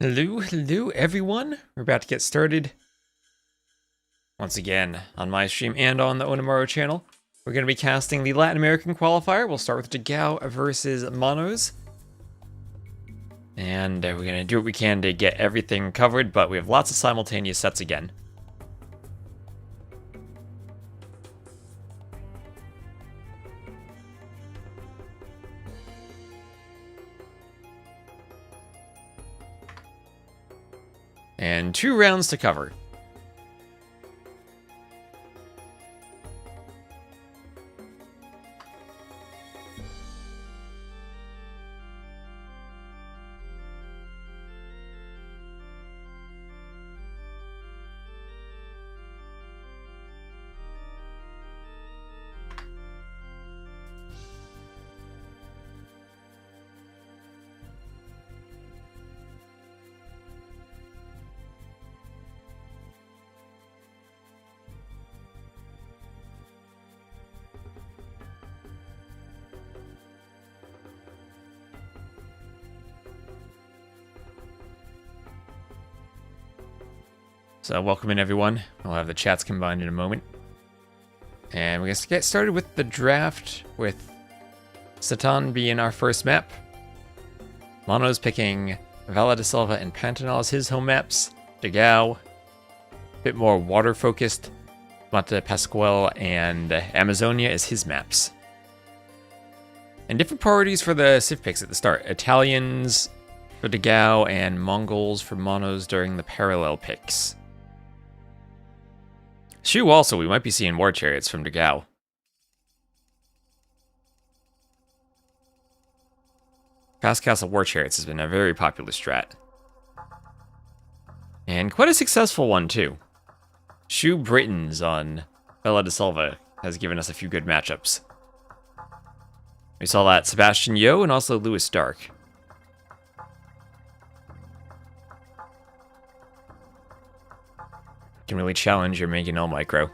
Hello everyone. We're about to get started once again on my stream and on the Onamaru channel. We're going to be casting the Latin American qualifier. We'll start with Degao versus Monos. And we're going to do what we can to get everything covered, but we have lots of simultaneous sets again. And 2 rounds to cover. So welcome in everyone. I'll have the chats combined in a moment. And we're going to get started with the draft with Satalon being our first map. Mono's picking Valle de Silva and Pantanal as his home maps. Degao, a bit more water focused. Monte Pascal and Amazonia as his maps. And different priorities for the Civ picks at the start. Italians for Degao and Mongols for Monos during the parallel picks. Shu also, we might be seeing war chariots from Degao. Pascal war chariots has been a very popular strat. And quite a successful one, too. Shu Britons on Valle de Silva has given us a few good matchups. We saw that Sebastian Yo and also Lewis Dark. Can really challenge your Miguel micro.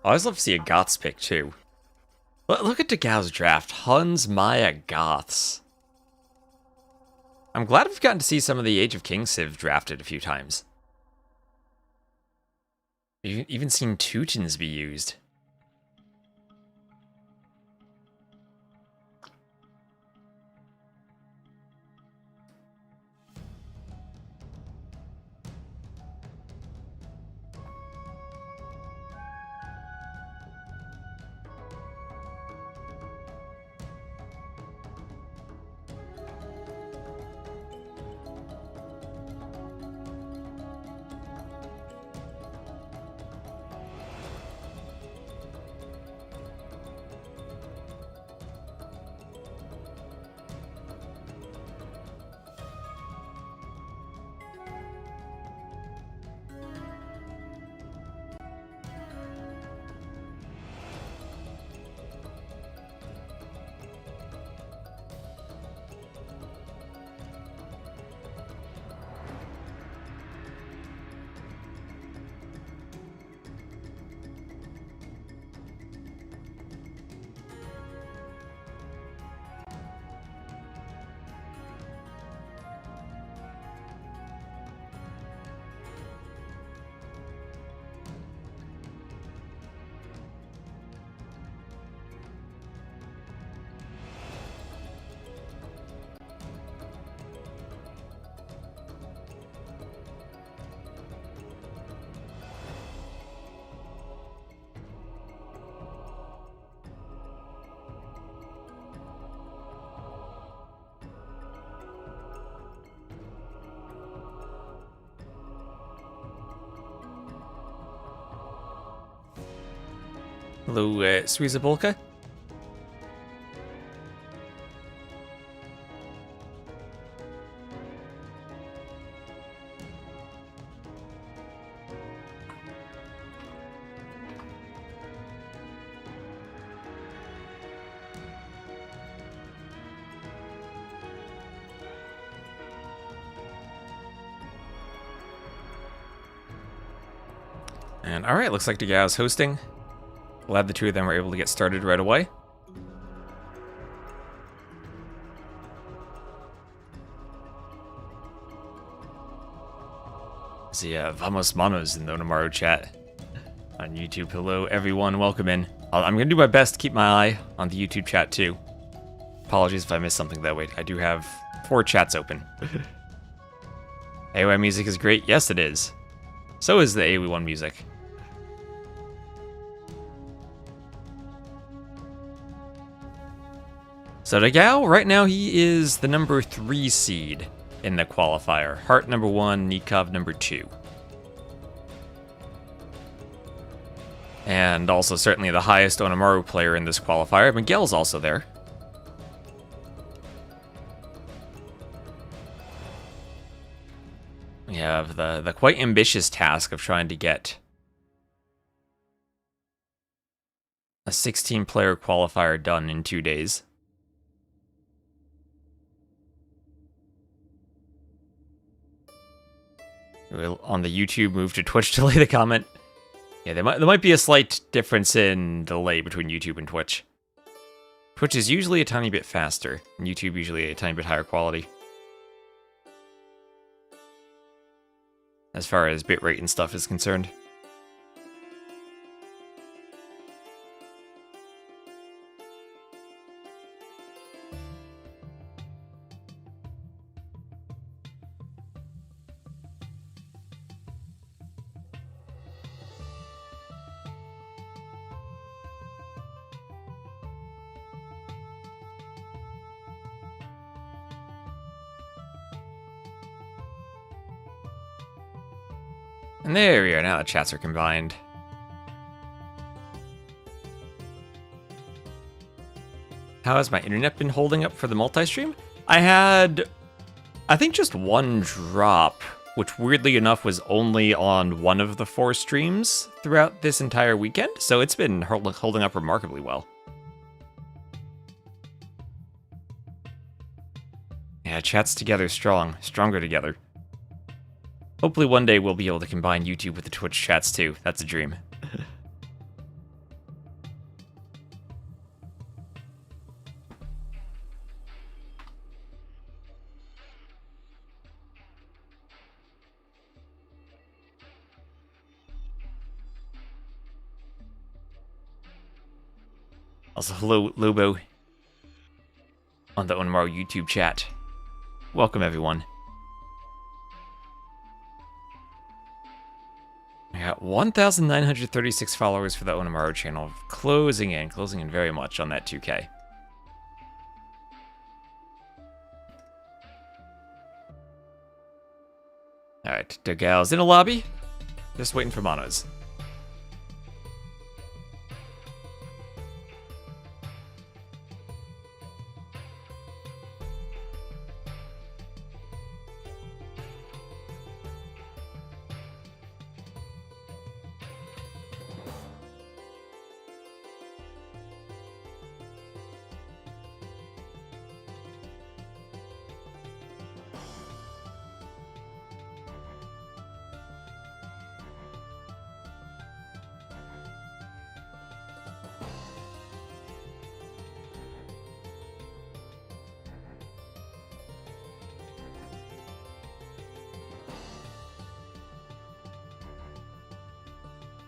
I always love to see a Goths pick, too. But look at Degao's draft. Huns, Maya, Goths. I'm glad we've gotten to see some of the Age of Kings Civ drafted a few times. We've even seen Teutons be used. Hello, Suizabolka. And alright, looks like the guy was hosting. Glad the two of them were able to get started right away. See, Vamos Manos in the Onamaru chat on YouTube. Hello, everyone. Welcome in. I'm going to do my best to keep my eye on the YouTube chat, too. Apologies if I missed something, though. Wait, I do have 4 chats open. AOI music is great. Yes, it is. So is the AOE1 music. So Dagao, right now, he is the number 3 seed in the qualifier. Heart number 1, Nikov number 2. And also certainly the highest Onamaru player in this qualifier. Miguel's also there. We have the quite ambitious task of trying to get a 16-player qualifier done in 2 days. We'll, on the YouTube, move to Twitch to delay the comment. Yeah, there might be a slight difference in delay between YouTube and Twitch. Twitch is usually a tiny bit faster, and YouTube usually a tiny bit higher quality. As far as bitrate and stuff is concerned. And there we are, now the chats are combined. How has my internet been holding up for the multi-stream? I had, I think, just one drop, which weirdly enough was only on one of the 4 streams throughout this entire weekend, so it's been holding up remarkably well. Yeah, chats together stronger together. Hopefully one day we'll be able to combine YouTube with the Twitch chats too. That's a dream. Also, hello, Lobo, on the Onamaru YouTube chat. Welcome, everyone. I got 1,936 followers for the Onamaru channel. Closing in very much on that 2K. Alright, Dogal's in a lobby. Just waiting for monos.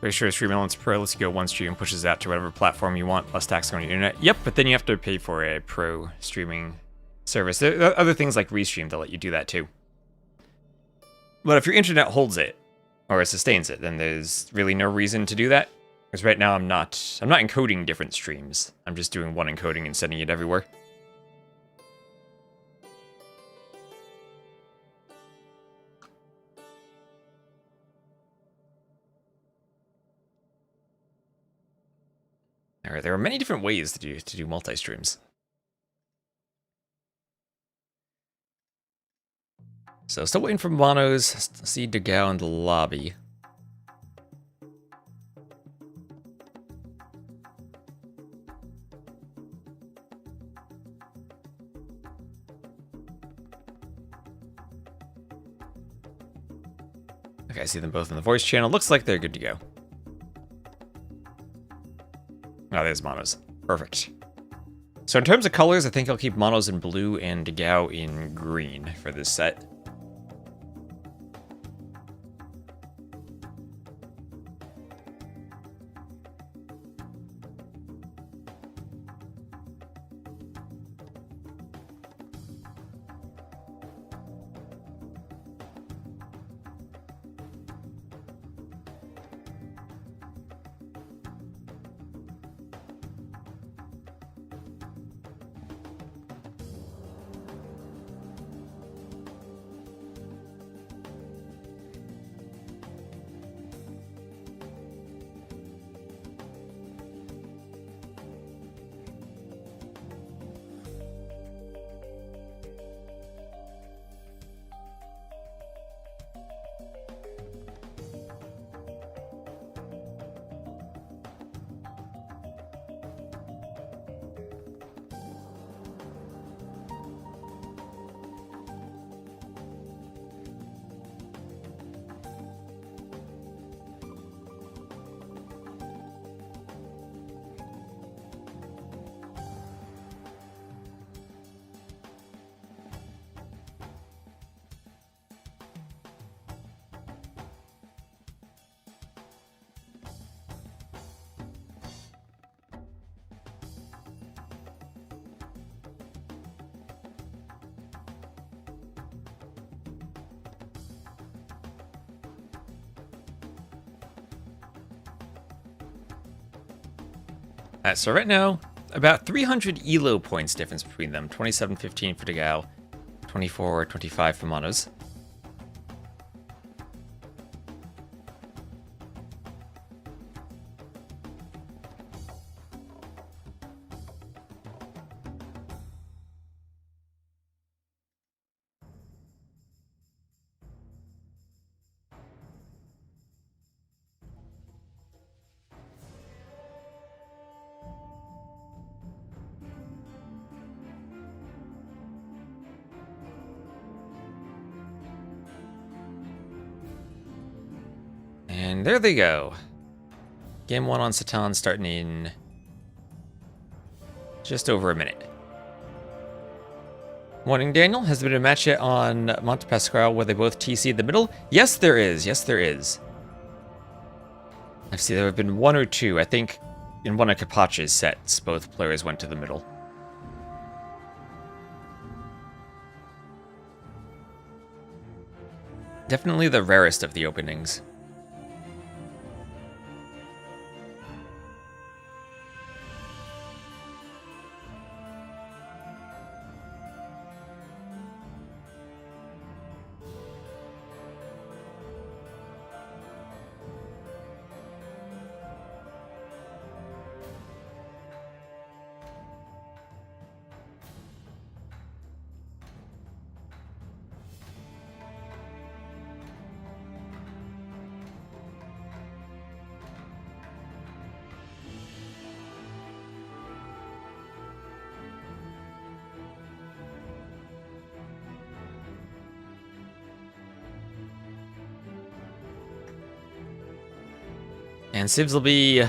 Pretty sure Stream Elements Pro lets you go one stream and pushes that to whatever platform you want, plus tax on your internet. Yep, but then you have to pay for a pro streaming service. There are other things like Restream that let you do that too. But if your internet holds it, or sustains it, then there's really no reason to do that. Because right now I'm not encoding different streams. I'm just doing one encoding and sending it everywhere. All right, there are many different ways to do multi-streams. So still waiting for Monos. See Degao in the lobby. Okay, I see them both in the voice channel. Looks like they're good to go. Oh, there's Monos. Perfect. So in terms of colors, I think I'll keep Monos in blue and Degao in green for this set. So right now, about 300 ELO points difference between them. 27.15 for Degao, 24.25 for Monos. And there they go. Game 1 on Satalon starting in just over a minute. Morning, Daniel. Has there been a match yet on Mont Pascal where they both TC'd the middle? Yes, there is. Yes, there is. I see there have been one or two. I think in one of Capace's sets, both players went to the middle. Definitely the rarest of the openings. And civs will be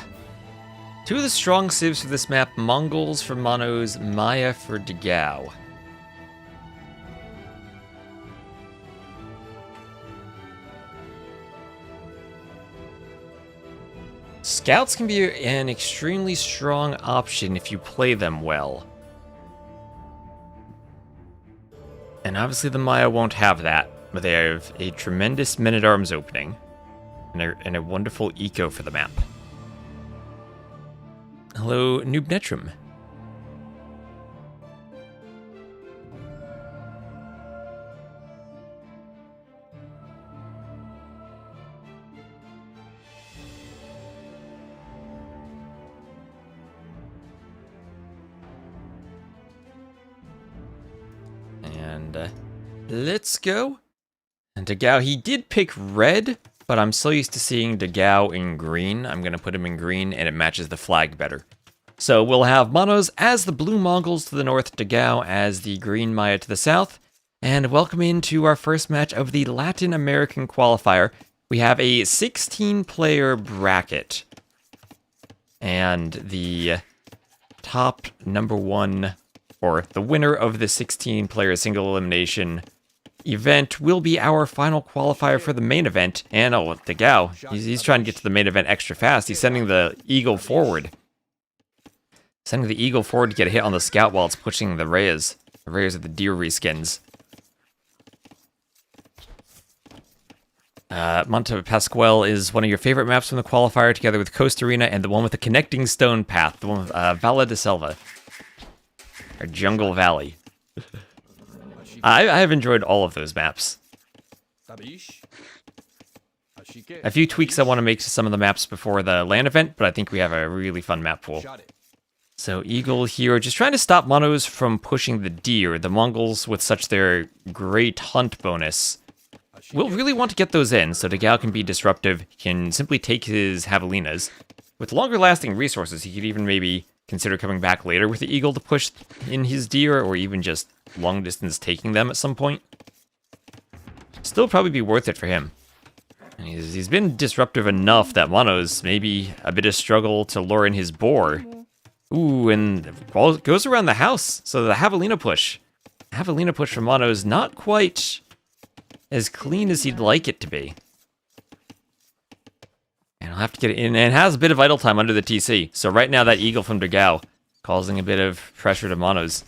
two of the strong civs for this map. Mongols for Monos, Maya for Degao. Scouts can be an extremely strong option if you play them well. And obviously the Maya won't have that, but they have a tremendous men-at-arms opening. And a wonderful eco for the map. Hello, Noob Netrum. And let's go. And Dagao, he did pick red, but I'm so used to seeing Dagao in green. I'm going to put him in green, and it matches the flag better. So we'll have Monos as the blue Mongols to the north, Dagao as the green Maya to the south. And welcome into our first match of the Latin American qualifier. We have a 16-player bracket. And the top number one, or the winner of the 16-player single elimination event will be our final qualifier for the main event. And oh, Dagao, he's trying to get to the main event extra fast. He's sending the Eagle forward. Sending the Eagle forward to get a hit on the Scout while it's pushing the Reyes. The Reyes are the deer reskins. Mont Pascal is one of your favorite maps from the qualifier, together with Coast Arena and the one with the connecting stone path, the one with Valle de Selva. Or Jungle Valley. I have enjoyed all of those maps. A few tweaks I want to make to some of the maps before the LAN event, but I think we have a really fun map pool. So Eagle here, just trying to stop Monos from pushing the deer. The Mongols, with such their great hunt bonus, will really want to get those in, so Dagao can be disruptive. He can simply take his javelinas. With longer lasting resources, he could even maybe consider coming back later with the Eagle to push in his deer, or even just long distance taking them at some point. Still probably be worth it for him. And he's been disruptive enough that Monos maybe a bit of struggle to lure in his boar. Ooh, and goes around the house, so the javelina push. Javelina push from Monos not quite as clean as he'd like it to be. And I'll have to get it in, and has a bit of idle time under the TC. So right now that Eagle from Dagao causing a bit of pressure to Monos.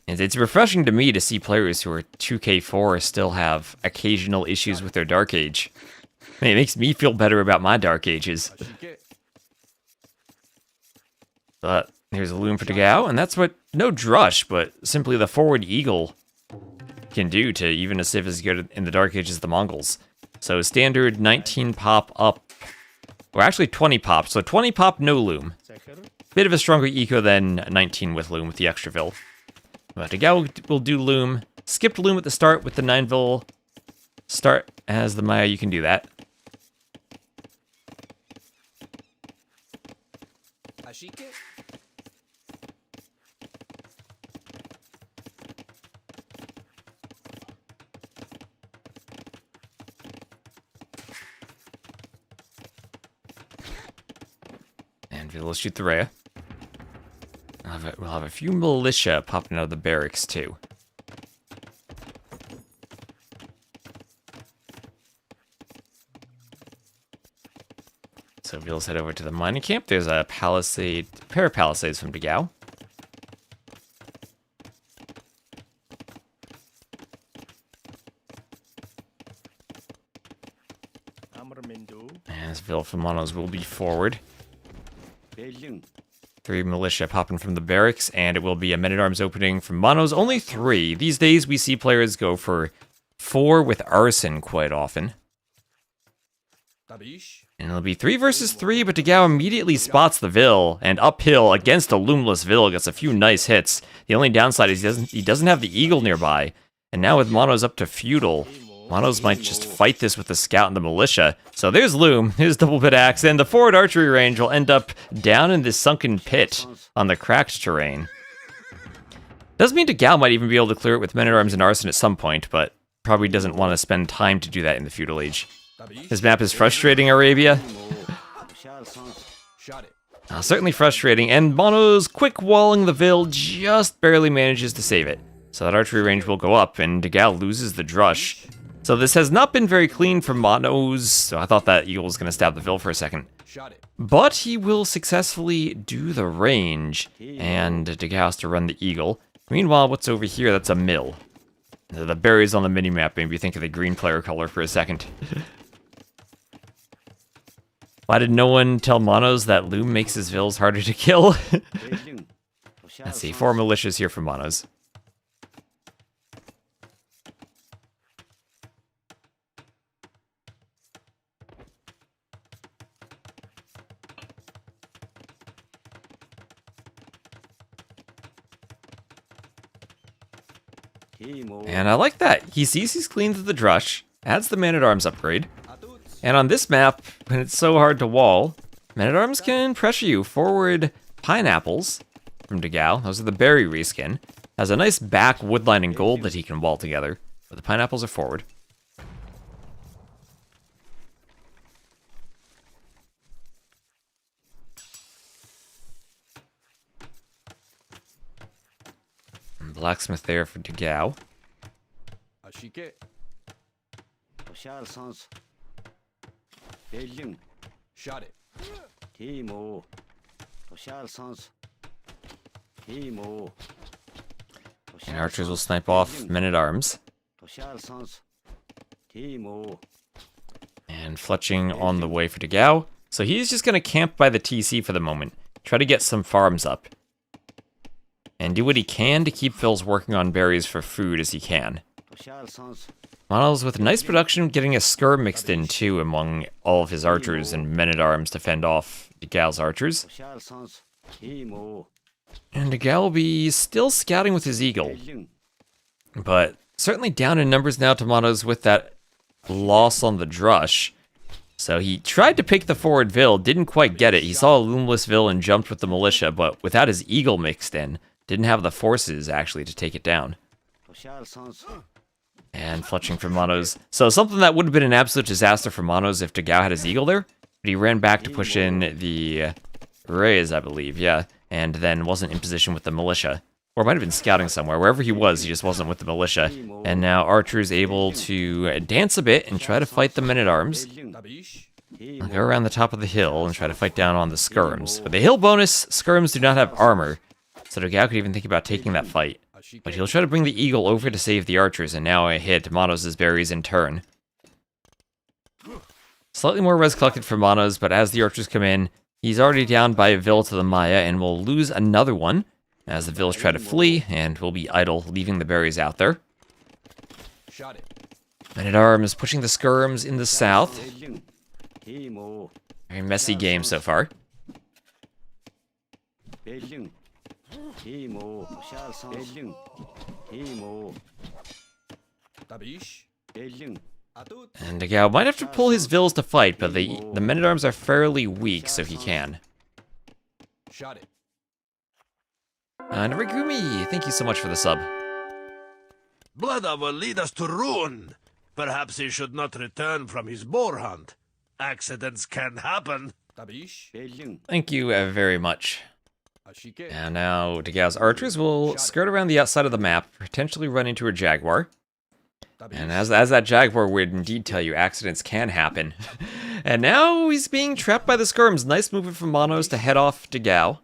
And it's refreshing to me to see players who are 2K4 still have occasional issues with their Dark Age. I mean, it makes me feel better about my Dark Ages. But there's a loom for Dagao, and that's what, no drush, but simply the forward Eagle can do to even a civ as good in the Dark Age as the Mongols. So standard 19 pop up, or actually 20 pop, so 20 pop, no loom. Bit of a stronger eco than 19 with loom with the extra vil. But Dagao will do loom. Skipped loom at the start with the 9 vil start as the Maya, you can do that. And we'll shoot the Rhea. We'll have a few militia popping out of the barracks too. So we'll head over to the mining camp. There's a palisade, pair of palisades from Dagao. And this Vil from Monos will be forward. 3 militia popping from the barracks, and it will be a men-at-arms opening from Monos. Only 3. These days we see players go for 4 with arson quite often. And it'll be 3 versus 3, but Dagao immediately spots the Vil, and uphill against a loomless Vil gets a few nice hits. The only downside is he doesn't have the Eagle nearby, and now with Monos up to feudal, Monos might just fight this with the Scout and the Militia. So there's Loom, there's Double Pit Axe, and the forward archery range will end up down in this sunken pit on the cracked terrain. Does mean Dagao might even be able to clear it with Men-at-Arms and Arson at some point, but probably doesn't want to spend time to do that in the feudal age. This map is frustrating, Arabia. Certainly frustrating, and Monos quick walling the Vil just barely manages to save it. So that archery range will go up, and Dagao loses the Drush. So this has not been very clean for Monos, so I thought that Eagle was going to stab the Vil for a second. But he will successfully do the range, and Dagao has to run the Eagle. Meanwhile, what's over here? That's a mill. The berries on the minimap made me think of the green player color for a second. Why did no one tell Monos that Loom makes his Vils harder to kill? Let's see, 4 militias here for Monos. And I like that. He sees he's clean to the drush, adds the man-at-arms upgrade. And on this map, when it's so hard to wall, man-at-arms can pressure you. Forward pineapples from Degao. Those are the berry reskin. Has a nice back woodline and gold that he can wall together. But the pineapples are forward. And blacksmith there for Degao. Shot it. And archers will snipe off men-at-arms. And fletching on the way for Degao. So he's just going to camp by the TC for the moment. Try to get some farms up. And do what he can to keep Phil's working on berries for food as he can. Models with nice production, getting a skirm mixed in too among all of his archers and men-at-arms to fend off Degao's archers. And Degao will be still scouting with his eagle. But certainly down in numbers now to Monos with that loss on the drush. So he tried to pick the forward Vil, didn't quite get it. He saw a loomless Vil and jumped with the militia, but without his eagle mixed in, didn't have the forces actually to take it down. And fletching for Monos. So something that would have been an absolute disaster for Monos if Degao had his eagle there. But he ran back to push in the Rays, I believe, yeah. And then wasn't in position with the militia. Or might have been scouting somewhere. Wherever he was, he just wasn't with the militia. And now Archer's able to dance a bit and try to fight the men-at-arms. I'll go around the top of the hill and try to fight down on the skirms. With the hill bonus, skirms do not have armor. So Degao could even think about taking that fight. But he'll try to bring the eagle over to save the archers, and now I hit Monos' berries in turn. Slightly more res collected for Monos, but as the archers come in, he's already down by a Vil to the Maya, and will lose another one, as the Vils try to flee, and will be idle, leaving the berries out there. Men-at-arms pushing the skirms in the south. Very messy game so far. And Degao might have to pull his Vils to fight, but the men-at-arms are fairly weak, so he can. And Rigumi, thank you so much for the sub. Blood will lead us to ruin. Perhaps he should not return from his boar hunt. Accidents can happen. Thank you very much. And now Degao's archers will skirt around the outside of the map, potentially run into a jaguar. And as that jaguar would indeed tell you, accidents can happen. And now he's being trapped by the skirms. Nice movement from Monos to head off Degao.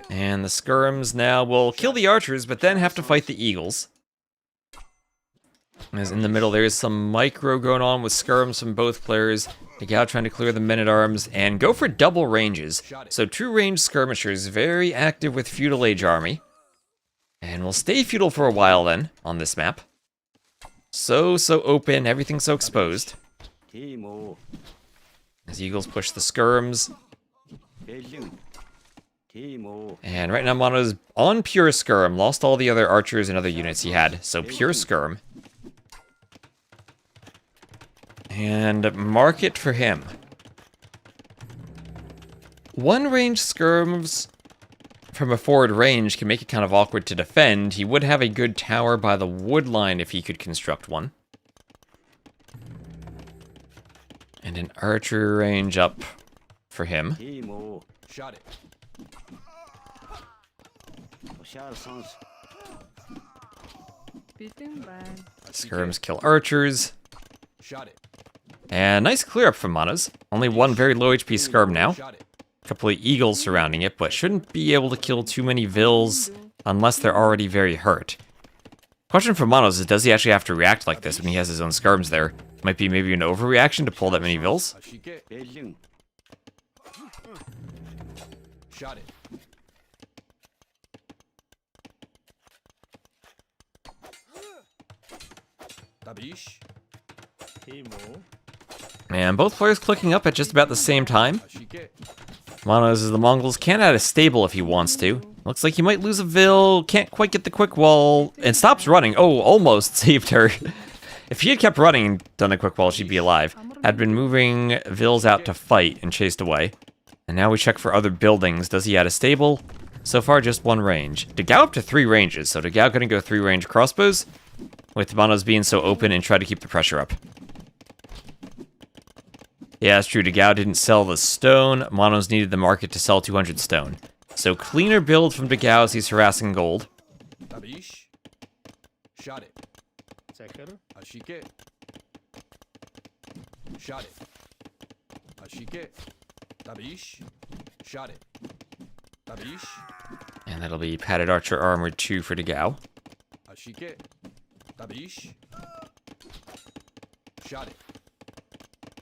And the skirms now will kill the archers, but then have to fight the eagles. As in the middle, there is some micro going on with skirms from both players. Degao trying to clear the men-at-arms and go for double ranges. So true range skirmishers, very active with feudal age army. And will stay feudal for a while then, on this map. So open, everything so exposed. As eagles push the skirms. And right now Mono's on pure skirm, lost all the other archers and other units he had, so pure skirm. And market for him. One range skirms from a forward range can make it kind of awkward to defend. He would have a good tower by the wood line if he could construct one. And an archer range up for him. Skirms kill archers. And nice clear up from Monos. Only one very low HP skirm now. A couple of eagles surrounding it, but shouldn't be able to kill too many Vils unless they're already very hurt. Question for Monos is, does he actually have to react like this when he has his own skirms there? Might be maybe an overreaction to pull that many Vils. And both players clicking up at just about the same time. Monos is the Mongols can add a stable if he wants to. Looks like he might lose a Vil. Can't quite get the quick wall. And stops running. Oh, almost saved her. If she had kept running and done the quick wall, she'd be alive. Had been moving Vils out to fight and chased away. And now we check for other buildings. Does he add a stable? So far, just one range. Dagao up to 3 ranges. So Dagao gonna go 3 range crossbows. With Monos being so open and try to keep the pressure up. Yeah, that's true. Dagao didn't sell the stone. Monos needed the market to sell 200 stone. So cleaner build from Dagao as he's harassing gold. Shot it. Ashike. Shot it. Ashike. Tabish. Shot it. Tabish. And that'll be padded archer armor 2 for Dagao. Ashike. Tabish. Shot it.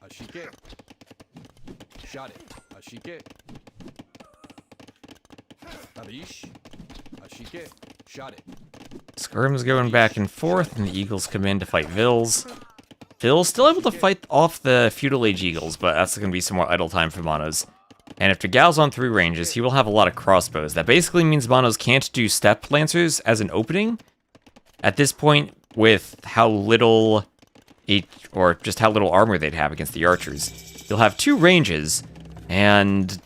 Ashike. Shot it. Ashike. Tabish. Ashike. Shot it. Skirm's going back and forth, and the Eagles come in to fight Vils. Vils still able to fight off the Feudal Age Eagles, but that's going to be some more idle time for Monos. And if Dagao's on 3 ranges, he will have a lot of crossbows. That basically means Monos can't do Step Lancers as an opening. At this point, with how little, or just how little armor they'd have against the archers, he'll have 2 ranges, and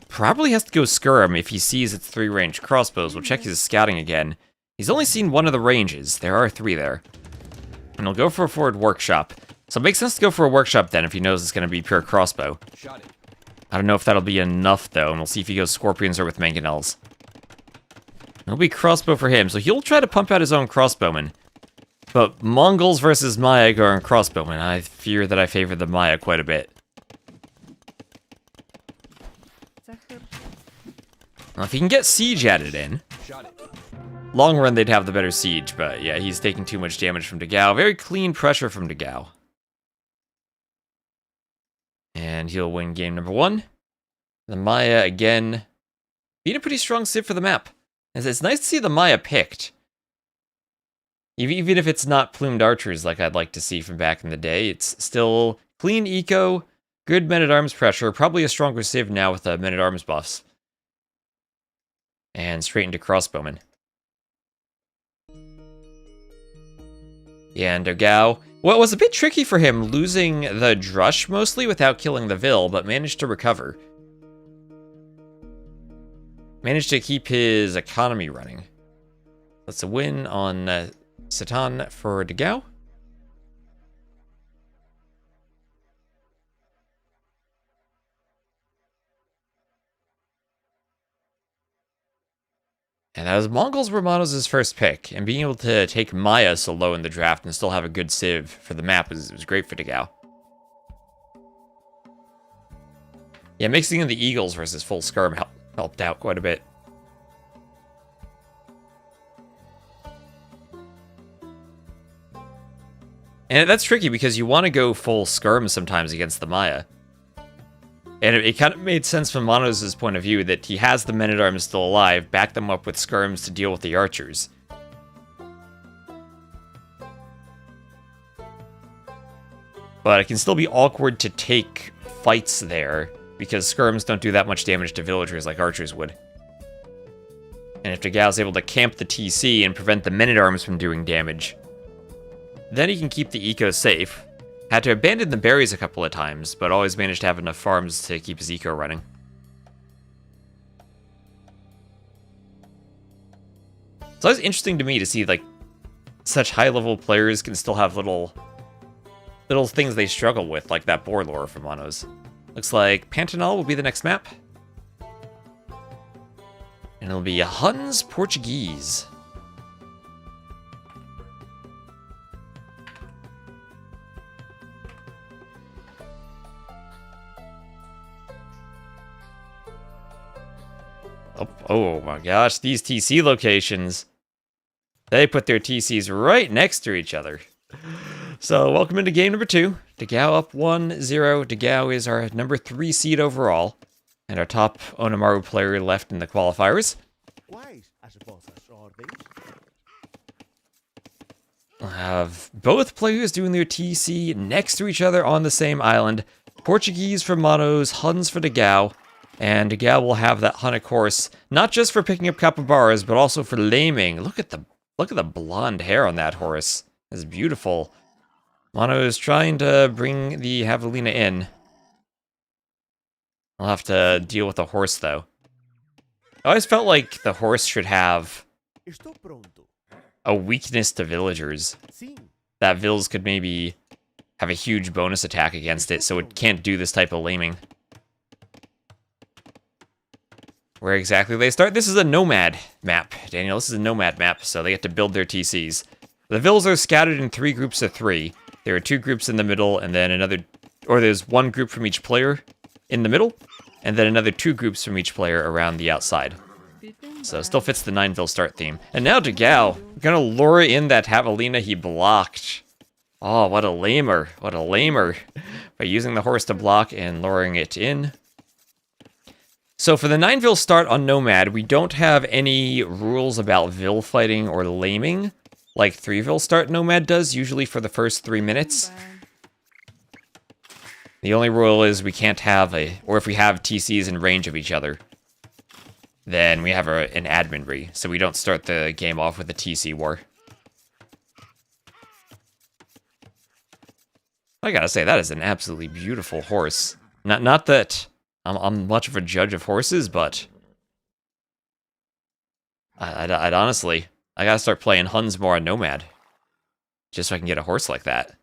probably has to go Skirm if he sees it's 3 range crossbows. We'll check his scouting again. He's only seen 1 of the ranges. There are 3 there. And he'll go for a forward workshop. So it makes sense to go for a workshop then if he knows it's going to be pure crossbow. I don't know if that'll be enough though, and we'll see if he goes Scorpions or with Mangonels. It'll be crossbow for him, so he'll try to pump out his own crossbowmen. But Mongols versus Maya going crossbowmen. I fear that I favor the Maya quite a bit. Well, if he can get siege added in, long run they'd have the better siege, but yeah, he's taking too much damage from Dagao. Very clean pressure from Dagao. And he'll win game number 1. The Maya, again, being a pretty strong civ for the map. It's nice to see the Maya picked. Even if it's not plumed archers like I'd like to see from back in the day, it's still clean eco, good men-at-arms pressure, probably a stronger civ now with the men-at-arms buffs. And straight into crossbowmen. Yeah, and Dagao, well, it was a bit tricky for him losing the Drush mostly without killing the Vil, but managed to recover. Managed to keep his economy running. That's a win on Satalon for Dagao. And that was Mongols were Monos' first pick, and being able to take Maya so low in the draft and still have a good civ for the map was great for Dagao. Yeah, mixing in the Eagles versus full Skirm helped out quite a bit. And that's tricky because you want to go full Skirm sometimes against the Maya. And it kind of made sense from Monos' point of view that he has the men-at-arms still alive, back them up with Skirms to deal with the archers. But it can still be awkward to take fights there, because Skirms don't do that much damage to villagers like archers would. And if Dagao's able to camp the TC and prevent the men-at-arms from doing damage, then he can keep the eco safe. Had to abandon the berries a couple of times, but always managed to have enough farms to keep his eco running. It's always interesting to me to see, like, such high-level players can still have little things they struggle with, like that boar lore from Monos. Looks like Pantanal will be the next map. And it'll be Huns Portuguese. Oh my gosh, these TC locations. They put their TCs right next to each other. So, welcome into game number 2. Dagao up 1-0. Dagao is our number 3 seed overall. And our top Onimaru player left in the qualifiers. We'll have both players doing their TC next to each other on the same island. Portuguese for Monos, Huns for Dagao. And Miguel will have that hunted horse, not just for picking up capybaras, but also for laming. Look at the blonde hair on that horse. It's beautiful. Mono is trying to bring the javelina in. I'll have to deal with the horse, though. I always felt like the horse should have a weakness to villagers. That vills could maybe have a huge bonus attack against it, so it can't do this type of laming. Where exactly they start? This is a nomad map, Daniel. This is a nomad map, so they get to build their TCs. The vills are scattered in 3 groups of 3. There are 2 groups in the middle, and then there's 1 group from each player in the middle, and then another 2 groups from each player around the outside. So it still fits the 9 start theme. And now Dagao, gonna lure in that javelina he blocked. Oh, what a lamer. What a lamer. By using the horse to block and luring it in. So for the 9 start on Nomad, we don't have any rules about vill fighting or laming, like 3 start Nomad does, usually for the first 3 minutes. The only rule is we can't have or if we have TCs in range of each other, then we have an admin re, so we don't start the game off with a TC war. I gotta say, that is an absolutely beautiful horse. Not that I'm much of a judge of horses, but I'd honestly, I gotta start playing Huns more on Nomad, just so I can get a horse like that.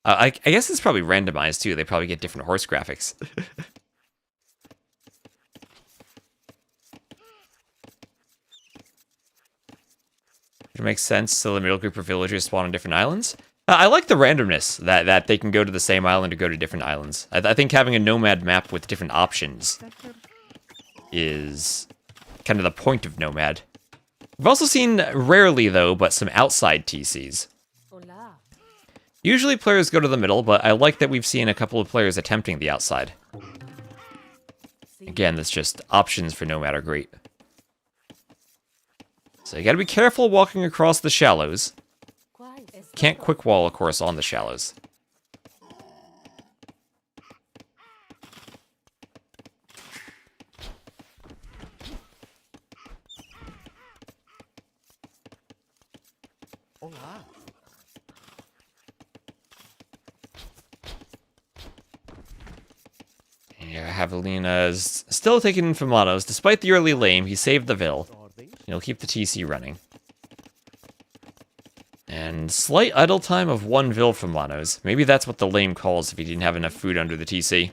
I guess it's probably randomized too. They probably get different horse graphics. It makes sense, so the middle group of villagers spawn on different islands. I like the randomness, that they can go to the same island or go to different islands. I think having a Nomad map with different options is kind of the point of Nomad. We've also seen, rarely though, but some outside TCs. Usually players go to the middle, but I like that we've seen a couple of players attempting the outside. Again, that's just options for Nomad are great. So you gotta be careful walking across the shallows. Can't quick wall, of course, on the shallows. Yeah, Javelina's still taking Famanos. Despite the early lame, he saved the Vill. He'll keep the TC running. And slight idle time of 1 Vill from Manos. Maybe that's what the lame calls if he didn't have enough food under the TC.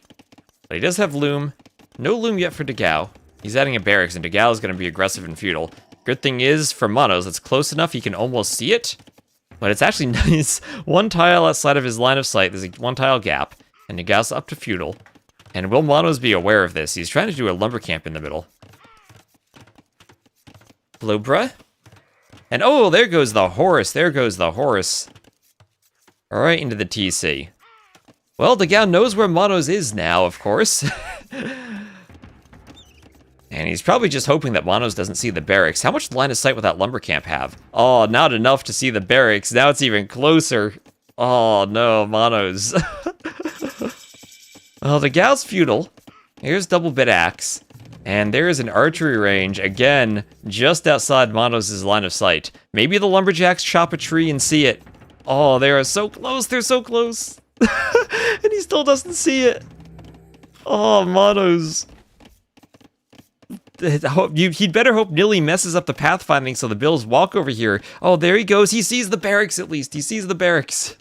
But he does have Loom. No Loom yet for Dagao. He's adding a barracks, and Dagao is going to be aggressive and feudal. Good thing is, for Manos, it's close enough he can almost see it. But it's actually nice. 1 tile outside of his line of sight. There's a 1 tile gap. And Dagao's up to feudal. And will Manos be aware of this? He's trying to do a lumber camp in the middle. Blobra. And oh, there goes the horse. There goes the horse. Right into the TC. Well, Dagao knows where Manos is now, of course. And he's probably just hoping that Manos doesn't see the barracks. How much line of sight would that lumber camp have? Oh, not enough to see the barracks. Now it's even closer. Oh, no, Manos. Well, Dagao's feudal. Here's double bit axe. And there is an archery range, again, just outside Manos' line of sight. Maybe the lumberjacks chop a tree and see it. Oh, they are so close, they're so close. And he still doesn't see it. Oh, Manos. He'd better hope Nilly messes up the pathfinding so the Bills walk over here. Oh, there he goes. He sees the barracks at least. He sees the barracks.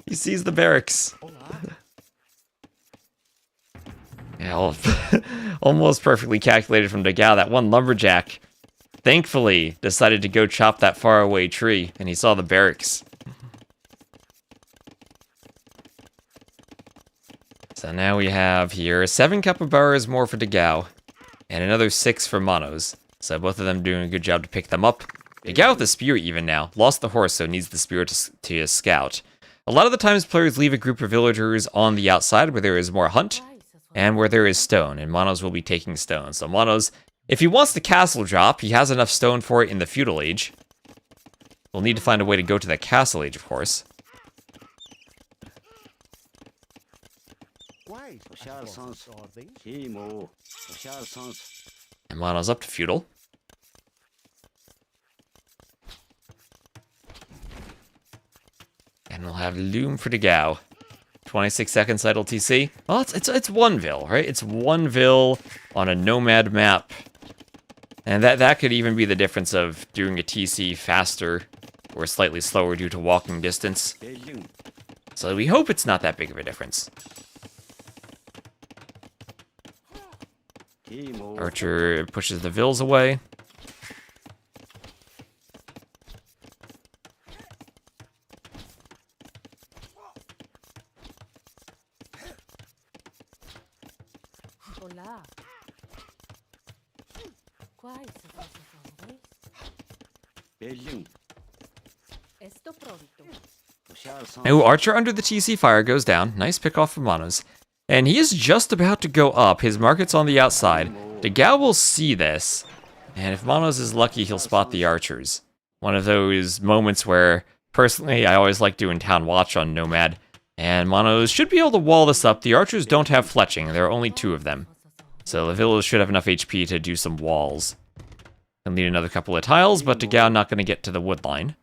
He sees the barracks. Yeah, almost perfectly calculated from Dagao. That 1 lumberjack, thankfully, decided to go chop that faraway tree, and he saw the barracks. So now we have here 7 capybaras more for Dagao, and another 6 for Manos. So both of them doing a good job to pick them up. Dagao with the spear even now. Lost the horse, so needs the spear to scout. A lot of the times players leave a group of villagers on the outside where there is more hunt, and where there is stone, and Manos will be taking stone. So Manos, if he wants the castle drop, he has enough stone for it in the feudal age. We'll need to find a way to go to the castle age, of course. And Mono's up to feudal. And we'll have Loom for Degao. 26 seconds idle TC. Well, it's one vil, right? It's one vil on a nomad map. And that could even be the difference of doing a TC faster or slightly slower due to walking distance. So we hope it's not that big of a difference. Archer pushes the vils away. Oh, Archer under the TC fire goes down. Nice pick off from Manos. And he is just about to go up. His market's on the outside. Degao will see this. And if Manos is lucky, he'll spot the archers. One of those moments where, personally, I always like doing town watch on Nomad. And Manos should be able to wall this up. The archers don't have fletching. There are only 2 of them. So the village should have enough HP to do some walls. He'll need another couple of tiles, but Degao not going to get to the wood line.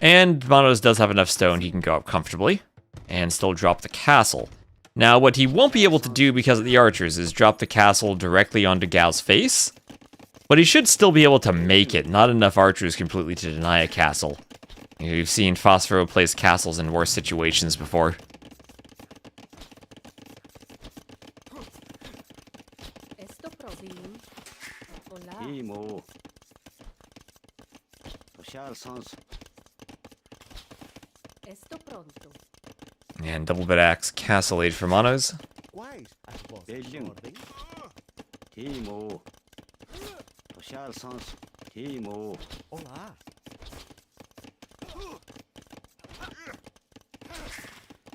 And Manos does have enough stone he can go up comfortably. And still drop the castle. Now, what he won't be able to do because of the archers is drop the castle directly on Degao's face. But he should still be able to make it. Not enough archers completely to deny a castle. You've seen Phosphoro place castles in worse situations before. And double bit axe castle aid for Manos.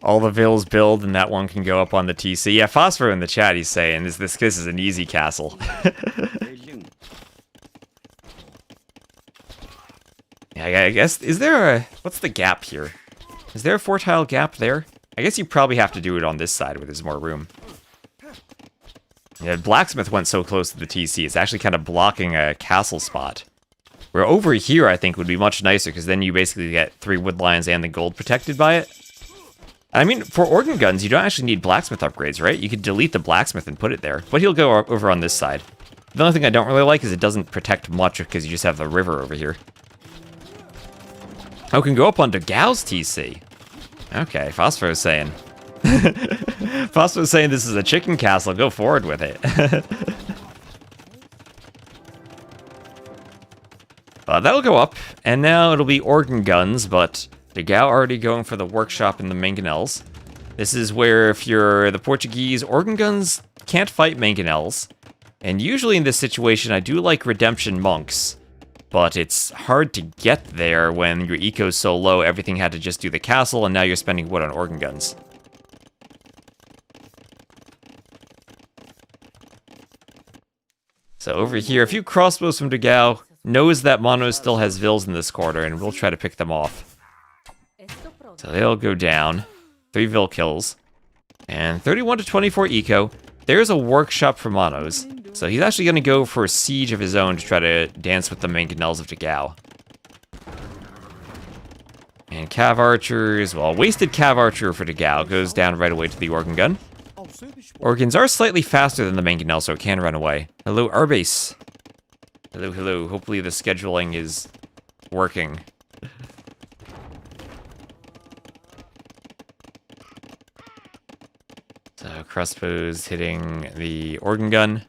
All the vills build and that one can go up on the TC. Yeah, Phosphor in the chat he's saying this is an easy castle. Yeah, I guess, what's the gap here? Is there a 4-tile gap there? I guess you probably have to do it on this side where there's more room. Yeah, Blacksmith went so close to the TC, it's actually kind of blocking a castle spot. Where over here, I think, would be much nicer, because then you basically get 3 wood lions and the gold protected by it. I mean, for organ guns, you don't actually need blacksmith upgrades, right? You could delete the blacksmith and put it there, but he'll go over on this side. The only thing I don't really like is it doesn't protect much because you just have the river over here. Oh, can go up on Degao's TC. Okay, Phosphor's saying. Phosphor's saying this is a chicken castle, go forward with it. That'll go up, and now it'll be organ guns, but Degao already going for the workshop in the mangonels. This is where if you're the Portuguese, organ guns can't fight mangonels. And usually in this situation, I do like redemption monks. But it's hard to get there when your eco's so low, everything had to just do the castle, and now you're spending wood on organ guns. So over here, a few crossbows from Degao, knows that Mono still has vills in this quarter, and we'll try to pick them off. So they'll go down. 3 vil kills. And 31 to 24 eco. There's a workshop for Monos. So he's actually going to go for a siege of his own to try to dance with the mangonels of Degao. And Cav Archers, well, wasted Cav Archer for Degao goes down right away to the organ gun. Organs are slightly faster than the mangonel, so it can run away. Hello, Arbase. Hello, hello. Hopefully the scheduling is working. So crossbows hitting the organ gun.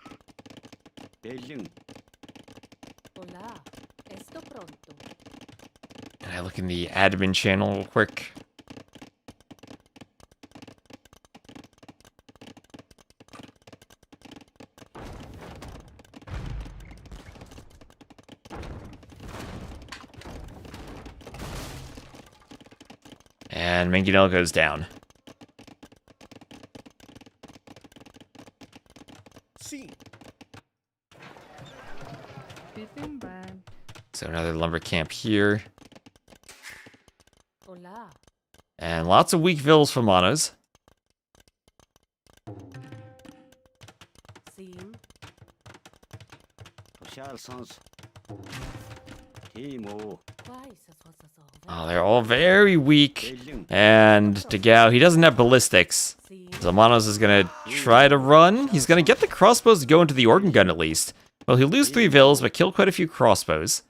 And I look in the admin channel real quick. And Mangonel goes down. So another lumber camp here. And lots of weak vills for Monos. Oh, they're all very weak. And Degao, he doesn't have ballistics. So Manos is going to try to run. He's going to get the crossbows to go into the organ gun at least. Well, he'll lose 3 vills, but kill quite a few crossbows.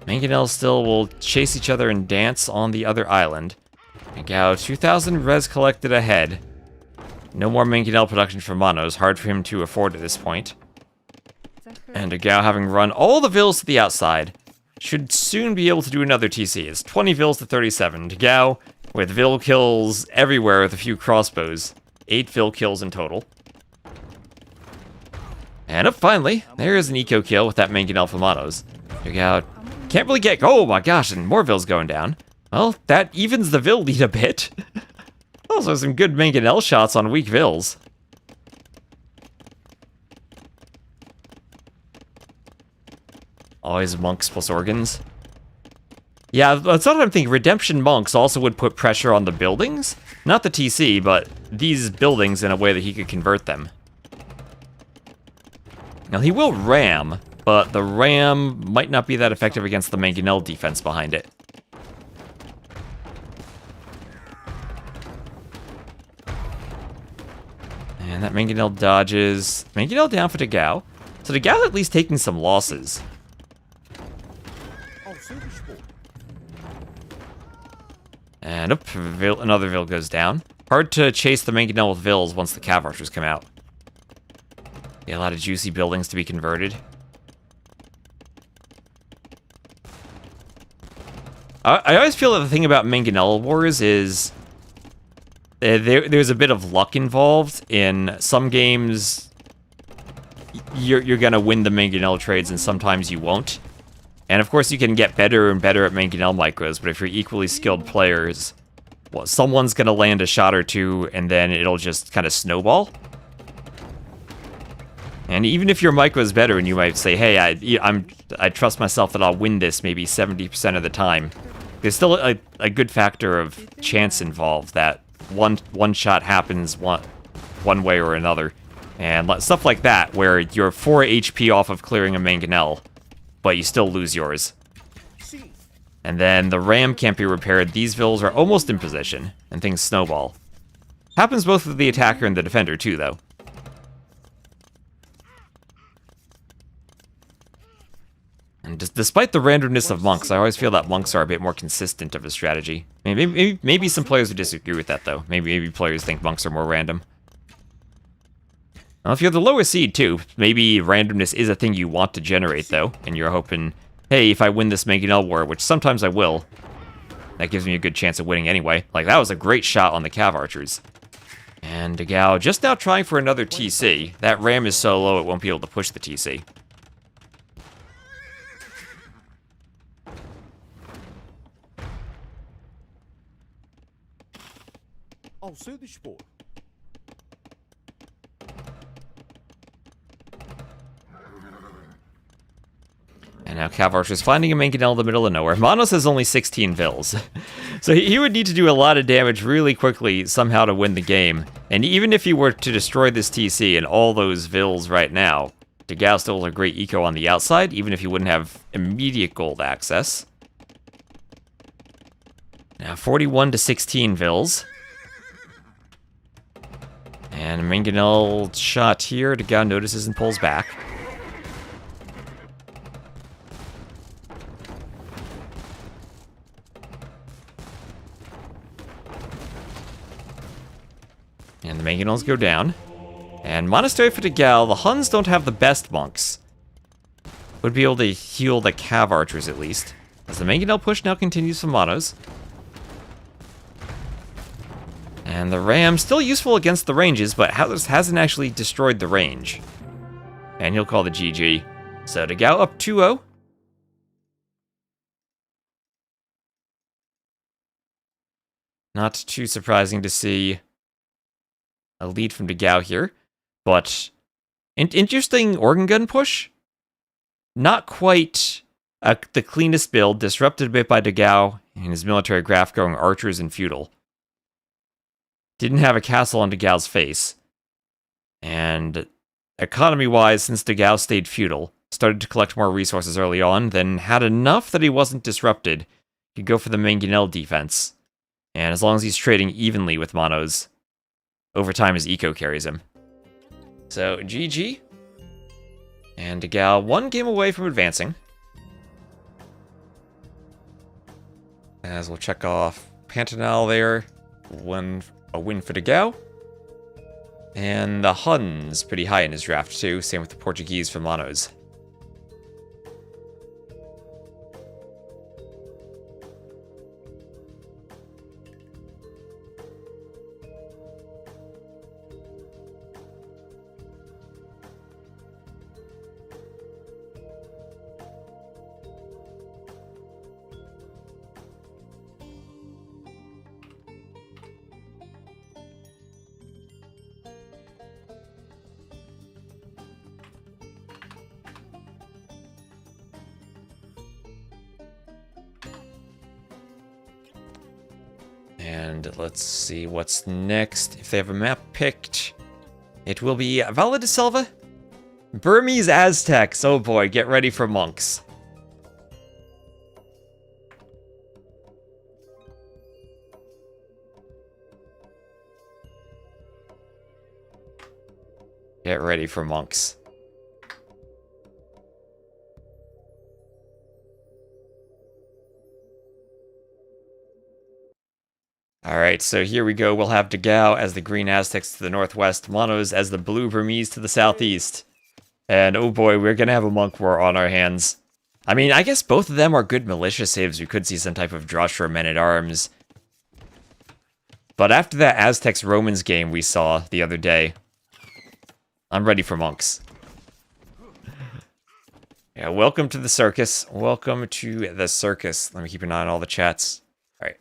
Mangonel still will chase each other and dance on the other island. Degao, 2,000 res collected ahead. No more Mangonel production for Manos. Hard for him to afford at this point. And Degao, having run all the vills to the outside, should soon be able to do another TC. It's 20 vills to 37. Degao, with vill kills everywhere with a few crossbows. 8 vill kills in total. And up finally, there is an eco kill with that Mangonel for Manos. Degao can't really get... Oh my gosh, and more vills going down. Well, that evens the vill lead a bit. Also some good Mangonel shots on weak vills. Always monks plus organs. Yeah, that's what I'm thinking. Redemption monks also would put pressure on the buildings. Not the TC, but these buildings in a way that he could convert them. Now, he will ram, but the ram might not be that effective against the Mangonel defense behind it. And that Mangonel dodges. Mangonel down for Degao. So Degao at least taking some losses. And up, another vill goes down. Hard to chase the Mangonel with vills once the Cav Archers come out. Yeah, a lot of juicy buildings to be converted. I always feel that the thing about Mangonel Wars is there's a bit of luck involved. In some games, you're gonna win the Mangonel trades, and sometimes you won't. And of course, you can get better and better at Mangonel micros, but if you're equally skilled players, well, someone's gonna land a shot or two, and then it'll just kind of snowball. And even if your micro is better, and you might say, "Hey, I trust myself that I'll win this maybe 70% of the time," there's still a good factor of chance involved that one shot happens one way or another, and stuff like that where you're 4 HP off of clearing a Mangonel, but you still lose yours. And then the ram can't be repaired. These vills are almost in position, and things snowball. Happens both with the attacker and the defender too, though. And despite the randomness of monks, I always feel that monks are a bit more consistent of a strategy. Maybe some players would disagree with that, though. Maybe players think monks are more random. Well, if you're the lower seed, too, maybe randomness is a thing you want to generate, though, and you're hoping, hey, if I win this Mangonel war, which sometimes I will, that gives me a good chance of winning anyway. Like, that was a great shot on the Cav Archers. And Degao just now trying for another TC. That ram is so low it won't be able to push the TC. And now Cav Archer's finding a Mangonel in the middle of nowhere. Manos has only 16 vills. So he would need to do a lot of damage really quickly somehow to win the game. And even if he were to destroy this TC and all those vills right now, Degao still has a great eco on the outside, even if he wouldn't have immediate gold access. Now 41 to 16 vills. And a Mangonel shot here. Degao notices and pulls back. And the Mangonels go down. And Monastery for Degao, the Huns don't have the best monks. Would be able to heal the Cav Archers at least. As the Mangonel push now continues from Manos. And the ram, still useful against the ranges, but hasn't actually destroyed the range. And he'll call the GG. So Degao up 2-0. Not too surprising to see a lead from Degao here. But interesting organ gun push. Not quite the cleanest build, disrupted a bit by Degao and his military graph going archers and feudal. Didn't have a castle on Degao's face. And economy-wise, since Degao stayed feudal, started to collect more resources early on, then had enough that he wasn't disrupted. He could go for the Mangonel defense. And as long as he's trading evenly with monos, over time his eco carries him. So, GG. And Gal, 1 game away from advancing. As we'll check off Pantanal there. A win for Gao. And the Hun's pretty high in his draft too. Same with the Portuguese for monos. And let's see what's next. If they have a map picked, it will be Valle de Selva. Burmese Aztecs. Oh boy, get ready for monks. Get ready for monks. Alright, so here we go. We'll have Dagao as the green Aztecs to the northwest, Monos as the blue Burmese to the southeast. And oh boy, we're gonna have a monk war on our hands. I mean, I guess both of them are good militia saves. We could see some type of Drush or men-at-arms. But after that Aztecs-Romans game we saw the other day, I'm ready for monks. Yeah, welcome to the circus. Welcome to the circus. Let me keep an eye on all the chats. Alright.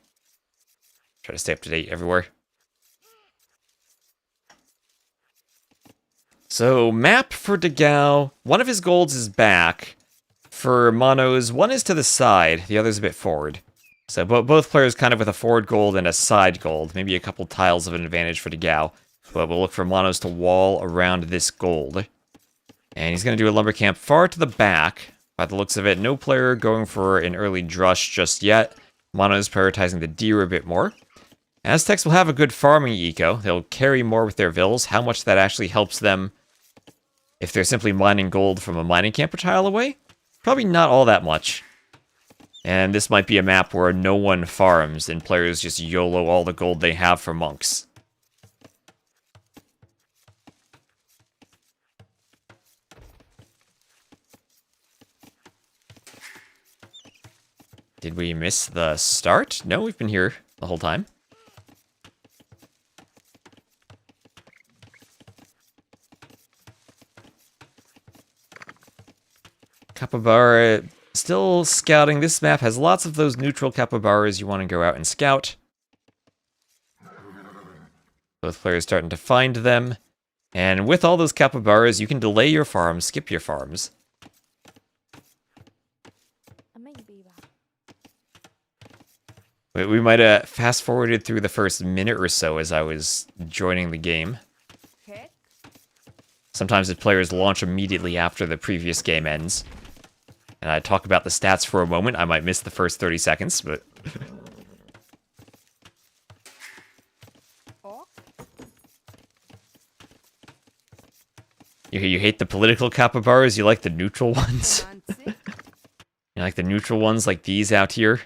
Try to stay up to date everywhere. So, map for Dagao. One of his golds is back. For Monos, one is to the side, the other's a bit forward. So both players kind of with a forward gold and a side gold. Maybe a couple tiles of an advantage for Dagao. But we'll look for Monos to wall around this gold. And he's going to do a lumber camp far to the back. By the looks of it, no player going for an early drush just yet. Monos prioritizing the deer a bit more. Aztecs will have a good farming eco. They'll carry more with their vills. How much that actually helps them if they're simply mining gold from a mining camp a tile away? Probably not all that much. And this might be a map where no one farms and players just YOLO all the gold they have for monks. Did we miss the start? No, we've been here the whole time. Capybara still scouting. This map has lots of those neutral capybaras you want to go out and scout. Both players starting to find them. And with all those capybaras, you can delay your farms, skip your farms. We might have fast-forwarded through the first minute or so as I was joining the game. Sometimes the players launch immediately after the previous game ends. And I talk about the stats for a moment. I might miss the first 30 seconds, but... You hate the political capybaras? You like the neutral ones? You like the neutral ones like these out here?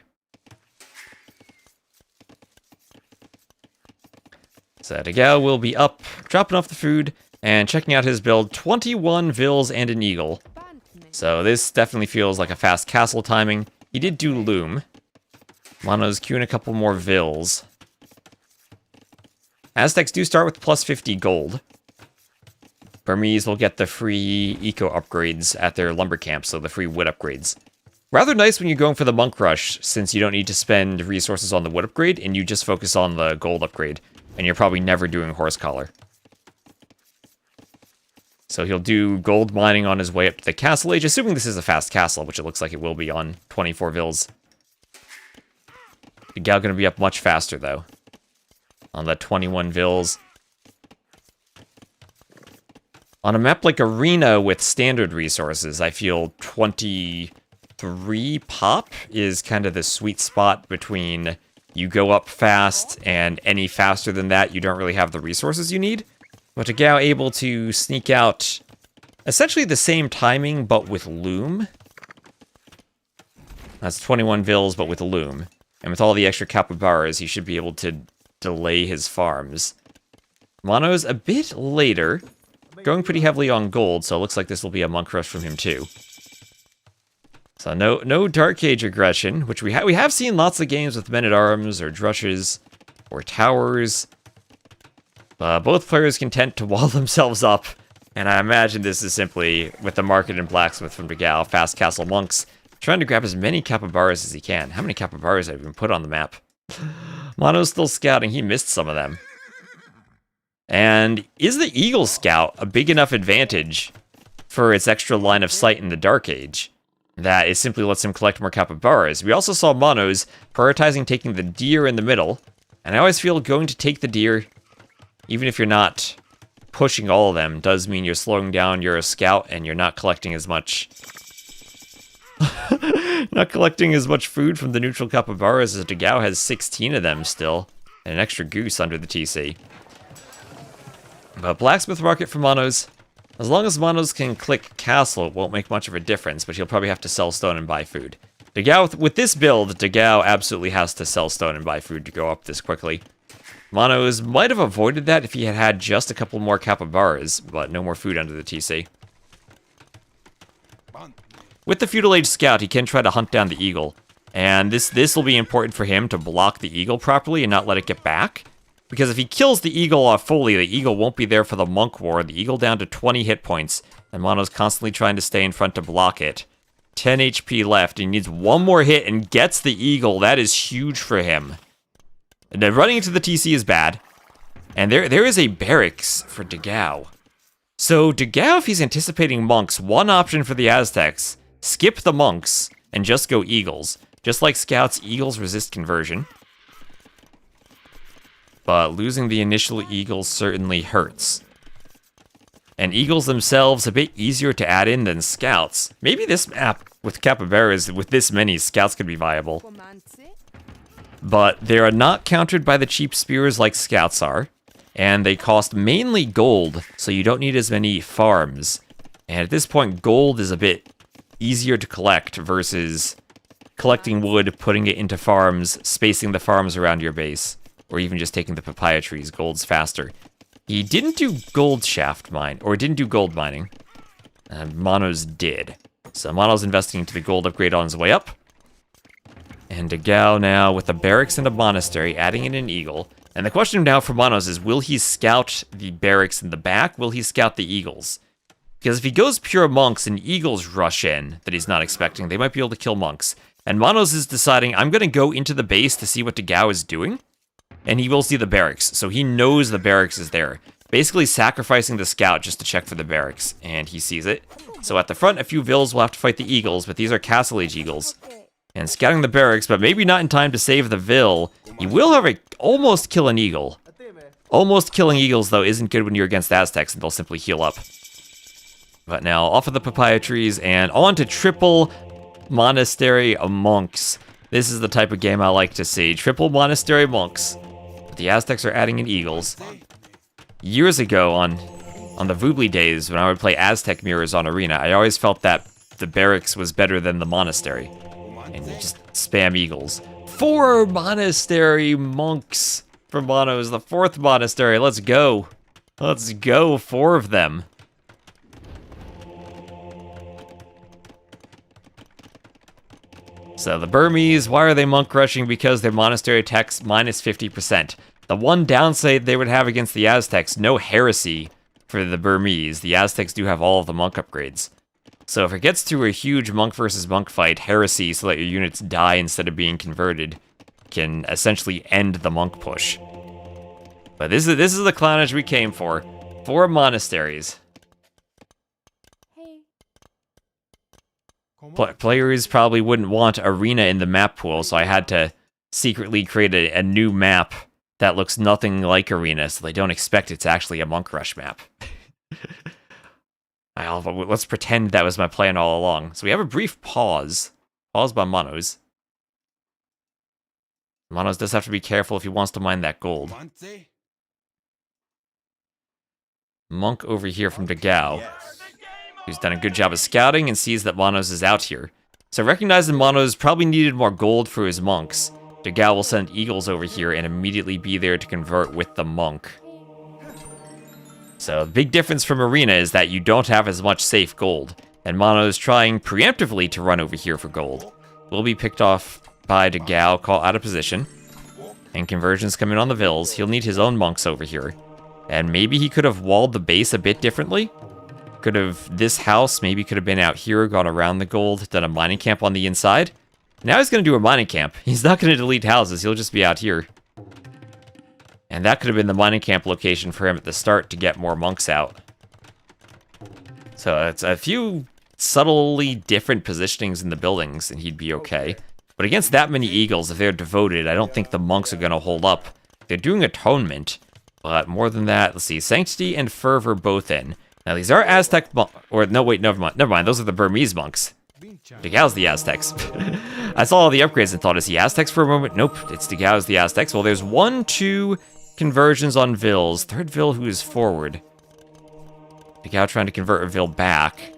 So Dagao will be up, dropping off the food, and checking out his build. 21 vills and an eagle. So this definitely feels like a fast castle timing. He did do loom. Mono's queuing a couple more vills. Aztecs do start with plus 50 gold. Burmese will get the free eco upgrades at their lumber camp, so the free wood upgrades. Rather nice when you're going for the monk rush, since you don't need to spend resources on the wood upgrade, and you just focus on the gold upgrade. And you're probably never doing horse collar. So he'll do gold mining on his way up to the castle age, assuming this is a fast castle, which it looks like it will be on 24 vills. The gal gonna be up much faster, though. On the 21 vills. On a map like Arena with standard resources, I feel 23 pop is kind of the sweet spot between you go up fast, and any faster than that, you don't really have the resources you need. But Dagao able to sneak out essentially the same timing, but with Loom. That's 21 Vils, but with Loom. And with all the extra capybaras, he should be able to delay his farms. Mono's a bit later, going pretty heavily on gold, so it looks like this will be a monk rush from him too. So no Dark Age aggression, which we have seen lots of games with men-at-arms, or drushes, or towers. Both players content to wall themselves up, and I imagine this is simply, with the Market and Blacksmith from Dagao, Fast Castle Monks, trying to grab as many capybaras as he can. How many capybaras have been put on the map? Mono's still scouting, he missed some of them. And is the Eagle Scout a big enough advantage for its extra line of sight in the Dark Age that it simply lets him collect more capybaras? We also saw Monos prioritizing taking the deer in the middle, and I always feel going to take the deer, even if you're not pushing all of them, does mean you're slowing down your scout and you're not collecting as much not collecting as much food from the neutral capybaras, as Dagao has 16 of them still, and an extra goose under the TC. But Blacksmith Market for Monos, as long as Monos can click Castle, it won't make much of a difference, but he'll probably have to sell stone and buy food. Dagao, with this build, Dagao absolutely has to sell stone and buy food to go up this quickly. Monos might have avoided that if he had had just a couple more capybaras, but no more food under the TC. With the Feudal Age Scout, he can try to hunt down the Eagle, and this will be important for him to block the Eagle properly and not let it get back. Because if he kills the Eagle off fully, the Eagle won't be there for the Monk War. The Eagle down to 20 hit points, and Mono's constantly trying to stay in front to block it. 10 HP left, he needs one more hit and gets the Eagle. That is huge for him. And then running into the TC is bad. And there is a barracks for Dagao. So Dagao, if he's anticipating monks, one option for the Aztecs, skip the monks and just go Eagles. Just like Scouts, Eagles resist conversion. But losing the initial Eagles certainly hurts. And Eagles themselves a bit easier to add in than Scouts. Maybe this map with capybaras, with this many, Scouts could be viable. But they are not countered by the cheap spears like Scouts are. And they cost mainly gold, so you don't need as many farms. And at this point, gold is a bit easier to collect versus collecting wood, putting it into farms, spacing the farms around your base, or even just taking the papaya trees. Gold's faster. He didn't do gold shaft mine, or didn't do gold mining. Mono's did. So Mono's investing into the gold upgrade on his way up. And Dagao now with a barracks and a monastery, adding in an eagle. And the question now for Monos is, will he scout the barracks in the back? Will he scout the eagles? Because if he goes pure monks and eagles rush in that he's not expecting, they might be able to kill monks. And Monos is deciding, I'm going to go into the base to see what Dagao is doing. And he will see the barracks, so he knows the barracks is there. Basically sacrificing the scout just to check for the barracks, and he sees it. So at the front, a few vills will have to fight the eagles, but these are Castle Age eagles. And scouting the barracks, but maybe not in time to save the vill. He will, however, almost kill an eagle. Almost killing eagles, though, isn't good when you're against Aztecs, and they'll simply heal up. But now, off of the papaya trees, and on to triple monastery monks. This is the type of game I like to see. Triple monastery monks. But the Aztecs are adding in eagles. Years ago, on the Voobly days, when I would play Aztec mirrors on Arena, I always felt that the barracks was better than the monastery. And you just spam eagles. 4 monastery monks for Monos. The 4th monastery. Let's go. Let's go. 4 of them. So the Burmese, why are they monk rushing? Because their monastery attacks minus 50%. The one downside they would have against the Aztecs, no heresy for the Burmese. The Aztecs do have all of the monk upgrades. So if it gets to a huge monk versus monk fight, heresy so that your units die instead of being converted can essentially end the monk push. But this is the clownage we came for. 4 monasteries. Players probably wouldn't want Arena in the map pool, so I had to secretly create a new map that looks nothing like Arena, so they don't expect it's actually a monk rush map. Let's pretend that was my plan all along. So we have a brief pause. Pause by Manos. Manos does have to be careful if he wants to mine that gold. Monte? Monk over here from Dagao, who's done a good job of scouting and sees that Manos is out here. So recognizing Manos probably needed more gold for his monks, Dagao will send eagles over here and immediately be there to convert with the monk. So the big difference from Arena is that you don't have as much safe gold, and Manos trying preemptively to run over here for gold will be picked off by Dagao, caught out of position, and conversions come in on the Vills. He'll need his own monks over here, and maybe he could have walled the base a bit differently. This house maybe could have been out here, gone around the gold, done a mining camp on the inside. Now he's going to do a mining camp. He's not going to delete houses, he'll just be out here. And that could have been the mining camp location for him at the start to get more monks out. So it's a few subtly different positionings in the buildings, and he'd be okay. But against that many eagles, if they're devoted, I don't think the monks are going to hold up. They're doing atonement, but more than that, let's see, Sanctity and Fervor both in. Now these are Aztec or no wait, never mind, those are the Burmese monks. Dagao's the Aztecs. I saw all the upgrades and thought, is he Aztecs for a moment? Nope, it's Dagao's the Aztecs. Well, there's 1, 2 conversions on Vills. Third Vill who is forward. Dagao trying to convert a Vill back.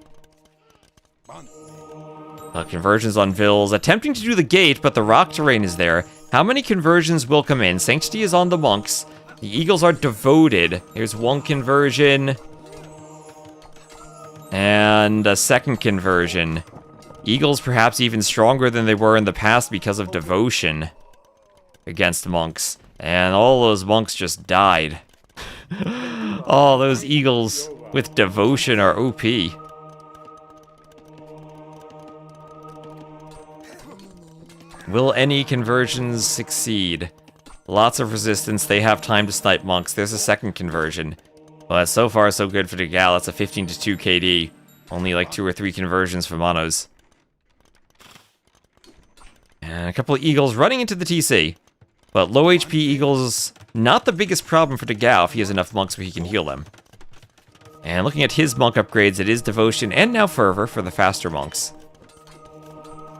Conversions on Vills. Attempting to do the gate, but the rock terrain is there. How many conversions will come in? Sanctity is on the monks. The eagles are devoted. Here's 1 conversion. And a second conversion. Eagles perhaps even stronger than they were in the past because of devotion against monks. And all those monks just died. All those eagles with devotion are OP. Will any conversions succeed? Lots of resistance. They have time to snipe monks. There's a second conversion. But so far, so good for Dagao. That's a 15 to 2 KD. Only like 2 or 3 conversions for Manos. And a couple of eagles running into the TC. But low HP eagles, not the biggest problem for Dagao if he has enough monks where he can heal them. And looking at his monk upgrades, it is Devotion and now Fervor for the faster monks.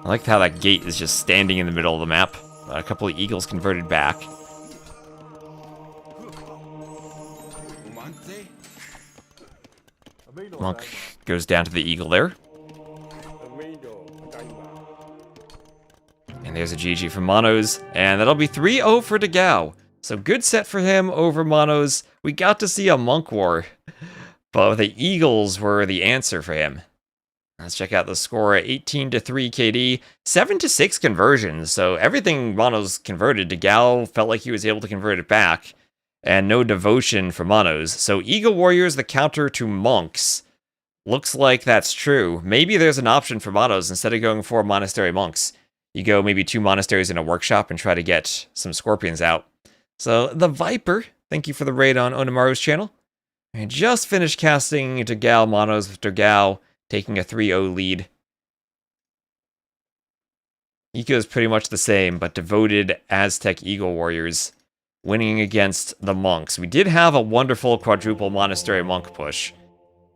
I like how that gate is just standing in the middle of the map. A couple of eagles converted back. Monk goes down to the eagle there. And there's a GG from Manos. And that'll be 3-0 for Dagao. So good set for him over Manos. We got to see a monk war. But the eagles were the answer for him. Let's check out the score at 18 to 3 KD. 7 to 6 conversions. So everything Manos converted, Dagao felt like he was able to convert it back. And no devotion for Manos. So Eagle Warriors, the counter to monks. Looks like that's true. Maybe there's an option for Manos instead of going for monastery monks. You go maybe 2 monasteries in a workshop and try to get some scorpions out. So the Viper, thank you for the raid on Onimaru's channel. I just finished casting Dagao Manos with Dagao taking a 3-0 lead. Eco is pretty much the same, but devoted Aztec Eagle Warriors winning against the monks. We did have a wonderful quadruple monastery monk push,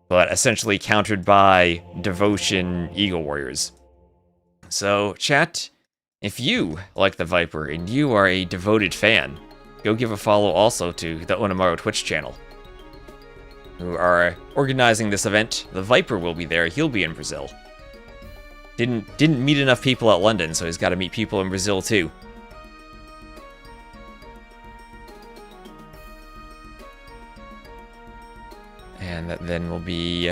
but essentially countered by devotion Eagle Warriors. So, chat, if you like the Viper and you are a devoted fan, go give a follow also to the Onimaru Twitch channel, who are organizing this event. The Viper will be there. He'll be in Brazil. Didn't meet enough people at London, so he's got to meet people in Brazil too. And that then will be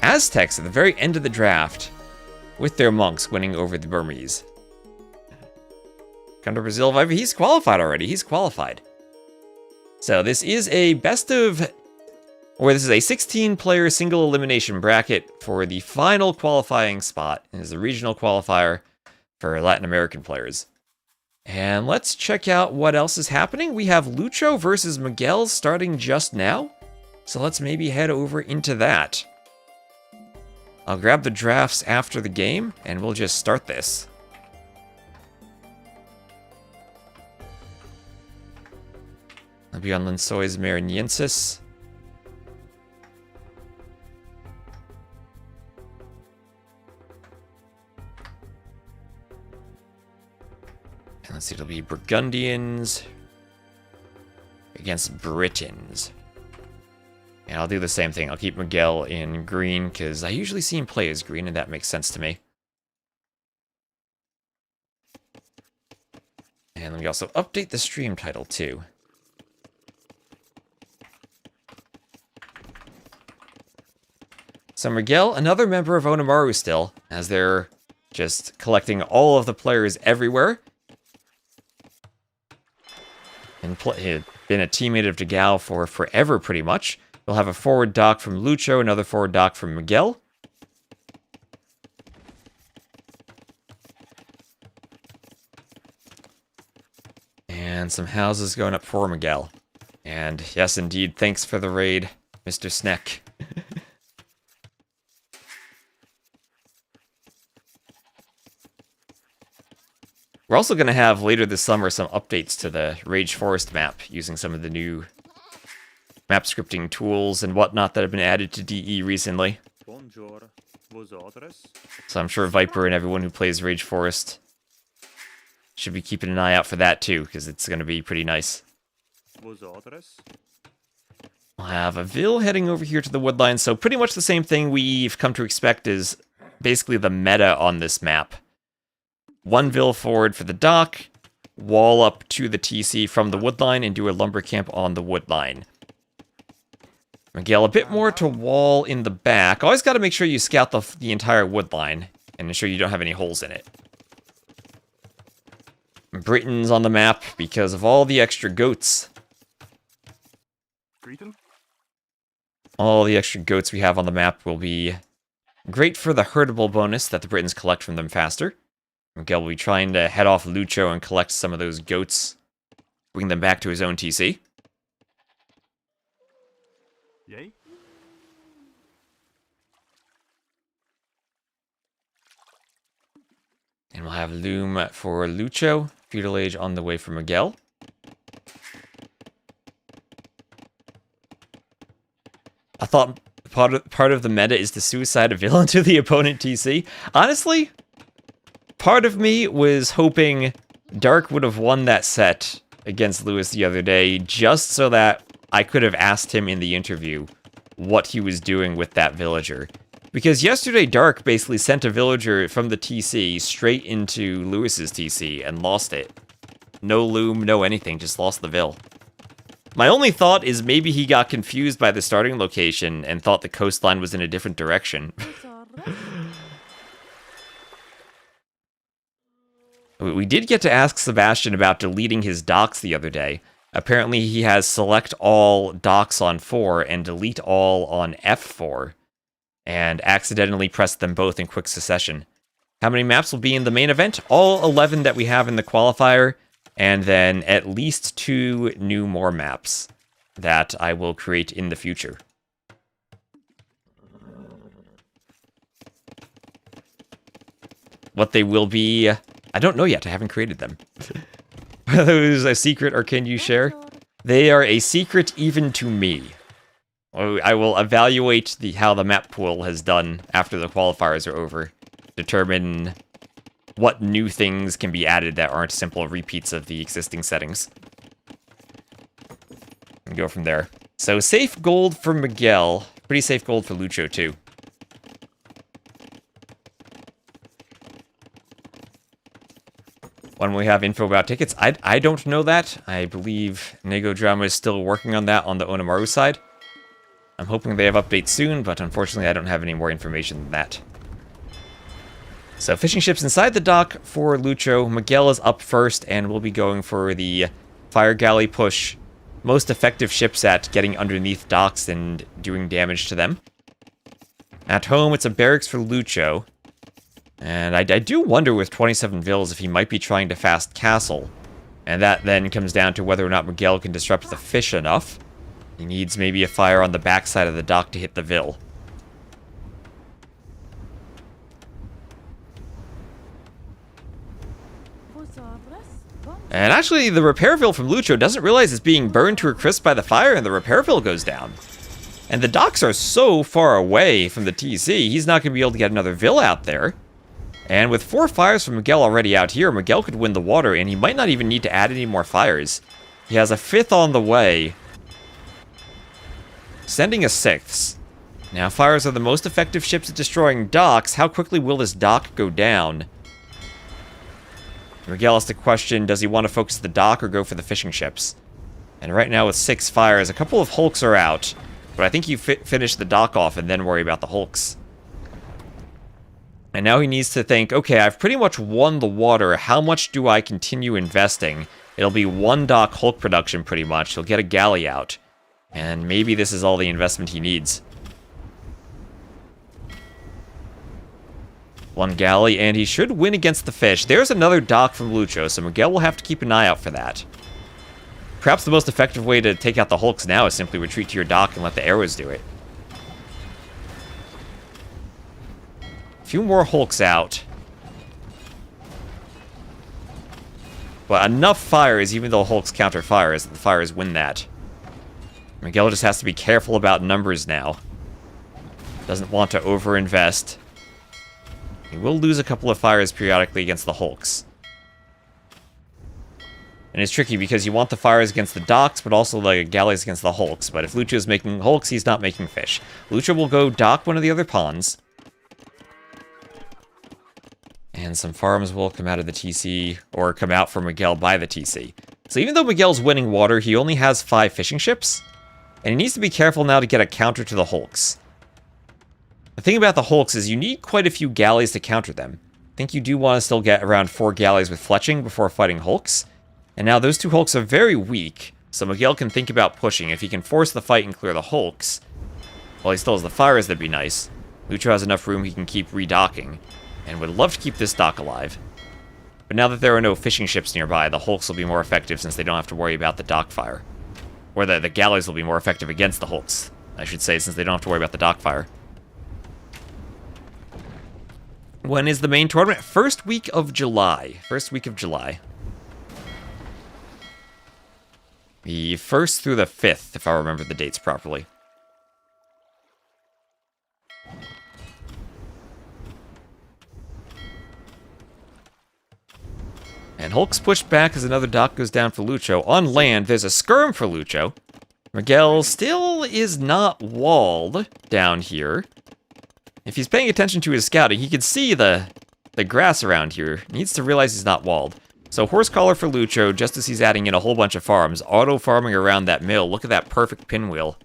Aztecs at the very end of the draft, with their monks winning over the Burmese. Come to Brazil, Viper. He's qualified already. He's qualified. So this is a this is a 16-player single elimination bracket for the final qualifying spot. It is a regional qualifier for Latin American players. And let's check out what else is happening. We have Lucho versus Miguel starting just now. So let's maybe head over into that. I'll grab the drafts after the game, and we'll just start this. I'll be on Lençóis Maranhenses. Burgundians against Britons. And I'll do the same thing. I'll keep Miguel in green, because I usually see him play as green, and that makes sense to me. And let me also update the stream title, too. So Miguel, another member of Onimaru still, as they're just collecting all of the players everywhere. And been a teammate of Degal for forever, pretty much. We'll have a forward dock from Lucho, another forward dock from Miguel. And some houses going up for Miguel. And yes, indeed, thanks for the raid, Mr. Sneck. We're also going to have later this summer some updates to the Rage Forest map using some of the new map scripting tools and whatnot that have been added to DE recently. So I'm sure Viper and everyone who plays Rage Forest should be keeping an eye out for that too, because it's going to be pretty nice. We'll have a Vil heading over here to the woodline, so pretty much the same thing we've come to expect is basically the meta on this map. One Vil forward for the dock, wall up to the TC from the woodline, and do a lumber camp on the woodline. Miguel, a bit more to wall in the back. Always got to make sure you scout the entire woodline and ensure you don't have any holes in it. Britain's on the map because of all the extra goats. All the extra goats we have on the map will be great for the herdable bonus that the Britons collect from them faster. Miguel will be trying to head off Lucho and collect some of those goats, bring them back to his own TC. Yay. And we'll have Loom for Lucho, Feudal Age on the way for Miguel. I thought part of the meta is the suicide of villain to the opponent TC. Honestly, part of me was hoping Dark would have won that set against Lewis the other day, just so that I could have asked him in the interview what he was doing with that villager. Because yesterday Dark basically sent a villager from the TC straight into Lewis's TC and lost it. No loom, no anything, just lost the Vil. My only thought is maybe he got confused by the starting location and thought the coastline was in a different direction. We did get to ask Sebastian about deleting his docks the other day. Apparently he has select all docks on 4 and delete all on F4, and accidentally pressed them both in quick succession. How many maps will be in the main event? All 11 that we have in the qualifier, and then at least 2 more maps that I will create in the future. What they will be, I don't know yet, I haven't created them. Are those a secret or can you share? They are a secret even to me. I will evaluate how the map pool has done after the qualifiers are over. Determine what new things can be added that aren't simple repeats of the existing settings. And go from there. So safe gold for Miguel. Pretty safe gold for Lucho too. When we have info about tickets, I don't know that. I believe Nego Drama is still working on that on the Onimaru side. I'm hoping they have updates soon, but unfortunately I don't have any more information than that. So fishing ships inside the dock for Lucho. Miguel is up first and we'll be going for the fire galley push. Most effective ships at getting underneath docks and doing damage to them. At home, it's a barracks for Lucho. And I do wonder with 27 Vils if he might be trying to fast castle. And that then comes down to whether or not Miguel can disrupt the fish enough. He needs maybe a fire on the backside of the dock to hit the Vil. And actually, the repair Vil from Lucho doesn't realize it's being burned to a crisp by the fire, and the repair Vil goes down. And the docks are so far away from the TC, he's not going to be able to get another Vil out there. And with 4 fires from Miguel already out here, Miguel could win the water, and he might not even need to add any more fires. He has a 5th on the way, sending a 6th. Now, fires are the most effective ships at destroying docks. How quickly will this dock go down? Miguel has to question, does he want to focus the dock or go for the fishing ships? And right now with 6 fires, a couple of hulks are out. But I think you finish the dock off and then worry about the hulks. And now he needs to think, okay, I've pretty much won the water. How much do I continue investing? It'll be 1 dock hulk production pretty much. He'll get a galley out. And maybe this is all the investment he needs. 1 galley, and he should win against the fish. There's another dock from Lucho, so Miguel will have to keep an eye out for that. Perhaps the most effective way to take out the hulks now is simply retreat to your dock and let the arrows do it. A few more hulks out. But enough fires, even though hulks counter fires, that the fires win that. Miguel just has to be careful about numbers now. Doesn't want to overinvest. He will lose a couple of fires periodically against the hulks. And it's tricky because you want the fires against the docks, but also the galleys against the hulks. But if Lucho is making hulks, he's not making fish. Lucho will go dock one of the other ponds. And some farms will come out of the TC, or come out for Miguel by the TC. So even though Miguel's winning water, he only has 5 fishing ships. And he needs to be careful now to get a counter to the hulks. The thing about the hulks is you need quite a few galleys to counter them. I think you do want to still get around 4 galleys with fletching before fighting hulks. And now those 2 hulks are very weak, so Miguel can think about pushing. If he can force the fight and clear the hulks, well, he still has the fires, that'd be nice. Lucho has enough room he can keep redocking, and would love to keep this dock alive. But now that there are no fishing ships nearby, the hulks will be more effective since they don't have to worry about the dock fire. Or the galleys will be more effective against the hulks, I should say, since they don't have to worry about the dock fire. When is the main tournament? First week of July. First week of July. The 1st through the 5th, if I remember the dates properly. And hulks pushed back as another dock goes down for Lucho. On land, there's a skirm for Lucho. Miguel still is not walled down here. If he's paying attention to his scouting, he can see the grass around here. He needs to realize he's not walled. So horse collar for Lucho, just as he's adding in a whole bunch of farms. Auto farming around that mill. Look at that perfect pinwheel.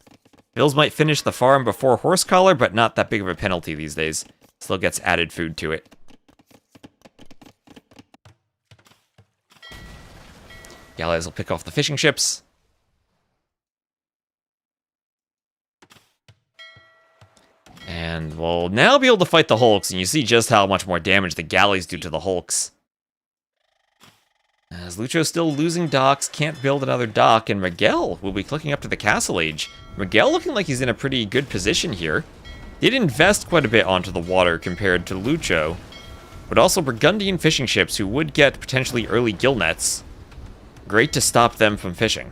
Mills might finish the farm before horse collar, but not that big of a penalty these days. Still gets added food to it. Galleys will pick off the fishing ships. And we'll now be able to fight the hulks, and you see just how much more damage the galleys do to the hulks. As Lucho's still losing docks, can't build another dock, and Miguel will be clicking up to the Castle Age. Miguel looking like he's in a pretty good position here. Did invest quite a bit onto the water compared to Lucho, but also Burgundian fishing ships who would get potentially early gill nets. Great to stop them from fishing.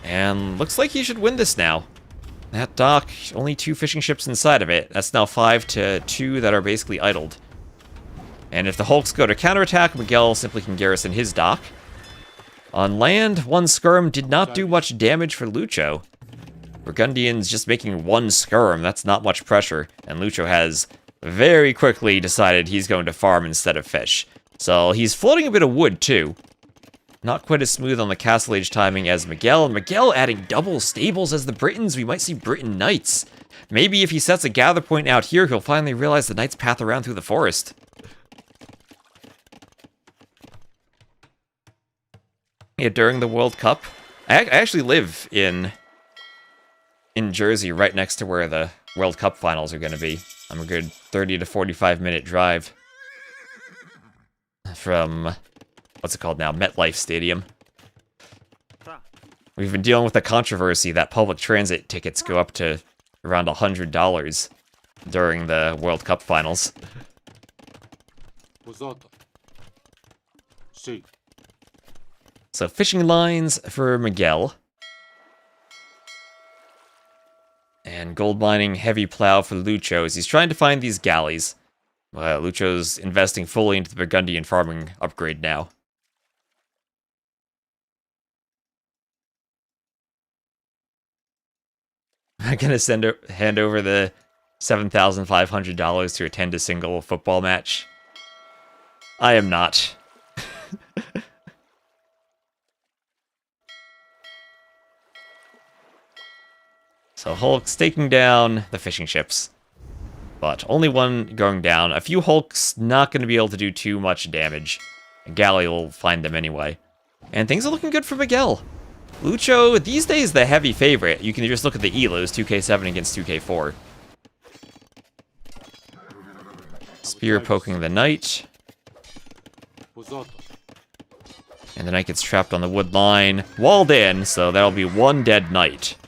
And looks like he should win this now. That dock, only 2 fishing ships inside of it. That's now 5 to 2 that are basically idled. And if the hulks go to counterattack, Miguel simply can garrison his dock. On land, 1 skirm did not do much damage for Lucho. Burgundians just making 1 skirm, that's not much pressure. And Lucho has very quickly decided he's going to farm instead of fish. So he's floating a bit of wood too. Not quite as smooth on the Castle Age timing as Miguel. Miguel adding double stables as the Britons. We might see Briton Knights. Maybe if he sets a gather point out here, he'll finally realize the Knight's path around through the forest. Yeah, during the World Cup. I actually live in Jersey, right next to where the World Cup finals are going to be. I'm a good 30 to 45 minute drive from, what's it called now? MetLife Stadium. We've been dealing with the controversy that public transit tickets go up to around $100 during the World Cup finals. So fishing lines for Miguel. And gold mining heavy plow for Lucho as he's trying to find these galleys. Lucho's investing fully into the Burgundian farming upgrade now. I'm gonna hand over the $7,500 to attend a single football match. I am not. So Hulk's taking down the fishing ships. But only one going down. A few Hulks not going to be able to do too much damage. A galley will find them anyway. And things are looking good for Miguel. Lucho, these days, the heavy favorite. You can just look at the Elos, 2k7 against 2k4. Spear poking the knight. And the knight gets trapped on the wood line. Walled in, so that'll be one dead knight.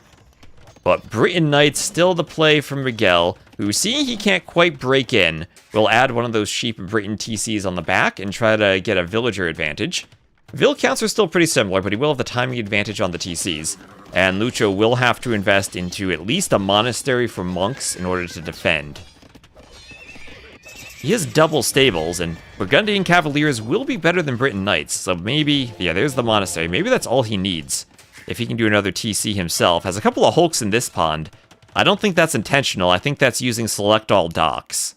But Britain Knight's still the play for Miguel, who, seeing he can't quite break in, will add one of those cheap Britain TCs on the back and try to get a villager advantage. Vill counts are still pretty similar, but he will have the timing advantage on the TCs. And Lucho will have to invest into at least a monastery for monks in order to defend. He has double stables, and Burgundian Cavaliers will be better than Britain Knights, so maybe, yeah, there's the monastery. Maybe that's all he needs. If he can do another TC himself. Has a couple of Hulks in this pond. I don't think that's intentional. I think that's using Select All Docks.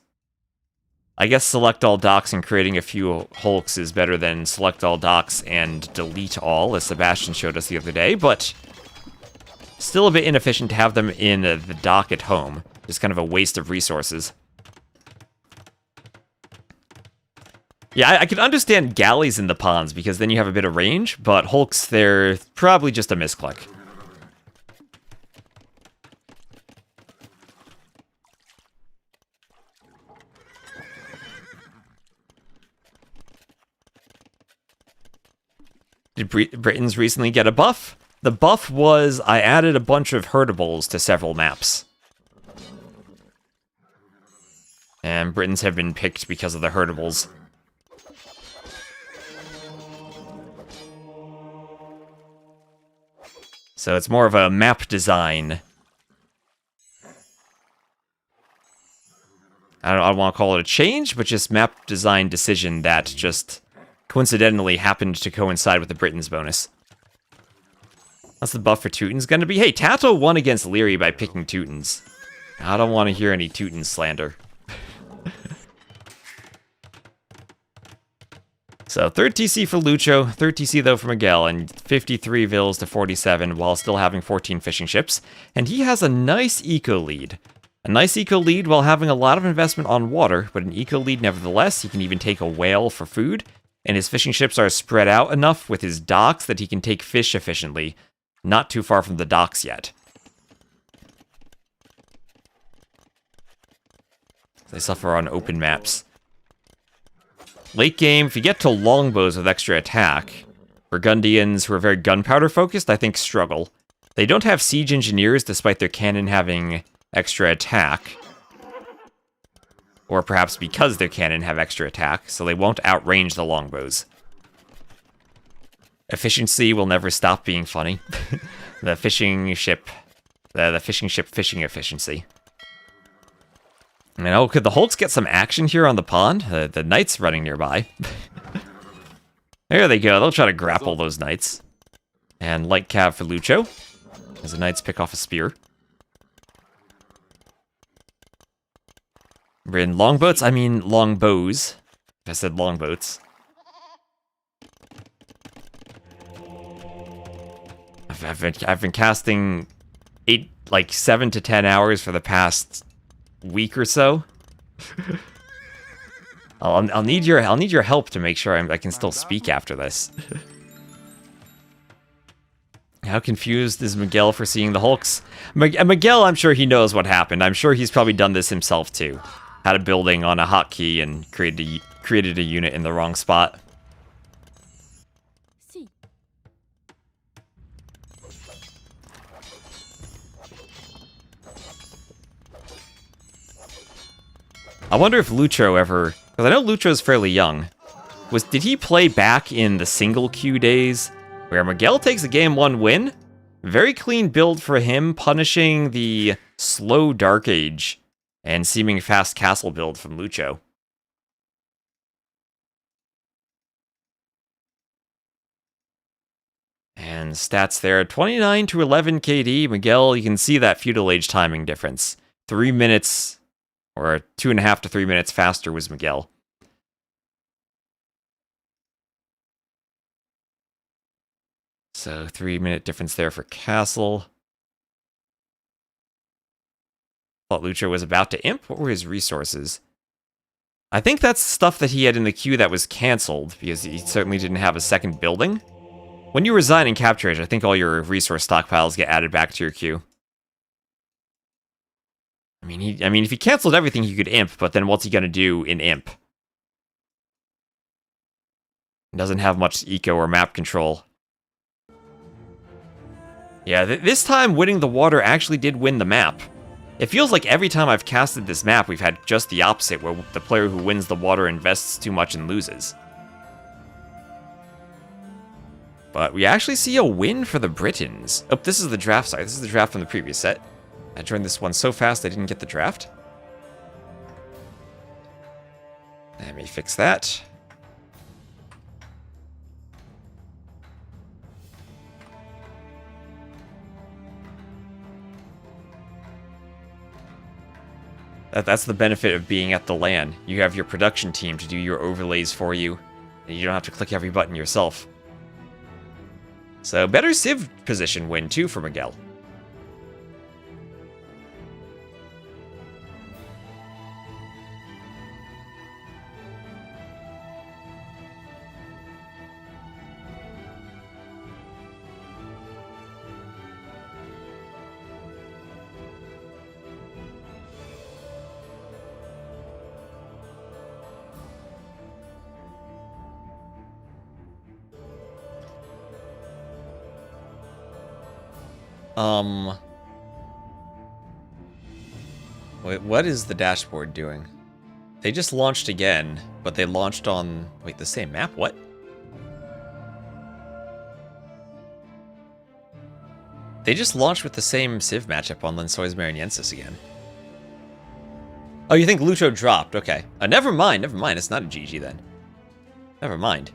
I guess Select All Docks and creating a few Hulks is better than Select All Docks and Delete All, as Sebastian showed us the other day, but still a bit inefficient to have them in the dock at home. Just kind of a waste of resources. Yeah, I could understand galleys in the ponds, because then you have a bit of range, but Hulks, they're probably just a misclick. Did Britons recently get a buff? The buff was, I added a bunch of herdables to several maps. And Britons have been picked because of the herdables. So it's more of a map design. I don't want to call it a change, but just map design decision that just coincidentally happened to coincide with the Britons bonus. That's the buff for Teutons going to be. Hey, Tato won against Leary by picking Teutons. I don't want to hear any Teuton slander. So, third TC for Lucho, third TC though for Miguel, and 53 vills to 47 while still having 14 fishing ships. And he has a nice eco lead. A nice eco lead while having a lot of investment on water, but an eco lead nevertheless. He can even take a whale for food, and his fishing ships are spread out enough with his docks that he can take fish efficiently. Not too far from the docks yet. They suffer on open maps. Late game, if you get to longbows with extra attack, Burgundians who are very gunpowder focused, I think struggle. They don't have siege engineers despite their cannon having extra attack. Or perhaps because their cannon have extra attack, so they won't outrange the longbows. Efficiency will never stop being funny. The fishing ship fishing efficiency. And oh, could the Hulks get some action here on the pond? The knights running nearby. There they go. They'll try to grapple those knights. And light cav for Lucho, as the knights pick off a spear. We're in longboats. I mean longbows. I said longboats. I've been casting 7 to 10 hours for the past week or so. I'll need your help to make sure I can still speak after this. How confused is Miguel for seeing the Hulks? Miguel, I'm sure he knows what happened. I'm sure he's probably done this himself too. Had a building on a hotkey and created a unit in the wrong spot. I wonder if Lucho ever, because I know Lucho's fairly young. Did he play back in the single queue days where Miguel takes a game 1 win? Very clean build for him, punishing the slow Dark Age and seeming fast castle build from Lucho. And stats there, 29 to 11 KD. Miguel, you can see that feudal age timing difference. 3 minutes, or 2.5 to 3 minutes faster was Miguel. So 3-minute difference there for Castle. Thought Lucho was about to imp. What were his resources? I think that's stuff that he had in the queue that was cancelled, because he certainly didn't have a second building. When you resign in Capture Age, I think all your resource stockpiles get added back to your queue. I mean, if he canceled everything, he could imp, but then what's he gonna do in imp? He doesn't have much eco or map control. Yeah, this time winning the water actually did win the map. It feels like every time I've casted this map, we've had just the opposite, where the player who wins the water invests too much and loses. But we actually see a win for the Britons. Oh, this is the draft, sorry. This is the draft from the previous set. I joined this one so fast I didn't get the draft. Let me fix that. That's the benefit of being at the LAN. You have your production team to do your overlays for you, and you don't have to click every button yourself. So, better Civ position win, too, for Miguel. Wait, what is the dashboard doing? They just launched again, but they launched on... Wait, the same map? What? They just launched with the same Civ matchup on Lensois Mariensis again. Oh, you think Lucho dropped? Okay. Never mind, never mind. It's not a GG then. Never mind.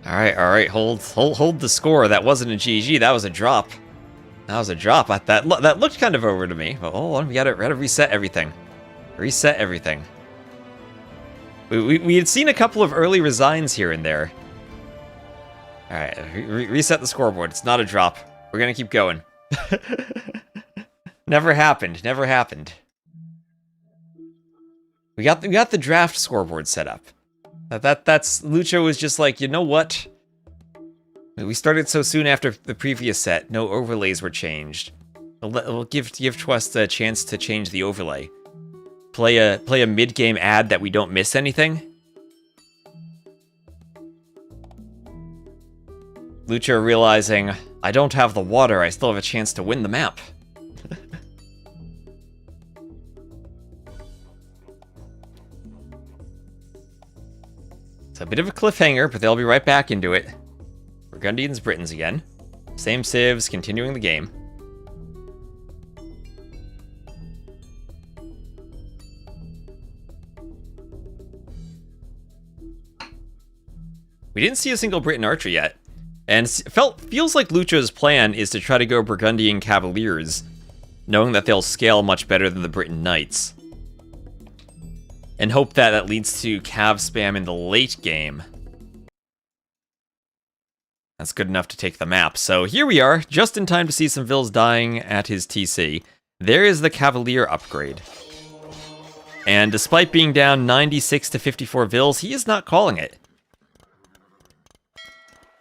Alright, hold the score. That wasn't a GG, that was a drop. That was a drop. That looked kind of over to me. But hold on, we gotta reset everything. Reset everything. We had seen a couple of early resigns here and there. Alright, reset the scoreboard. It's not a drop. We're gonna keep going. Never happened, never happened. We got the draft scoreboard set up. That's Lucho was just like, you know what? We started so soon after the previous set, no overlays were changed. We'll give Twist a chance to change the overlay. Play a mid-game ad that we don't miss anything. Lucho realizing, I don't have the water, I still have a chance to win the map. It's a bit of a cliffhanger, but they'll be right back into it. Burgundians, Britons again. Same civs, continuing the game. We didn't see a single Briton archer yet, and feels like Lucho's plan is to try to go Burgundian Cavaliers, knowing that they'll scale much better than the Briton Knights. And hope that leads to cav spam in the late game. That's good enough to take the map. So here we are, just in time to see some vills dying at his TC. There is the Cavalier upgrade. And despite being down 96 to 54 vills, he is not calling it.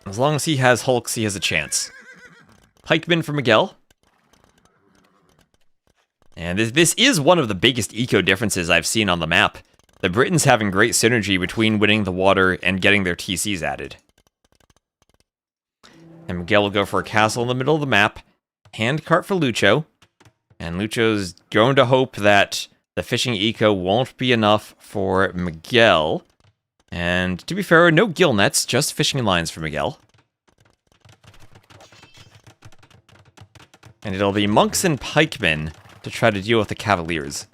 As long as he has hulks, he has a chance. Pikeman for Miguel. And this is one of the biggest eco differences I've seen on the map. The Britons having great synergy between winning the water and getting their TCs added. And Miguel will go for a castle in the middle of the map. Handcart for Lucho. And Lucho's going to hope that the fishing eco won't be enough for Miguel. And to be fair, no gill nets, just fishing lines for Miguel. And it'll be monks and pikemen to try to deal with the Cavaliers.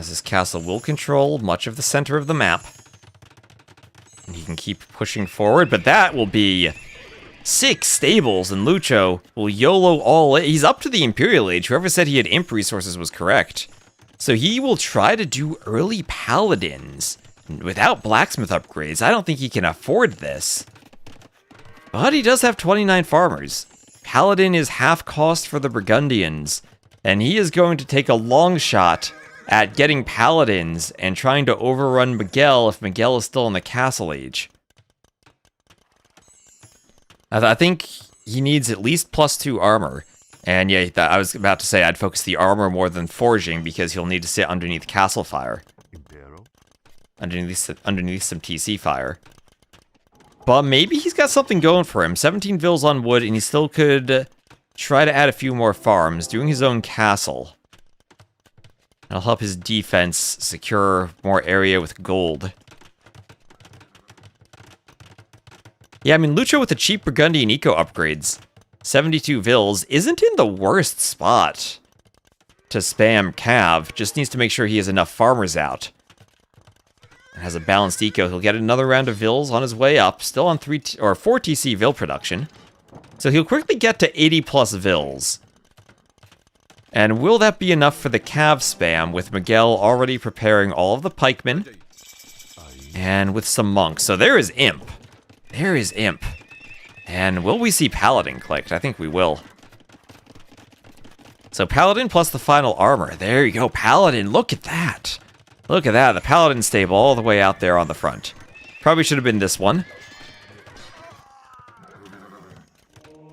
as his castle will control much of the center of the map. And he can keep pushing forward, but that will be 6 stables, and Lucho will YOLO all in. He's up to the Imperial Age. Whoever said he had imp resources was correct. So he will try to do early paladins without blacksmith upgrades. I don't think he can afford this. But he does have 29 farmers. Paladin is half cost for the Burgundians, and he is going to take a long shot at getting paladins and trying to overrun Miguel if Miguel is still in the castle age. I think he needs at least +2 armor. And yeah, I was about to say I'd focus the armor more than forging because he'll need to sit underneath castle fire. Underneath some TC fire. But maybe he's got something going for him. 17 vills on wood, and he still could try to add a few more farms, doing his own castle. That'll help his defense secure more area with gold. Yeah, I mean, Lucho with the cheap Burgundian eco upgrades, 72 vills, isn't in the worst spot to spam Cav. Just needs to make sure he has enough farmers out. And has a balanced eco. He'll get another round of vills on his way up, still on 4 TC vill production. So he'll quickly get to 80 plus vills. And will that be enough for the Cav spam, with Miguel already preparing all of the pikemen and with some monks? So there is Imp. There is Imp. And will we see Paladin clicked? I think we will. So Paladin plus the final armor. There you go, Paladin. Look at that. Look at that. The Paladin stable all the way out there on the front. Probably should have been this one.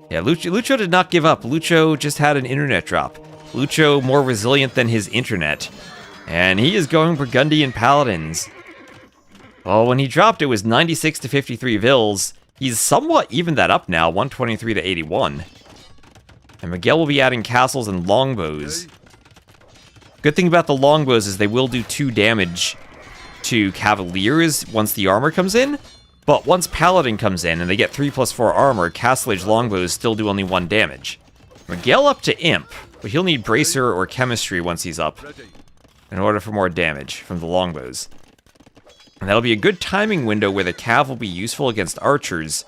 Yeah, Lucho did not give up. Lucho just had an internet drop. Lucho more resilient than his internet. And he is going Burgundian Paladins. Well, when he dropped, it was 96 to 53 vills. He's somewhat evened that up now, 123 to 81. And Miguel will be adding castles and longbows. Good thing about the longbows is they will do 2 damage to cavaliers once the armor comes in. But once Paladin comes in and they get 3+4 armor, castle age longbows still do only 1 damage. Miguel up to Imp, but he'll need Bracer or Chemistry once he's up in order for more damage from the longbows. And that'll be a good timing window where the Cav will be useful against archers,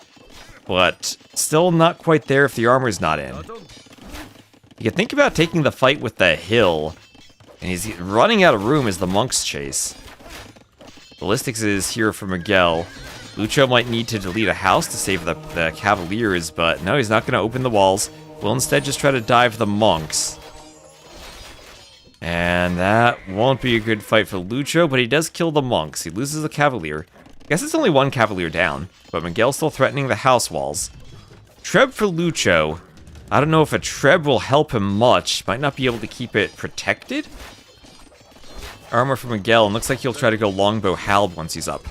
but still not quite there if the armor's not in. You can think about taking the fight with the hill, and he's running out of room as the monks chase. Ballistics is here for Miguel. Lucho might need to delete a house to save the cavaliers, but no, he's not going to open the walls. We'll instead just try to dive the monks. And that won't be a good fight for Lucho, but he does kill the monks. He loses a cavalier. I guess it's only 1 cavalier down, but Miguel's still threatening the house walls. Treb for Lucho. I don't know if a Treb will help him much. Might not be able to keep it protected. Armor for Miguel, and looks like he'll try to go longbow halb once he's up.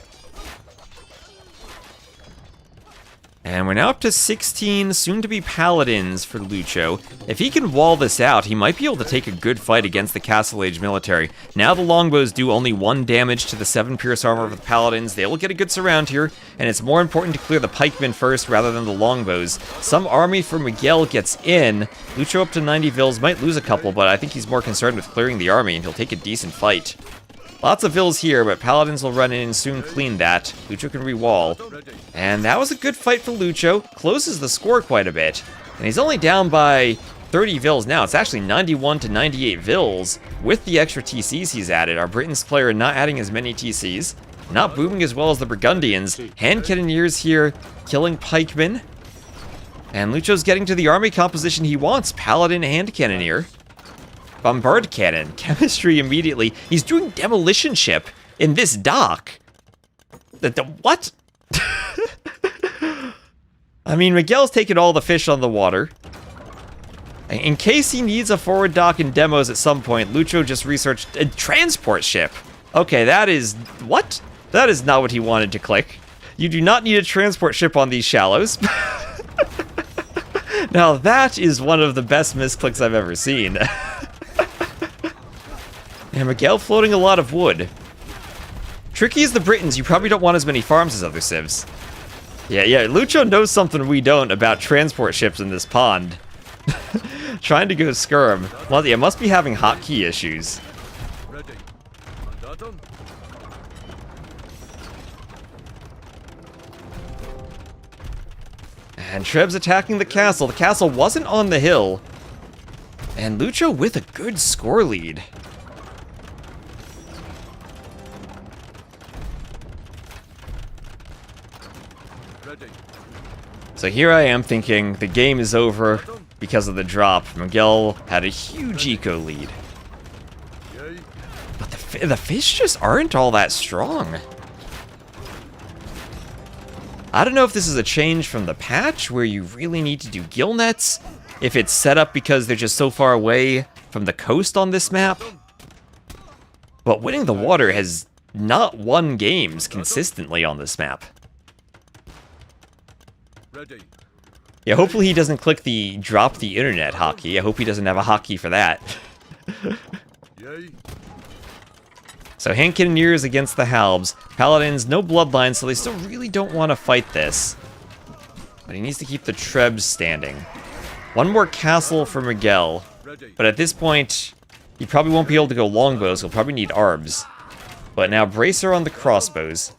And we're now up to 16 soon-to-be paladins for Lucho. If he can wall this out, he might be able to take a good fight against the Castle Age military. Now the longbows do only 1 damage to the 7 pierce armor of the paladins. They will get a good surround here, and it's more important to clear the pikemen first rather than the longbows. Some army for Miguel gets in. Lucho up to 90 vills, might lose a couple, but I think he's more concerned with clearing the army, and he'll take a decent fight. Lots of vills here, but paladins will run in and soon clean that. Lucho can re-wall. And that was a good fight for Lucho. Closes the score quite a bit. And he's only down by 30 vills now. It's actually 91 to 98 vills with the extra TCs he's added. Our Britain's player not adding as many TCs. Not booming as well as the Burgundians. Hand cannoneers here, killing pikemen. And Lucho's getting to the army composition he wants. Paladin hand cannoneer. Bombard cannon. Chemistry immediately. He's doing demolition ship in this dock. What? I mean, Miguel's taking all the fish on the water. In case he needs a forward dock and demos at some point, Lucho just researched a transport ship. Okay, that is... What? That is not what he wanted to click. You do not need a transport ship on these shallows. Now, that is one of the best misclicks I've ever seen. And Miguel floating a lot of wood. Tricky as the Britons, you probably don't want as many farms as other civs. Yeah, Lucho knows something we don't about transport ships in this pond. Trying to go skirm. Well, yeah, must be having hotkey issues. Button. And Treb's attacking the castle. The castle wasn't on the hill. And Lucho with a good score lead. Ready. So here I am thinking the game is over because of the drop. Miguel had a huge eco lead. Yay. But the fish just aren't all that strong. I don't know if this is a change from the patch where you really need to do gill nets, if it's set up because they're just so far away from the coast on this map. But winning the water has not won games consistently on this map. Ready. Yeah, hopefully he doesn't click the drop the internet hotkey. I hope he doesn't have a hotkey for that. Yay. So hand cannoneers against the halbs. Paladins, no bloodlines, so they still really don't want to fight this. But he needs to keep the Trebs standing. One more castle for Miguel. Ready. But at this point, he probably won't be able to go longbows. He'll probably need arbs. But now bracer on the crossbows.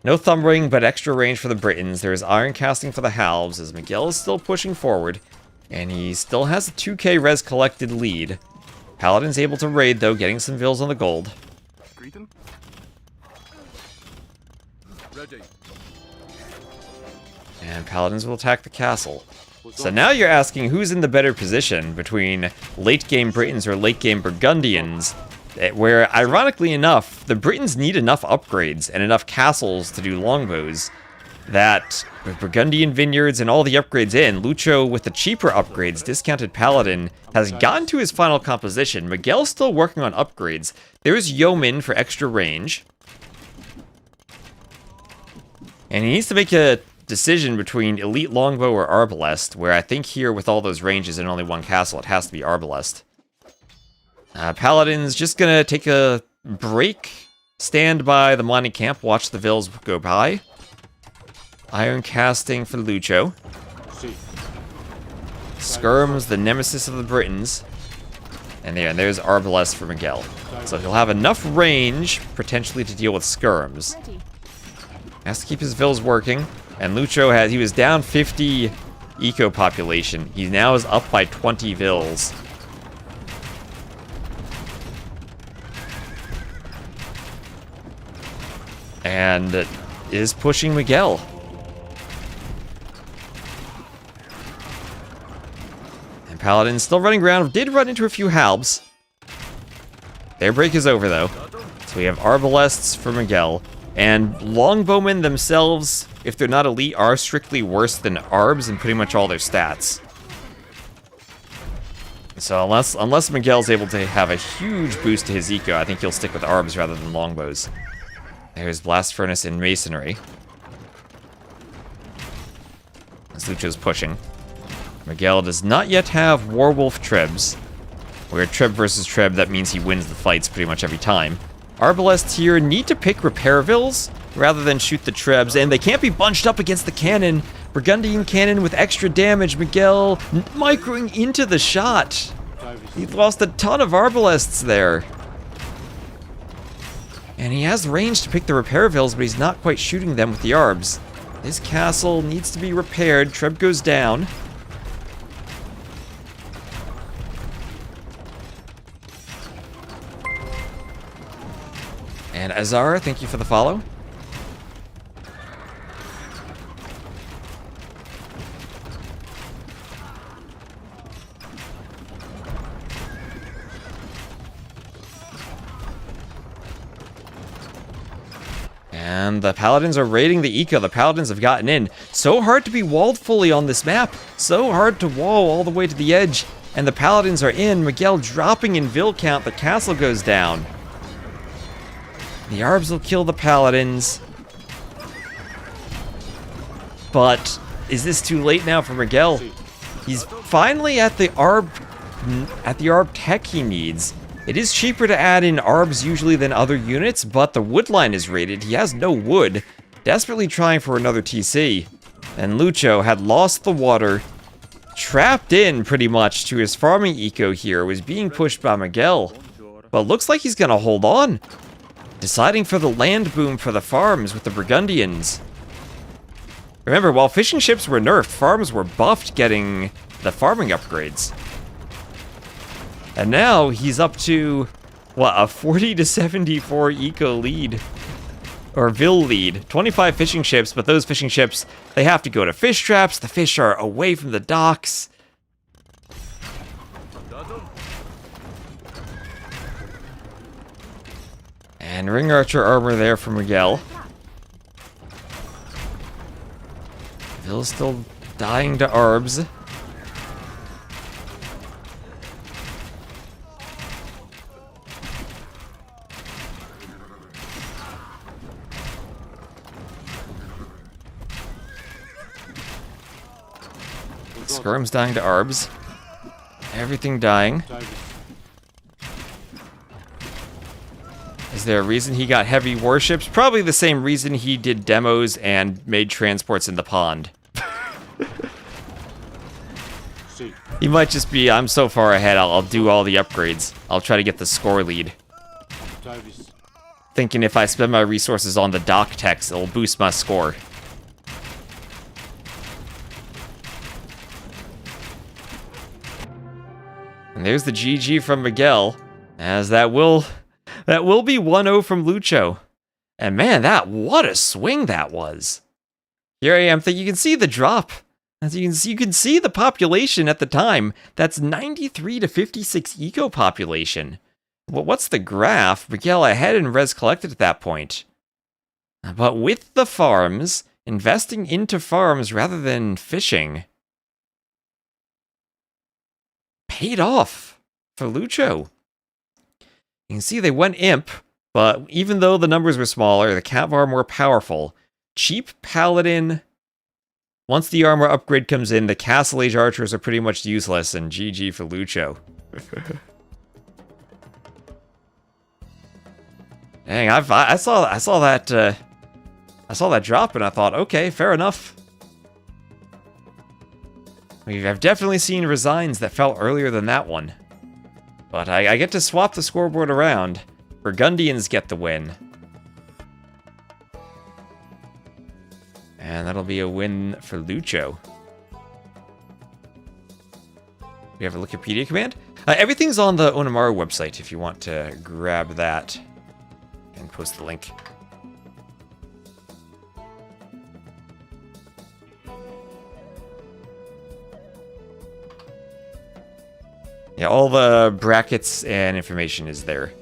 No thumb ring, but extra range for the Britons. There's iron casting for the halves, as Miguel is still pushing forward. And he still has a 2k res collected lead. Paladin's able to raid, though, getting some vills on the gold. Ready. And Paladins will attack the castle. So now you're asking who's in the better position between late-game Britons or late-game Burgundians, where, ironically enough, the Britons need enough upgrades and enough castles to do longbows that, with Burgundian vineyards and all the upgrades in, Lucho, with the cheaper upgrades, discounted Paladin, has gotten to his final composition. Miguel's still working on upgrades. There's Yeoman for extra range. And he needs to make a decision between Elite Longbow or Arbalest, where I think here, with all those ranges and only one castle, it has to be Arbalest. Paladin's just gonna take a break, stand by the mining camp, watch the vills go by. Iron casting for Lucho. Skirms, the nemesis of the Britons. And there's Arbalest for Miguel. So he'll have enough range, potentially, to deal with skirms. Has to keep his vills working. And Lucho he was down 50 eco population. He now is up by 20 vills. And is pushing Miguel. And Paladin still running around. Did run into a few halbs. Their break is over, though. So we have Arbalests for Miguel. And Longbowmen themselves, if they're not elite, are strictly worse than Arbs in pretty much all their stats. So unless Miguel's able to have a huge boost to his eco, I think he'll stick with Arbs rather than Longbows. There's Blast Furnace and Masonry. As Lucho's pushing. Miguel does not yet have Warwolf Trebs. Where Treb versus Treb, that means he wins the fights pretty much every time. Arbalests here need to pick Repairvilles rather than shoot the Trebs, and they can't be bunched up against the cannon. Burgundian cannon with extra damage. Miguel microing into the shot. He lost a ton of Arbalests there. And he has range to pick the Repairvilles, but he's not quite shooting them with the Arbs. This castle needs to be repaired. Treb goes down. And Azar, thank you for the follow. And the Paladins are raiding the eco. The Paladins have gotten in. So hard to be walled fully on this map. So hard to wall all the way to the edge. And the Paladins are in. Miguel dropping in Vil count. The castle goes down. The Arbs will kill the Paladins. But is this too late now for Miguel? He's finally at the Arb tech he needs. It is cheaper to add in Arbs usually than other units, but the wood line is raided. He has no wood. Desperately trying for another TC. And Lucho had lost the water. Trapped in, pretty much, to his farming eco here. Was being pushed by Miguel. But looks like he's gonna hold on. Deciding for the land boom for the farms with the Burgundians. Remember, while fishing ships were nerfed, farms were buffed getting the farming upgrades. And now he's up to, what, a 40 to 74 eco lead. Or Vil lead. 25 fishing ships, but those fishing ships, they have to go to fish traps. The fish are away from the docks. And ring archer armor there for Miguel. Vil's still dying to Arbs. Skirm's dying to Arbs. Everything dying. Is there a reason he got heavy warships? Probably the same reason he did demos and made transports in the pond. He might just be, I'm so far ahead, I'll do all the upgrades. I'll try to get the score lead. Thinking if I spend my resources on the dock techs, it'll boost my score. And there's the GG from Miguel, as that will be 1-0 from Lucho. And man, what a swing that was. Here I am, you can see the drop. As you can see the population at the time. That's 93 to 56 eco population. Well, what's the graph? Miguel ahead in res collected at that point. But with the farms, investing into farms rather than fishing, paid off for Lucho. You can see they went imp, but even though the numbers were smaller, the cav are more powerful. Cheap paladin. Once the armor upgrade comes in, the castle age archers are pretty much useless, and GG for Lucho. Dang, I saw that drop, and I thought, okay, fair enough. I've definitely seen resigns that fell earlier than that one. But I get to swap the scoreboard around. Burgundians get the win. And that'll be a win for Lucho. We have a Wikipedia command. Everything's on the Onamaru website if you want to grab that and post the link. Yeah, all the brackets and information is there.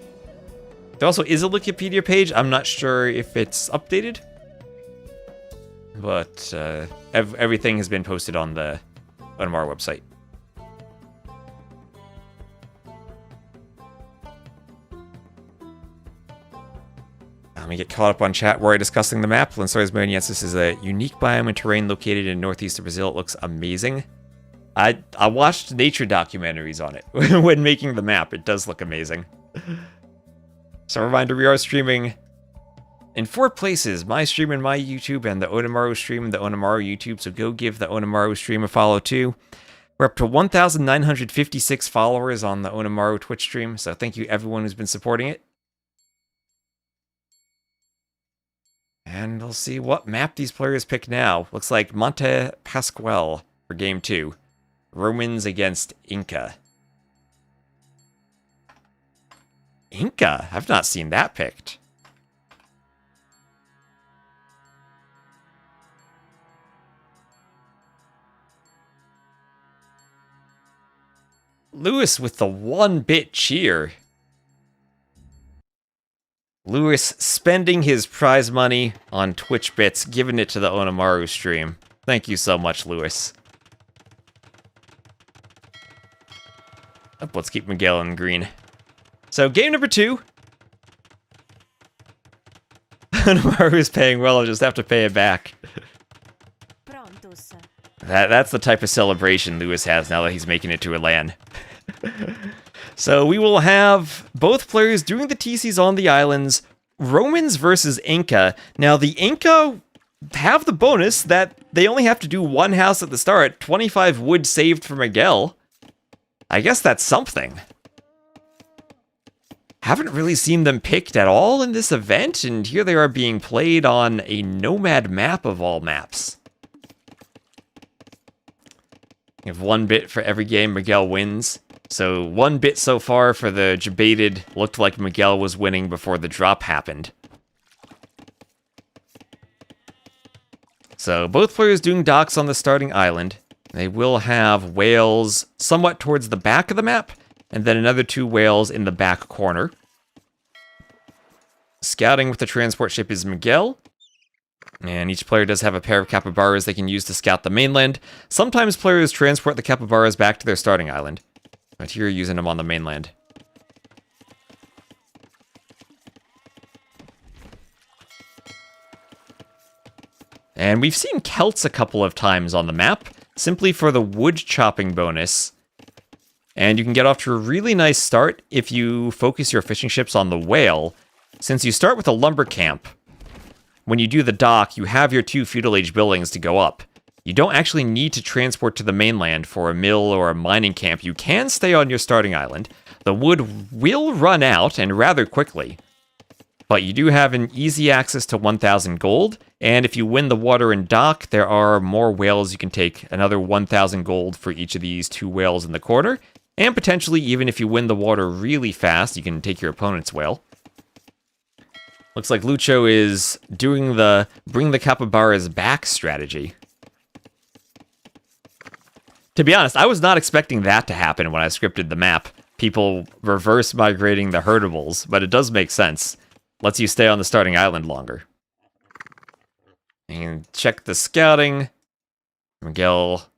There also is a Wikipedia page. I'm not sure if it's updated. But everything has been posted on the Onamaru website. Let me get caught up on chat where I'm discussing the map. Lançois Mariensis is a unique biome and terrain located in northeast of Brazil. It looks amazing. I watched nature documentaries on it when making the map. It does look amazing. So a reminder, we are streaming in 4 places: my stream and my YouTube, and the Onamaru stream and the Onamaru YouTube, so go give the Onamaru stream a follow too. We're up to 1,956 followers on the Onamaru Twitch stream, so thank you everyone who's been supporting it. And we'll see what map these players pick now. Looks like Monte Pascal for Game 2. Romans against Inca. Inca? I've not seen that picked. Lewis with the 1-bit cheer. Lewis spending his prize money on Twitch bits, giving it to the Onamaru stream. Thank you so much, Lewis. Let's keep Miguel in green. So, game number 2. Onamaru is paying well, I'll just have to pay it back. That's the type of celebration Lewis has now that he's making it to a LAN. So we will have both players doing the TCs on the islands, Romans versus Inca. Now the Inca have the bonus that they only have to do 1 house at the start, 25 wood saved for Miguel. I guess that's something. Haven't really seen them picked at all in this event, and here they are being played on a nomad map of all maps. You have 1 bit for every game Miguel wins. So 1 bit so far for the debated, looked like Miguel was winning before the drop happened. So both players doing docks on the starting island. They will have whales somewhat towards the back of the map, and then another 2 whales in the back corner. Scouting with the transport ship is Miguel. And each player does have a pair of capybaras they can use to scout the mainland. Sometimes players transport the capybaras back to their starting island. But here you're using them on the mainland. And we've seen Celts a couple of times on the map, simply for the wood chopping bonus. And you can get off to a really nice start if you focus your fishing ships on the whale. Since you start with a lumber camp, when you do the dock, you have your 2 feudal age buildings to go up. You don't actually need to transport to the mainland for a mill or a mining camp. You can stay on your starting island. The wood will run out, and rather quickly. But you do have an easy access to 1,000 gold, and if you win the water and dock, there are more whales you can take. Another 1,000 gold for each of these 2 whales in the corner, and potentially even if you win the water really fast, you can take your opponent's whale. Looks like Lucho is doing the bring the capybaras back strategy. To be honest, I was not expecting that to happen when I scripted the map. People reverse migrating the herdables, but it does make sense. Lets you stay on the starting island longer. And check the scouting. Miguel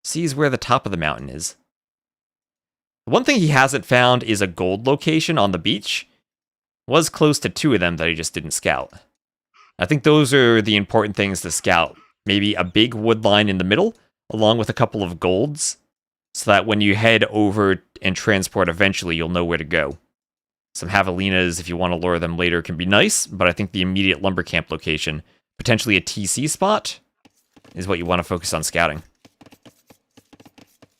sees where the top of the mountain is. One thing he hasn't found is a gold location on the beach. Was close to 2 of them that he just didn't scout. I think those are the important things to scout. Maybe a big wood line in the middle, along with a couple of golds, so that when you head over and transport eventually, you'll know where to go. Some javelinas, if you want to lure them later, can be nice, but I think the immediate lumber camp location, potentially a TC spot, is what you want to focus on scouting.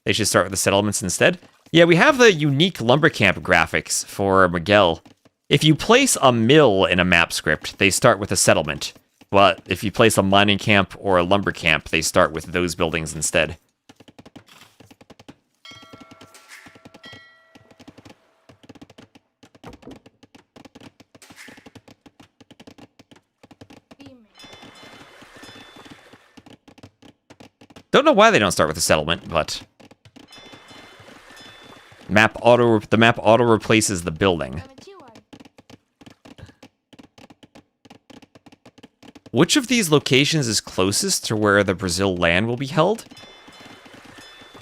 They should start with the settlements instead. Yeah, we have the unique lumber camp graphics for Miguel. If you place a mill in a map script, they start with a settlement. But if you place a mining camp or a lumber camp, they start with those buildings instead. Don't know why they don't start with a settlement, but the map auto replaces the building. Which of these locations is closest to where the Brazil land will be held?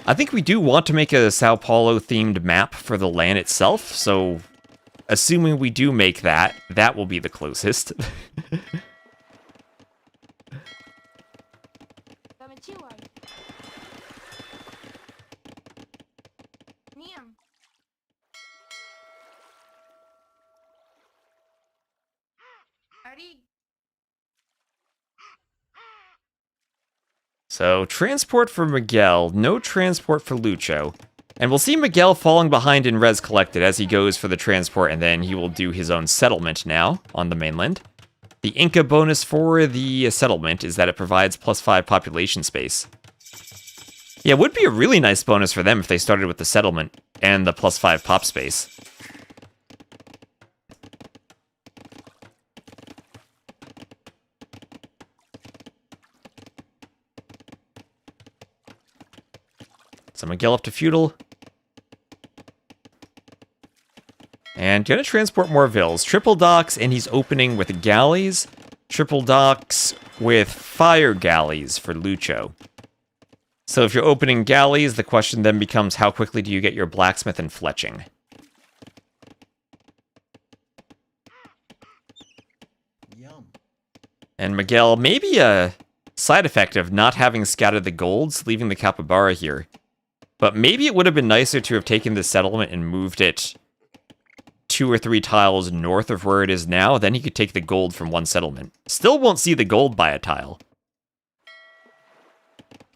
I think we do want to make a Sao Paulo themed map for the land itself, so assuming we do make that, that will be the closest. So, transport for Miguel, no transport for Lucho. And we'll see Miguel falling behind in res collected as he goes for the transport, and then he will do his own settlement now on the mainland. The Inca bonus for the settlement is that it provides +5 population space. Yeah, it would be a really nice bonus for them if they started with the settlement and the +5 pop space. So Miguel up to feudal. And gonna transport more vills. Triple docks, and he's opening with galleys. Triple docks with fire galleys for Lucho. So if you're opening galleys, the question then becomes how quickly do you get your blacksmith and fletching? Yum. And Miguel, maybe a side effect of not having scouted the golds, leaving the capybara here. But maybe it would have been nicer to have taken this settlement and moved it 2 or 3 tiles north of where it is now. Then he could take the gold from one settlement. Still won't see the gold by a tile.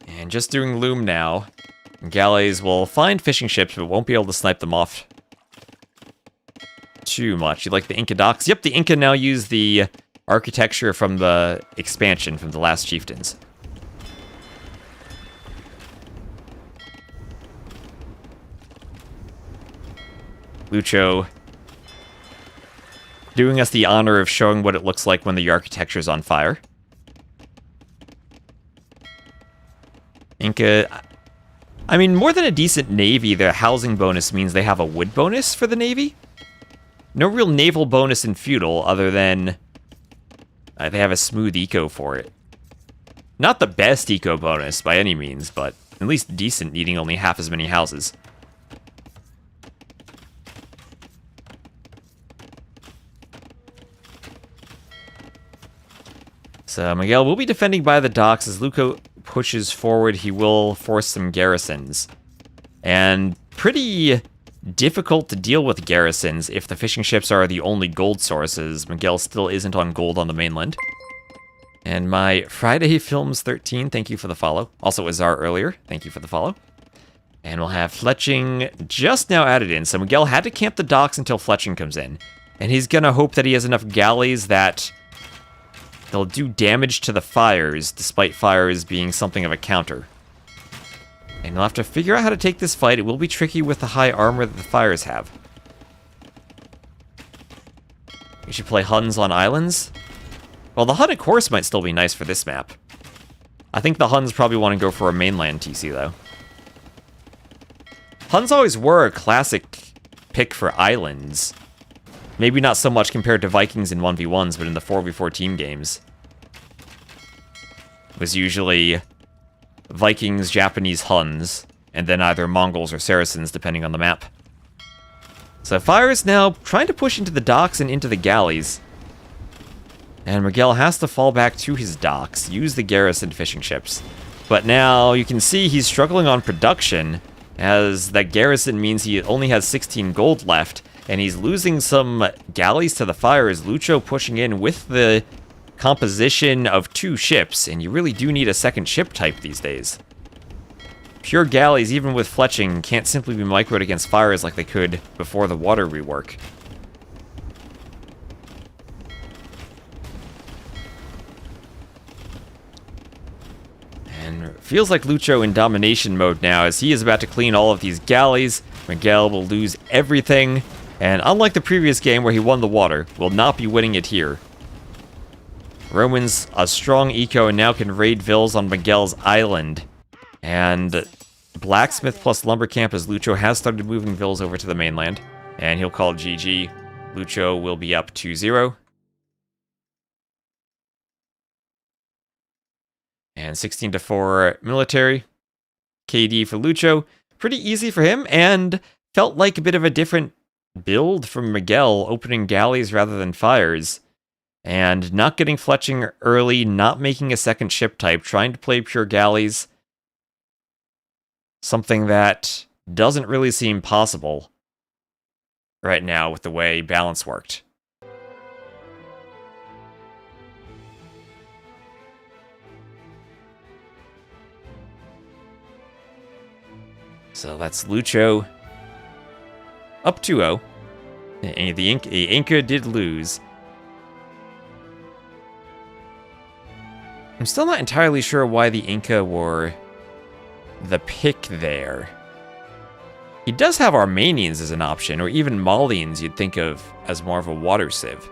And just doing loom now. Galleys will find fishing ships, but won't be able to snipe them off. too much. You like the Inca docks? Yep, the Inca now use the architecture from the expansion from the last chieftains. Lucho doing us the honor of showing what it looks like when the architecture's on fire. Inca, I mean, more than a decent navy, their housing bonus means they have a wood bonus for the navy. No real naval bonus in feudal, other than they have a smooth eco for it. Not the best eco bonus by any means, but at least decent, needing only half as many houses. So Miguel will be defending by the docks. As Lucho pushes forward, he will force some garrisons. And pretty difficult to deal with garrisons if the fishing ships are the only gold sources. Miguel still isn't on gold on the mainland. And my Friday Films 13, thank you for the follow. Also Azar earlier, thank you for the follow. And we'll have Fletching just now added in. So Miguel had to camp the docks until Fletching comes in. And he's gonna hope that he has enough galleys that they'll do damage to the fires, despite fires being something of a counter. And you'll have to figure out how to take this fight. It will be tricky with the high armor that the fires have. We should play Huns on islands. Well, the Hun, of course, might still be nice for this map. I think the Huns probably want to go for a mainland TC, though. Huns always were a classic pick for islands. Maybe not so much compared to Vikings in 1v1s, but in the 4v4 team games. It was usually Vikings, Japanese, Huns, and then either Mongols or Saracens, depending on the map. So Fire is now trying to push into the docks and into the galleys. And Miguel has to fall back to his docks, use the garrison fishing ships. But now you can see he's struggling on production, as that garrison means he only has 16 gold left, and he's losing some galleys to the fire as Lucho pushing in with the composition of 2 ships, and you really do need a second ship type these days. Pure galleys, even with Fletching, can't simply be microed against fires like they could before the water rework. And feels like Lucho in domination mode now, as he is about to clean all of these galleys. Miguel will lose everything. And unlike the previous game where he won the water, will not be winning it here. Romans a strong eco and now can raid villas on Miguel's island. And blacksmith plus lumber camp as Lucho has started moving villas over to the mainland. And he'll call GG. Lucho will be up 2-0. And 16-4 military. KD for Lucho. Pretty easy for him, and felt like a bit of a different build from Miguel, opening galleys rather than fires, and not getting Fletching early, not making a second ship type, trying to play pure galleys. Something that doesn't really seem possible right now with the way balance worked. So that's Lucho up 2-0. The Inca did lose. I'm still not entirely sure why the Inca were the pick there. He does have Armenians as an option, or even Malians you'd think of as more of a water sieve.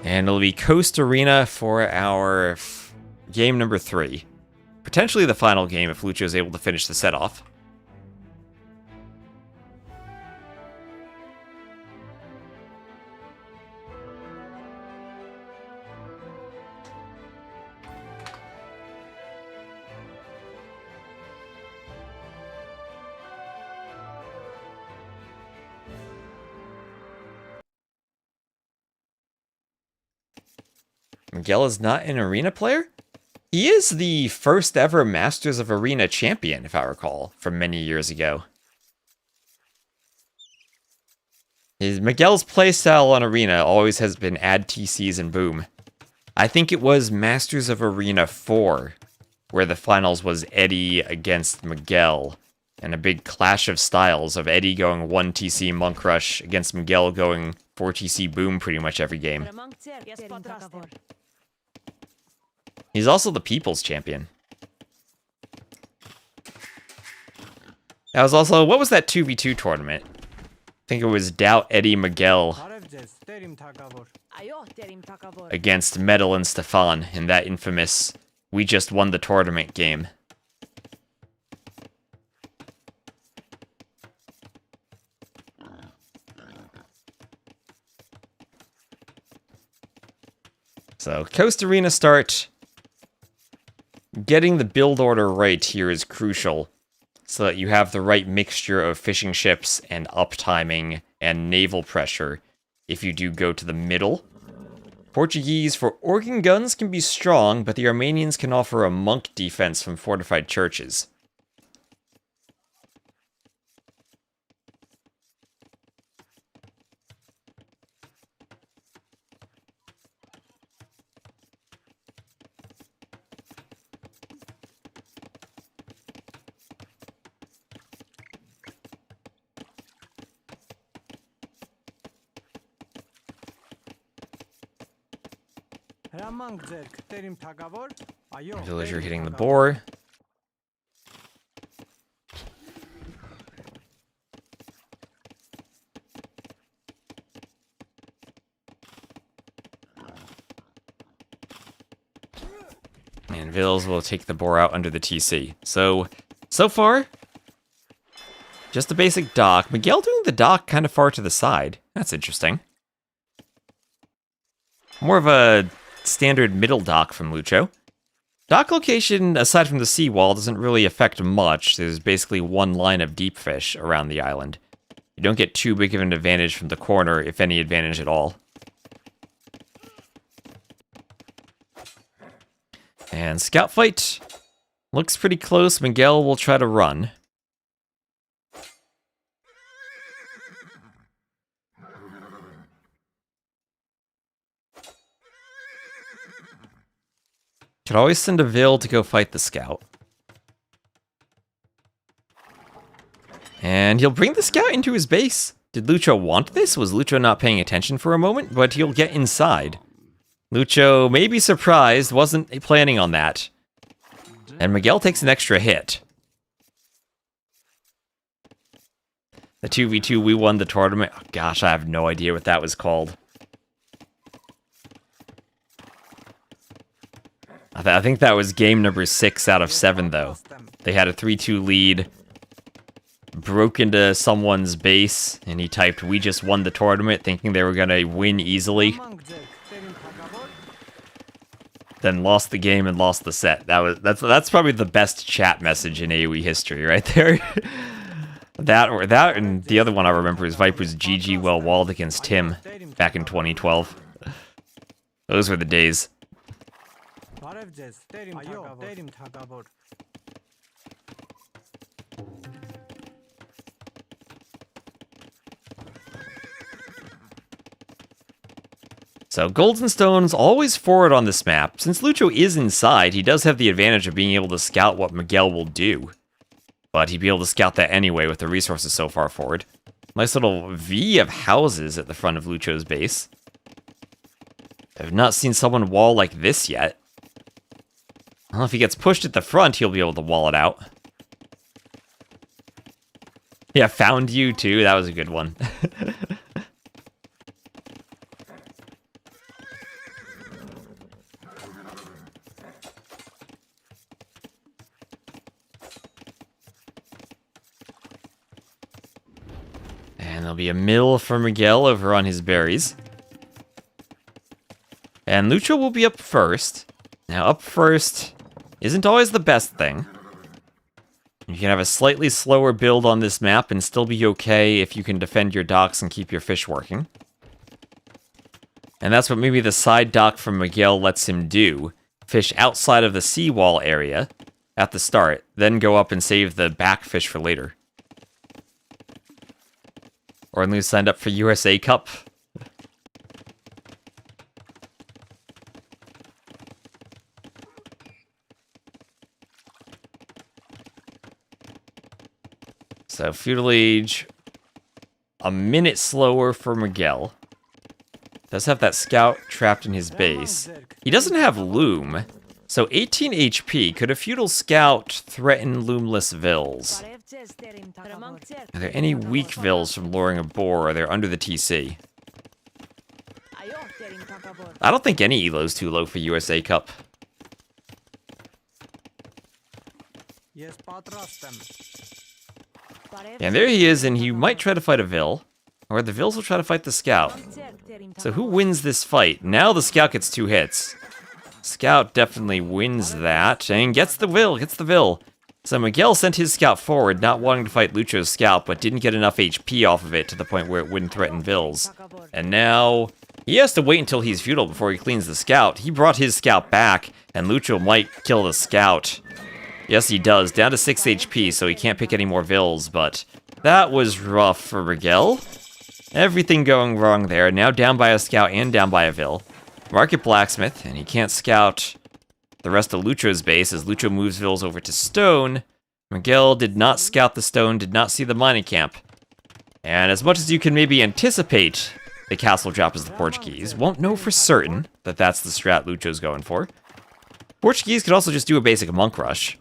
And it'll be Coast Arena for our game number 3. Potentially the final game if Lucho is able to finish the set off. Miguel is not an arena player? He is the first ever Masters of Arena champion, if I recall, from many years ago. Miguel's playstyle on Arena always has been add TCs and boom. I think it was Masters of Arena 4, where the finals was Eddie against Miguel, and a big clash of styles of Eddie going 1 TC Monk Rush against Miguel going 4 TC Boom pretty much every game. He's also the People's Champion. That was also, what was that 2v2 tournament? I think it was Doubt Eddie Miguel against Metal and Stefan in that infamous "we just won the tournament" game. So, Coast Arena start. Getting the build order right here is crucial, so that you have the right mixture of fishing ships and uptiming and naval pressure if you do go to the middle. Portuguese for organ guns can be strong, but the Armenians can offer a monk defense from fortified churches. Villager hitting the boar. And Vills will take the boar out under the TC. So far, just a basic dock. Miguel doing the dock kind of far to the side. That's interesting. More of a standard middle dock from Lucho. Dock location, aside from the seawall, doesn't really affect much. There's basically one line of deep fish around the island. You don't get too big of an advantage from the corner, if any advantage at all. And scout fight looks pretty close. Miguel will try to run. Could always send a Vil to go fight the scout. And he'll bring the scout into his base. Did Lucho want this? Was Lucho not paying attention for a moment? But he'll get inside. Lucho may be surprised, wasn't planning on that. And Miguel takes an extra hit. The 2v2, we won the tournament. Oh, gosh, I have no idea what that was called. I think that was game number 6 out of 7, though. They had a 3-2 lead, broke into someone's base, and he typed, "We just won the tournament," thinking they were going to win easily. Then lost the game and lost the set. That's probably the best chat message in AoE history right there. that and the other one I remember is Viper's GG well walled against Tim back in 2012. Those were the days. So Goldenstone's always forward on this map. Since Lucho is inside, he does have the advantage of being able to scout what Miguel will do. But he'd be able to scout that anyway with the resources so far forward. Nice little V of houses at the front of Lucho's base. I've not seen someone wall like this yet. Well, if he gets pushed at the front, he'll be able to wall it out. Yeah, found you too. That was a good one. And there'll be a mill for Miguel over on his berries. And Lucho will be up first. Now, up first isn't always the best thing. You can have a slightly slower build on this map and still be okay if you can defend your docks and keep your fish working. And that's what maybe the side dock from Miguel lets him do. Fish outside of the seawall area at the start, then go up and save the back fish for later. Or at least signed up for USA Cup. So feudal age, a minute slower for Miguel. Does have that scout trapped in his base. He doesn't have loom, so 18 HP. Could a feudal scout threaten loomless vills? Are there any weak vills from luring a boar? Or they're under the TC? I don't think any elo's too low for USA Cup. And there he is, and he might try to fight a vill. Or the vills will try to fight the scout. So who wins this fight? Now the scout gets 2 hits. Scout definitely wins that, and gets the vill. So Miguel sent his scout forward, not wanting to fight Lucho's scout, but didn't get enough HP off of it to the point where it wouldn't threaten vills. And now he has to wait until he's feudal before he cleans the scout. He brought his scout back, and Lucho might kill the scout. Yes, he does. Down to 6 HP, so he can't pick any more vills, but that was rough for Miguel. Everything going wrong there. Now down by a scout and down by a vill. Market Blacksmith, and he can't scout the rest of Lucho's base as Lucho moves vills over to stone. Miguel did not scout the stone, did not see the mining camp. And as much as you can maybe anticipate the castle drop is the Portuguese, won't know for certain that that's the strat Lucho's going for. Portuguese could also just do a basic monk rush.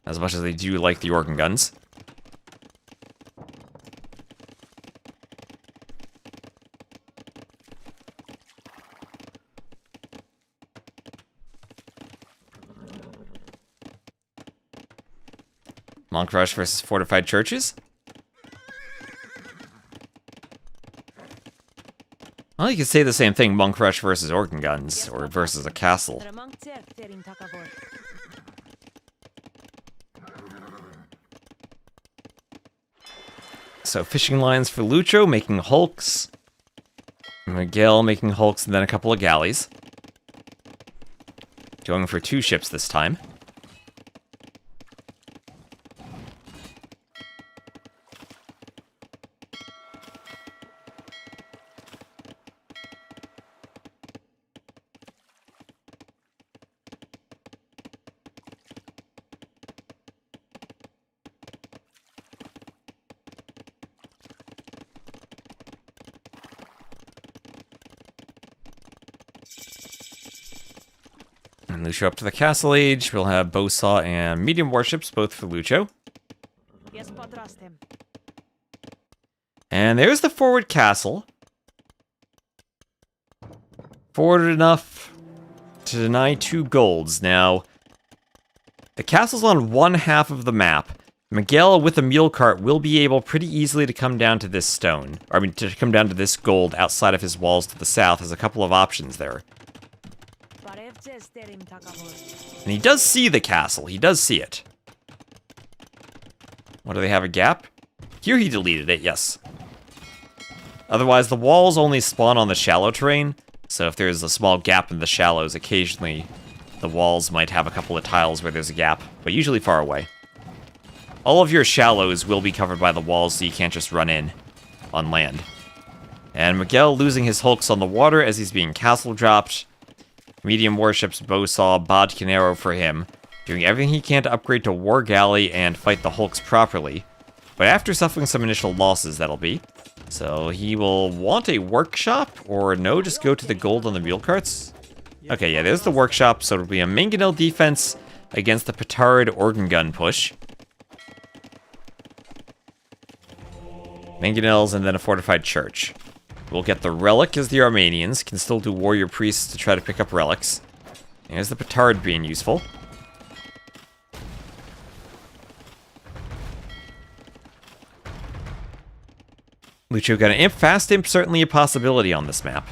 As much as they do like the organ guns. Monk rush versus fortified churches? Well, you could say the same thing, monk rush versus organ guns, or versus a castle. So fishing lines for Lucho, making hulks. Miguel making hulks and then a couple of galleys. Going for 2 ships this time. And Lucho up to the castle age. We'll have bowsaw and medium warships, both for Lucho. And there's the forward castle. Forward enough to deny 2 golds. Now, the castle's on one half of the map. Miguel, with a mule cart, will be able pretty easily to come down to this stone. Or, I mean, to come down to this gold outside of his walls to the south. There's a couple of options there. And he does see the castle. He does see it. What, do they have a gap? Here he deleted it, yes. Otherwise, the walls only spawn on the shallow terrain. So if there's a small gap in the shallows, occasionally the walls might have a couple of tiles where there's a gap, but usually far away. All of your shallows will be covered by the walls, so you can't just run in on land. And Miguel losing his hulks on the water as he's being castle dropped. Medium warships, bowsaw, bodkin for him, doing everything he can to upgrade to war galley and fight the hulks properly. But after suffering some initial losses, that'll be. So he will want a workshop, or no, just go to the gold on the mule carts. Okay, yeah, there's the workshop, so it'll be a mangonel defense against the petard organ gun push. Mangonels and then a fortified church. We'll get the relic as the Armenians can still do warrior priests to try to pick up relics. There's the petard being useful. Lucho got an imp. Fast imp, certainly a possibility on this map.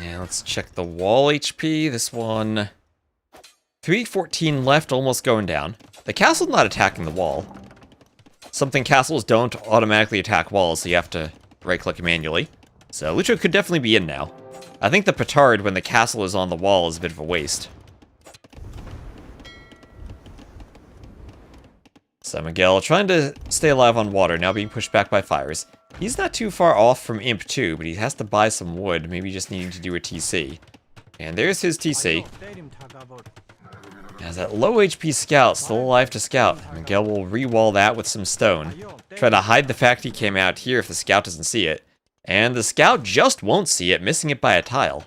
Yeah, let's check the wall HP. This one, 314 left, almost going down. The castle's not attacking the wall. Something castles don't automatically attack walls, so you have to right-click manually. So Lucho could definitely be in now. I think the petard, when the castle is on the wall, is a bit of a waste. So Miguel trying to stay alive on water, now being pushed back by fires. He's not too far off from Imp 2, but he has to buy some wood, maybe just needing to do a TC. And there's his TC. As that low HP scout still alive to scout, Miguel will re-wall that with some stone. Try to hide the fact he came out here if the scout doesn't see it. And the scout just won't see it, missing it by a tile.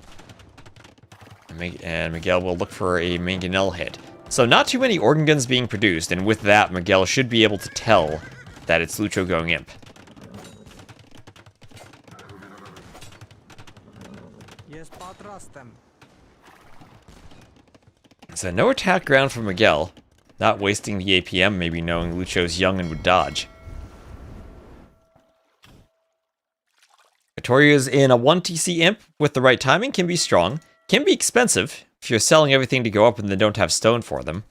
And Miguel will look for a mangonel hit. So not too many organ guns being produced, and with that, Miguel should be able to tell that it's Lucho going Imp. So no attack ground for Miguel. Not wasting the APM, maybe knowing Lucho's young and would dodge. Vittoria's in a 1TC Imp with the right timing can be strong. Can be expensive if you're selling everything to go up and then don't have stone for them.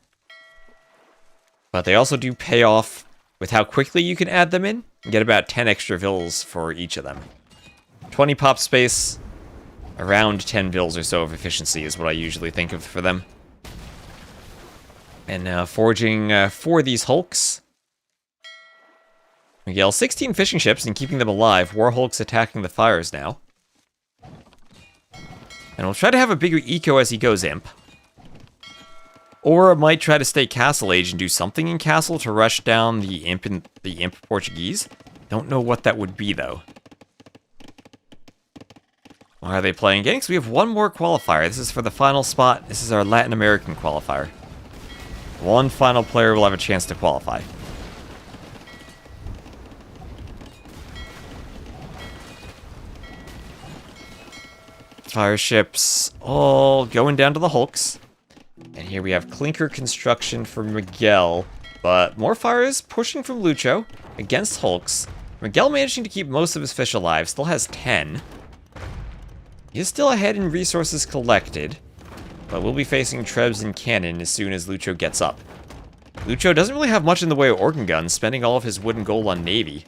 But they also do pay off with how quickly you can add them in. And get about 10 extra vills for each of them. 20 pop space, around 10 vills or so of efficiency is what I usually think of for them. And now forging for these hulks. Miguel, 16 fishing ships and keeping them alive. War hulks attacking the fires now. And we'll try to have a bigger eco as he goes Imp. Or I might try to stay Castle Age and do something in Castle to rush down the Imp Portuguese. Don't know what that would be, though. Why are they playing again? Because we have one more qualifier. This is for the final spot. This is our Latin American qualifier. One final player will have a chance to qualify. Fire ships all going down to the hulks. And here we have clinker construction for Miguel. But more fires pushing from Lucho against hulks. Miguel managing to keep most of his fish alive. Still has 10. He is still ahead in resources collected. But we'll be facing Trebs and Cannon as soon as Lucho gets up. Lucho doesn't really have much in the way of organ guns, spending all of his wood and gold on Navy.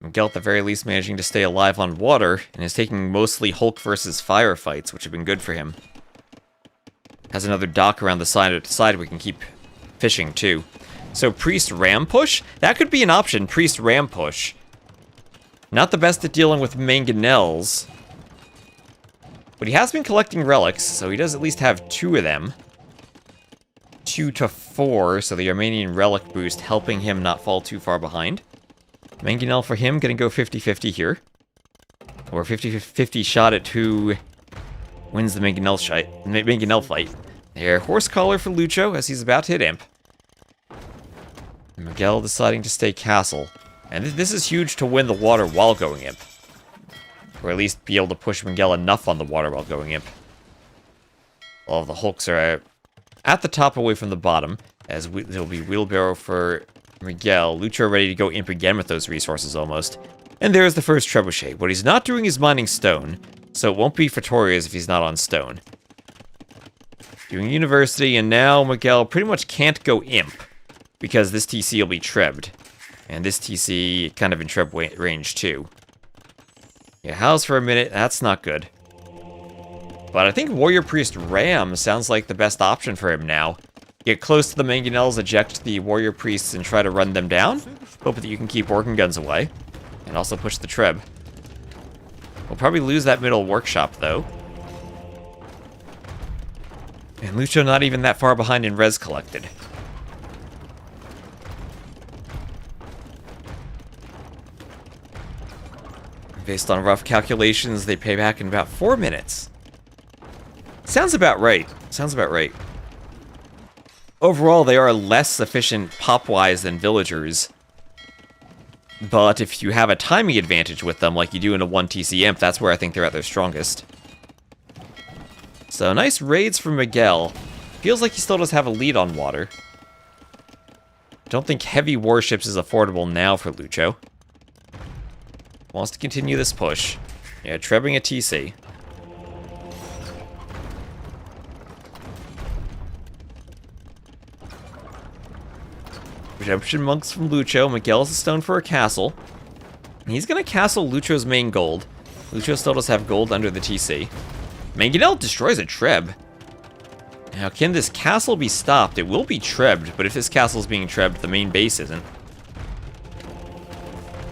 Miguel at the very least managing to stay alive on water, and is taking mostly Hulk versus fire fights, which have been good for him. Has another dock around the side we can keep fishing too. So Priest Ram Push? That could be an option, Priest Ram Push. Not the best at dealing with mangonels. But he has been collecting relics, so he does at least have 2 of them. 2 to 4, so the Armenian relic boost helping him not fall too far behind. Mangonel for him, gonna go 50-50 here. Or 50-50 shot at who wins the Mangonel fight. There, Horse Collar for Lucho as he's about to hit Imp. And Miguel deciding to stay Castle. And this is huge to win the water while going Imp. Or at least be able to push Miguel enough on the water while going Imp. All of the hulks are at the top away from the bottom. As there'll be wheelbarrow for Miguel. Lucho ready to go Imp again with those resources almost. And there's the first trebuchet. What he's not doing is mining stone. So it won't be Vittoria's if he's not on stone. Doing University, and now Miguel pretty much can't go Imp. Because this TC will be trebbed. And this TC kind of in treb range too. Yeah, house for a minute, that's not good. But I think Warrior Priest Ram sounds like the best option for him now. Get close to the mangonels, eject the Warrior Priests, and try to run them down. Hope that you can keep organ guns away. And also push the treb. We'll probably lose that middle workshop, though. And Lucho not even that far behind in res collected. Based on rough calculations, they pay back in about 4 minutes. Sounds about right. Sounds about right. Overall, they are less efficient pop-wise than villagers. But if you have a timing advantage with them, like you do in a 1TC Imp, that's where I think they're at their strongest. So, nice raids from Miguel. Feels like he still does have a lead on water. Don't think heavy warships is affordable now for Lucho. Wants to continue this push. Yeah, trebbing a TC. Redemption Monks from Lucho. Miguel's a stone for a castle. He's gonna castle Lucho's main gold. Lucho still does have gold under the TC. Mangonel destroys a treb. Now, can this castle be stopped? It will be trebbed, but if this castle is being trebbed, the main base isn't.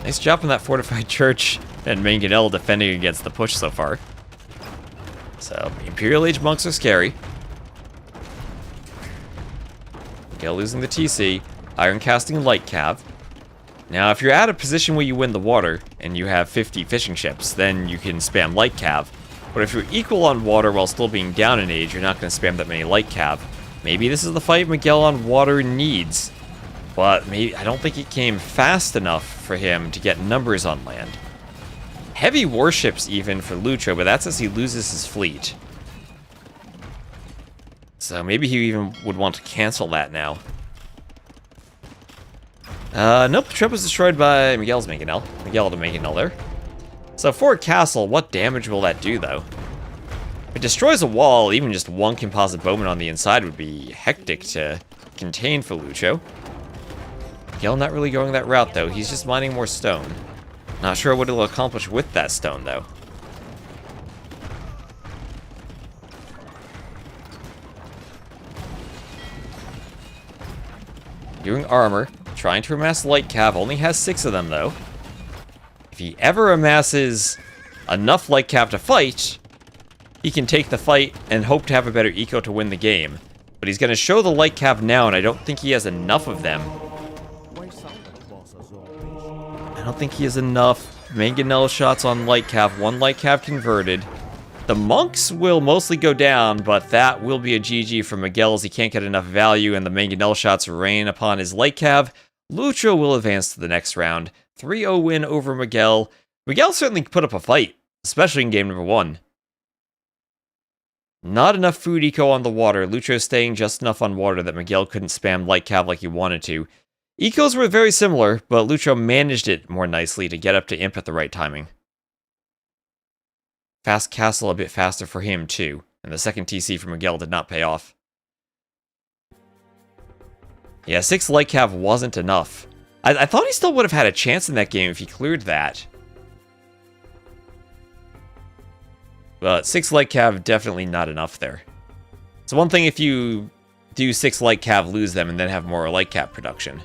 Nice job on that fortified church and Miguel defending against the push so far. So, Imperial Age monks are scary. Miguel losing the TC. Iron casting light cav. Now, if you're at a position where you win the water, and you have 50 fishing ships, then you can spam light cav. But if you're equal on water while still being down in age, you're not going to spam that many light cav. Maybe this is the fight Miguel on water needs. But maybe I don't think it came fast enough for him to get numbers on land. Heavy warships even for Lucho, but that's as he loses his fleet. So maybe he even would want to cancel that now. Nope, the trip was destroyed by Miguel's Miguel. Miguel to Miguel there. So for a castle, what damage will that do though? If it destroys a wall, even just one composite bowman on the inside would be hectic to contain for Lucho. Miguel not really going that route though, he's just mining more stone. Not sure what he'll accomplish with that stone though. Doing armor, trying to amass light cav, only has 6 of them though. If he ever amasses enough light cav to fight, he can take the fight and hope to have a better eco to win the game. But he's going to show the light cav now, and I don't think he has enough of them. I don't think he has enough mangonel shots on light cav. 1 light cav converted. The monks will mostly go down, but that will be a GG for Miguel as he can't get enough value, and the mangonel shots rain upon his light cav. Lucho will advance to the next round. 3-0 win over Miguel. Miguel certainly put up a fight, especially in game number 1. Not enough food eco on the water. Lucho staying just enough on water that Miguel couldn't spam light cav like he wanted to. Ecos were very similar, but Lucho managed it more nicely to get up to imp at the right timing. Fast castle a bit faster for him too, and the second TC for Miguel did not pay off. Yeah, 6 light cav wasn't enough. I thought he still would have had a chance in that game if he cleared that. But 6 light cav, definitely not enough there. It's one thing if you do 6 light cav, lose them, and then have more light cav production.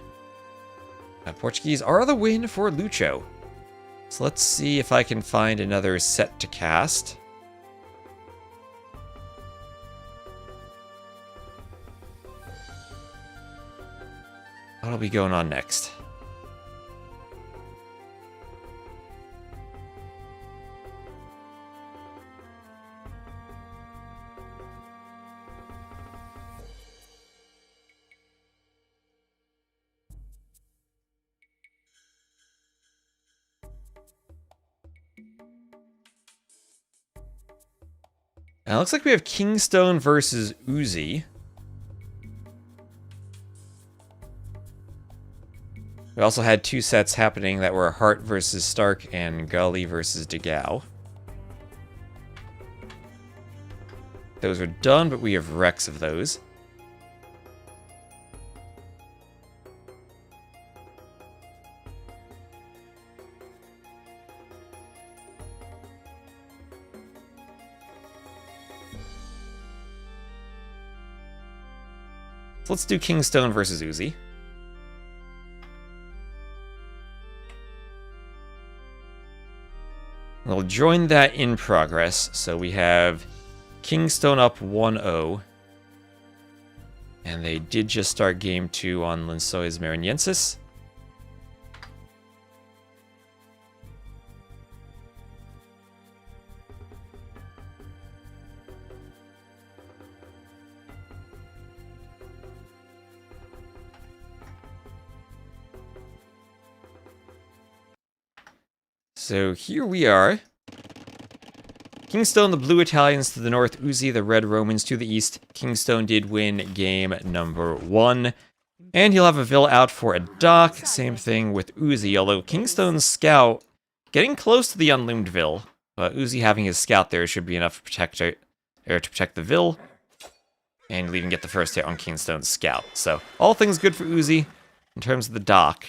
Portuguese are the win for Lucho. So let's see if I can find another set to cast. What'll be going on next? Now, it looks like we have Kingstone versus Uzi. We also had 2 sets happening that were Hart versus Stark and Gully versus Degao. Those are done, but we have wrecks of those. So let's do Kingstone versus Uzi. We'll join that in progress. So we have Kingstone up 1-0. And they did just start game 2 on Linsois Mariniensis. So here we are. Kingstone, the blue Italians to the north, Uzi, the red Romans to the east. Kingstone did win game number 1. And he'll have a villa out for a dock. Same thing with Uzi, although Kingstone's scout getting close to the unloomed vill. But Uzi having his scout there should be enough to protect the vill. And he'll even get the first hit on Kingstone's scout. So all things good for Uzi in terms of the dock.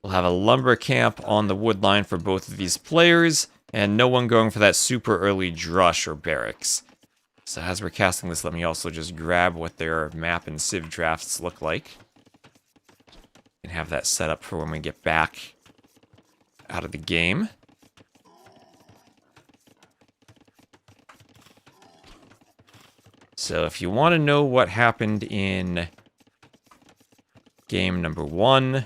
We'll have a lumber camp on the wood line for both of these players, and no one going for that super early drush or barracks. So as we're casting this, let me also just grab what their map and civ drafts look like. And have that set up for when we get back out of the game. So if you want to know what happened in game number 1,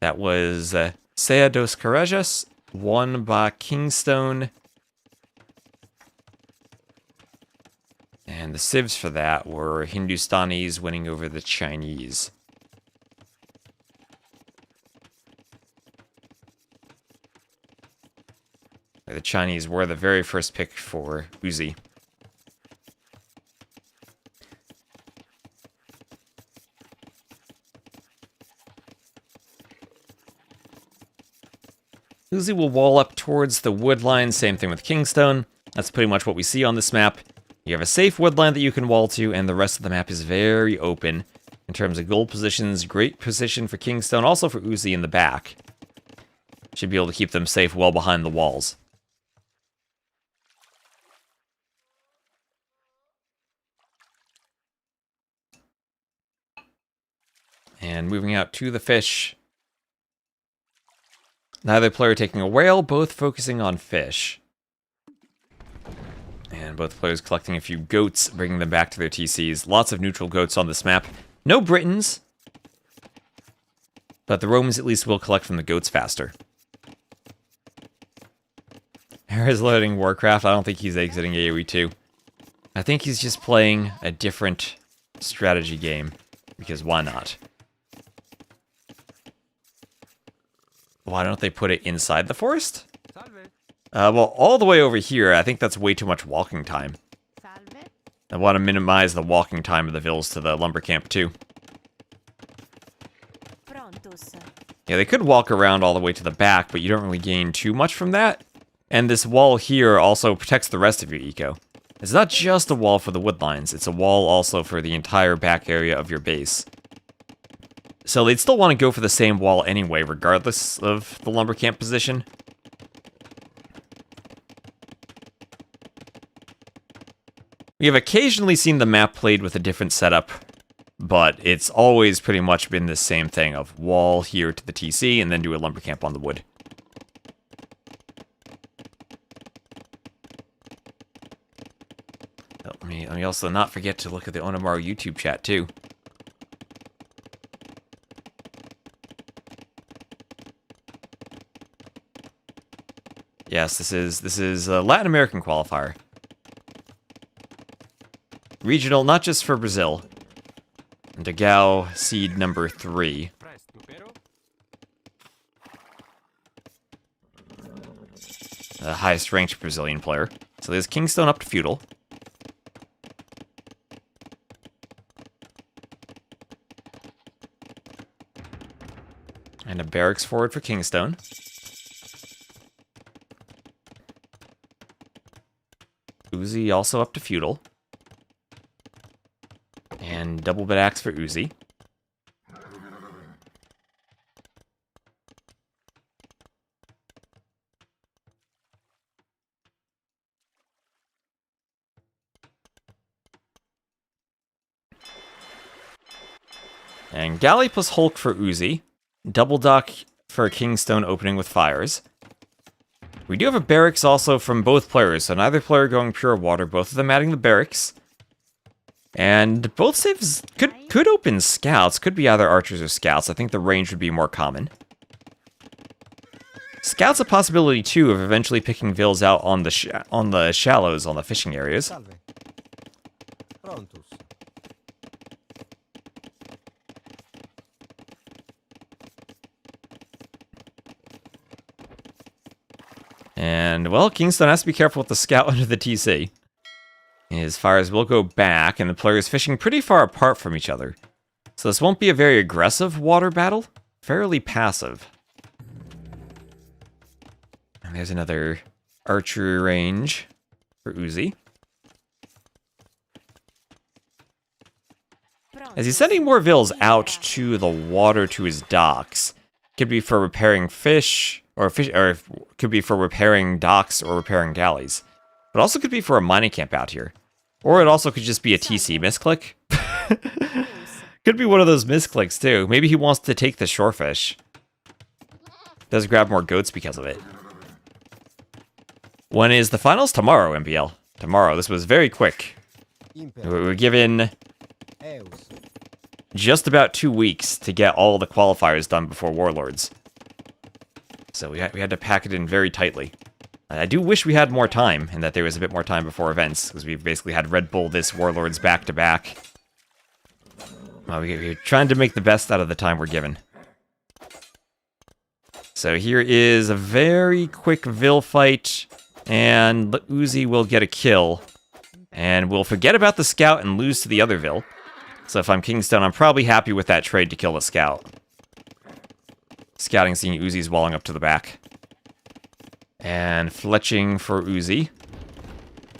that was Sea dos Karajas, won by Kingstone. And the civs for that were Hindustanis winning over the Chinese. The Chinese were the very first pick for Uzi. Uzi will wall up towards the wood line, same thing with Kingstone. That's pretty much what we see on this map. You have a safe wood line that you can wall to, and the rest of the map is very open. In terms of goal positions, great position for Kingstone, also for Uzi in the back. Should be able to keep them safe well behind the walls. And moving out to the fish. Neither player taking a whale, both focusing on fish. And both players collecting a few goats, bringing them back to their TCs. Lots of neutral goats on this map. No Britons. But the Romans at least will collect from the goats faster. Harris loading Warcraft. I don't think he's exiting AoE 2. I think he's just playing a different strategy game. Because why not? Why don't they put it inside the forest? Well, all the way over here, I think that's way too much walking time. I want to minimize the walking time of the vills to the lumber camp, too. Yeah, they could walk around all the way to the back, but you don't really gain too much from that. And this wall here also protects the rest of your eco. It's not just a wall for the wood lines, it's a wall also for the entire back area of your base. So they'd still want to go for the same wall anyway, regardless of the lumber camp position. We have occasionally seen the map played with a different setup, but it's always pretty much been the same thing of wall here to the TC and then do a lumber camp on the wood. Let me also not forget to look at the Onamaru YouTube chat too. Yes, this is a Latin American qualifier. Regional, not just for Brazil. Degao seed number 3. The highest ranked Brazilian player. So there's Kingstone up to feudal. And a barracks forward for Kingstone. Uzi also up to feudal. And double bit axe for Uzi. And Galley plus Hulk for Uzi. Double duck for Kingstone opening with fires. We do have a barracks also from both players, so neither player going pure water, both of them adding the barracks. And both saves could open scouts, could be either archers or scouts. I think the range would be more common. Scouts a possibility too of eventually picking vills out on the shallows, on the fishing areas. And, well, Kingstone has to be careful with the scout under the TC. His fires will go back, and the players fishing pretty far apart from each other. So this won't be a very aggressive water battle. Fairly passive. And there's another archery range for Uzi. As he's sending more vills out to the water to his docks. Could be for repairing fish, or could be for repairing docks or repairing galleys. But also could be for a mining camp out here. Or it also could just be a TC misclick. Could be one of those misclicks too. Maybe he wants to take the shorefish. Does grab more goats because of it. When is the finals? Tomorrow, MPL. Tomorrow. This was very quick. We're given just about 2 weeks to get all the qualifiers done before Warlords. So we had to pack it in very tightly. I do wish we had more time, and that there was a bit more time before events, because we've basically had Red Bull this Warlords back-to-back. Well, we're trying to make the best out of the time we're given. So here is a very quick Vil fight, and the Uzi will get a kill. And we'll forget about the scout and lose to the other Vil. So if I'm Kingstone, I'm probably happy with that trade to kill the scout. Scouting, seeing Uzi's walling up to the back. And fletching for Uzi.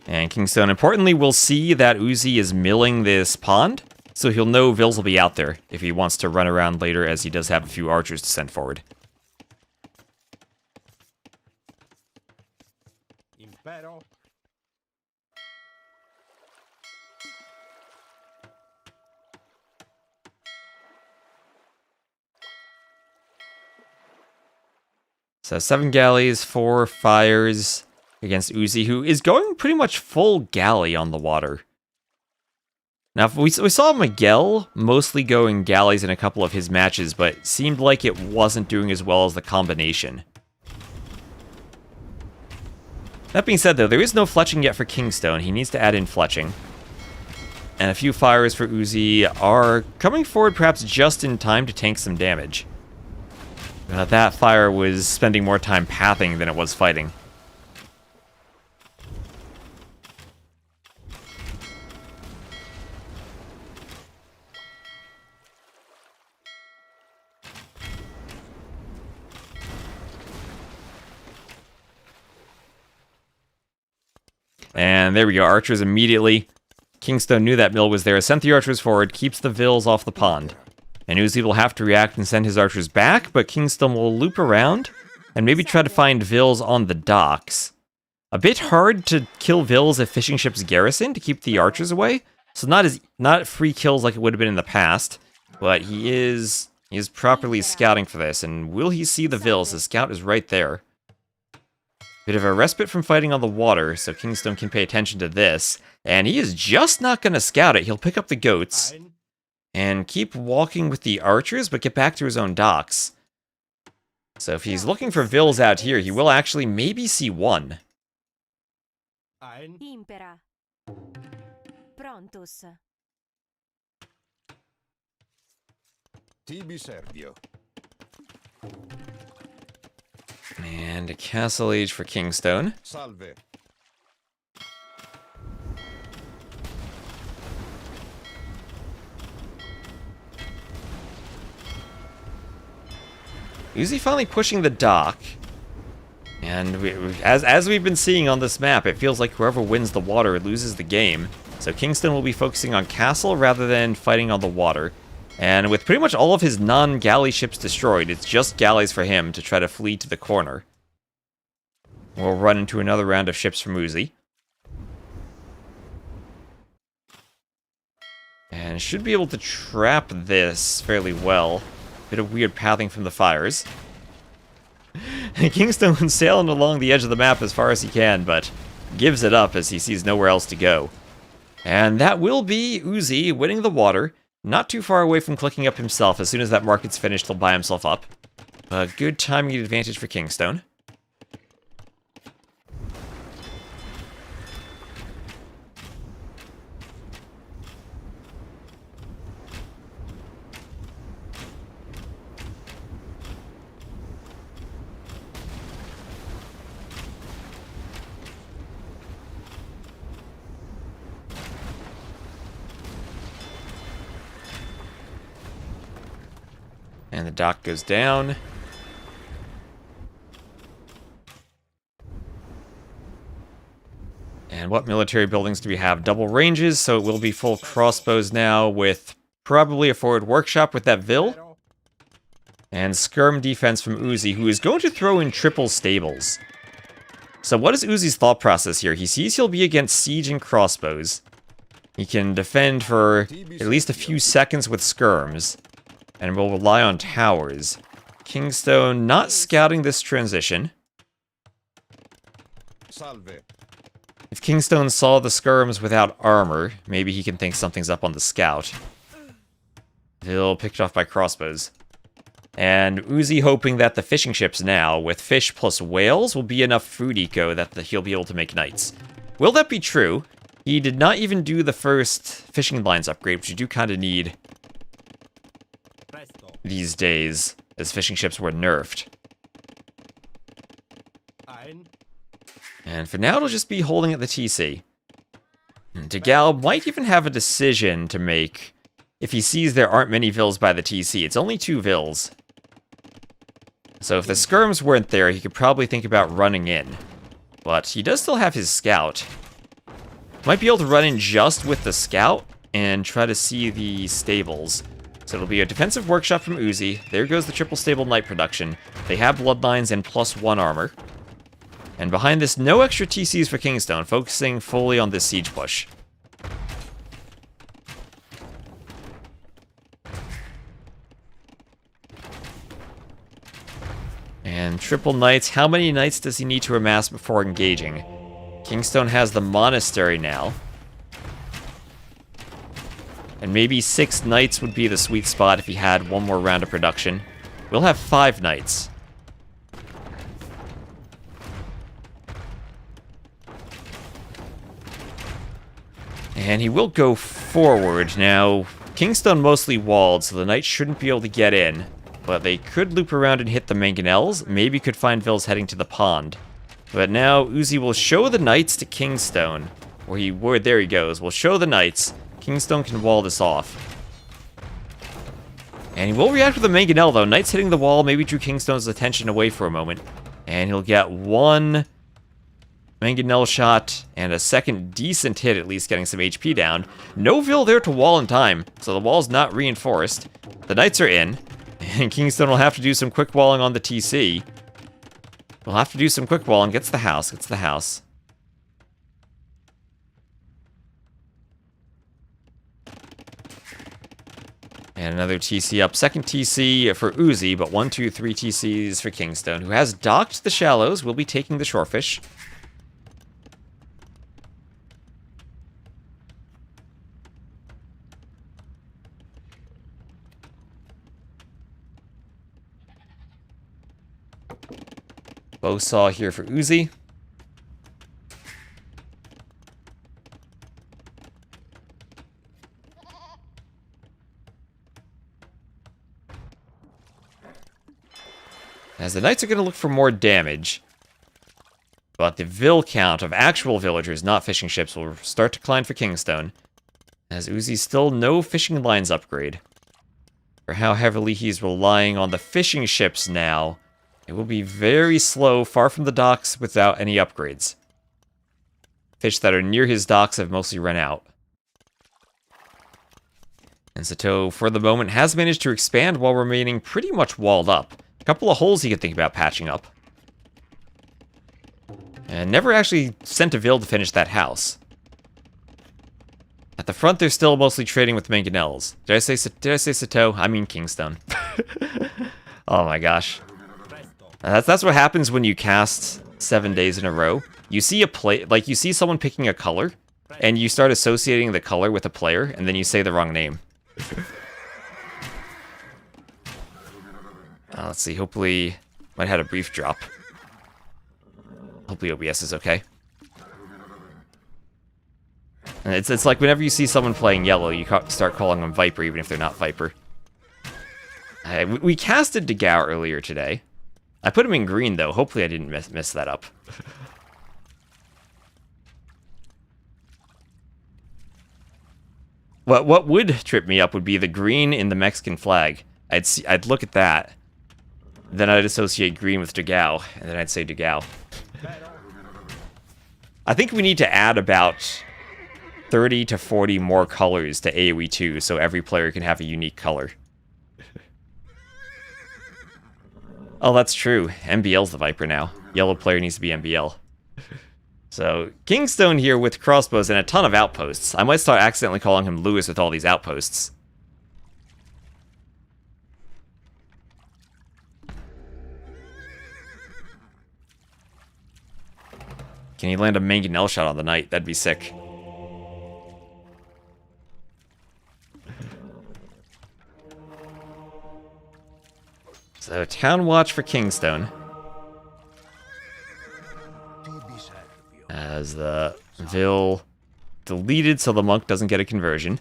And Kingstone, importantly, will see that Uzi is milling this pond, so he'll know Vils will be out there if he wants to run around later, as he does have a few archers to send forward. Impero. So 7 galleys, 4 fires against Uzi, who is going pretty much full galley on the water. Now, we saw Miguel mostly going galleys in a couple of his matches, but it seemed like it wasn't doing as well as the combination. That being said, though, there is no fletching yet for Kingstone. He needs to add in fletching. And a few fires for Uzi are coming forward perhaps just in time to tank some damage. That fire was spending more time pathing than it was fighting. And there we go, archers immediately. Kingstone knew that mill was there, sent the archers forward, keeps the Vils off the pond. And Uzi will have to react and send his archers back, but Kingstone will loop around and maybe try to find Vils on the docks. A bit hard to kill Vils if fishing ships garrison to keep the archers away, so not free kills like it would have been in the past, but he is properly scouting for this, and will he see the Vils? The scout is right there. Bit of a respite from fighting on the water, so Kingstone can pay attention to this, and he is just not going to scout it. He'll pick up the goats and keep walking with the archers, but get back to his own docks. So if he's looking for Vils out here, he will actually maybe see one. Impera. Prontus. Tibi Servio. And a castle age for Kingstone. Salve. Uzi finally pushing the dock. And as we've been seeing on this map, it feels like whoever wins the water loses the game. So Kingstone will be focusing on castle rather than fighting on the water. And with pretty much all of his non-galley ships destroyed, it's just galleys for him to try to flee to the corner. We'll run into another round of ships from Uzi. And should be able to trap this fairly well. Bit of weird pathing from the fires. Kingstone sailing along the edge of the map as far as he can, but gives it up as he sees nowhere else to go. And that will be Uzi winning the water. Not too far away from clicking up himself. As soon as that market's finished, he'll buy himself up. A good timing advantage for Kingstone. And the dock goes down. And what military buildings do we have? Double ranges, so it will be full crossbows now with probably a forward workshop with that Vil. And skirm defense from Uzi, who is going to throw in triple stables. So what is Uzi's thought process here? He sees he'll be against siege and crossbows. He can defend for at least a few seconds with skirms, and will rely on towers. Kingstone not scouting this transition. If Kingstone saw the skirms without armor, maybe he can think something's up on the scout. He'll picked off by crossbows. And Uzi hoping that the fishing ships now, with fish plus whales, will be enough food eco that he'll be able to make knights. Will that be true? He did not even do the first fishing lines upgrade, which you do kind of need these days, as fishing ships were nerfed. And for now, it'll just be holding at the TC. Degal might even have a decision to make if he sees there aren't many vills by the TC. It's only 2 vills. So if the skirms weren't there, he could probably think about running in. But he does still have his scout. Might be able to run in just with the scout and try to see the stables. So it'll be a defensive workshop from Uzi. There goes the triple stable knight production. They have bloodlines and +1 armor. And behind this, no extra TCs for Kingstone, focusing fully on this siege push. And triple knights, how many knights does he need to amass before engaging? Kingstone has the monastery now. And maybe 6 knights would be the sweet spot if he had one more round of production. We'll have 5 knights. And he will go forward. Now, Kingstone mostly walled, so the knights shouldn't be able to get in. But they could loop around and hit the mangonels. Maybe could find vills heading to the pond. But now, Uzi will show the knights to Kingstone. There he goes. We'll show the knights. Kingstone can wall this off. And he will react with a mangonel, though. Knights hitting the wall maybe drew Kingstone's attention away for a moment. And he'll get 1 mangonel shot and a second decent hit, at least getting some HP down. No vill there to wall in time, so the wall's not reinforced. The knights are in. And Kingstone will have to do some quick walling on the TC. We'll have to do some quick walling. Gets the house. Gets the house. And another TC up. Second TC for Uzi, but 1, 2, 3 TCs for Kingstone, who has docked the shallows. Will be taking the shorefish. Bowsaw here for Uzi. As the knights are going to look for more damage. But the vill count of actual villagers, not fishing ships, will start to decline for Kingstone. As Uzi still no fishing lines upgrade. For how heavily he's relying on the fishing ships now, it will be very slow, far from the docks, without any upgrades. Fish that are near his docks have mostly run out. And Sato, for the moment, has managed to expand while remaining pretty much walled up. A couple of holes he could think about patching up. And never actually sent a vill to finish that house. At the front, they're still mostly trading with mangonels. Did I say Sato? I mean Kingstone. Oh my gosh. That's what happens when you cast 7 days in a row. You see you see someone picking a color, and you start associating the color with a player, and then you say the wrong name. Let's see, hopefully, might have had a brief drop. Hopefully OBS is okay. And it's like whenever you see someone playing yellow, you start calling them Viper, even if they're not Viper. We casted Degao earlier today. I put him in green, though. Hopefully I didn't mess that up. What would trip me up would be the green in the Mexican flag. I'd look at that. Then I'd associate green with Degao, and then I'd say Degao. I think we need to add about 30 to 40 more colors to AoE 2 so every player can have a unique color. Oh, that's true. MBL's the Viper now. Yellow player needs to be MBL. So, Kingstone here with crossbows and a ton of outposts. I might start accidentally calling him Lewis with all these outposts. Can he land a mangonel shot on the knight? That'd be sick. So, town watch for Kingstone. As the Vil deleted so the monk doesn't get a conversion.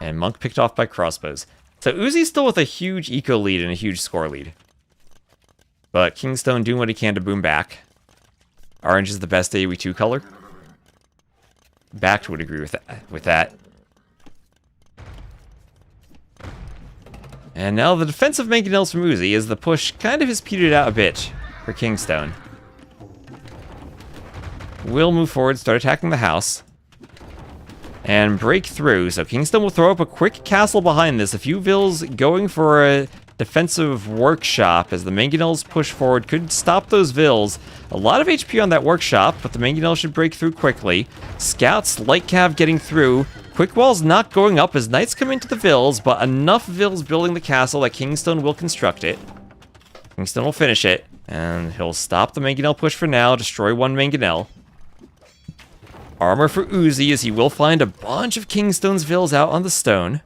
And monk picked off by crossbows. So Uzi's still with a huge eco lead and a huge score lead. But Kingstone doing what he can to boom back. Orange is the best AoE 2 color. Backed would agree with that. And now the defensive mangonels from Uzi, as the push kind of has petered out a bit for Kingstone. We'll move forward, start attacking the house. And break through. So Kingstone will throw up a quick castle behind this. A few Vils going for a defensive workshop as the mangonels push forward. Could stop those Vils. A lot of HP on that workshop, but the mangonels should break through quickly. Scouts, light cav getting through. Quick wall's not going up as knights come into the Vils, but enough Vils building the castle that Kingstone will construct it. Kingstone will finish it, and he'll stop the mangonel push for now, destroy one mangonel. Armor for Uzi, as he will find a bunch of Kingstone's Vils out on the stone.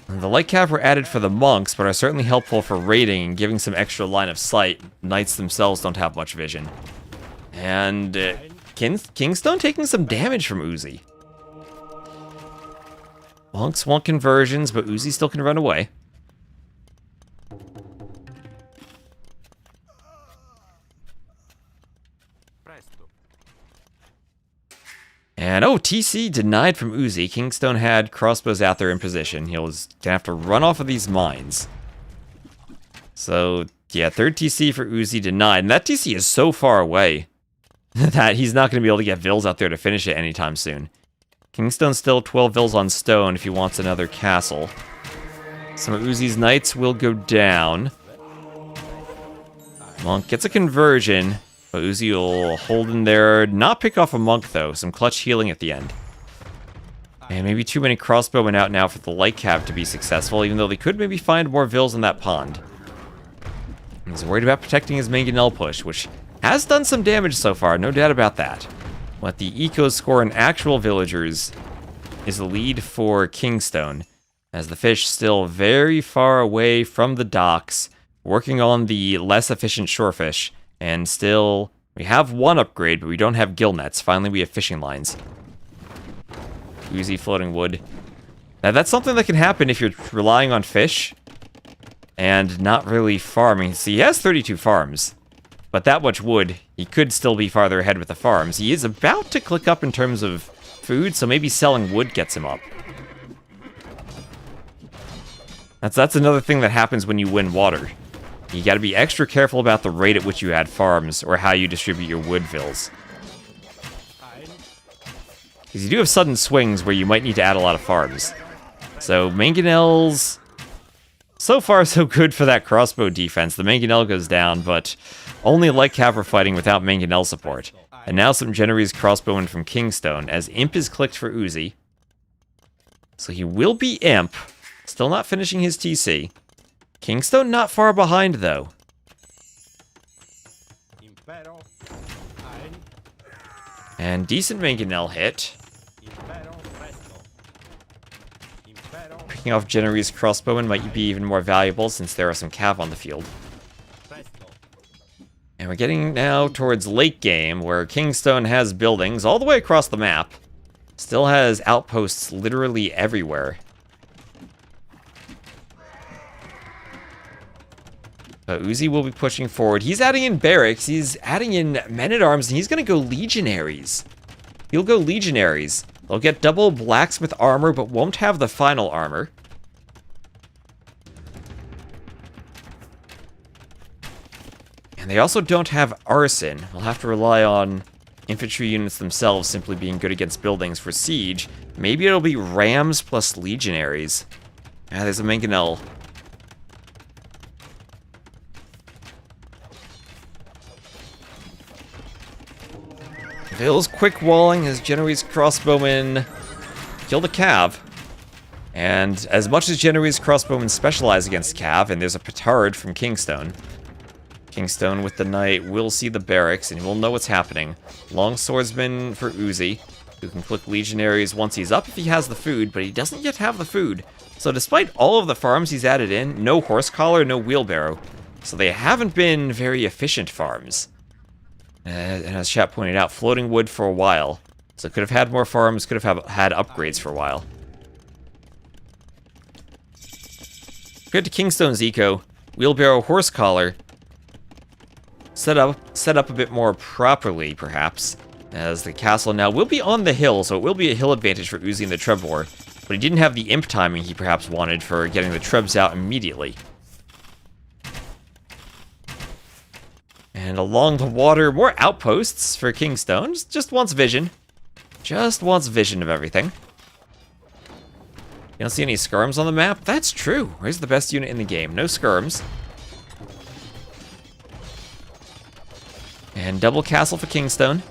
And the light cav were added for the monks, but are certainly helpful for raiding and giving some extra line of sight. Knights themselves don't have much vision. And Kingstone taking some damage from Uzi. Monks want conversions, but Uzi still can run away. And, oh, TC denied from Uzi. Kingstone had crossbows out there in position. He was going to have to run off of these mines. So, yeah, third TC for Uzi denied. And that TC is so far away that he's not going to be able to get Vils out there to finish it anytime soon. Kingstone's still 12 Vils on stone if he wants another castle. Some of Uzi's knights will go down. Monk gets a conversion. But Uzi will hold in there, not pick off a monk though, some clutch healing at the end. And maybe too many crossbowmen out now for the light cav to be successful, even though they could maybe find more Vils in that pond. He's worried about protecting his mangonel push, which has done some damage so far, no doubt about that. But the eco score in actual villagers is the lead for Kingstone, as the fish still very far away from the docks, working on the less efficient shorefish. And still, we have one upgrade, but we don't have gill nets. Finally, we have fishing lines. Uzi floating wood. Now, that's something that can happen if you're relying on fish and not really farming. See, he has 32 farms, but that much wood, he could still be farther ahead with the farms. He is about to click up in terms of food, so maybe selling wood gets him up. That's another thing that happens when you win water. You gotta be extra careful about the rate at which you add farms, or how you distribute your wood Vils. Because you do have sudden swings where you might need to add a lot of farms. So, mangonels... So far, so good for that crossbow defense. The mangonel goes down, but only light cav are fighting without mangonel support. And now some Genoese crossbowmen from Kingstone, as Imp is clicked for Uzi. So he will be Imp. Still not finishing his TC. Kingstone not far behind, though. And decent mangonel hit. Picking off Genoese crossbowmen might be even more valuable since there are some cav on the field. And we're getting now towards late game, where Kingstone has buildings all the way across the map. Still has outposts literally everywhere. But Uzi will be pushing forward. He's adding in barracks, he's adding in men-at-arms, and he's going to go legionaries. He'll go legionaries. They'll get double blacksmith armor, but won't have the final armor. And they also don't have arson. We'll have to rely on infantry units themselves simply being good against buildings for siege, maybe it'll be rams plus legionaries. Ah, there's a mangonel. Ville's quick walling his Genoese crossbowmen killed a cav. And as much as Genoese crossbowmen specialize against cav, and there's a petard from Kingstone. Kingstone with the knight will see the barracks and will know what's happening. Long swordsman for Uzi, who can click legionaries once he's up if he has the food, but he doesn't yet have the food. So despite all of the farms he's added in, no horse collar, no wheelbarrow. So they haven't been very efficient farms. And as chat pointed out, floating wood for a while. So could have had more farms, could have had upgrades for a while. Good to Kingstone's eco. Wheelbarrow, horse collar. Set up a bit more properly, perhaps. As the castle now will be on the hill, so it will be a hill advantage for Uzi and the Trebor. But he didn't have the imp timing he perhaps wanted for getting the Trebs out immediately. And along the water, more outposts for Kingstone. Just wants vision. Just wants vision of everything. You don't see any skirms on the map? That's true. Where's the best unit in the game? No skirms. And double castle for Kingstone.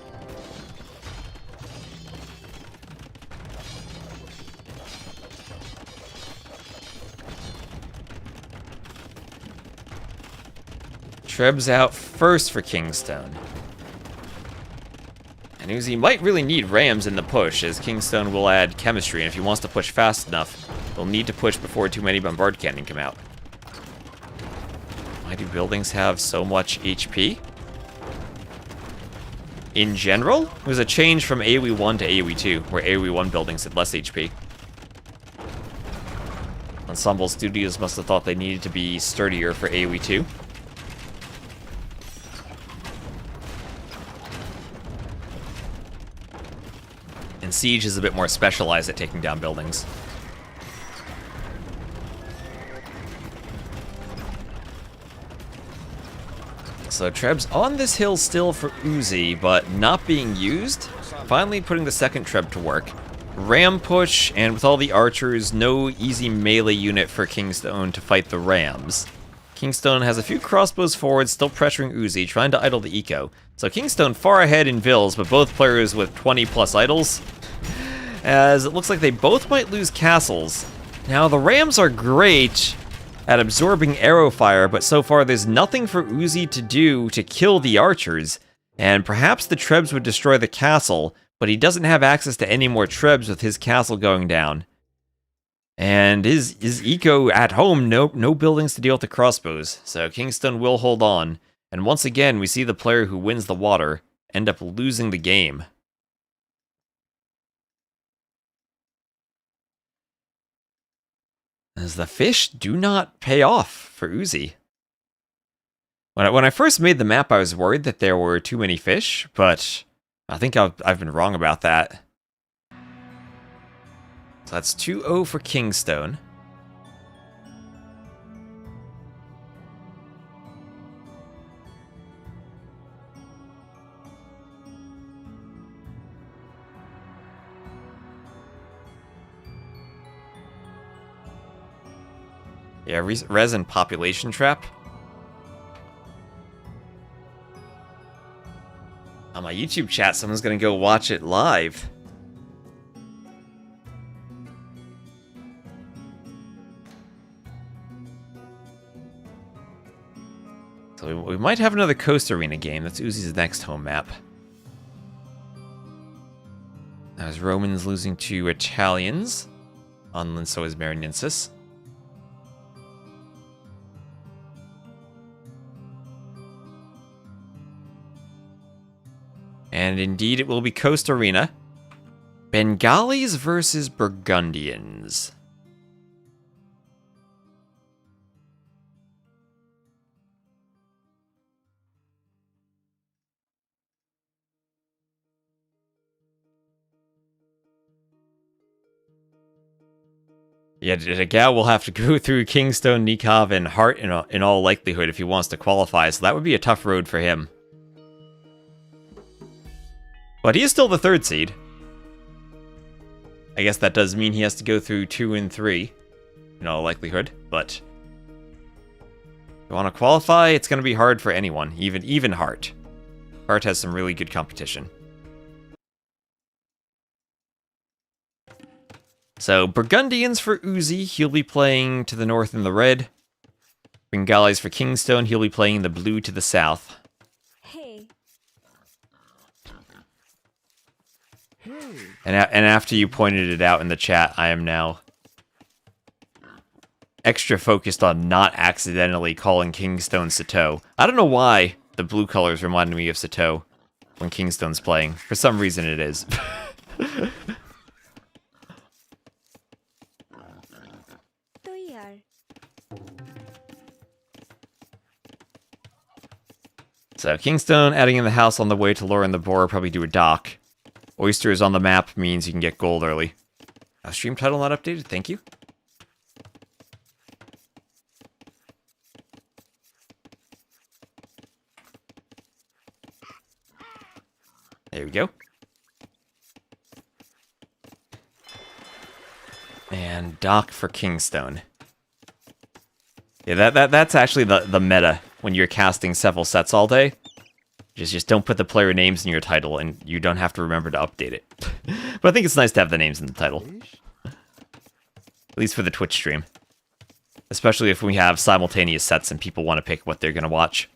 Trebs out first for Kingstone. And Uzi might really need rams in the push, as Kingstone will add chemistry, and if he wants to push fast enough, he'll need to push before too many bombard cannon come out. Why do buildings have so much HP? In general, it was a change from AoE 1 to AoE 2, where AoE 1 buildings had less HP. Ensemble Studios must have thought they needed to be sturdier for AoE 2. And Siege is a bit more specialized at taking down buildings. So Treb's on this hill still for Uzi, but not being used. Finally putting the second Treb to work. Ram push, and with all the archers, no easy melee unit for Kingstone to fight the rams. Kingstone has a few crossbows forward, still pressuring Uzi, trying to idle the eco. So Kingstone far ahead in Vills, but both players with 20 plus idols. As it looks like they both might lose castles. Now the rams are great at absorbing arrow fire, but so far there's nothing for Uzi to do to kill the archers. And perhaps the Trebs would destroy the castle, but he doesn't have access to any more Trebs with his castle going down. And his eco at home, no buildings to deal with the crossbows, so Kingstone will hold on. And once again, we see the player who wins the water end up losing the game. As the fish do not pay off for Uzi. When I first made the map, I was worried that there were too many fish, but I think I've been wrong about that. So that's 2-0 for Kingstone. Yeah, resin population trap. On my YouTube chat, someone's gonna go watch it live. So we might have another Coast Arena game. That's Uzi's next home map. As Romans losing to Italians on Linsois Marinensis. And indeed, it will be Coast Arena. Bengalis versus Burgundians. Yeah, Degal will have to go through Kingstone, Nikov, and Hart in all likelihood if he wants to qualify, so that would be a tough road for him. But he is still the 3rd seed. I guess that does mean he has to go through 2 and 3, in all likelihood, but if you want to qualify, it's going to be hard for anyone, even Hart. Hart has some really good competition. So, Burgundians for Uzi, he'll be playing to the north in the red. Bengalis for Kingstone, he'll be playing the blue to the south. And after you pointed it out in the chat, I am now extra focused on not accidentally calling Kingstone Sato. I don't know why the blue colors reminded me of Sato when Kingstone's playing. For some reason it is. So Kingstone adding in the house on the way to lure in the boar, probably do a dock. Oysters on the map means you can get gold early. Stream title not updated, thank you. There we go. And dock for Kingstone. Yeah, that's actually the meta when you're casting several sets all day. Just don't put the player names in your title, and you don't have to remember to update it. But I think it's nice to have the names in the title. At least for the Twitch stream. Especially if we have simultaneous sets and people want to pick what they're going to watch.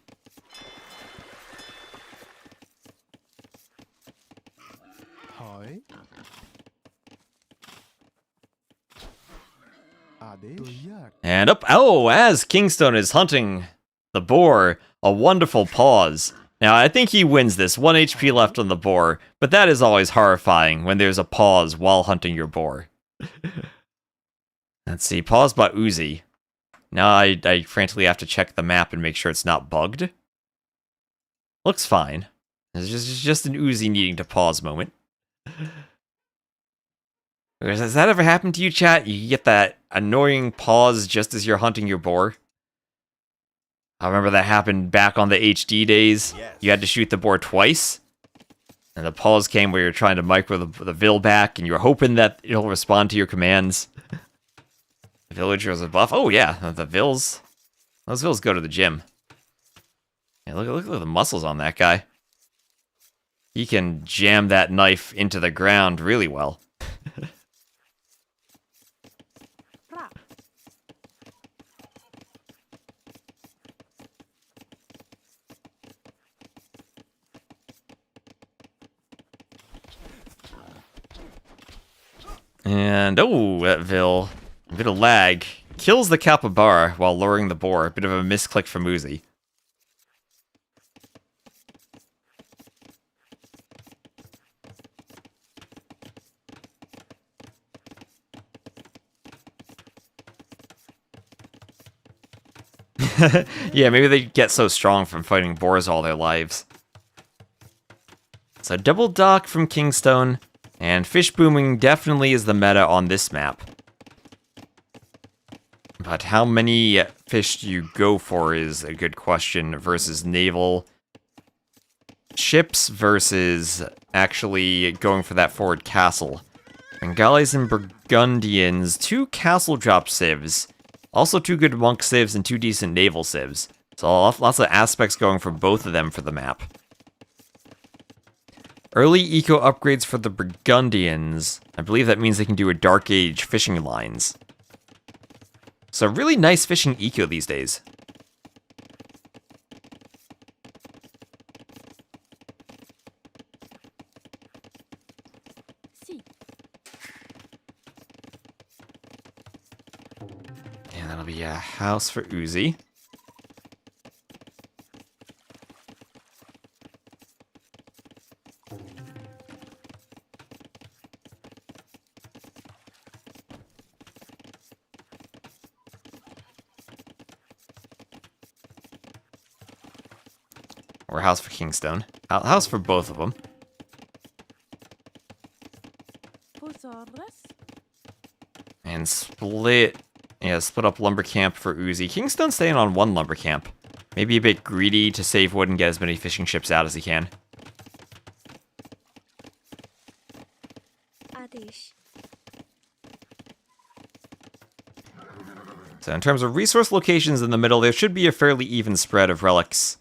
Hi. And up. Oh, as Kingstone is hunting the boar, a wonderful pause. Now, I think he wins this. 1 HP left on the boar, but that is always horrifying when there's a pause while hunting your boar. Let's see, pause by Uzi. Now I frantically have to check the map and make sure it's not bugged. Looks fine. It's just an Uzi needing to pause moment. Has that ever happened to you, chat? You get that annoying pause just as you're hunting your boar? I remember that happened back on the HD days. Yes. You had to shoot the boar twice. And the pause came where you're trying to micro the Vil back, and you're hoping that it'll respond to your commands. The villagers are buff. Oh yeah, the Vils. Those Vils go to the gym. Yeah, look at the muscles on that guy. He can jam that knife into the ground really well. And, oh, that Vil, a bit of lag, kills the capybara while luring the boar. A bit of a misclick from Uzi. Yeah, maybe they get so strong from fighting boars all their lives. So double dock from Kingstone. And fish booming definitely is the meta on this map. But how many fish do you go for is a good question versus naval ships versus actually going for that forward castle. Bengalis and Burgundians, 2 castle drop civs. Also 2 good monk civs and 2 decent naval civs. So lots of aspects going for both of them for the map. Early eco upgrades for the Burgundians. I believe that means they can do a Dark Age fishing lines. So really nice fishing eco these days. And that'll be a house for Uzi. Or house for Kingstone. House for both of them. And split up lumber camp for Uzi. Kingstone staying on 1 lumber camp. Maybe a bit greedy to save wood and get as many fishing ships out as he can. Adesh. So in terms of resource locations in the middle, there should be a fairly even spread of relics,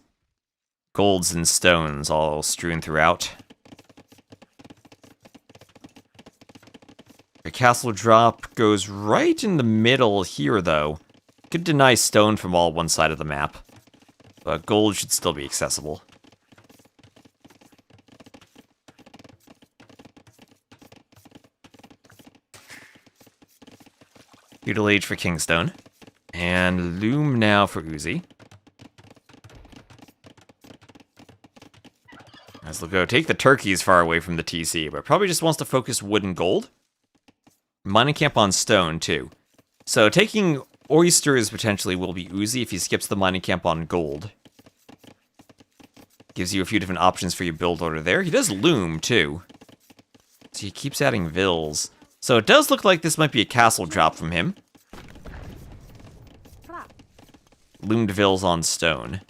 golds, and stones all strewn throughout. The castle drop goes right in the middle here, though. Could deny stone from all one side of the map, but gold should still be accessible. Feudal Age for Kingstone. And Loom now for Uzi. As we'll go take the turkeys far away from the TC, but probably just wants to focus wood and gold. Mining camp on stone, too. So taking oysters potentially will be Uzi if he skips the mining camp on gold. Gives you a few different options for your build order there. He does Loom, too. So he keeps adding vills. So it does look like this might be a castle drop from him. Loomed vills on stone.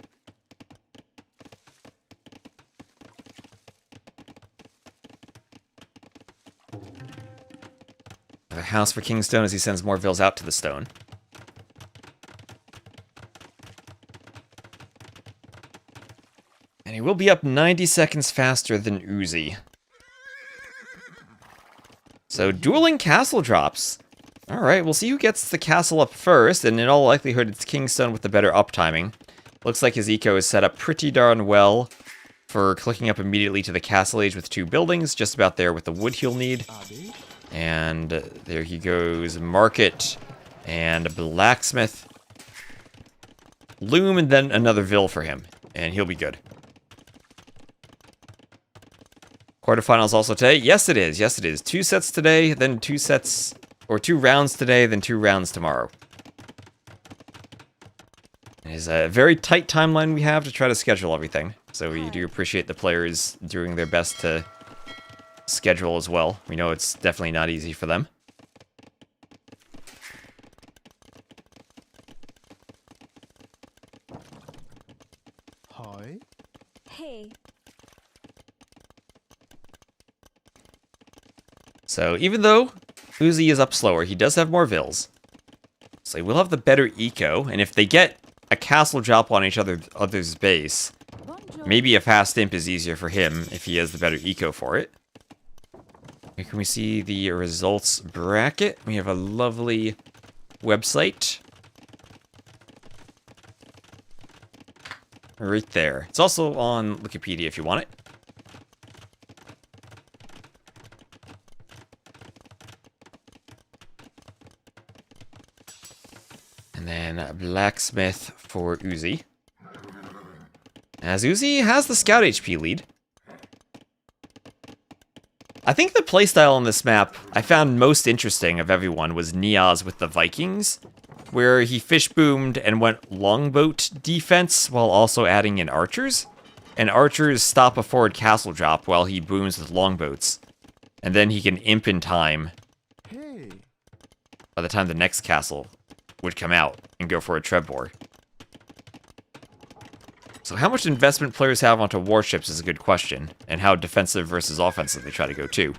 Another house for Kingstone as he sends more vills out to the stone. And he will be up 90 seconds faster than Uzi. So, dueling castle drops. Alright, we'll see who gets the castle up first, and in all likelihood it's Kingstone with the better uptiming. Looks like his eco is set up pretty darn well for clicking up immediately to the castle age with 2 buildings, just about there with the wood he'll need. And there he goes, market and blacksmith. Loom and then another vill for him, and he'll be good. Quarterfinals also today? Yes, it is. Yes, it is. 2 sets today, then 2 sets, or 2 rounds today, then 2 rounds tomorrow. It is a very tight timeline we have to try to schedule everything. So we do appreciate the players doing their best to schedule as well. We know it's definitely not easy for them. Hi. Hey. So even though Uzi is up slower, he does have more vills. So he will have the better eco, and if they get a castle drop on each other's base, maybe a fast imp is easier for him if he has the better eco for it. Here can we see the results bracket? We have a lovely website. Right there. It's also on Wikipedia if you want it. And then blacksmith for Uzi. As Uzi has the scout HP lead. I think the playstyle on this map I found most interesting of everyone was Niaz with the Vikings, where he fish boomed and went longboat defense while also adding in archers. And archers stop a forward castle drop while he booms with longboats. And then he can imp in time Hey. by the time the next castle would come out and go for a Trebor. So how much investment players have onto warships is a good question, and how defensive versus offensive they try to go too.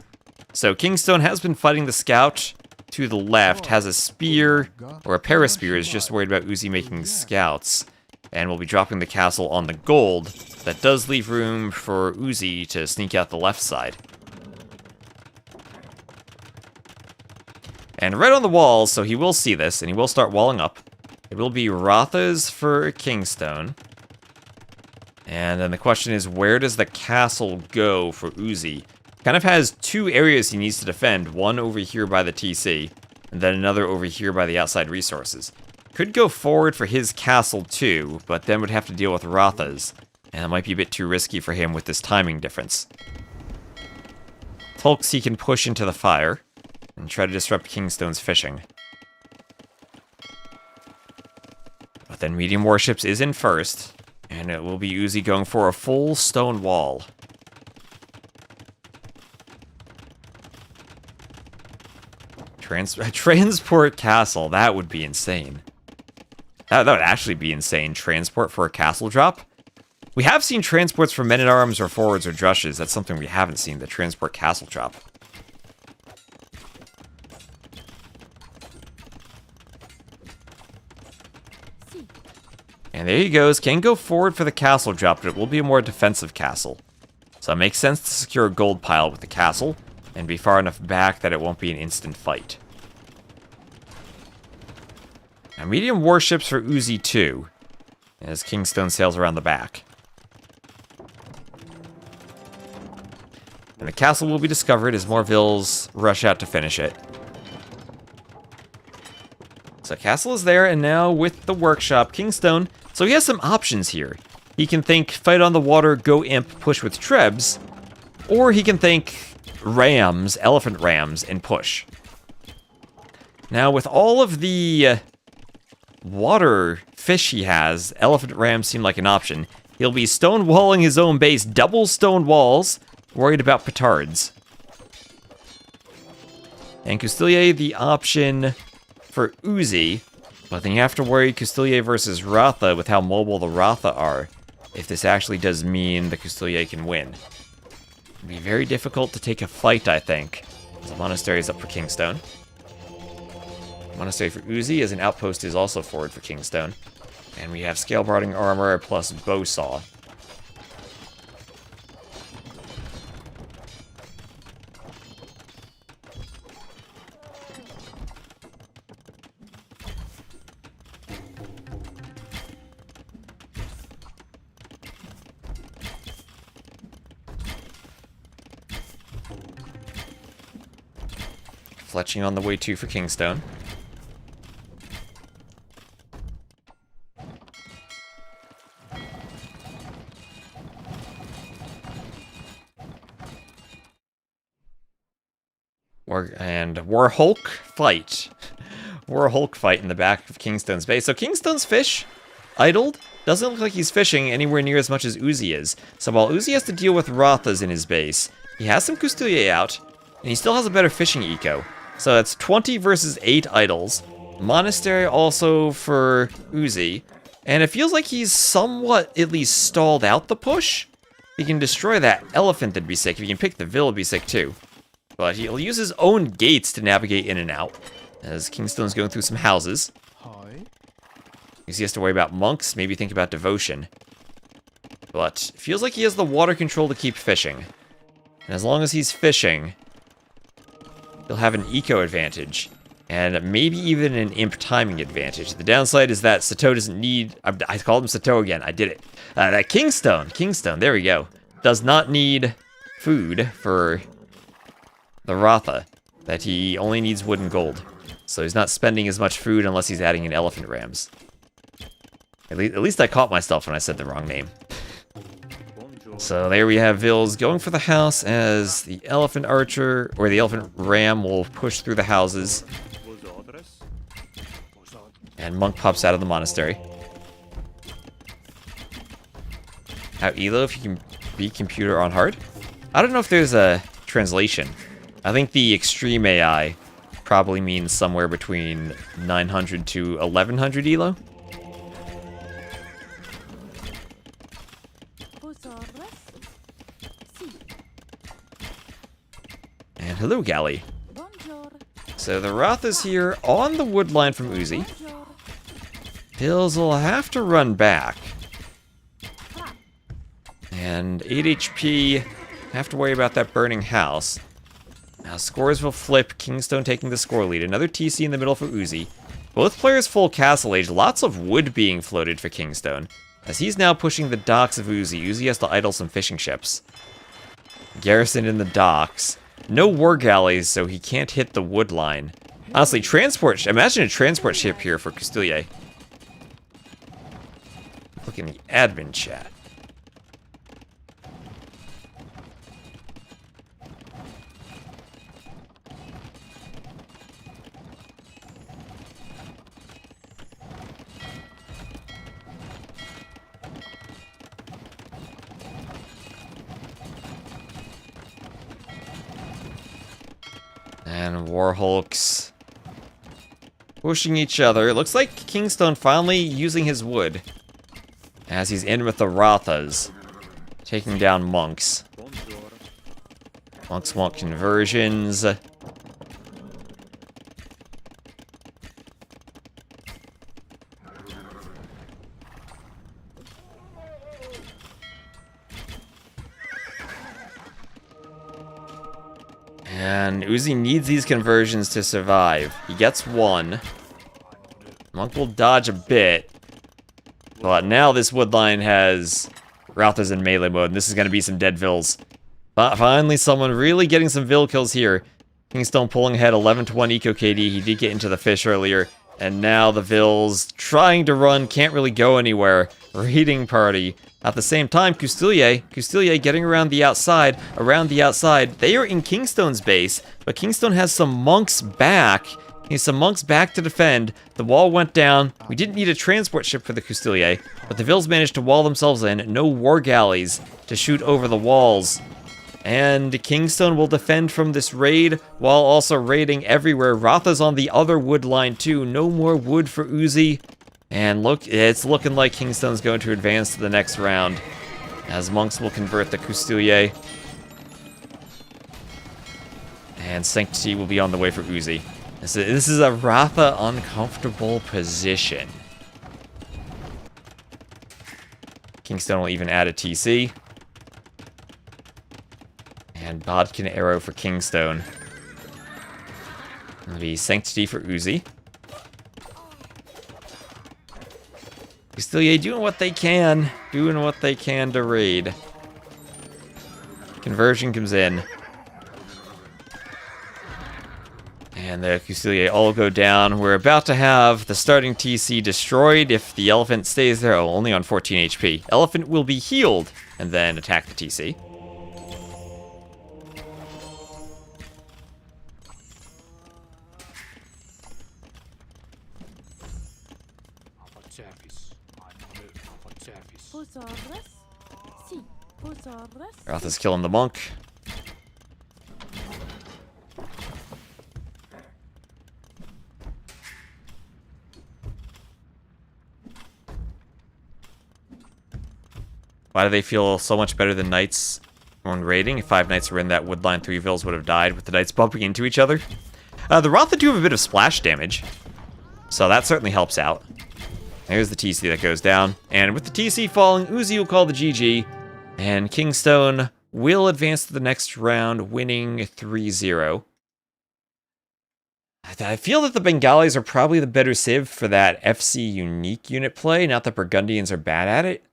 So Kingstone has been fighting the scout to the left, has a spear, or a pair of spears, just worried about Uzi making scouts, and will be dropping the castle on the gold. That does leave room for Uzi to sneak out the left side. And right on the walls, so he will see this, and he will start walling up. It will be Rothas for Kingstone. And then the question is, where does the castle go for Uzi? Kind of has 2 areas he needs to defend, one over here by the TC, and then another over here by the outside resources. Could go forward for his castle too, but then would have to deal with Rothas, and that might be a bit too risky for him with this timing difference. Tulks he can push into the fire, and try to disrupt Kingstone's fishing. But then medium warships is in first, and it will be Uzi going for a full stone wall. Transport castle, that would be insane. That would actually be insane, transport for a castle drop. We have seen transports for men-at-arms or forwards or drushes. That's something we haven't seen, the transport castle drop. And there he goes. Can go forward for the castle drop, but it will be a more defensive castle. So it makes sense to secure a gold pile with the castle and be far enough back that it won't be an instant fight. Now, medium warships for Uzi 2, as Kingstone sails around the back. And the castle will be discovered as more Vils rush out to finish it. So castle is there, and now with the workshop, Kingstone, so he has some options here. He can think fight on the water, go imp, push with trebs, or he can think rams, elephant rams, and push. Now with all of the water fish he has, elephant rams seem like an option. He'll be stonewalling his own base, double stone walls, worried about petards. And Custilier, the option for Uzi, but then you have to worry Custilier versus Ratha with how mobile the Ratha are, if this actually does mean the Custilier can win. It'd be very difficult to take a fight, I think. The monastery is up for Kingstone. Monastery for Uzi as an outpost is also forward for Kingstone. And we have scale-barding armor plus bow saw. Fletching on the way too for Kingstone. War Hulk fight. War Hulk fight in the back of Kingstone's base. So Kingstone's fish idled. Doesn't look like he's fishing anywhere near as much as Uzi is. So while Uzi has to deal with Rathas in his base, he has some Custilier out, and he still has a better fishing eco. So that's 20 versus 8 idols. Monastery also for Uzi. And it feels like he's somewhat at least stalled out the push. If he can destroy that elephant, that'd be sick. If he can pick the Vil, it'd be sick too. But he'll use his own gates to navigate in and out, as Kingstone's going through some houses. Hi. Because he has to worry about monks, maybe think about devotion. But it feels like he has the water control to keep fishing. And as long as he's fishing, he'll have an eco advantage. And maybe even an imp timing advantage. The downside is that Sato doesn't need... I called him Sato again, I did it. That Kingstone, there we go. Does not need food for the Ratha. That he only needs wood and gold. So he's not spending as much food unless he's adding in elephant rams. At least I caught myself when I said the wrong name. So there we have Vils going for the house as the elephant archer, or the elephant ram will push through the houses. And Monk pops out of the monastery. How Elo if you can beat computer on hard? I don't know if there's a translation. I think the extreme AI probably means somewhere between 900 to 1100 Elo. And hello, Galley. So the Roth is here on the wood line from Uzi. Hills will have to run back. And 8 HP, have to worry about that burning house. Now scores will flip, Kingstone taking the score lead. Another TC in the middle for Uzi. Both players full castle age, lots of wood being floated for Kingstone. As he's now pushing the docks of Uzi. Uzi has to idle some fishing ships. Garrison in the docks. No war galleys, so he can't hit the wood line. Honestly, imagine a transport ship here for Custilier. Look in the admin chat. And Warhulks pushing each other. It looks like Kingstone finally using his wood as he's in with the Rathas, taking down monks. Monks want conversions. And Uzi needs these conversions to survive. He gets one. Monk will dodge a bit. But now this woodline has Ralthers in melee mode, and this is going to be some dead vills. But finally, someone really getting some vill kills here. Kingstone pulling ahead 11-1 eco KD. He did get into the fish earlier. And now the vills trying to run, can't really go anywhere. Raiding party. At the same time, Custilier getting around the outside. They are in Kingstone's base, but Kingstone has some monks back. He has some monks back to defend. The wall went down. We didn't need a transport ship for the Custilier, but the vills managed to wall themselves in. No war galleys to shoot over the walls. And Kingstone will defend from this raid while also raiding everywhere. Ratha's on the other wood line too. No more wood for Uzi. And look, it's looking like Kingstone's going to advance to the next round, as monks will convert the Custilier. And Sanctity will be on the way for Uzi. This is a Ratha uncomfortable position. Kingstone will even add a TC. And Bodkin arrow for Kingstone. It'll be Sanctity for Uzi. Custilier doing what they can. To raid. Conversion comes in. And the Custilier all go down. We're about to have the starting TC destroyed if the elephant stays there. Oh, only on 14 HP. Elephant will be healed and then attack the TC. Roth is killing the monk. Why do they feel so much better than knights when raiding? If 5 knights were in that woodline, 3 vills would have died with the knights bumping into each other. The Rotha do have a bit of splash damage, so that certainly helps out. There's the TC that goes down. And with the TC falling, Uzi will call the GG. And Kingstone will advance to the next round, winning 3-0. I feel that the Bengalis are probably the better civ for that FC unique unit play. Not that Burgundians are bad at it.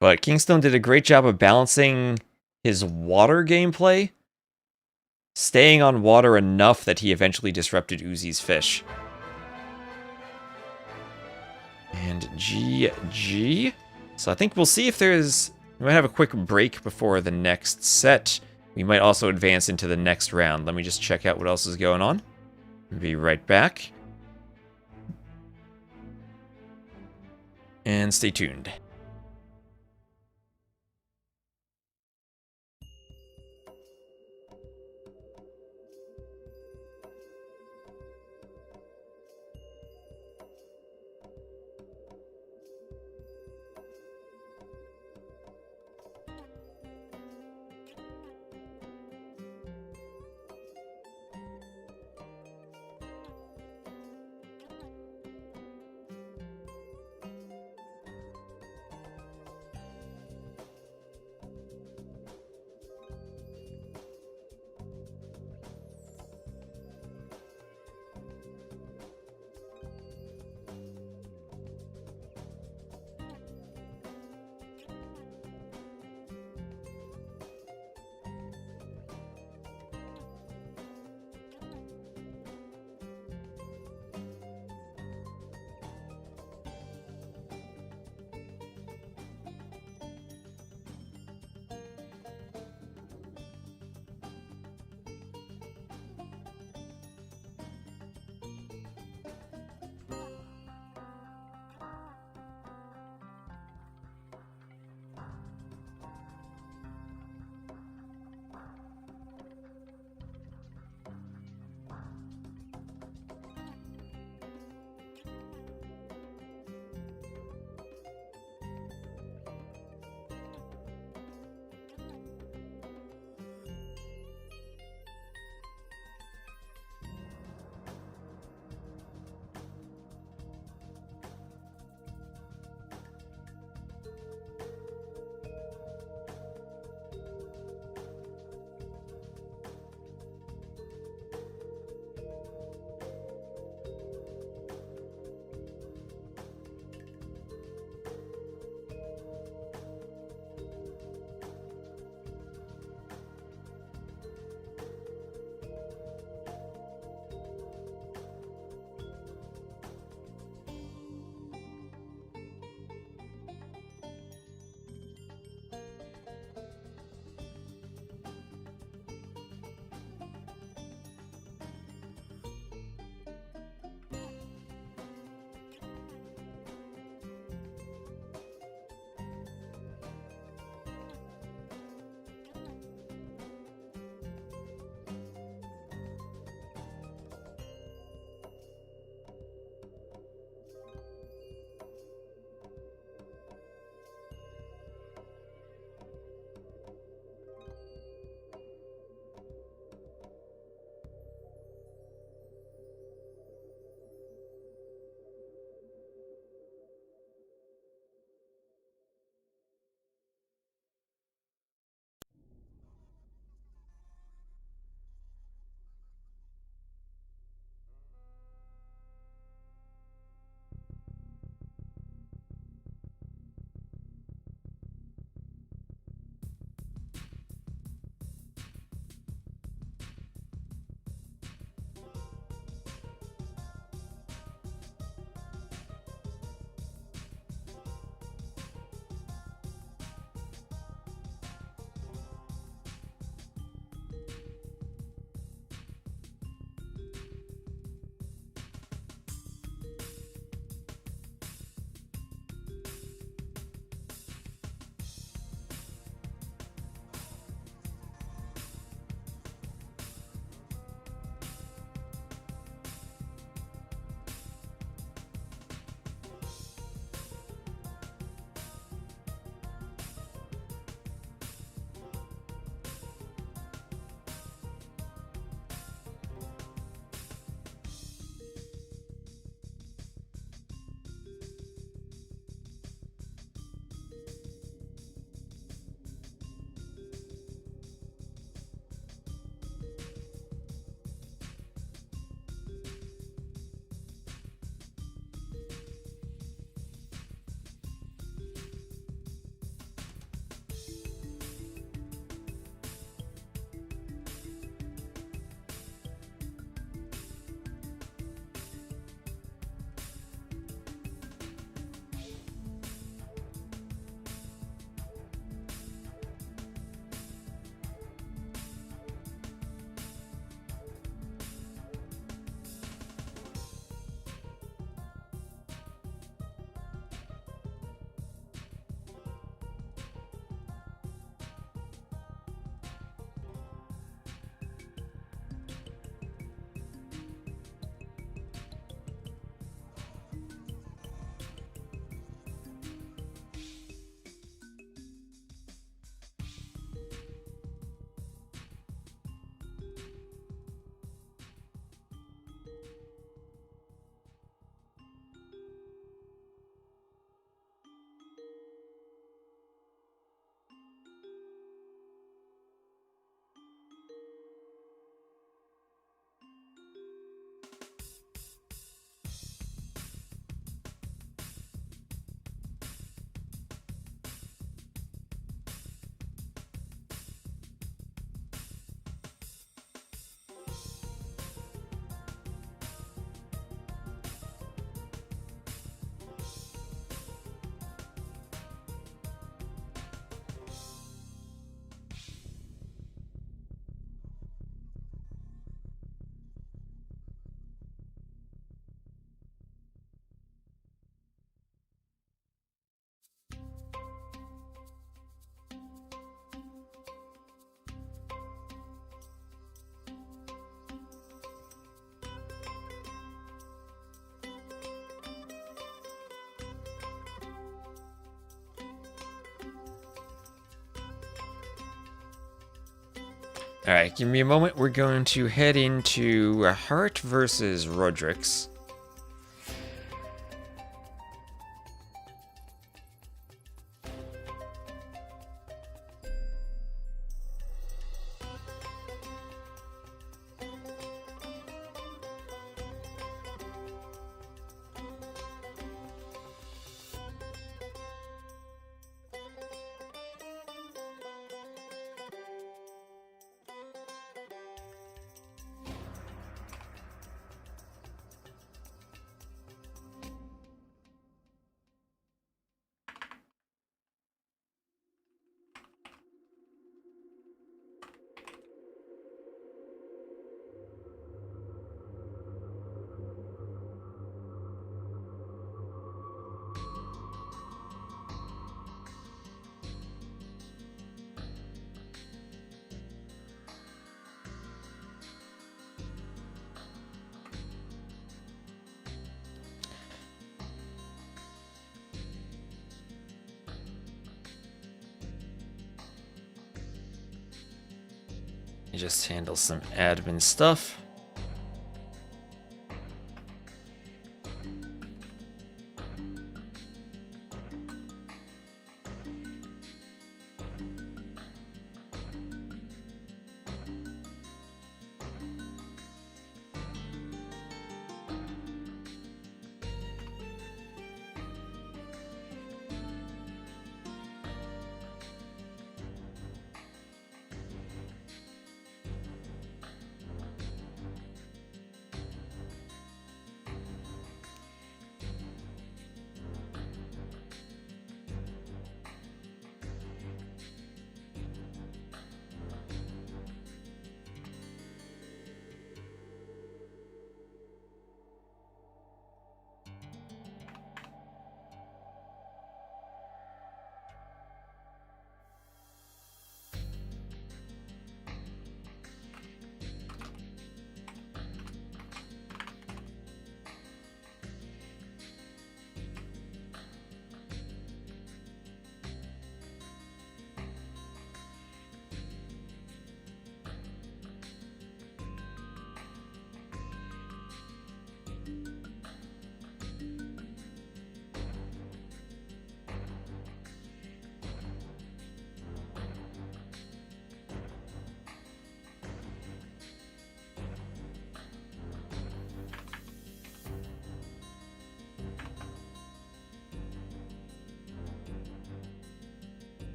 But Kingstone did a great job of balancing his water gameplay, staying on water enough that he eventually disrupted Uzi's fish. And GG. So I think we'll see if there's... We might have a quick break before the next set. We might also advance into the next round. Let me just check out what else is going on. Be right back. And stay tuned. Alright, give me a moment. We're going to head into Hart versus Roderick's. You just handle some admin stuff.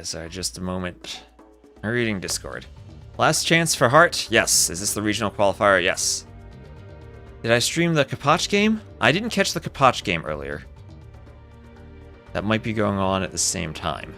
Sorry, just a moment. I'm reading Discord. Last chance for Hart? Yes. Is this the regional qualifier? Yes. Did I stream the Kapach game? I didn't catch the Kapach game earlier. That might be going on at the same time.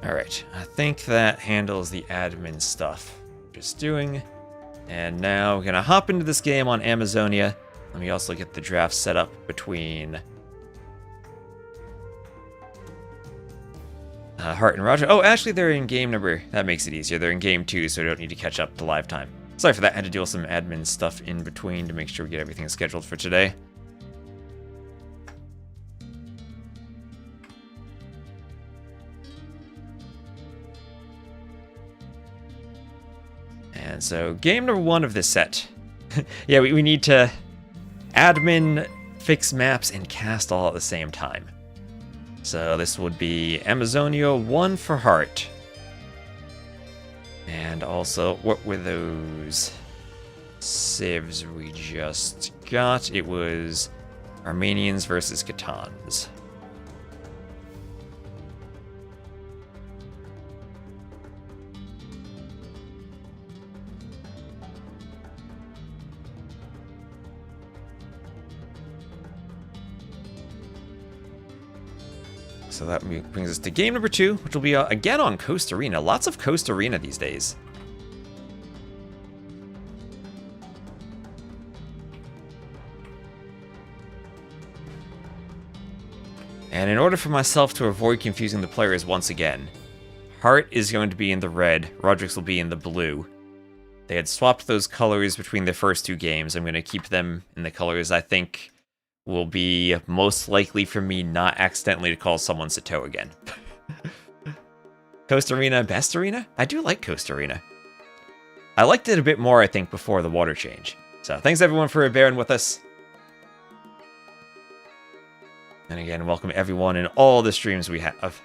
Alright, I think that handles the admin stuff. Just doing. And now we're gonna hop into this game on Amazonia. Let me also get the draft set up between Hart and Roger. Oh, actually they're in game number. That makes it easier. They're in game 2, so I don't need to catch up to live time. Sorry for that. I had to deal with some admin stuff in between to make sure we get everything scheduled for today. And so, game number 1 of this set. Yeah, we need to admin, fix maps, and cast all at the same time. So this would be Amazonia 1 for Heart. And also, what were those civs we just got? It was Armenians versus Catans. So that brings us to game number 2, which will be again on Coast Arena. Lots of Coast Arena these days. And in order for myself to avoid confusing the players once again, Heart is going to be in the red, Roderick's will be in the blue. They had swapped those colors between the first 2 games. I'm going to keep them in the colors I think will be most likely for me not accidentally to call someone Sato again. Coast Arena, best arena? I do like Coast Arena. I liked it a bit more, I think, before the water change. So thanks everyone for bearing with us. And again, welcome everyone in all the streams we have.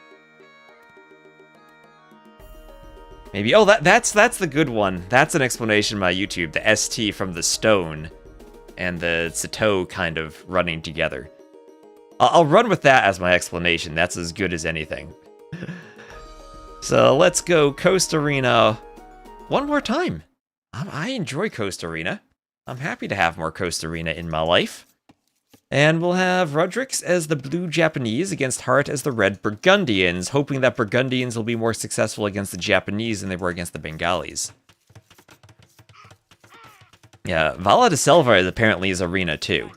Maybe, oh, that's the good one. That's an explanation on my YouTube, the ST from the stone and the Sato kind of running together. I'll run with that as my explanation. That's as good as anything. So let's go Coast Arena one more time. I enjoy Coast Arena. I'm happy to have more Coast Arena in my life. And we'll have Roderick's as the blue Japanese against Heart as the red Burgundians, hoping that Burgundians will be more successful against the Japanese than they were against the Bengalis. Yeah, Vala de Selva is apparently his arena too.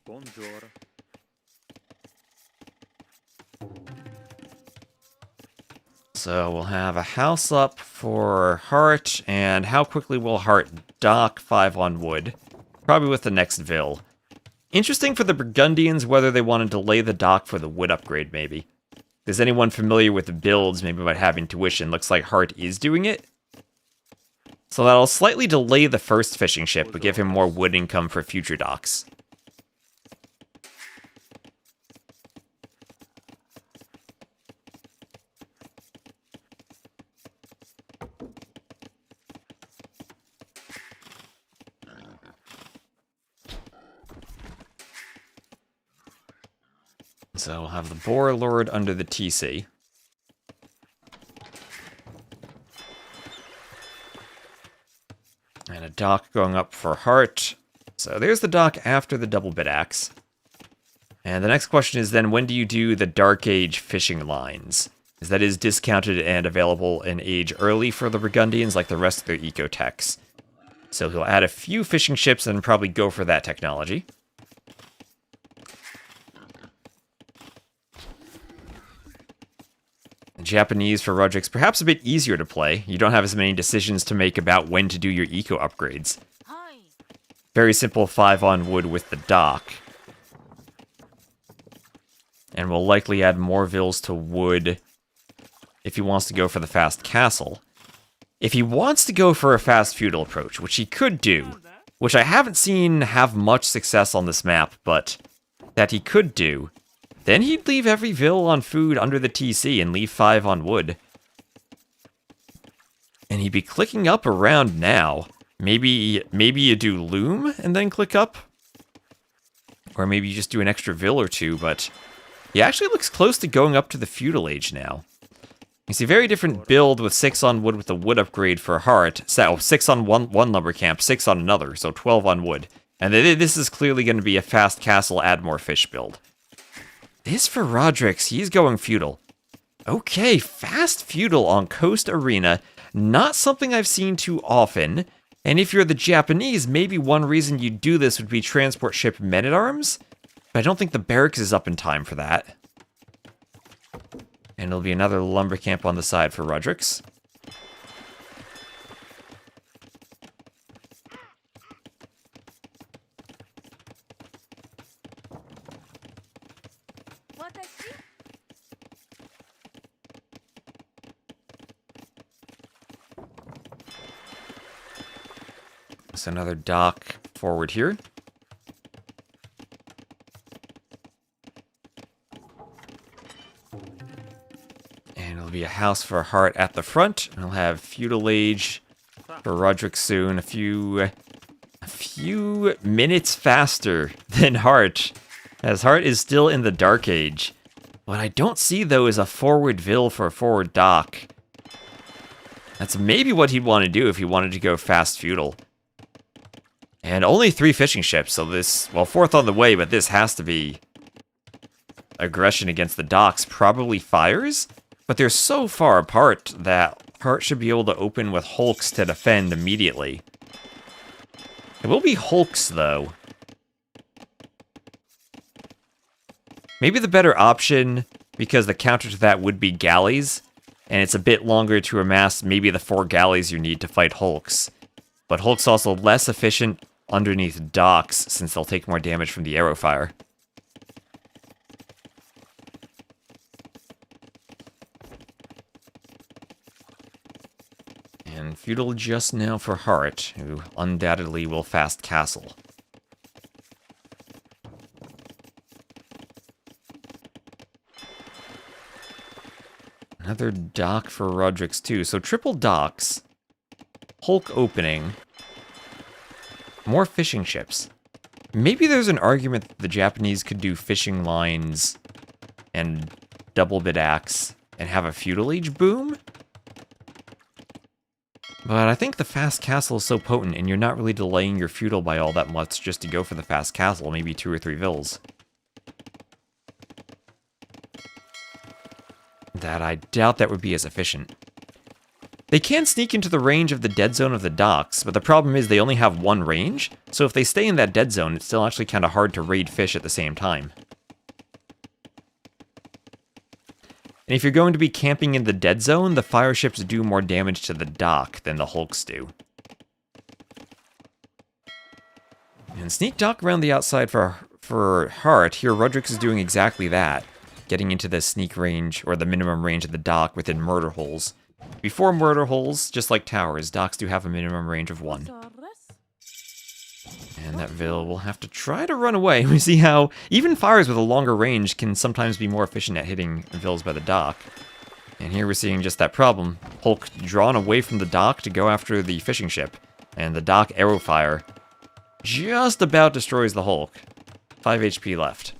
Bonjour. So we'll have a house up for Heart, and how quickly will Heart dock 5 on wood? Probably with the next Vil. Interesting for the Burgundians whether they want to delay the dock for the wood upgrade, maybe. Is anyone familiar with the builds, maybe might have intuition? Looks like Heart is doing it. So that'll slightly delay the first fishing ship, but give him more wood income for future docks. So we'll have the Boar Lord under the TC. And a dock going up for Heart. So there's the dock after the double bit axe. And the next question is then, when do you do the Dark Age fishing lines? Is that is discounted and available in age early for the Burgundians like the rest of their eco-techs. So he'll add a few fishing ships and probably go for that technology. Japanese for Roderick's perhaps a bit easier to play. You don't have as many decisions to make about when to do your eco upgrades. Very simple 5 on wood with the dock. And will likely add more Vils to wood if he wants to go for the fast castle. If he wants to go for a fast feudal approach, which he could do, which I haven't seen have much success on this map, but that he could do, then he'd leave every Vil on food under the TC and leave 5 on wood. And he'd be clicking up around now. Maybe you do Loom and then click up? Or maybe you just do an extra Vil or 2, but he actually looks close to going up to the feudal age now. You see, very different build with 6 on wood with the wood upgrade for Heart. So 6 on one lumber camp, 6 on another, so 12 on wood. And this is clearly going to be a fast castle, add more fish build. This for Roderick's, he's going feudal. Okay, fast feudal on Coast Arena. Not something I've seen too often. And if you're the Japanese, maybe one reason you do this would be transport ship men-at-arms. But I don't think the barracks is up in time for that. And it'll be another lumber camp on the side for Roderick's. So another dock forward here. And it'll be a house for Hart at the front. And we'll have feudal age for Roderick soon. A few minutes faster than Hart, as Hart is still in the Dark Age. What I don't see, though, is a forward ville for a forward dock. That's maybe what he'd want to do if he wanted to go fast feudal. And only 3 fishing ships, so this, well, 4th on the way, but this has to be aggression against the docks. Probably fires, but they're so far apart that Hart should be able to open with hulks to defend immediately. It will be hulks, though. Maybe the better option, because the counter to that would be galleys, and it's a bit longer to amass maybe the 4 galleys you need to fight hulks. But hulks also less efficient underneath docks, since they'll take more damage from the arrow fire. And feudal just now for Hart, who undoubtedly will fast castle. Another dock for Roderick's too. So triple docks, hulk opening, more fishing ships. Maybe there's an argument that the Japanese could do fishing lines and double bid axe and have a feudal age boom. But I think the fast castle is so potent, and you're not really delaying your feudal by all that much just to go for the fast castle, maybe 2 or 3 vills. That I doubt that would be as efficient. They can sneak into the range of the dead zone of the docks, but the problem is they only have 1 range, so if they stay in that dead zone, it's still actually kind of hard to raid fish at the same time. And if you're going to be camping in the dead zone, the fire ships do more damage to the dock than the hulks do. And sneak dock around the outside for Hart. Here, Roderick is doing exactly that. Getting into the sneak range, or the minimum range of the dock within murder holes. Before murder holes, just like towers, docks do have a minimum range of 1. And that Vil will have to try to run away. We see how even fires with a longer range can sometimes be more efficient at hitting Vils by the dock. And here we're seeing just that problem. Hulk drawn away from the dock to go after the fishing ship. And the dock arrow fire just about destroys the Hulk. 5 HP left.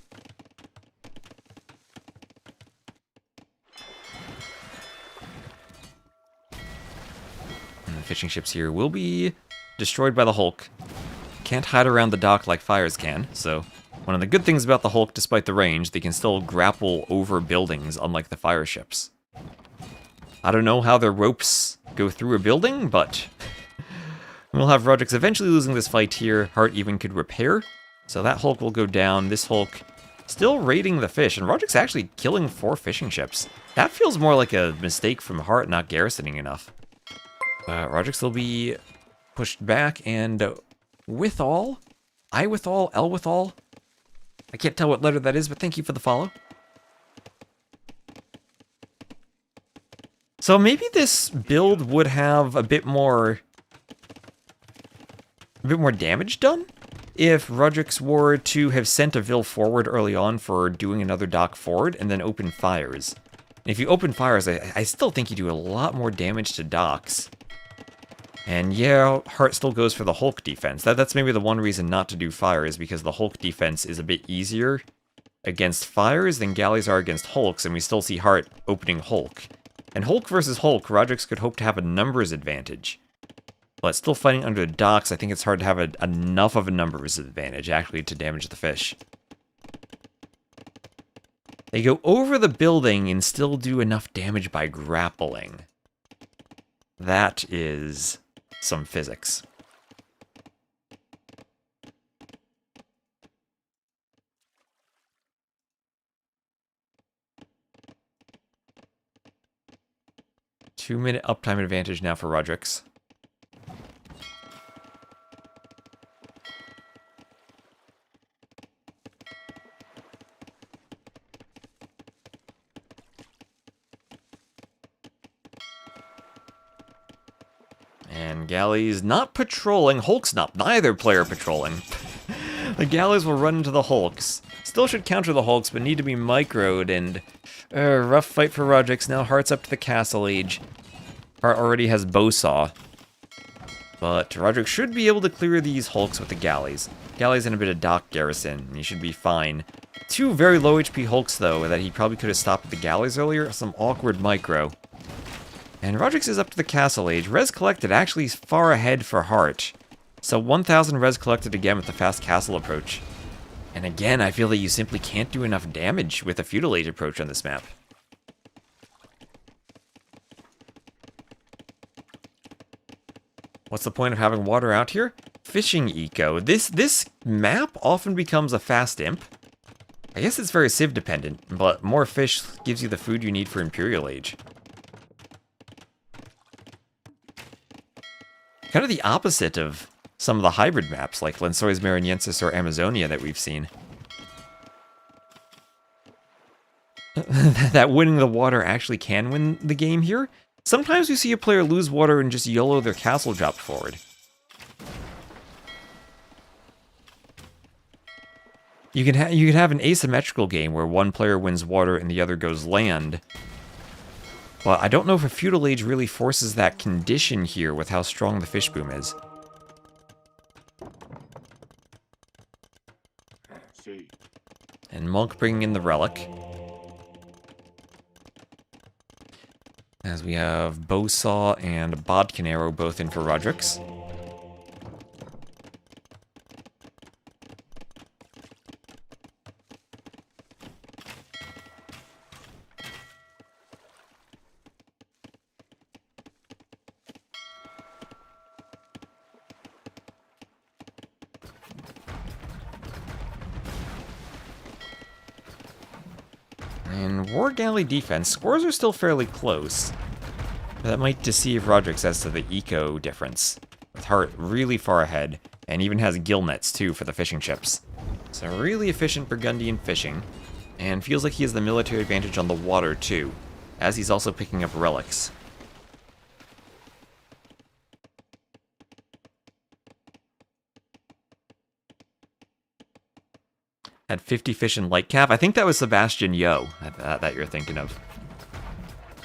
And the fishing ships here will be destroyed by the Hulk. Can't hide around the dock like fires can, so one of the good things about the Hulk, despite the range, they can still grapple over buildings, unlike the fire ships. I don't know how their ropes go through a building, but we'll have Roderick's eventually losing this fight here. Hart even could repair, so that Hulk will go down. This Hulk still raiding the fish, and Roderick's actually killing 4 fishing ships. That feels more like a mistake from Hart not garrisoning enough. Roderick's will be pushed back, and withal, I withal, L withal. I can't tell what letter that is, but thank you for the follow. So maybe this build would have a bit more damage done if Roderick's were to have sent a Vil forward early on for doing another dock forward and then open fires. And if you open fires, I still think you do a lot more damage to docks. And yeah, Hart still goes for the Hulk defense. That's maybe the one reason not to do fire, is because the Hulk defense is a bit easier against fires than galleys are against Hulks, and we still see Hart opening Hulk. And Hulk versus Hulk, Roderick's could hope to have a numbers advantage. But still fighting under the docks, I think it's hard to have enough of a numbers advantage, actually, to damage the fish. They go over the building and still do enough damage by grappling. That is some physics. Two-minute uptime advantage now for Roderick's. And galleys not patrolling. Hulks not. Neither player patrolling. The galleys will run into the hulks. Still should counter the hulks, but need to be microed. And rough fight for Rodrix. Now Heart's up to the castle age. Heart already has bowsaw. But Roderick should be able to clear these hulks with the galleys. Galleys in a bit of dock garrison, and he should be fine. 2 very low HP hulks, though, that he probably could have stopped with the galleys earlier. Some awkward micro. And Rodrix is up to the castle age. Res collected actually far ahead for Heart. So 1,000 res collected again with the fast castle approach. And again, I feel that you simply can't do enough damage with a feudal age approach on this map. What's the point of having water out here? Fishing eco. This map often becomes a fast imp. I guess it's very civ dependent, but more fish gives you the food you need for Imperial Age. Kind of the opposite of some of the hybrid maps like Lensois Mariensis or Amazonia that we've seen. That winning the water actually can win the game here. Sometimes you see a player lose water and just YOLO their castle drop forward. You can have an asymmetrical game where one player wins water and the other goes land. But I don't know if a feudal age really forces that condition here with how strong the fish boom is. And Monk bringing in the relic. As we have Bowsaw and Bodkin Arrow both in for Rodrix. And War Galley defense, scores are still fairly close. That might deceive Rodrix as to the eco difference. With Heart really far ahead, and even has gill nets too for the fishing ships. So really efficient Burgundian fishing, and feels like he has the military advantage on the water too, as he's also picking up relics. Had 50 fish in light cav. I think that was Sebastian Yo that you're thinking of.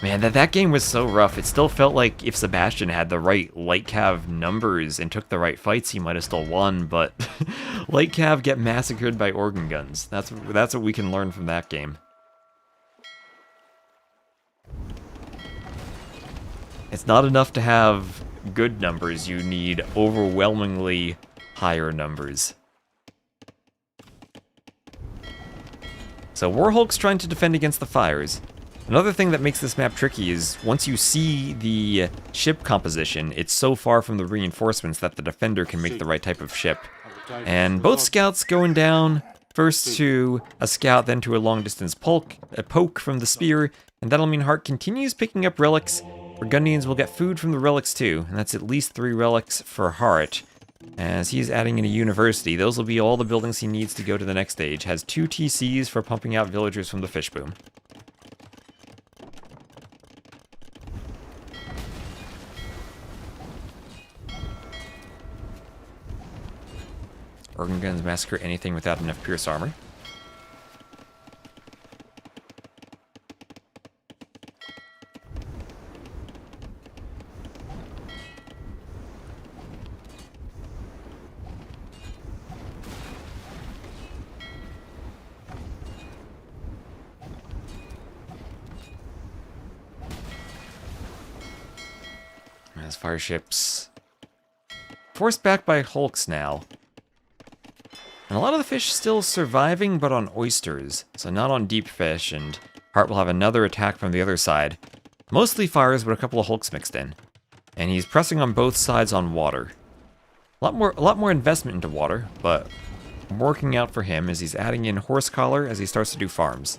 Man, that game was so rough. It still felt like if Sebastian had the right light cav numbers and took the right fights, he might have still won, but light cav get massacred by organ guns. That's what we can learn from that game. It's not enough to have good numbers. You need overwhelmingly higher numbers. So Warhulk's trying to defend against the fires. Another thing that makes this map tricky is once you see the ship composition, it's so far from the reinforcements that the defender can make the right type of ship. And both scouts going down, first to a scout, then to a long-distance poke from the spear, and that'll mean Hart continues picking up relics. Burgundians will get food from the relics too, and that's at least 3 relics for Hart. As he's adding in a university, those will be all the buildings he needs to go to the next stage. Has 2 TCs for pumping out villagers from the fish boom. Organ guns massacre anything without enough pierce armor. As fire ships forced back by hulks now. And a lot of the fish still surviving, but on oysters, so not on deep fish, and Hart will have another attack from the other side. Mostly fires, but a couple of hulks mixed in. And he's pressing on both sides on water. A lot more investment into water, but working out for him as he's adding in horse collar as he starts to do farms.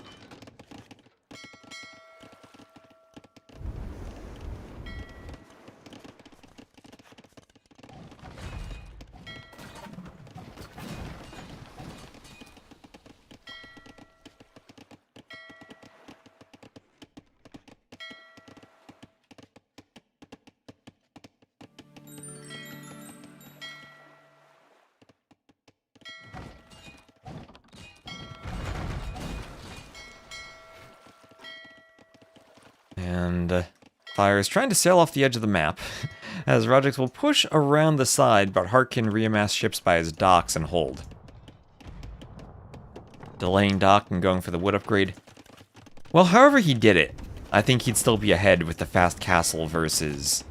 And Fire is trying to sail off the edge of the map, as Rodrix will push around the side, but Hart can reamass ships by his docks and hold. Delaying dock and going for the wood upgrade. Well, however he did it, I think he'd still be ahead with the fast castle versus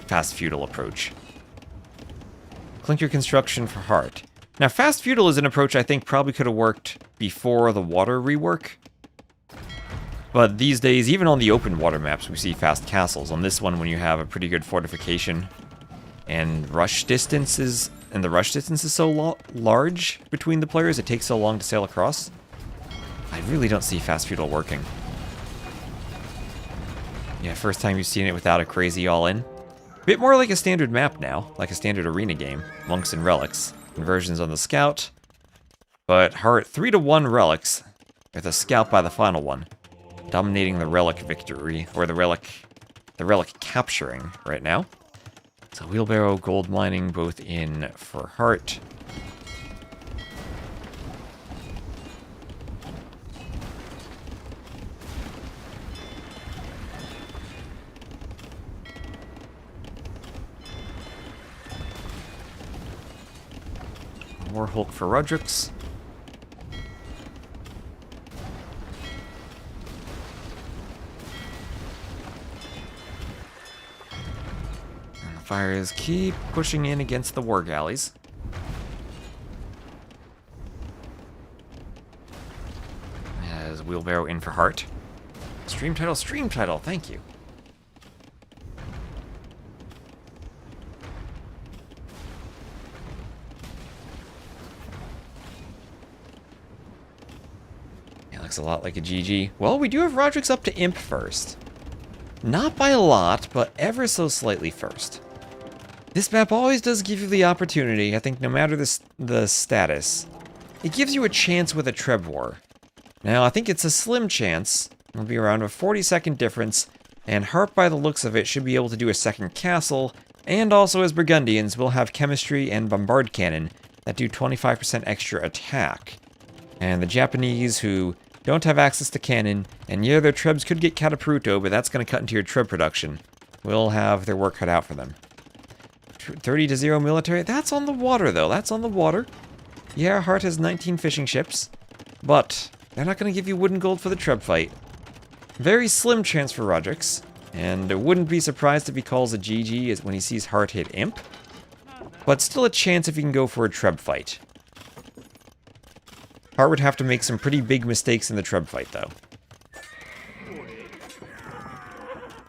fast feudal approach. Clinker construction for Hart. Now, fast feudal is an approach I think probably could have worked before the water rework. But these days, even on the open water maps, we see fast castles. On this one, when you have a pretty good fortification and the rush distance is so large between the players, it takes so long to sail across. I really don't see fast feudal working. Yeah, first time you've seen it without a crazy all-in. Bit more like a standard map now, like a standard arena game. Monks and relics. Conversions on the scout. But Hart 3-to-1 relics, with a scout by the final one. Dominating the relic victory, or the relic capturing right now. So wheelbarrow, gold mining, both in for Hart. More Hulk for Rodrix. And the Fires keep pushing in against the war galleys. As wheelbarrow in for Hart. Stream title, thank you. Looks a lot like a GG. Well, we do have Rodrix up to Imp first. Not by a lot, but ever so slightly first. This map always does give you the opportunity, I think no matter the status, it gives you a chance with a Treb War. Now, I think it's a slim chance. It'll be around a 40-second difference, and Hart, by the looks of it, should be able to do a second castle, and also as Burgundians, we'll have chemistry and bombard cannon that do 25% extra attack. And the Japanese, who don't have access to cannon, and yeah, their Trebs could get Catapruto, but that's going to cut into your Treb production. Will have their work cut out for them. 30-0 military. That's on the water, though. That's on the water. Yeah, Hart has 19 fishing ships, but they're not going to give you wood and gold for the Treb fight. Very slim chance for Rodrix, and I wouldn't be surprised if he calls a GG as when he sees Hart hit Imp, but still a chance if he can go for a Treb fight. Hart would have to make some pretty big mistakes in the Treb fight, though.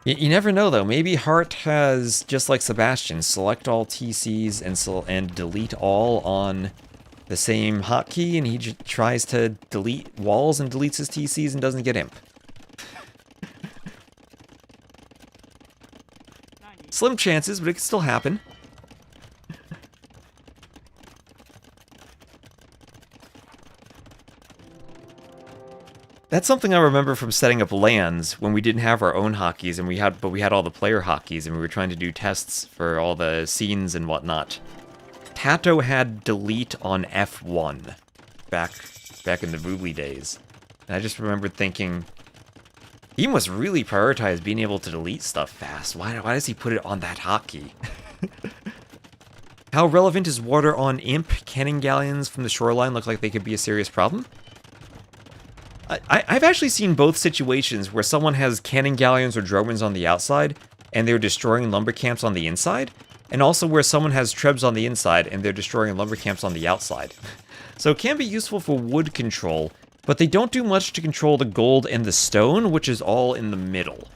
You never know, though. Maybe Hart has, just like Sebastian, select all TCs and delete all on the same hotkey, and he tries to delete walls and deletes his TCs and doesn't get Imp. Slim chances, but it could still happen. That's something I remember from setting up LANs when we didn't have our own hotkeys, and we had all the player hotkeys, and we were trying to do tests for all the scenes and whatnot. Tato had delete on F1 back in the Voobly days, and I just remembered thinking, he must really prioritize being able to delete stuff fast. Why does he put it on that hotkey? How relevant is water on Imp? Cannon galleons from the shoreline look like they could be a serious problem. I've actually seen both situations where someone has cannon galleons or dromons on the outside, and they're destroying lumber camps on the inside, and also where someone has trebs on the inside, and they're destroying lumber camps on the outside. So it can be useful for wood control, but they don't do much to control the gold and the stone, which is all in the middle.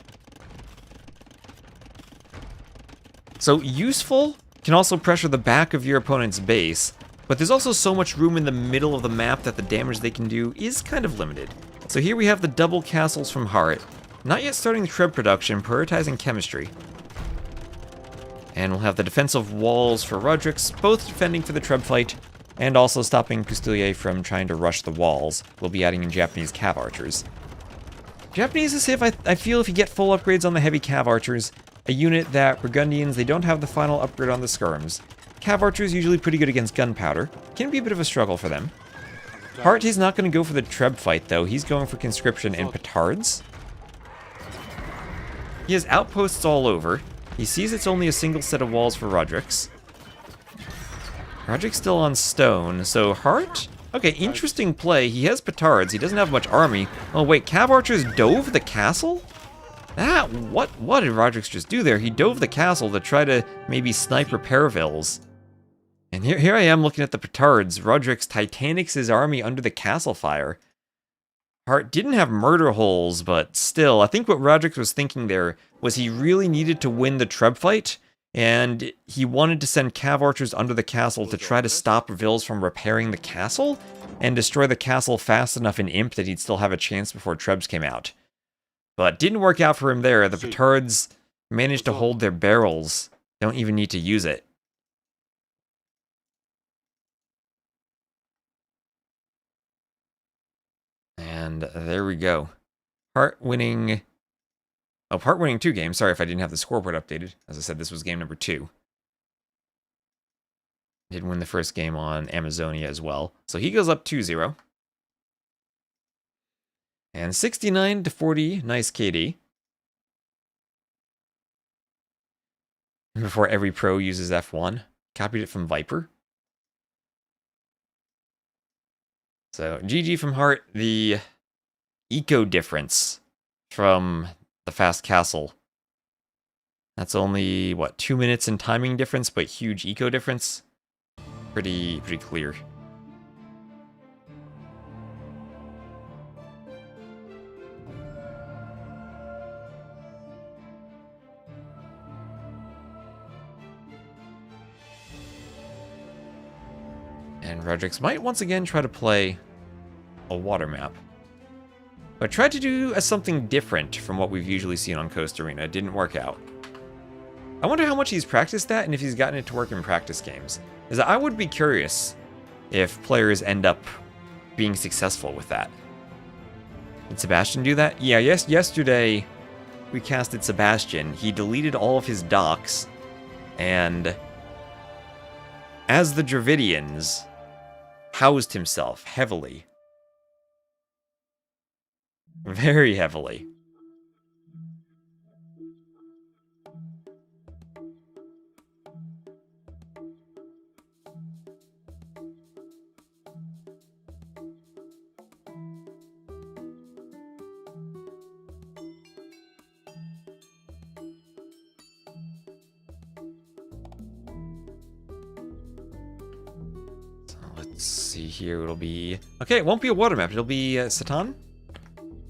So useful, can also pressure the back of your opponent's base, but there's also so much room in the middle of the map that the damage they can do is kind of limited. So here we have the double castles from Hart. Not yet starting the Treb production, prioritizing chemistry. And we'll have the defensive walls for Rodrix, both defending for the Treb fight, and also stopping Pustilier from trying to rush the walls. We'll be adding in Japanese cav archers. Japanese is if I feel if you get full upgrades on the heavy cav archers, a unit that Burgundians, they don't have the final upgrade on the skirms. Cav archers usually pretty good against gunpowder. Can be a bit of a struggle for them. Hart is not going to go for the Treb fight, though. He's going for conscription and petards. He has outposts all over. He sees it's only a single set of walls for Roderick's. Roderick's still on stone, so Hart? Okay, interesting play. He has petards. He doesn't have much army. Oh wait, Cav Archers dove the castle? What did Roderick's just do there? He dove the castle to try to maybe snipe Repairvilles. And here I am looking at the petards. Roderick's Titanics his army under the castle fire. Hart didn't have murder holes, but still, I think what Roderick was thinking there was he really needed to win the Treb fight, and he wanted to send Cav Archers under the castle to try to stop Vills from repairing the castle, and destroy the castle fast enough in Imp that he'd still have a chance before Trebs came out. But didn't work out for him there. The petards managed to hold their barrels. Don't even need to use it. And there we go. Hart winning 2 games. Sorry if I didn't have the scoreboard updated. As I said, this was game number 2. Did win the first game on Amazonia as well. So he goes up 2-0. And 69-40, nice KD. Before every pro uses F1. Copied it from Viper. So, GG from Hart. The eco difference from the fast castle. That's only, what, 2 minutes in timing difference, but huge eco difference. Pretty clear. And Roderick's might once again try to play a water map. But tried to do something different from what we've usually seen on Coast Arena. It didn't work out. I wonder how much he's practiced that and if he's gotten it to work in practice games. Because I would be curious if players end up being successful with that. Did Sebastian do that? Yeah, yes. Yesterday we casted Sebastian. He deleted all of his docks. And as the Dravidians, housed himself heavily. Very heavily. Let's see here, it'll be... Okay, it won't be a water map, it'll be Satalon?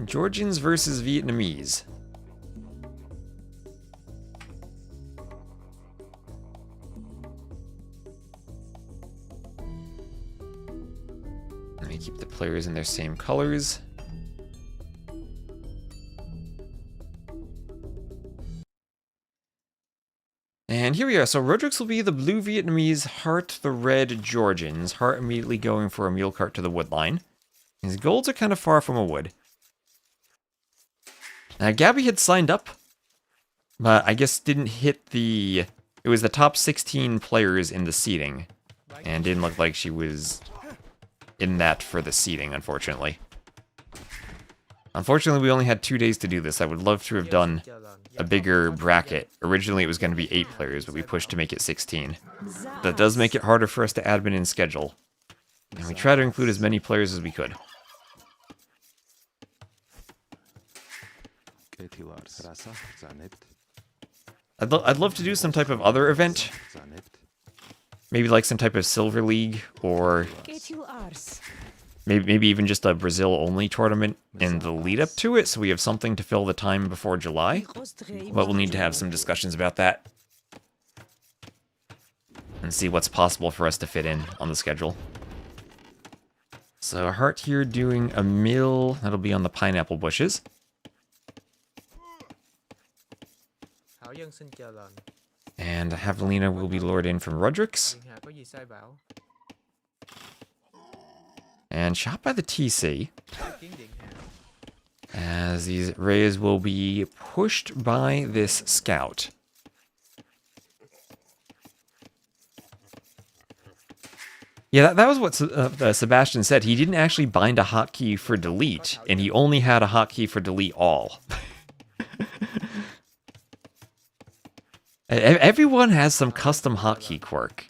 Georgians versus Vietnamese. Let me keep the players in their same colors. And here we are. So Roderick's will be the blue Vietnamese, Hart the red Georgians. Hart immediately going for a mule cart to the wood line. His golds are kind of far from a wood. Now Gabby had signed up, but I guess didn't hit the... It was the top 16 players in the seeding, and didn't look like she was in that for the seeding, unfortunately. Unfortunately, we only had 2 days to do this. I would love to have done a bigger bracket. Originally, it was going to be 8 players, but we pushed to make it 16. That does make it harder for us to admin and schedule. And we try to include as many players as we could. I'd love to do some type of other event. Maybe like some type of Silver League, or maybe even just a Brazil-only tournament in the lead-up to it, so we have something to fill the time before July. But we'll need to have some discussions about that. And see what's possible for us to fit in on the schedule. So Hart here doing a mill, that'll be on the pineapple bushes. And Javelina will be lured in from Roderick's. And shot by the TC. As these rays will be pushed by this scout. Yeah, that was what Sebastian said. He didn't actually bind a hotkey for delete, and he only had a hotkey for delete all. Everyone has some custom hotkey quirk.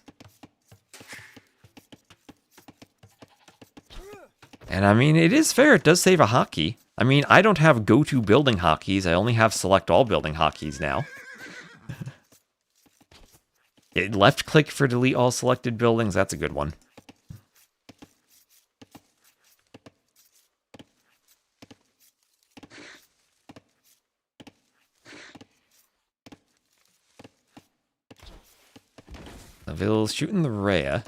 And I mean, it is fair, it does save a hotkey. I mean, I don't have go-to building hotkeys, I only have select all building hotkeys now. Left click for delete all selected buildings, that's a good one. Vil's shooting the Rhea.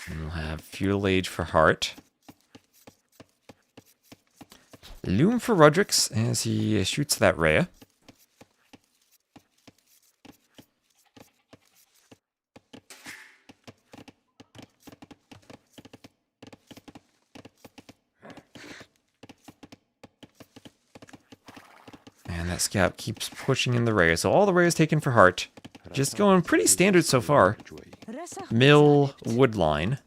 And we'll have Feudal Age for Heart. Loom for Rodrix as he shoots that Rhea. And that scout keeps pushing in the Rhea. So all the Rhea's taken for Heart. Just going pretty standard so far. Mill, Woodline.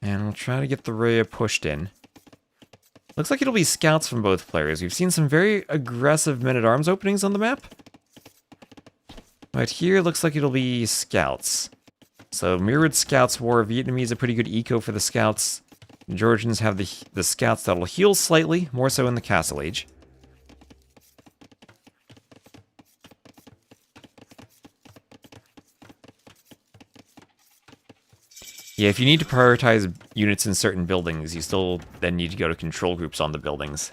And we'll try to get the Rhea pushed in. Looks like it'll be scouts from both players. We've seen some very aggressive men-at-arms openings on the map. But here looks like it'll be scouts. So mirrored scouts war. Vietnamese a pretty good eco for the scouts. Georgians have the scouts that'll heal slightly, more so in the Castle Age. Yeah, if you need to prioritize units in certain buildings, you still then need to go to control groups on the buildings.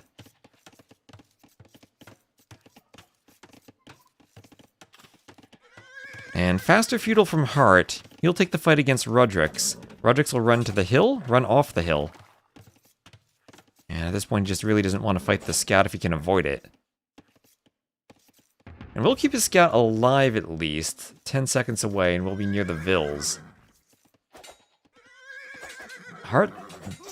And faster feudal from Heart, he'll take the fight against Rodrix. Rodrix will run to the hill, run off the hill. And at this point, he just really doesn't want to fight the scout if he can avoid it. And we'll keep his scout alive at least, 10 seconds away, and we'll be near the Vils. Heart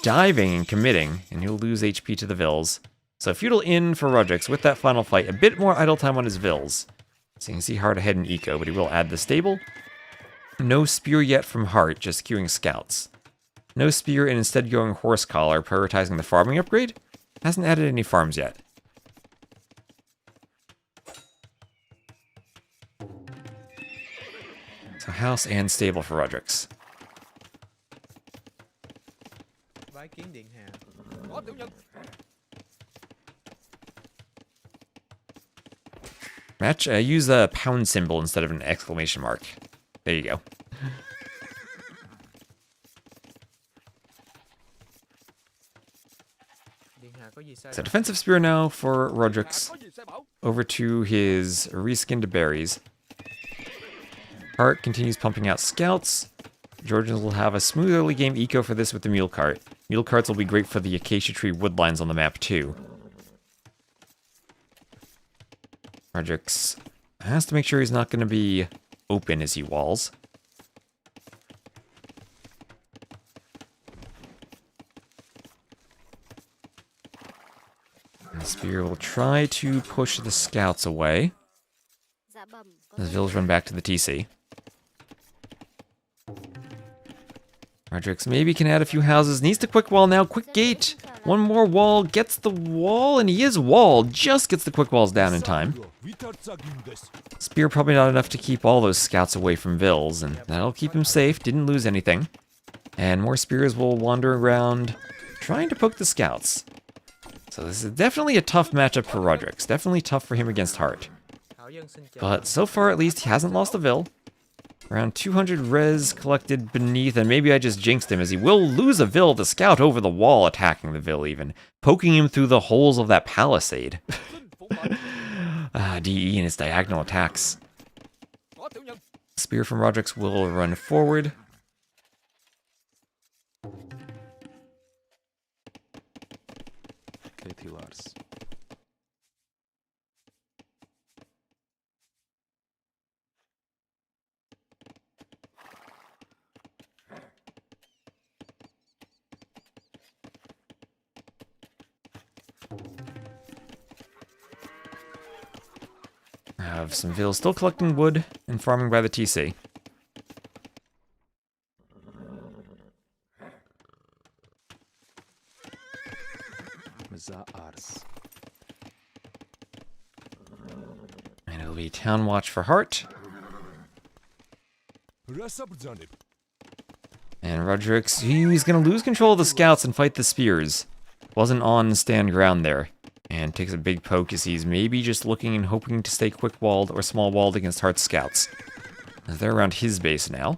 diving and committing, and he'll lose HP to the Vils. So feudal in for Rodrix with that final fight. A bit more idle time on his Vils. So you can see Heart ahead in eco, but he will add the stable. No spear yet from Heart, just queuing scouts. No spear and instead going horse collar, prioritizing the farming upgrade. Hasn't added any farms yet. So house and stable for Rodrix. Match, use a pound symbol instead of an exclamation mark. There you go. So defensive spear now for Rodrix. Over to his reskinned berries. Heart continues pumping out scouts. Georgians will have a smooth early game eco for this with the mule cart. Mule carts will be great for the acacia tree woodlines on the map too. Rodrix has to make sure he's not going to be open as he walls. And the spear will try to push the scouts away. The Vils run back to the TC. Rodrix maybe can add a few houses. Needs to quick wall now. Quick gate. One more wall. Gets the wall. And he is walled. Just gets the quick walls down in time. Spear probably not enough to keep all those scouts away from Vils. And that'll keep him safe. Didn't lose anything. And more spears will wander around trying to poke the scouts. So this is definitely a tough matchup for Rodrix. Definitely tough for him against Heart. But so far at least he hasn't lost a Vil. Around 200 res collected beneath, and maybe I just jinxed him, as he will lose a Vil, the scout over the wall attacking the Vil even, poking him through the holes of that palisade. DE and his diagonal attacks. Spear from Rodrix will run forward. Have some Vils still collecting wood and farming by the TC. Town Watch for Hart. And Roderick's, he's going to lose control of the scouts and fight the spears. Wasn't on stand ground there. And takes a big poke as he's maybe just looking and hoping to stay quick-walled or small-walled against Hart's scouts. They're around his base now.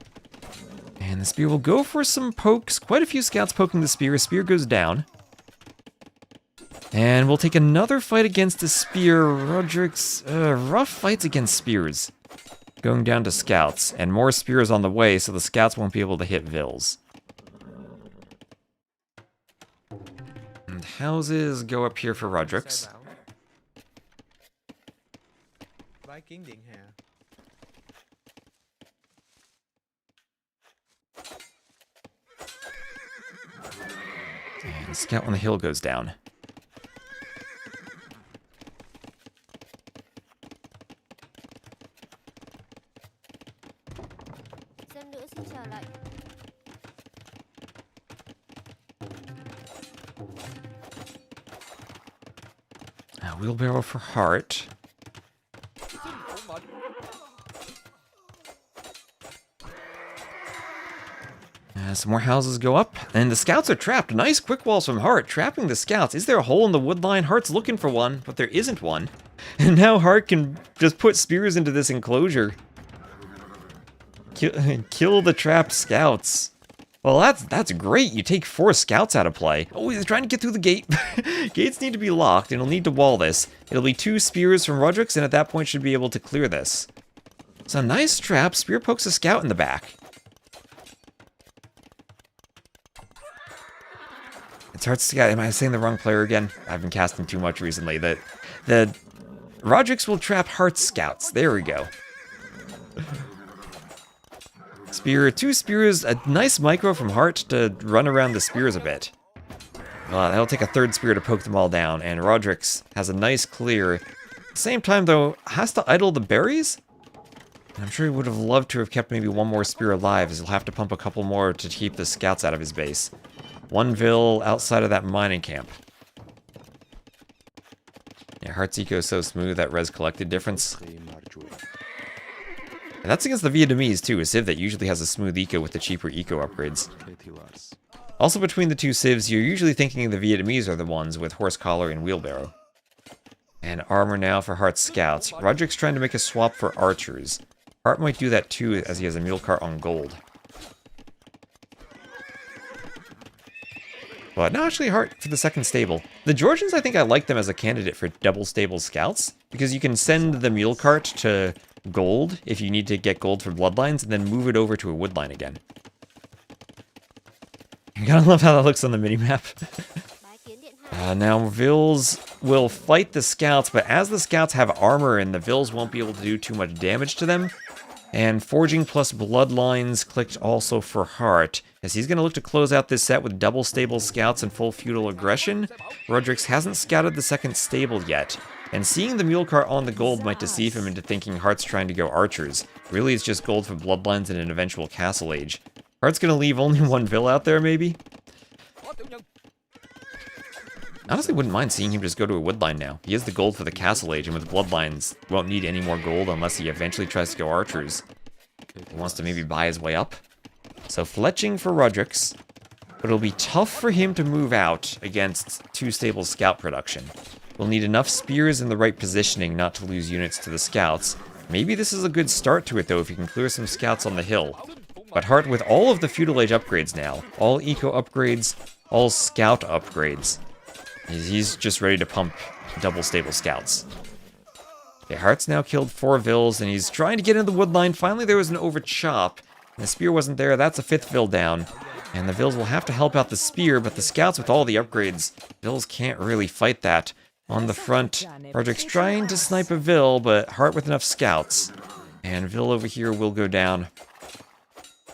And the spear will go for some pokes. Quite a few scouts poking the spear. Spear goes down. And we'll take another fight against the spear. Roderick's rough fights against spears. Going down to scouts. And more spears on the way, so the scouts won't be able to hit Vils. And houses go up here for Roderick's. And scout on the hill goes down. Wheelbarrow for Hart. Some more houses go up, and the scouts are trapped. Nice quick walls from Hart, trapping the scouts. Is there a hole in the wood line? Hart's looking for one, but there isn't one. And now Hart can just put spears into this enclosure. Kill the trapped scouts. Well, that's great. You take 4 scouts out of play. Oh, he's trying to get through the gate. Gates need to be locked, and he'll need to wall this. It'll be 2 spears from Roderick's, and at that point should be able to clear this. So nice trap. Spear pokes a scout in the back. It's hard to... Am I saying the wrong player again? I've been casting too much recently. The Roderick's will trap Hart's scouts. There we go. Spear, 2 spears, a nice micro from Hart to run around the spears a bit. That'll take a 3rd spear to poke them all down, and Roderick's has a nice clear. At the same time, though, has to idle the berries? And I'm sure he would have loved to have kept maybe 1 more spear alive, as he'll have to pump a couple more to keep the scouts out of his base. 1 Vil outside of that mining camp. Yeah, Hart's eco is so smooth, that res collected difference. And that's against the Vietnamese, too, a civ that usually has a smooth eco with the cheaper eco upgrades. Also, between the 2 civs, you're usually thinking the Vietnamese are the ones with horse collar and wheelbarrow. And armor now for Hart's scouts. Roderick's trying to make a swap for archers. Hart might do that, too, as he has a mule cart on gold. But no, actually Hart for the 2nd stable. The Georgians, I think I like them as a candidate for double stable scouts, because you can send the mule cart to gold if you need to get gold for bloodlines, and then move it over to a wood line again. You gotta love how that looks on the minimap. Now Vils will fight the scouts, but as the scouts have armor and the Vils won't be able to do too much damage to them. And Forging plus Bloodlines clicked also for Hart, as he's going to look to close out this set with double stable scouts and full feudal aggression. Roderick's hasn't scouted the 2nd stable yet, and seeing the mule cart on the gold might deceive him into thinking Hart's trying to go archers. Really, it's just gold for Bloodlines and an eventual Castle Age. Hart's going to leave only 1 Vil out there, maybe? Honestly, wouldn't mind seeing him just go to a woodline now. He has the gold for the Castle Age, and with Bloodlines, won't need any more gold unless he eventually tries to go archers. He wants to maybe buy his way up. So fletching for Roderick's, but it'll be tough for him to move out against 2 stable scout production. We'll need enough spears in the right positioning not to lose units to the scouts. Maybe this is a good start to it, though, if you can clear some scouts on the hill. But Hart, with all of the feudal age upgrades now, all eco upgrades, all scout upgrades, he's just ready to pump double stable scouts. Okay, Hart's now killed 4 Vils, and he's trying to get into the woodline. Finally, there was an overchop, and the spear wasn't there. That's a 5th Vil down. And the Vils will have to help out the spear, but the scouts with all the upgrades, Vils can't really fight that. On the front, Roderick's trying to snipe a Vil, but Hart with enough scouts. And Vil over here will go down.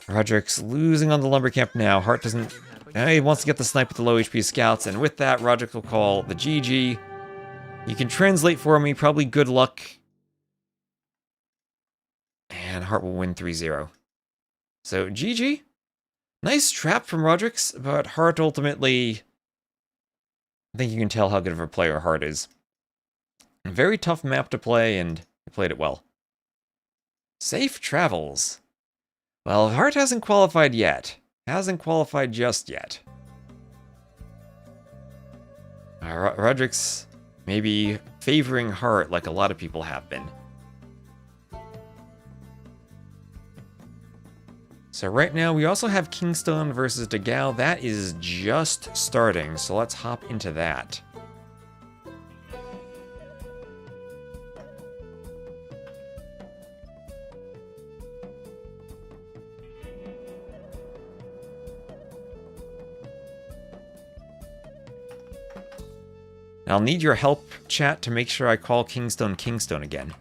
Roderick's losing on the lumber camp now. Hart doesn't... he wants to get the snipe with the low HP scouts, and with that, Roderick will call the GG. You can translate for me, probably good luck. And Hart will win 3-0. So, GG. Nice trap from Roderick's, but Hart ultimately... I think you can tell how good of a player Hart is. A very tough map to play, and he played it well. Safe travels. Well, Hart hasn't qualified yet. Hasn't qualified just yet. Roderick's maybe favoring Hart like a lot of people have been. So right now we also have Kingstone versus Degao. That is just starting, so let's hop into that. I'll need your help, chat, to make sure I call Kingstone Kingstone again.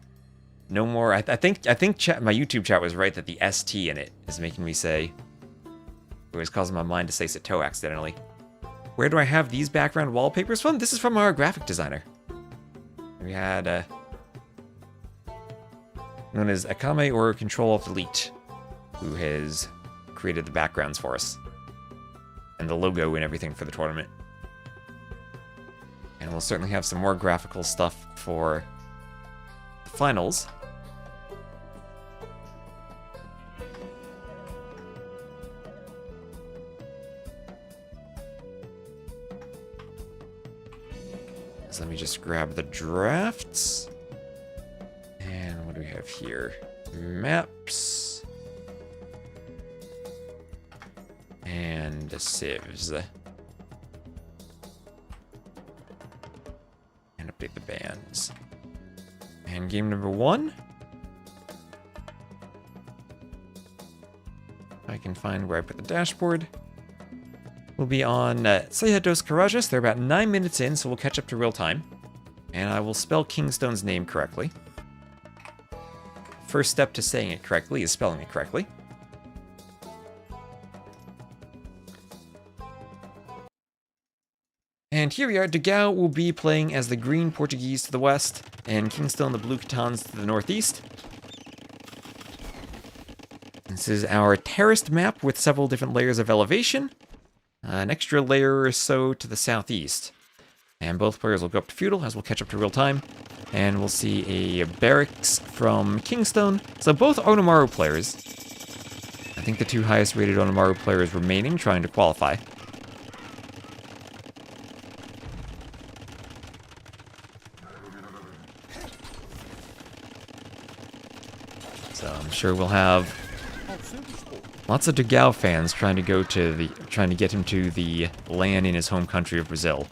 No more. I think chat, my YouTube chat was right that the ST in it is making me say. It was causing my mind to say Sato accidentally. Where do I have these background wallpapers from? This is from our graphic designer. We had known as Akame or Control Elite, who has created the backgrounds for us and the logo and everything for the tournament. And we'll certainly have some more graphical stuff for the finals. So let me just grab the drafts. And what do we have here? Maps. And the civs. Update the bands. And game number 1. I can find where I put the dashboard. We'll be on Saya dos Karajas. They're about 9 minutes in, so we'll catch up to real time. And I will spell Kingstone's name correctly. First step to saying it correctly is spelling it correctly. And here we are. Degao will be playing as the green Portuguese to the west, and Kingstone the blue Catans to the northeast. This is our terraced map with several different layers of elevation. An extra layer or so to the southeast. And both players will go up to feudal as we'll catch up to real time. And we'll see a barracks from Kingstone. So both Onomaru players. I think the two highest rated Onomaru players remaining trying to qualify. So I'm sure we'll have lots of Degao fans trying to get him to the land in his home country of Brazil.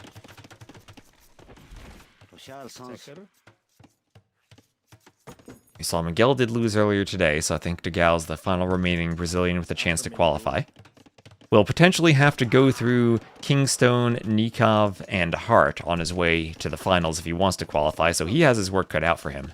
We saw Miguel did lose earlier today, so I think Degao's the final remaining Brazilian with a chance to qualify. We'll potentially have to go through Kingstone, Nikov, and Hart on his way to the finals if he wants to qualify, so he has his work cut out for him.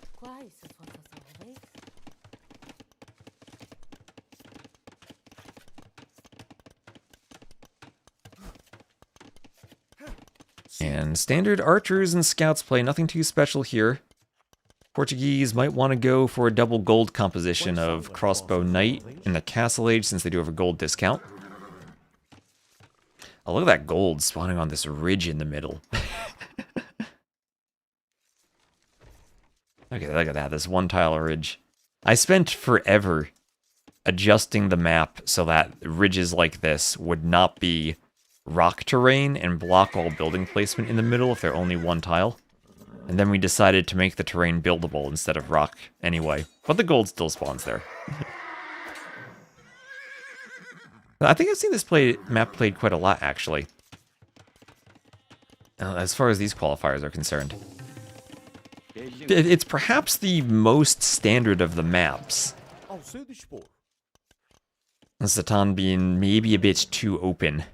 And standard archers and scouts play, nothing too special here. Portuguese might want to go for a double gold composition of crossbow knight in the castle age since they do have a gold discount. Oh, look at that gold spawning on this ridge in the middle. Look at that, this one tile ridge. I spent forever adjusting the map so that ridges like this would not be rock terrain and block all building placement in the middle if they're only one tile. And then we decided to make the terrain buildable instead of rock anyway. But the gold still spawns there. I think I've seen this map played quite a lot, actually. As far as these qualifiers are concerned. It's perhaps the most standard of the maps. Satalon being maybe a bit too open,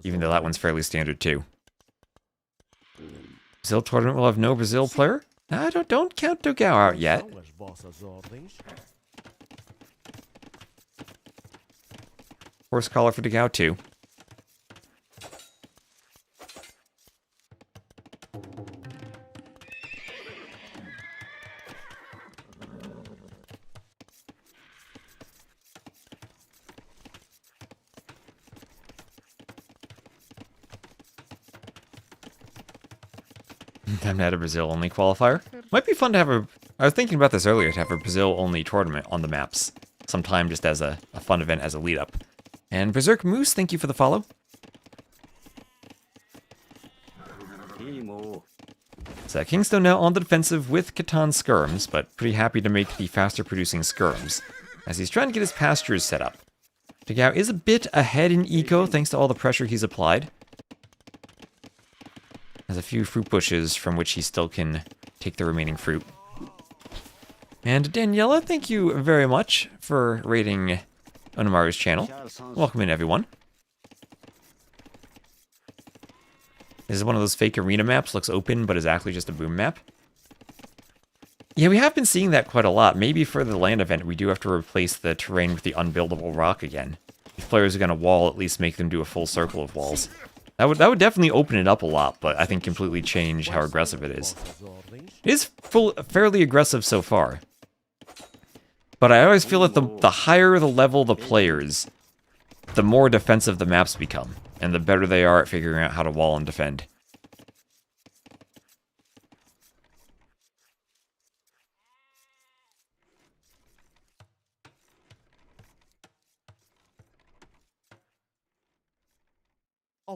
even though that one's fairly standard too. Brazil tournament will have no Brazil player? Don't count Degao out yet. Horse collar for Degao too. Time to add a Brazil-only qualifier. Might be fun to have I was thinking about this earlier to have a Brazil-only tournament on the maps. Sometime just as a fun event as a lead-up. And Berserk Moose, thank you for the follow. So Kingstone now on the defensive with Catan skirms, but pretty happy to make the faster producing skirms, as he's trying to get his pastures set up. Dagao is a bit ahead in eco thanks to all the pressure he's applied. Has a few fruit bushes from which he still can take the remaining fruit. And Daniela, thank you very much for rating Onamaru's channel. Welcome in, everyone. This is one of those fake arena maps, looks open, but is actually just a boom map. Yeah, we have been seeing that quite a lot. Maybe for the land event, we do have to replace the terrain with the unbuildable rock again. If players are going to wall, at least make them do a full circle of walls. That would definitely open it up a lot, but I think completely change how aggressive it is. It is fairly aggressive so far. But I always feel that the higher the level the players, the more defensive the maps become, and the better they are at figuring out how to wall and defend.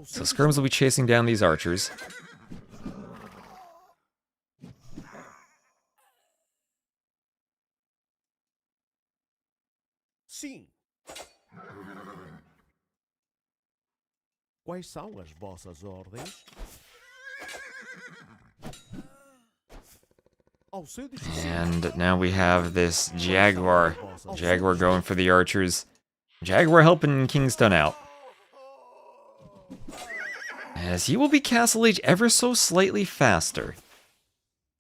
So skirms will be chasing down these archers. Sim. Quais são as vossas ordens? And now we have this Jaguar. Jaguar going for the archers. Jaguar helping Kingstone out. As he will be Castle Age ever so slightly faster.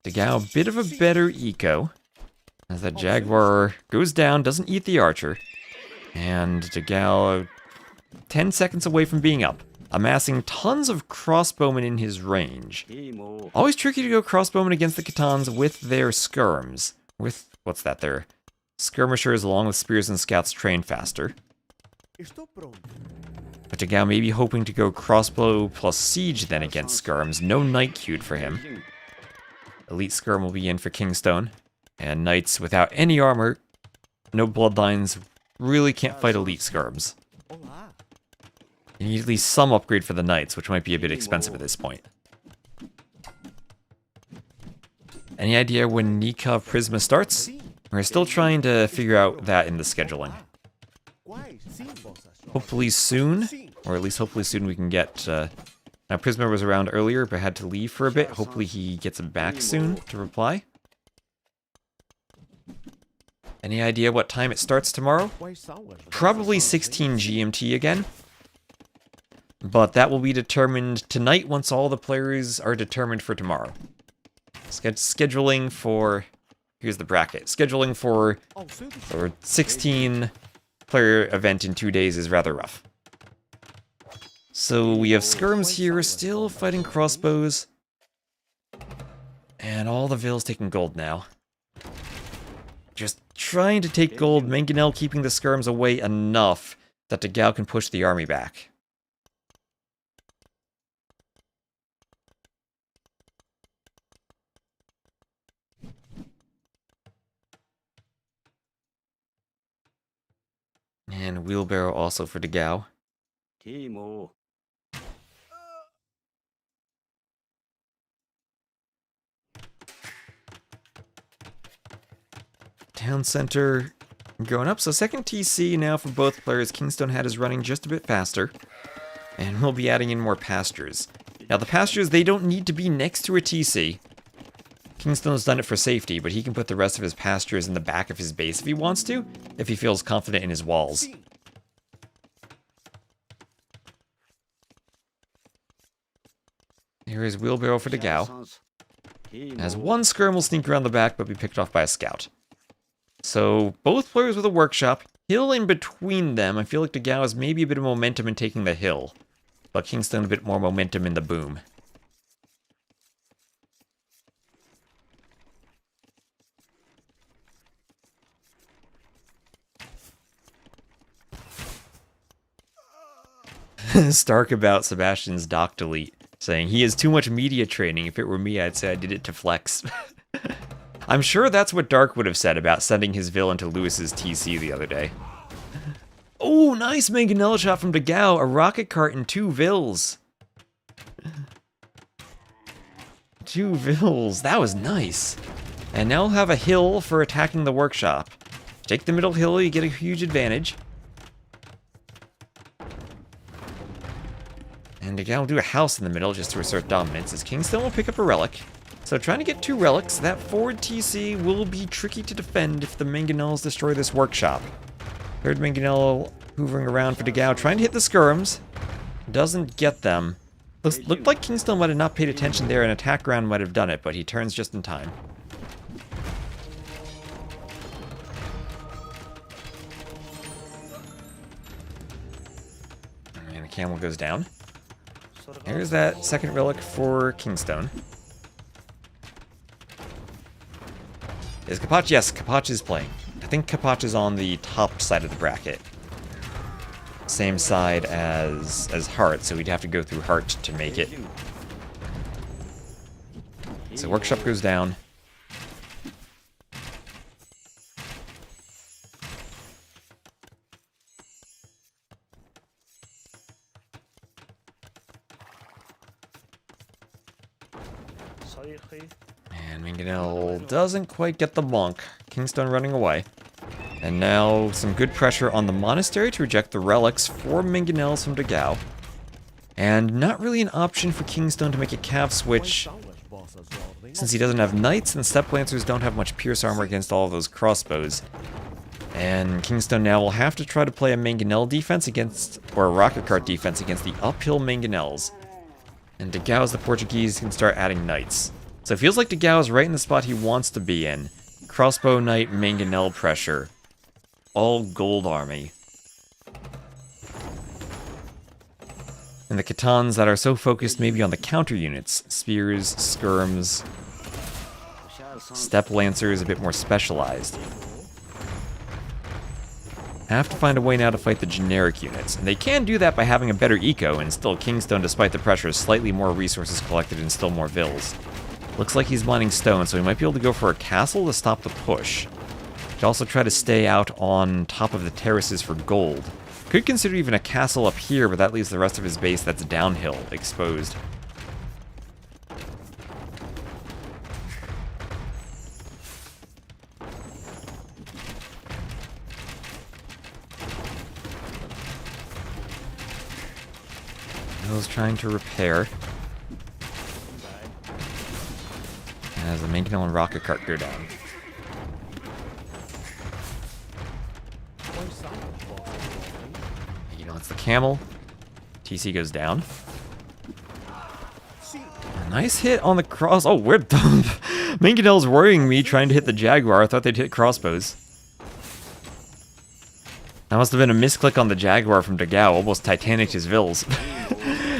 Dagao, a bit of a better eco. As that Jaguar goes down, doesn't eat the archer. And Dagao, 10 seconds away from being up. Amassing tons of crossbowmen in his range. Always tricky to go crossbowmen against the Catans with their skirms. With, what's that, their skirmishers along with spears and scouts train faster. But Dagao may be hoping to go crossbow plus siege then against skirms. No knight queued for him. Elite skirm will be in for Kingstone. And knights without any armor, no bloodlines, really can't fight elite skirms. You need at least some upgrade for the knights, which might be a bit expensive at this point. Any idea when Nikov Prisma starts? We're still trying to figure out that in the scheduling. Hopefully soon, or at least hopefully soon we can get... now Prisma was around earlier, but had to leave for a bit. Hopefully he gets back soon to reply. Any idea what time it starts tomorrow? Probably 16 GMT again. But that will be determined tonight once all the players are determined for tomorrow. Scheduling for... Here's the bracket. Scheduling for a 16 player event in 2 days is rather rough. So we have skirms here, still fighting crossbows. And all the vills taking gold now. Just trying to take gold, Mangonel keeping the skirms away enough that Dagao can push the army back. And wheelbarrow also for Dagao. Town center going up. So second TC now for both players. Kingstone Hat is running just a bit faster. And we'll be adding in more pastures. Now the pastures, they don't need to be next to a TC. Kingstone's done it for safety, but he can put the rest of his pastures in the back of his base if he wants to, if he feels confident in his walls. Here is wheelbarrow for Dagao. As one skirm will sneak around the back, but be picked off by a scout. So, both players with a workshop. Hill in between them. I feel like Dagao has maybe a bit of momentum in taking the hill. But Kingstone a bit more momentum in the boom. Stark about Sebastian's dock delete, saying he has too much media training. If it were me, I'd say I did it to flex. I'm sure that's what Dark would have said about sending his villain to Lewis's TC the other day. Oh, nice mangonel shot from Dagao. A rocket cart and 2 vills. 2 vills. That was nice. And now we'll have a hill for attacking the workshop. Take the middle hill, you get a huge advantage. And Dagao will do a house in the middle just to assert dominance, as Kingstone will pick up a relic. So trying to get 2 relics, that forward TC will be tricky to defend if the mangonels destroy this workshop. Third mangonel hoovering around for Dagao, trying to hit the skirms. Doesn't get them. Looked like Kingstone might have not paid attention there, and attack round might have done it, but he turns just in time. And the camel goes down. There's that second relic for Kingstone. Is Kapach? Yes, Kapach is playing. I think Kapach is on the top side of the bracket. Same side as Heart, so we'd have to go through Heart to make it. So Workshop goes down. And Mangonel doesn't quite get the monk. Kingstone running away. And now some good pressure on the monastery to reject the relics for mangonels from Dagao. And not really an option for Kingstone to make a calf switch, since he doesn't have knights and step lancers don't have much pierce armor against all of those crossbows. And Kingstone now will have to try to play a mangonel defense against, or a rocket cart defense against the uphill mangonels. And Dagao, as the Portuguese, can start adding knights. So it feels like Dagao is right in the spot he wants to be in. Crossbow knight, mangonel pressure. All gold army. And the Khitans that are so focused maybe on the counter units. Spears, skirms, step lancers, a bit more specialized. Have to find a way now to fight the generic units. And they can do that by having a better eco, and still Kingstone, despite the pressure, is slightly more resources collected and still more vills. Looks like he's mining stone, so he might be able to go for a castle to stop the push. Could also try to stay out on top of the terraces for gold. Could consider even a castle up here, but that leaves the rest of his base that's downhill, exposed. Mill's trying to repair. As the mangonel and rocket cart go down. You know, it's the camel. TC goes down. A nice hit on the cross. Oh, we're dumb. Mangonel's worrying me trying to hit the Jaguar. I thought they'd hit crossbows. That must have been a misclick on the Jaguar from Dagao. Almost Titanic his vills.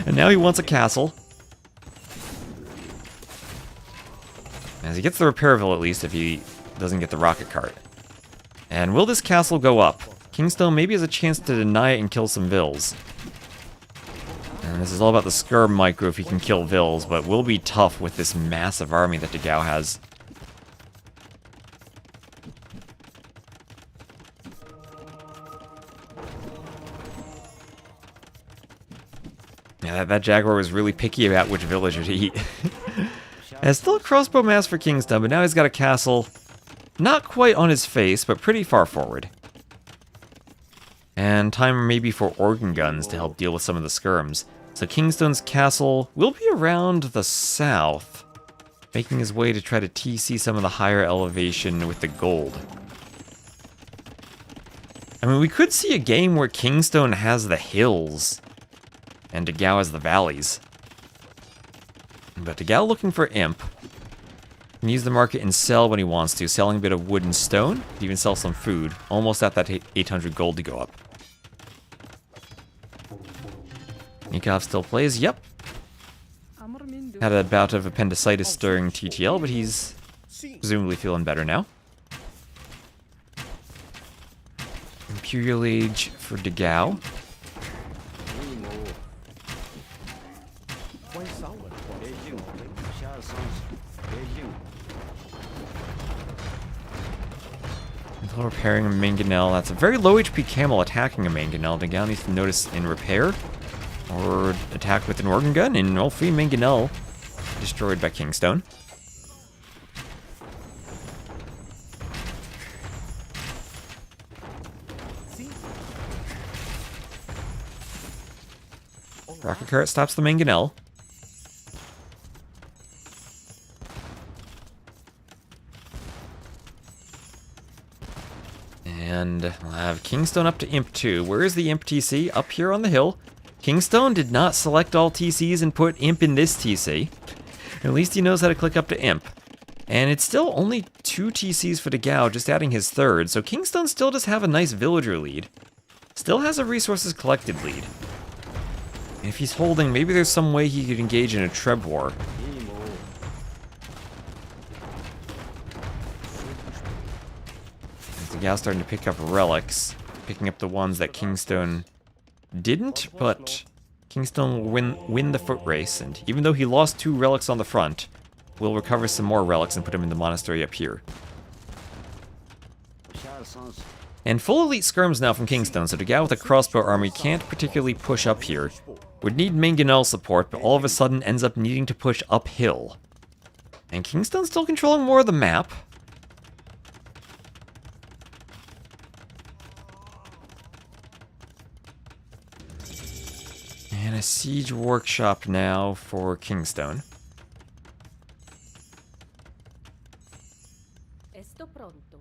And now he wants a castle. As he gets the Repairville at least, if he doesn't get the rocket cart. And will this castle go up? Kingstone maybe has a chance to deny it and kill some vills. And this is all about the skirm micro if he can kill vills, but will be tough with this massive army that Dagao has. Yeah, that Jaguar was really picky about which villager to eat. And still a crossbow mass for Kingstone, but now he's got a castle. Not quite on his face, but pretty far forward. And time maybe for organ guns to help deal with some of the skirms. So Kingstone's castle will be around the south, making his way to try to TC some of the higher elevation with the gold. I mean, we could see a game where Kingstone has the hills, and Dagao has the valleys. But Dagao looking for Imp. Can use the market and sell when he wants to. Selling a bit of wood and stone. Even sell some food. Almost at that 800 gold to go up. Nikov still plays. Yep. Had a bout of appendicitis during TTL, but he's presumably feeling better now. Imperial Age for Dagao. Still repairing a Mangonel. That's a very low HP camel attacking a Mangonel. Degao needs to notice in repair. Or attack with an organ gun, and all three Mangonel destroyed by Kingstone. Rocket Cart stops the Mangonel. And we'll have Kingstone up to Imp 2. Where is the Imp TC? Up here on the hill. Kingstone did not select all TCs and put Imp in this TC. At least he knows how to click up to Imp. And it's still only 2 TCs for Degao, just adding his third, so Kingstone still does have a nice villager lead. Still has a resources collected lead. And if he's holding, maybe there's some way he could engage in a Treb war. Degao's starting to pick up relics, picking up the ones that Kingstone didn't, but Kingstone will win the foot race, and even though he lost 2 relics on the front, we'll recover some more relics and put them in the monastery up here. And full elite skirms now from Kingstone, so Degao with a crossbow army can't particularly push up here. Would need Mangonel support, but all of a sudden ends up needing to push uphill. And Kingstone's still controlling more of the map. And a siege workshop now for Kingstone. Esto pronto.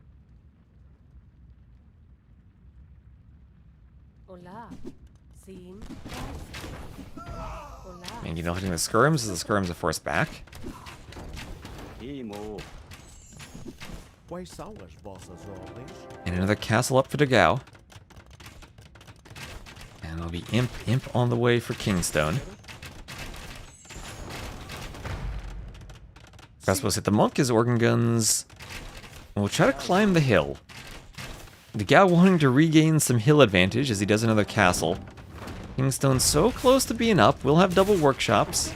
Hola. Sin. Hola. Mangonel hitting the skirms as the skirms are forced back. Quais são as vossas ordens? And another castle up for Degao. And it'll be Imp on the way for Kingstone. Crossbows hit the monk as organ guns. And we'll try to climb the hill. Degao wanting to regain some hill advantage as he does another castle. Kingstone so close to being up. We'll have double workshops.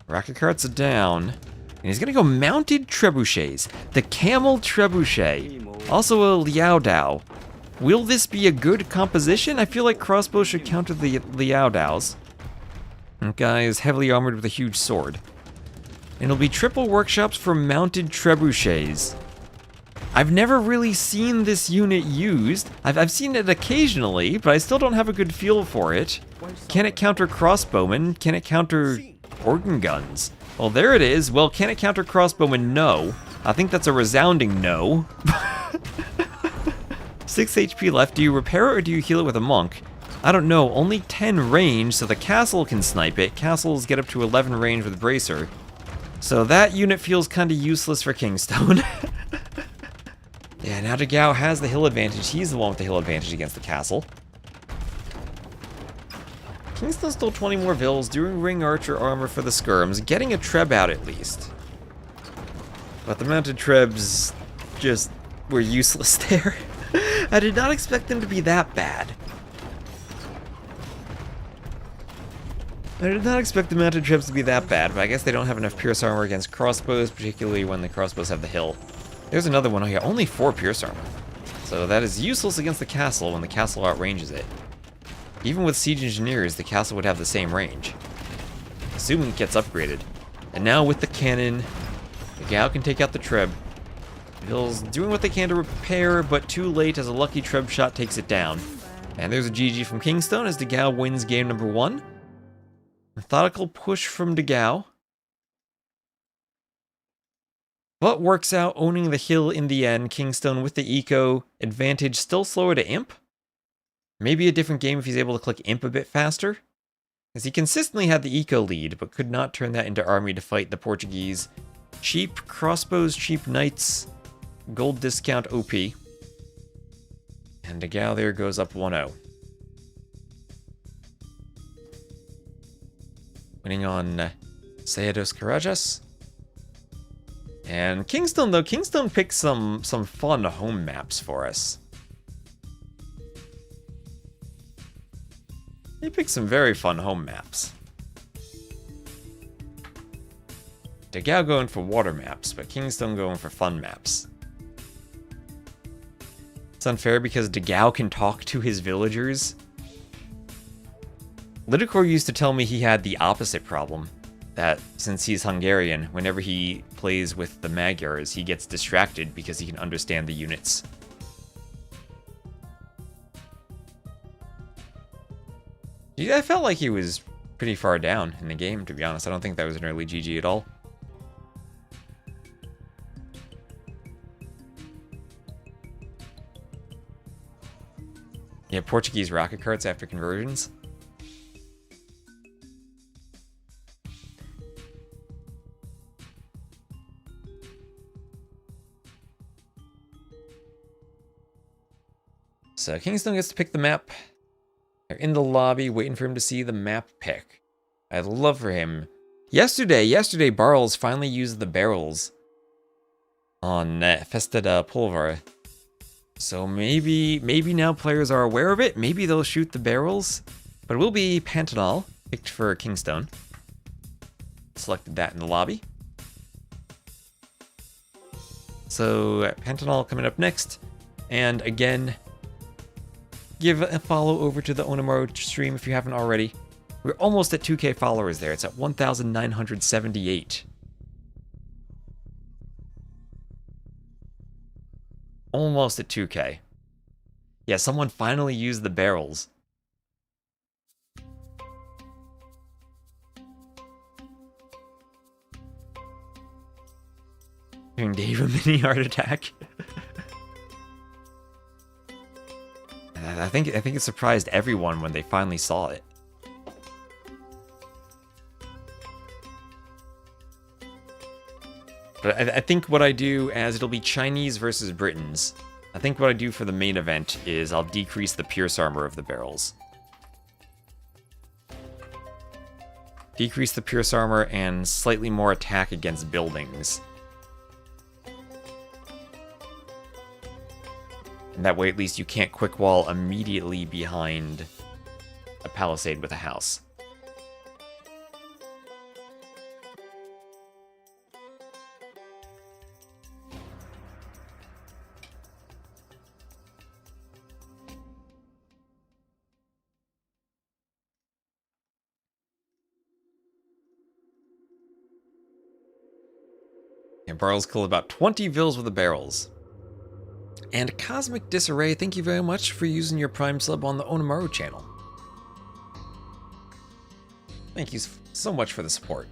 Rocket carts are down. And he's gonna go mounted trebuchets. The camel trebuchet. Also a Liao Dao. Will this be a good composition? I feel like crossbows should counter the Liao Daos. That guy is heavily armored with a huge sword. And it'll be triple workshops for mounted trebuchets. I've never really seen this unit used. I've seen it occasionally, but I still don't have a good feel for it. Can it counter crossbowmen? Can it counter organ guns? Well, there it is. Well, can it counter crossbowmen? No. I think that's a resounding no. 6 HP left. Do you repair it or do you heal it with a monk? I don't know. Only 10 range, so the castle can snipe it. Castles get up to 11 range with bracer. So that unit feels kind of useless for Kingstone. Yeah, now Degao has the hill advantage. He's the one with the hill advantage against the castle. Kingstone's still 20 more vills, doing ring archer armor for the skirms, getting a treb out at least. But the mounted trebs just were useless there. I did not expect them to be that bad. I did not expect the mounted trebs to be that bad, but I guess they don't have enough pierce armor against crossbows, particularly when the crossbows have the hill. There's another one. Oh yeah, only 4 pierce armor. So that is useless against the castle when the castle outranges it. Even with siege engineers, the castle would have the same range. Assuming it gets upgraded. And now with the cannon, Degao can take out the treb. Bill's doing what they can to repair, but too late as a lucky treb shot takes it down. And there's a GG from Kingstone as Degao wins game number 1. Methodical push from Degao. But works out owning the hill in the end. Kingstone with the eco advantage, still slower to Imp. Maybe a different game if he's able to click Imp a bit faster. As he consistently had the eco lead, but could not turn that into army to fight the Portuguese. Cheap crossbows, cheap knights, gold discount OP. And Degao there goes up 1-0. Winning on Seados Karajas. And Kingstone, though, Kingstone picked some fun home maps for us. He picked some very fun home maps. Degao going for water maps, but Kingstone going for fun maps. It's unfair because Degao can talk to his villagers. Lidicor used to tell me he had the opposite problem. That since he's Hungarian, whenever he plays with the Magyars, he gets distracted because he can understand the units. Yeah, I felt like he was pretty far down in the game, to be honest. I don't think that was an early GG at all. Yeah, Portuguese rocket carts after conversions. So Kingstone gets to pick the map. They're in the lobby waiting for him to see the map pick. I'd love for him. Yesterday Barrels finally used the barrels on Festa da Pulver. So maybe now players are aware of it. Maybe they'll shoot the barrels. But it will be Pantanal, picked for Kingstone. Selected that in the lobby. So Pantanal coming up next. And again, give a follow over to the Onamaru stream if you haven't already. We're almost at 2K followers there. It's at 1,978. Almost at 2K. Yeah, someone finally used the barrels. Giving Dave a mini heart attack. I think it surprised everyone when they finally saw it. But I think what I do, as it'll be Chinese versus Britons, I think what I do for the main event is I'll decrease the pierce armor of the barrels. Decrease the pierce armor and slightly more attack against buildings. And that way at least you can't quick wall immediately behind a palisade with a house. And Barrels killed about 20 vills with the barrels. And Cosmic Disarray, thank you very much for using your Prime sub on the Onamaru channel. Thank you so much for the support.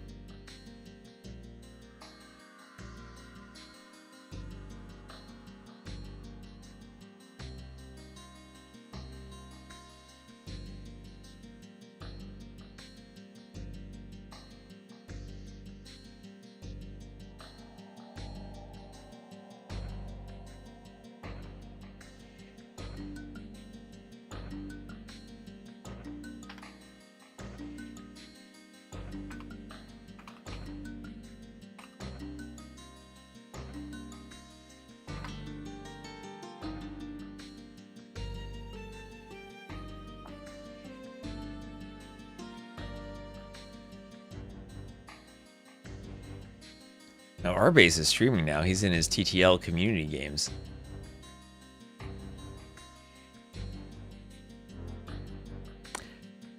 Now, Arbase is streaming now. He's in his TTL community games.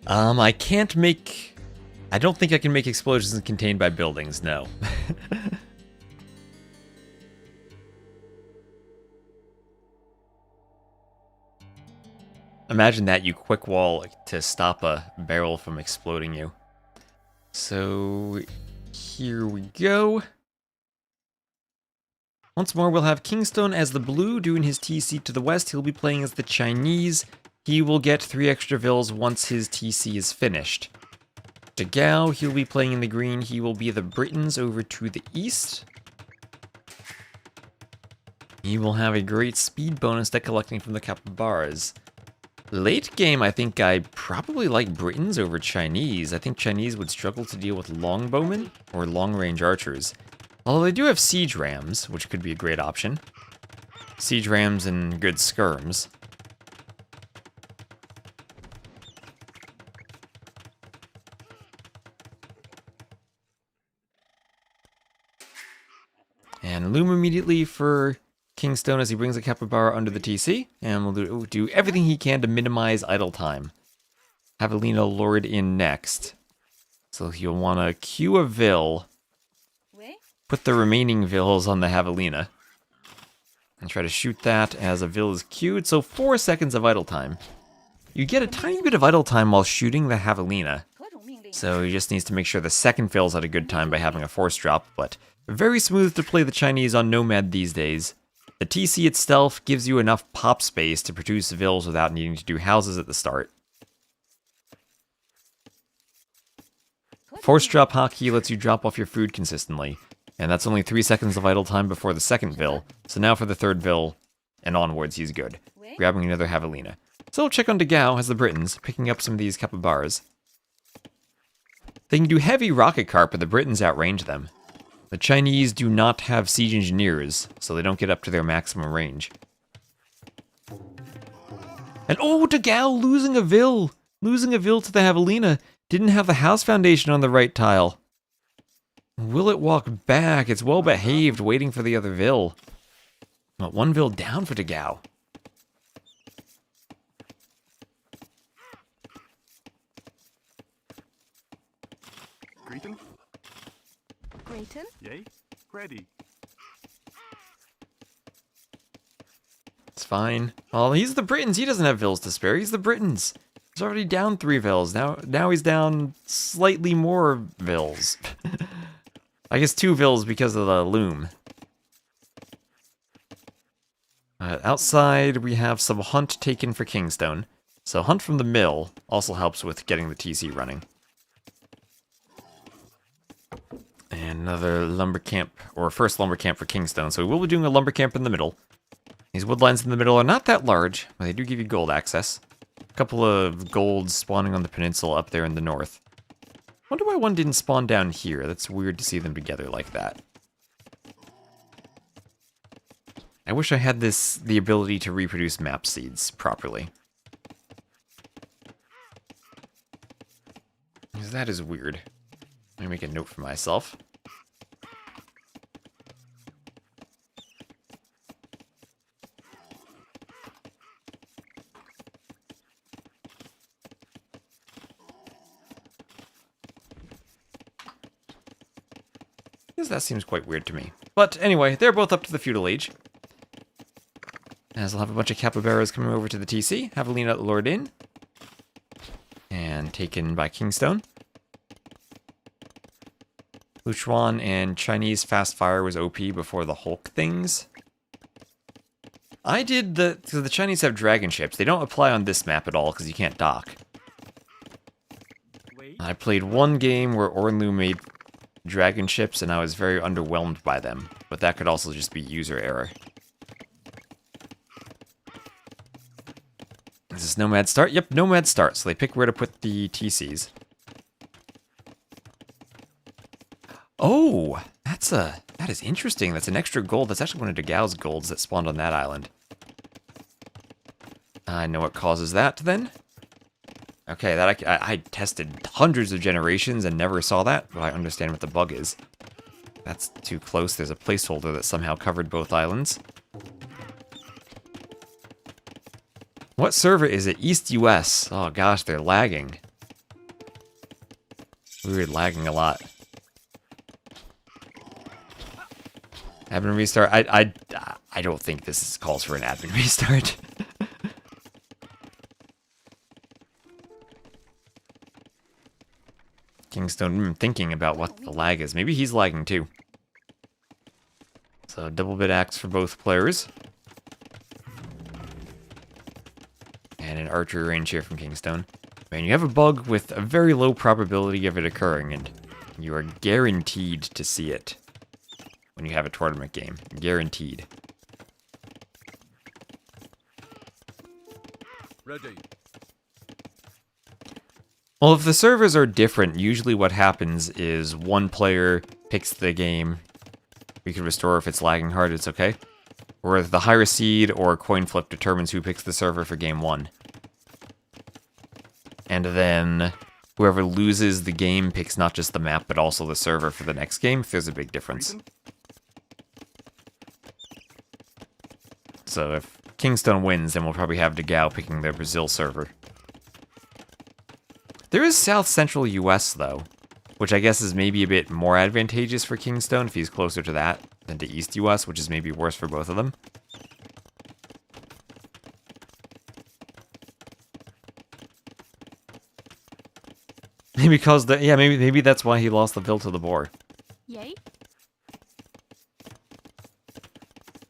I can't make... I don't think I can make explosions contained by buildings, no. Imagine that, you quick wall to stop a barrel from exploding you. So, here we go. Once more, we'll have Kingstone as the blue doing his TC to the west. He'll be playing as the Chinese. He will get 3 extra vills once his TC is finished. Degao, he'll be playing in the green. He will be the Britons over to the east. He will have a great speed bonus that collecting from the capybaras. Late game, I think I probably like Britons over Chinese. I think Chinese would struggle to deal with longbowmen or long-range archers. Although they do have siege rams, which could be a great option. Siege rams and good skirms. And loom immediately for Kingstone as he brings a capybara under the TC. And we'll do everything he can to minimize idle time. Javelina lured in next. So he'll want to queue a Vil. Put the remaining Vils on the Javelina. And try to shoot that as a Vil is queued. So 4 seconds of idle time. You get a tiny bit of idle time while shooting the Javelina. So he just needs to make sure the second Vil's at a good time by having a force drop. But very smooth to play the Chinese on Nomad these days. The TC itself gives you enough pop space to produce Vils without needing to do houses at the start. Force drop hotkey lets you drop off your food consistently. And that's only 3 seconds of idle time before the second Vil. So now for the third Vil and onwards, he's good. Grabbing another Javelina. So we'll check on Degao as the Britons, picking up some of these capybaras. They can do heavy rocket cart, but the Britons outrange them. The Chinese do not have siege engineers, so they don't get up to their maximum range. And oh, Degao losing a Vil! Losing a Vil to the Javelina. Didn't have the house foundation on the right tile. Will it walk back? It's well behaved, waiting for the other Vil. But one Vil down for Degao. Greeting? Grayton? Yay? Ready. It's fine. Well, he's the Britons. He doesn't have Vils to spare. He's the Britons. He's already down 3 Vils. Now he's down slightly more Vils. I guess 2 Vils because of the loom. Outside, we have some hunt taken for Kingstone. So hunt from the mill also helps with getting the TC running. And another lumber camp, or first lumber camp for Kingstone. So we will be doing a lumber camp in the middle. These woodlines in the middle are not that large, but they do give you gold access. A couple of golds spawning on the peninsula up there in the north. Wonder why one didn't spawn down here. That's weird to see them together like that. I wish I had the ability to reproduce map seeds properly. Because that is weird. Let me make a note for myself. Because that seems quite weird to me. But anyway, they're both up to the feudal age. As I'll have a bunch of capybaras coming over to the TC. Javelina lured in. And taken by Kingstone. Luchuan and Chinese fast fire was OP before the Hulk things. So the Chinese have dragon ships. They don't apply on this map at all because you can't dock. I played one game where Ornlu made dragon ships and I was very underwhelmed by them. But that could also just be user error. Is this Nomad start? Yep, Nomad start. So they pick where to put the TCs. Oh, that is interesting. That's an extra gold. That's actually one of Degao's golds that spawned on that island. I know what causes that then. Okay, that I tested hundreds of generations and never saw that, but I understand what the bug is. That's too close. There's a placeholder that somehow covered both islands. What server is it? East US. Oh gosh, they're lagging. Weird, lagging a lot. Admin restart. I don't think this calls for an admin restart. Kingstone thinking about what the lag is. Maybe he's lagging too. So double bit axe for both players. And an archery range here from Kingstone. Man, you have a bug with a very low probability of it occurring, and you are guaranteed to see it when you have a tournament game. Guaranteed. Ready. Well, if the servers are different, usually what happens is one player picks the game. We can restore if it's lagging hard, it's okay. Or the higher seed or coin flip determines who picks the server for game 1. And then whoever loses the game picks not just the map, but also the server for the next game, if there's a big difference. So if Kingstone wins, then we'll probably have Degao picking the Brazil server. There is South Central US, though, which I guess is maybe a bit more advantageous for Kingstone if he's closer to that than to East US, which is maybe worse for both of them. Because maybe that's why he lost the Ville to the Boar. Yay.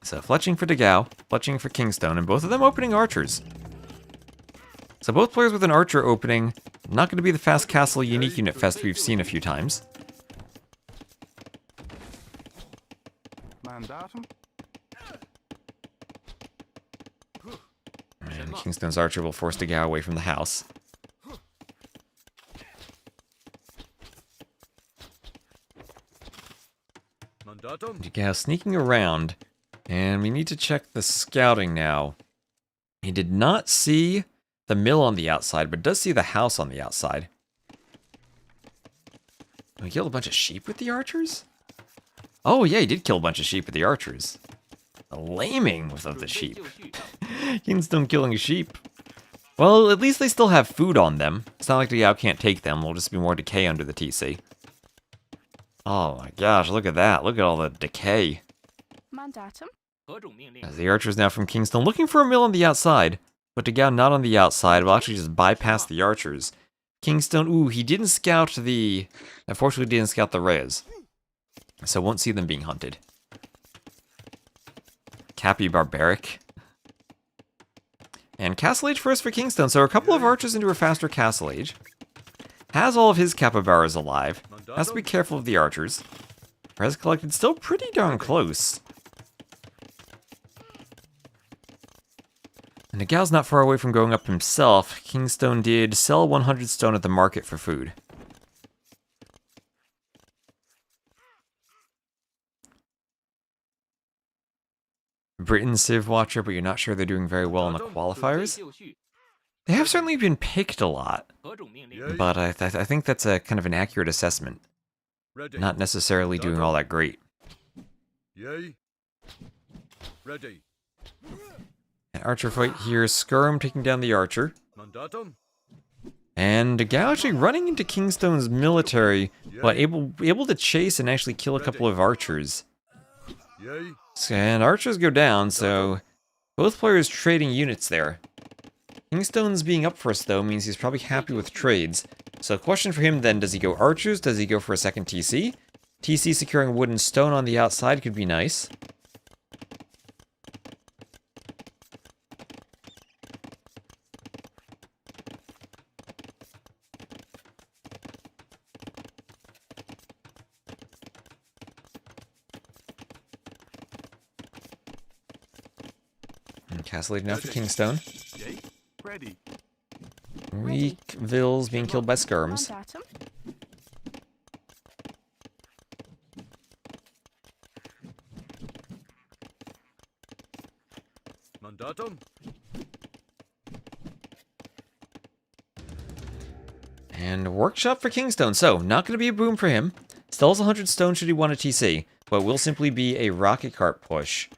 So fletching for Degao, fletching for Kingstone, and both of them opening archers. So both players with an archer opening, not going to be the fast castle unique unit fest we've seen a few times. Mandatum. And Kingstone's archer will force Degao away from the house. Degao sneaking around, and we need to check the scouting now. He did not see the mill on the outside, but does see the house on the outside. We killed a bunch of sheep with the archers? Oh yeah, he did kill a bunch of sheep with the archers. The laming was of the sheep. Kingstone killing a sheep. Well, at least they still have food on them. It's not like Degao can't take them, there'll just be more decay under the TC. Oh my gosh, look at that. Look at all the decay. Mandatum. As the archers now from Kingstone looking for a mill on the outside, but Degao not on the outside, will actually just bypass the archers. Kingstone, ooh, he didn't scout the... Unfortunately didn't scout the res. So won't see them being hunted. Cappy Barbaric. And Castle Age first for Kingstone, so a couple of archers into a faster Castle Age. Has all of his capybaras alive. Has to be careful of the archers. Res collected still pretty darn close. And Degao's not far away from going up himself. Kingstone did sell 100 stone at the market for food. Britain Civ Watcher, but you're not sure they're doing very well in the qualifiers? They have certainly been picked a lot, but I think that's a kind of an accurate assessment. Not necessarily doing all that great. Yay. Ready. An archer fight here, Skirm taking down the archer. Mandatum. And Degao actually running into Kingstone's military, but able to chase and actually kill a couple of archers. Yay. And archers go down, so both players trading units there. Kingstone's being up first, though, means he's probably happy with trades. So the question for him then, does he go archers? Does he go for a second TC? TC securing wood and stone on the outside could be nice. And Castle Age now for Kingstone. Yay. Ready. Weak Vills being killed by skirms. Mandatum. Mandatum. And workshop for Kingstone. So, not going to be a boom for him. Still has 100 stone should he want a TC, but will simply be a rocket cart push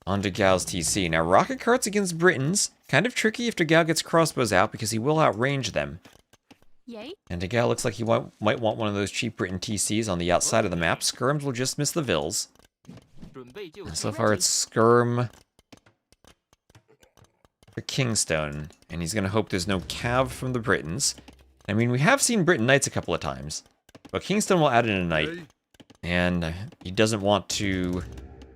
on Degao's TC. Now, rocket carts against Britons, kind of tricky if Degao gets crossbows out because he will outrange them. Yay. And Degao looks like he might want one of those cheap Briton TCs on the outside of the map. Skirms will just miss the Vills. And so far it's Skirm for Kingstone. And he's going to hope there's no cav from the Britons. I mean, we have seen Briton Knights a couple of times. But Kingstone will add in a Knight. And he doesn't want to...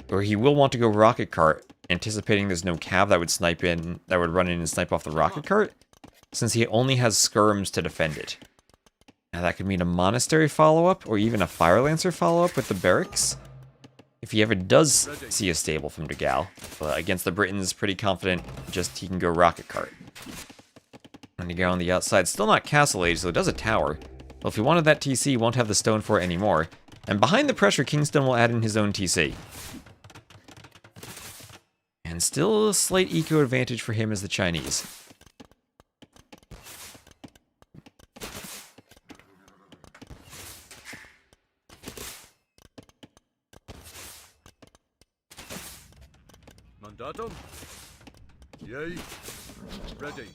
Or he will want to go rocket cart, anticipating there's no cav that would run in and snipe off the rocket cart, since he only has skirms to defend it. Now that could mean a monastery follow-up, or even a fire lancer follow-up with the barracks, if he ever does see a stable from Degao. But against the Britons, pretty confident, just he can go rocket cart. And Degao on the outside, still not castle age, so it does a tower. Well, if he wanted that TC, he won't have the stone for it anymore. And behind the pressure, Kingstone will add in his own TC. And still a slight eco advantage for him as the Chinese. Mandatum? Yea. Ready.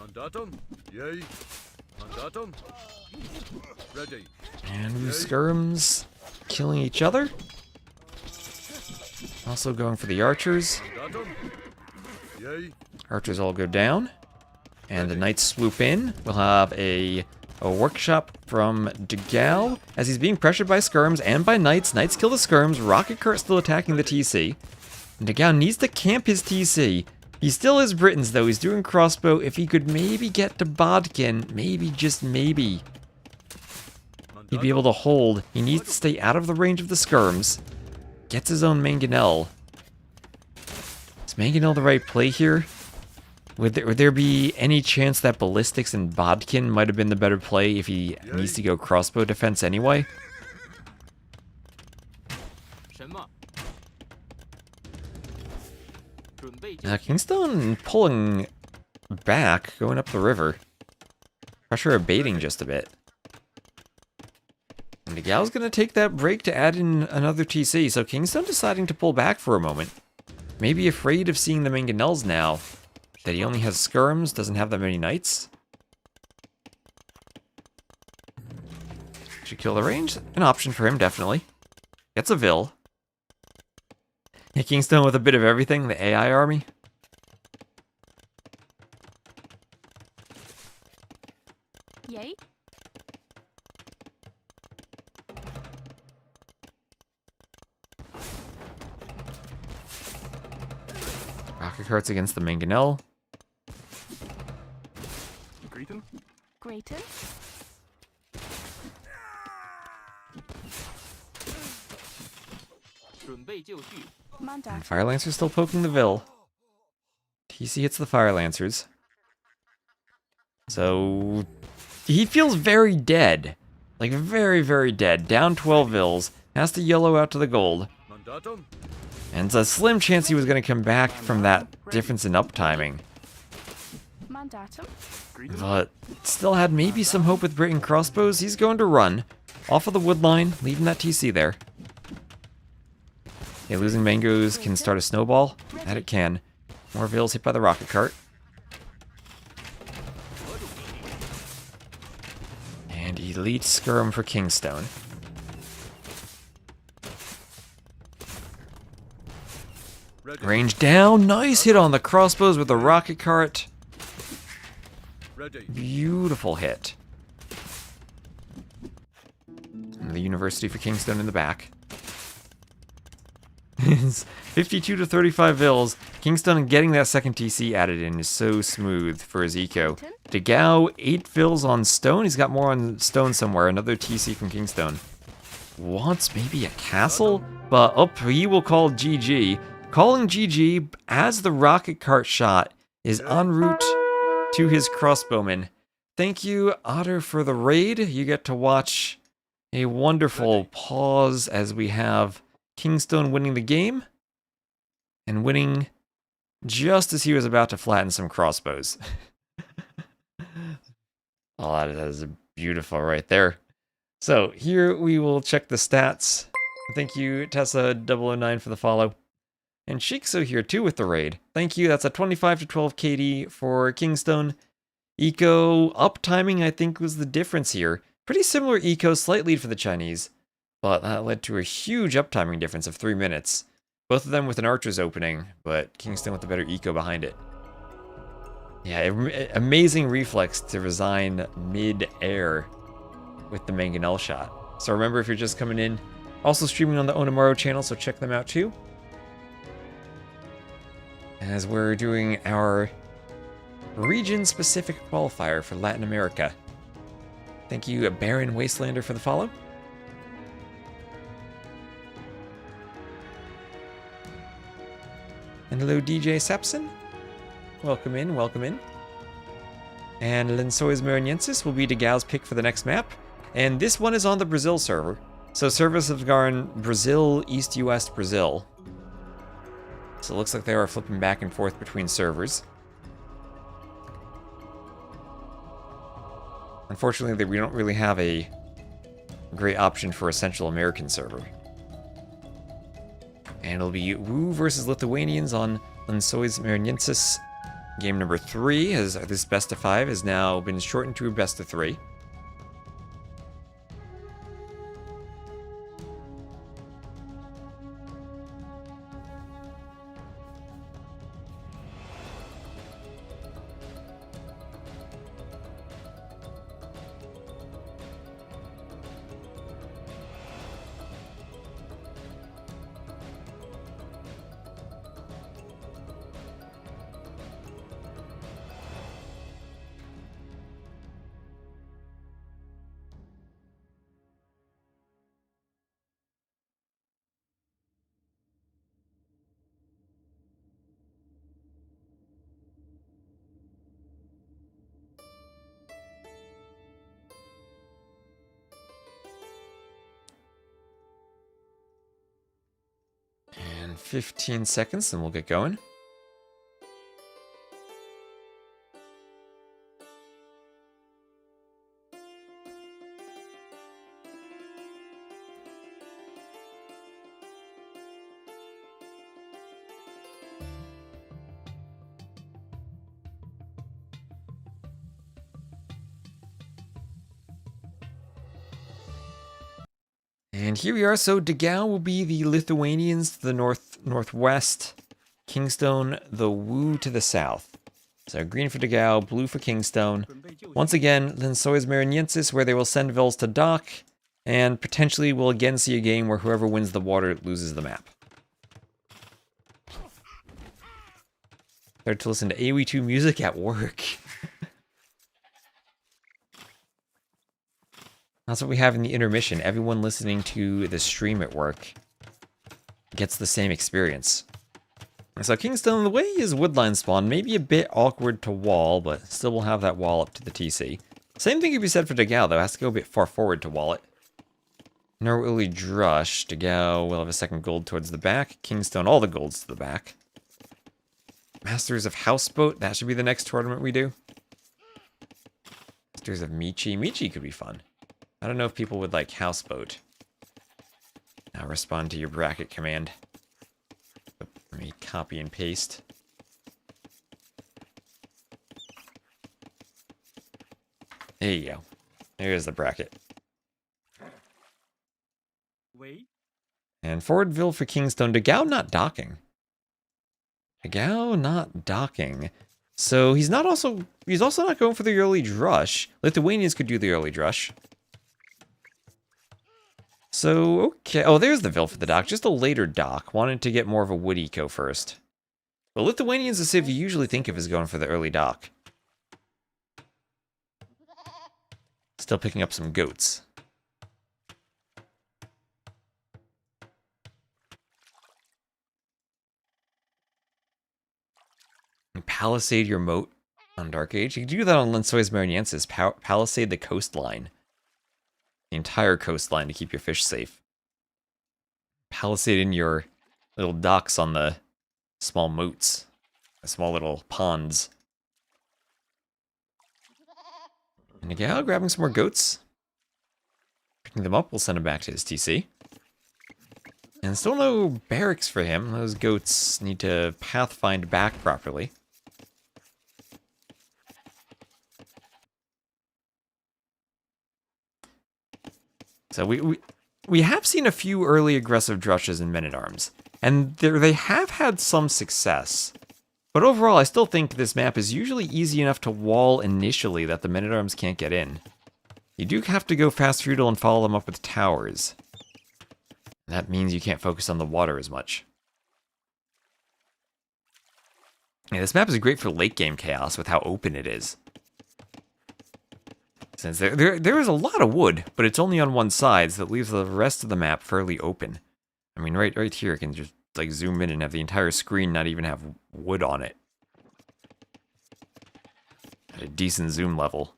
Mandatum? Yea. Mandatum? Ready. And skirms killing each other. Also going for the archers. Mandatum? Yea. Archers all go down. And the knights swoop in. We'll have a workshop from Degal as he's being pressured by skirms and by knights. Knights kill the skirms. Rocket cart still attacking the TC. And Degal needs to camp his TC. He still is Britons though. He's doing crossbow. If he could maybe get to Bodkin, maybe, just maybe, he'd be able to hold. He needs to stay out of the range of the skirms. Gets his own mangonel. Is mangonel the right play here? Would there be any chance that ballistics and Bodkin might have been the better play if he needs to go crossbow defense anyway? Kingstone pulling back, going up the river. Pressure abating just a bit. And Degal's gonna take that break to add in another TC, so Kingstone deciding to pull back for a moment. Maybe afraid of seeing the mangonels now. That he only has skirms, doesn't have that many knights. Should kill the range? An option for him, definitely. Gets a Vil. Yeah, Kingstone with a bit of everything, the AI army. Yay. Rocket carts against the mangonel. Greeting? Grayton. Mandatum. And Fire Lancers still poking the Vil. TC hits the Fire Lancers. So he feels very dead. Like very, very dead. Down 12 Vils. Has to yellow out to the gold. Mandatum? And it's a slim chance he was going to come back from that difference in uptiming. Mandatum. Greeting? But still had maybe some hope with Britain crossbows. He's going to run. Off of the wood line, leaving that TC there. Okay, losing mangoes can start a snowball. That it can. More Vils hit by the rocket cart. And elite skirm for Kingstone. Ready. Range down. Nice hit on the crossbows with the rocket cart. Ready. Beautiful hit. And the university for Kingstone in the back. It's 52 to 35 Vils. Kingstone getting that second TC added in is so smooth for his eco. Degao, 8 Vils on stone. He's got more on stone somewhere. Another TC from Kingstone. Wants maybe a castle? But up, he will call GG. Calling GG as the rocket cart shot is en route to his crossbowman. Thank you, Otter, for the raid. You get to watch a wonderful pause as we have Kingstone winning the game. And winning just as he was about to flatten some crossbows. Oh, that is beautiful right there. So here we will check the stats. Thank you, Tessa009, for the follow. And Shikso here too with the raid. Thank you. That's a 25 to 12 KD for Kingstone. Eco uptiming, I think, was the difference here. Pretty similar eco, slight lead for the Chinese. But that led to a huge uptiming difference of 3 minutes. Both of them with an archer's opening, but Kingstone with the better eco behind it. Yeah, amazing reflex to resign mid-air with the mangonel shot. So remember, if you're just coming in, also streaming on the Onamaru channel, so check them out too. As we're doing our region-specific qualifier for Latin America. Thank you, Baron Wastelander, for the follow. And hello, DJ Sapson. Welcome in, welcome in. And Lensois Mariniensis will be Degal's pick for the next map. And this one is on the Brazil server. So servers have gone Brazil, East, West, Brazil. So it looks like they are flipping back and forth between servers. Unfortunately, we don't really have a great option for a Central American server. And it'll be Wu versus Lithuanians on Lensois Mariniensis. Game number 3, as this best of 5 has now been shortened to a best of 3. And 15 seconds, and we'll get going. And here we are. So Degao will be the Lithuanians to the northwest, Kingstone the Wu to the south. So green for Degao, blue for Kingstone. Once again, Lensois Mariniensis, where they will send Vils to dock, and potentially we'll again see a game where whoever wins the water loses the map. Start to listen to AOE2 music at work. That's what we have in the intermission. Everyone listening to the stream at work gets the same experience. So Kingstone, the way his woodline spawn, may be a bit awkward to wall, but still will have that wall up to the TC. Same thing could be said for Degao, though. Has to go a bit far forward to wall it. No early drush. Degao will have a second gold towards the back. Kingstone, all the golds to the back. Masters of Houseboat. That should be the next tournament we do. Masters of Michi. Michi could be fun. I don't know if people would like Houseboat. Now respond to your bracket command. Let me copy and paste. There you go. There's the bracket. Wait. And Forwardville for Kingstone. Degao not docking. Degao not docking. So he's also not going for the early drush. Lithuanians could do the early drush. So, okay. Oh, there's the Vil for the dock. Just a later dock. Wanted to get more of a wood eco first. But Lithuanians, the civ you usually think of as going for the early dock. Still picking up some goats. And palisade your moat on Dark Age. You can do that on Lensois Mariniensis. Palisade the coastline. The entire coastline to keep your fish safe. Palisade in your little docks on the small moats. The small little ponds. And Miguel grabbing some more goats. Picking them up, we'll send him back to his TC. And still no barracks for him. Those goats need to pathfind back properly. So we have seen a few early aggressive drushes in Men-at-Arms, and they have had some success. But overall, I still think this map is usually easy enough to wall initially that the Men-at-Arms can't get in. You do have to go fast feudal and follow them up with towers. That means you can't focus on the water as much. Yeah, this map is great for late game chaos with how open it is. Since there is a lot of wood, but it's only on one side, so it leaves the rest of the map fairly open. I mean, right here, I can just like zoom in and have the entire screen not even have wood on it. At a decent zoom level.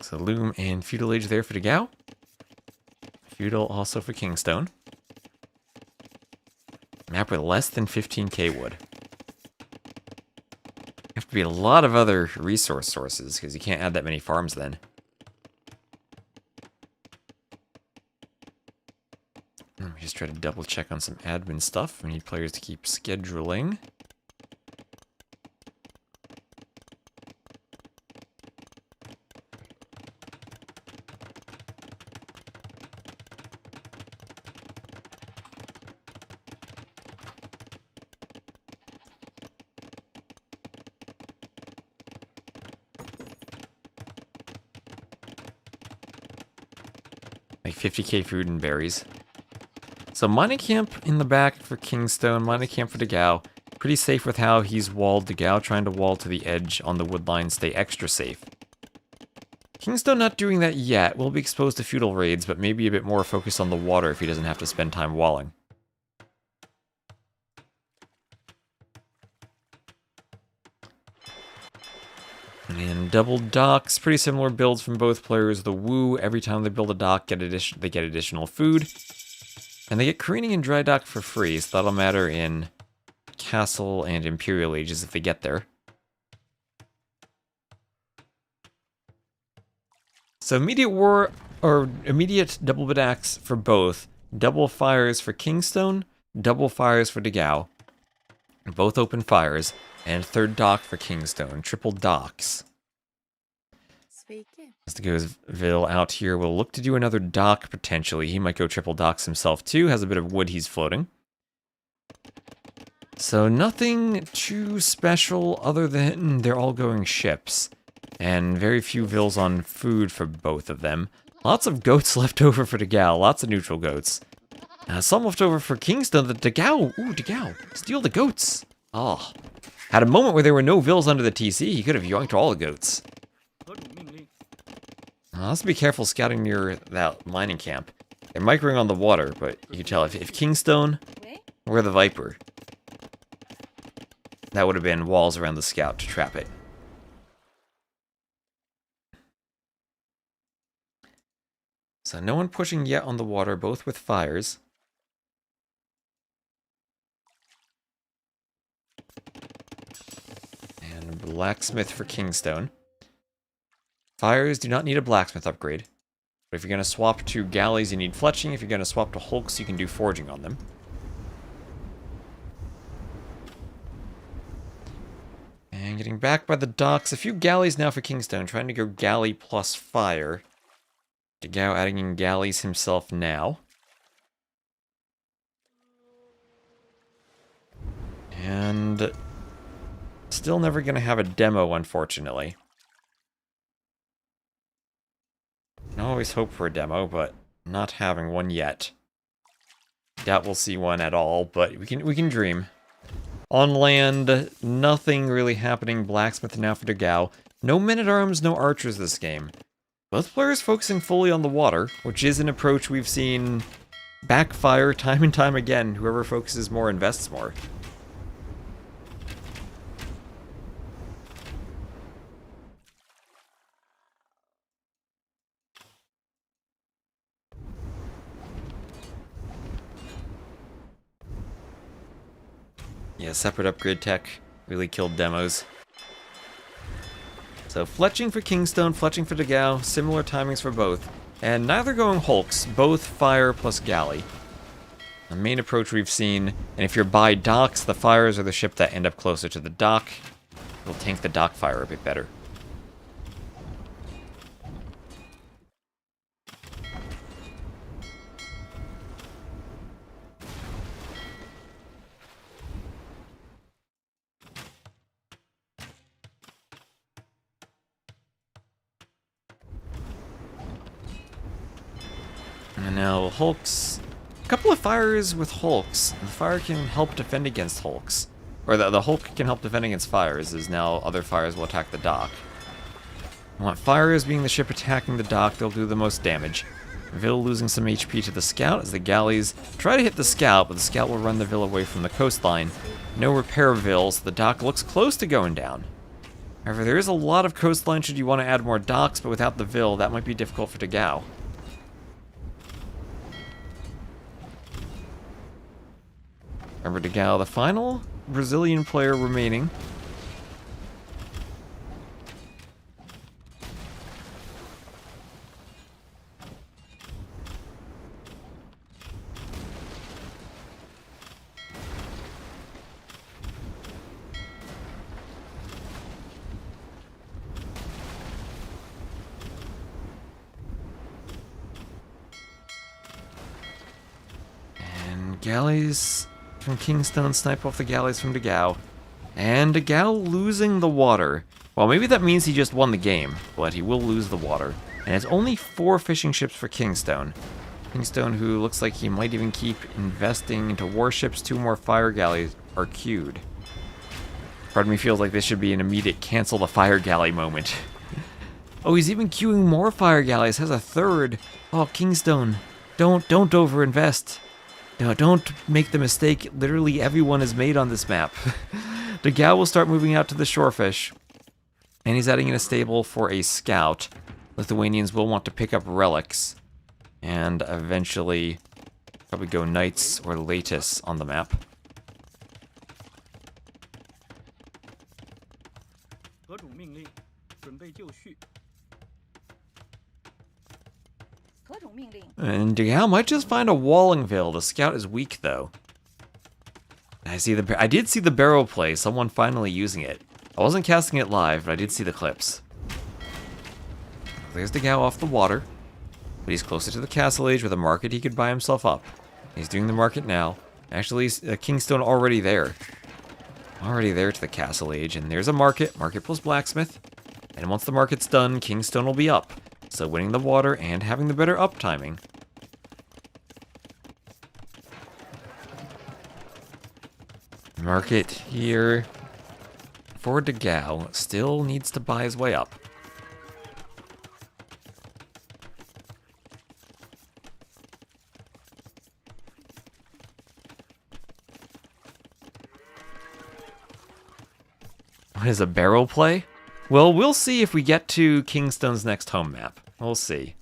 So Loom and Feudal Age there for Degao. Feudal also for Kingstone. Map with less than 15k wood. Have to be a lot of other resource sources, because you can't add that many farms then. Let me just try to double check on some admin stuff. We need players to keep scheduling. Like 50k food and berries. So mining camp in the back for Kingstone, mining camp for Degao. Pretty safe with how he's walled. Degao trying to wall to the edge on the wood line, stay extra safe. Kingstone not doing that yet. Will be exposed to feudal raids, but maybe a bit more focused on the water if he doesn't have to spend time walling. And double docks, pretty similar builds from both players. The Woo, every time they build a dock, they get additional food. And they get careening and dry dock for free, so that'll matter in Castle and Imperial Ages if they get there. So immediate war, or immediate double bidacks for both. Double fires for Kingstone, double fires for Degao. Both open fires. And third dock for Kingstone. Triple docks. As the Gozville out here will look to do another dock potentially. He might go triple docks himself too. Has a bit of wood he's floating. So nothing too special other than they're all going ships. And very few vills on food for both of them. Lots of goats left over for Degao. Lots of neutral goats. Some left over for Kingstone. The Degao. Ooh, Degao. Steal the goats. Oh. Had a moment where there were no vills under the TC, he could have yoinked all the goats. Let's be careful scouting near that mining camp. They're microing on the water, but you can tell if Kingstone were the Viper, that would have been walls around the scout to trap it. So no one pushing yet on the water, both with fires. And blacksmith for Kingstone. Fires do not need a blacksmith upgrade. But if you're going to swap to galleys, you need fletching. If you're going to swap to hulks, you can do forging on them. And getting back by the docks. A few galleys now for Kingstone. Trying to go galley plus fire. Degao adding in galleys himself now. And still never going to have a demo, unfortunately. I always hope for a demo, but not having one yet. Doubt we'll see one at all, but we can dream. On land, nothing really happening. Blacksmith now for Degao. No men-at-arms, no archers this game. Both players focusing fully on the water, which is an approach we've seen backfire time and time again. Whoever focuses more invests more. Yeah, separate upgrade tech really killed demos. So fletching for Kingstone, fletching for Degao, similar timings for both. And neither going hulks, both fire plus galley. The main approach we've seen, and if you're by docks, the fires are the ship that end up closer to the dock. It'll tank the dock fire a bit better. And now hulks. A couple of fires with hulks. The fire can help defend against hulks. Or the hulk can help defend against fires, as now other fires will attack the dock. I want fires being the ship attacking the dock, they'll do the most damage. Vil losing some HP to the scout as the galleys try to hit the scout, but the scout will run the Vil away from the coastline. No repair Vils, the dock looks close to going down. However, there is a lot of coastline should you want to add more docks, but without the Vil, that might be difficult for Degao. Remember Degao, the final Brazilian player remaining. Galleys from Kingstone snipe off the galleys from Dagao. And Dagao losing the water. Well, maybe that means he just won the game, but he will lose the water. And it's only 4 fishing ships for Kingstone. Kingstone, who looks like he might even keep investing into warships. 2 more fire galleys are queued. Part of me feels like this should be an immediate cancel the fire galley moment. Oh, he's even queuing more fire galleys. Has a 3rd. Oh, Kingstone, don't overinvest. No, don't make the mistake literally everyone has made on this map. Dagao will start moving out to the shorefish. And he's adding in a stable for a scout. Lithuanians will want to pick up relics. And eventually probably go knights or Latus on the map. 何种命令？准备就绪。 And Dagao might just find a Wallingville. The scout is weak though. I did see the barrow play, someone finally using it. I wasn't casting it live, but I did see the clips. There's Dagao off the water, but he's closer to the castle age with a market he could buy himself up. He's doing the market now. Actually, Kingstone already there. Already there to the castle age, and there's a market. Market plus blacksmith. And once the market's done, Kingstone will be up. So winning the water and having the better up timing. Market here for Dagao. Still needs to buy his way up. What is a barrel play? Well, we'll see if we get to Kingstone's next home map. We'll see.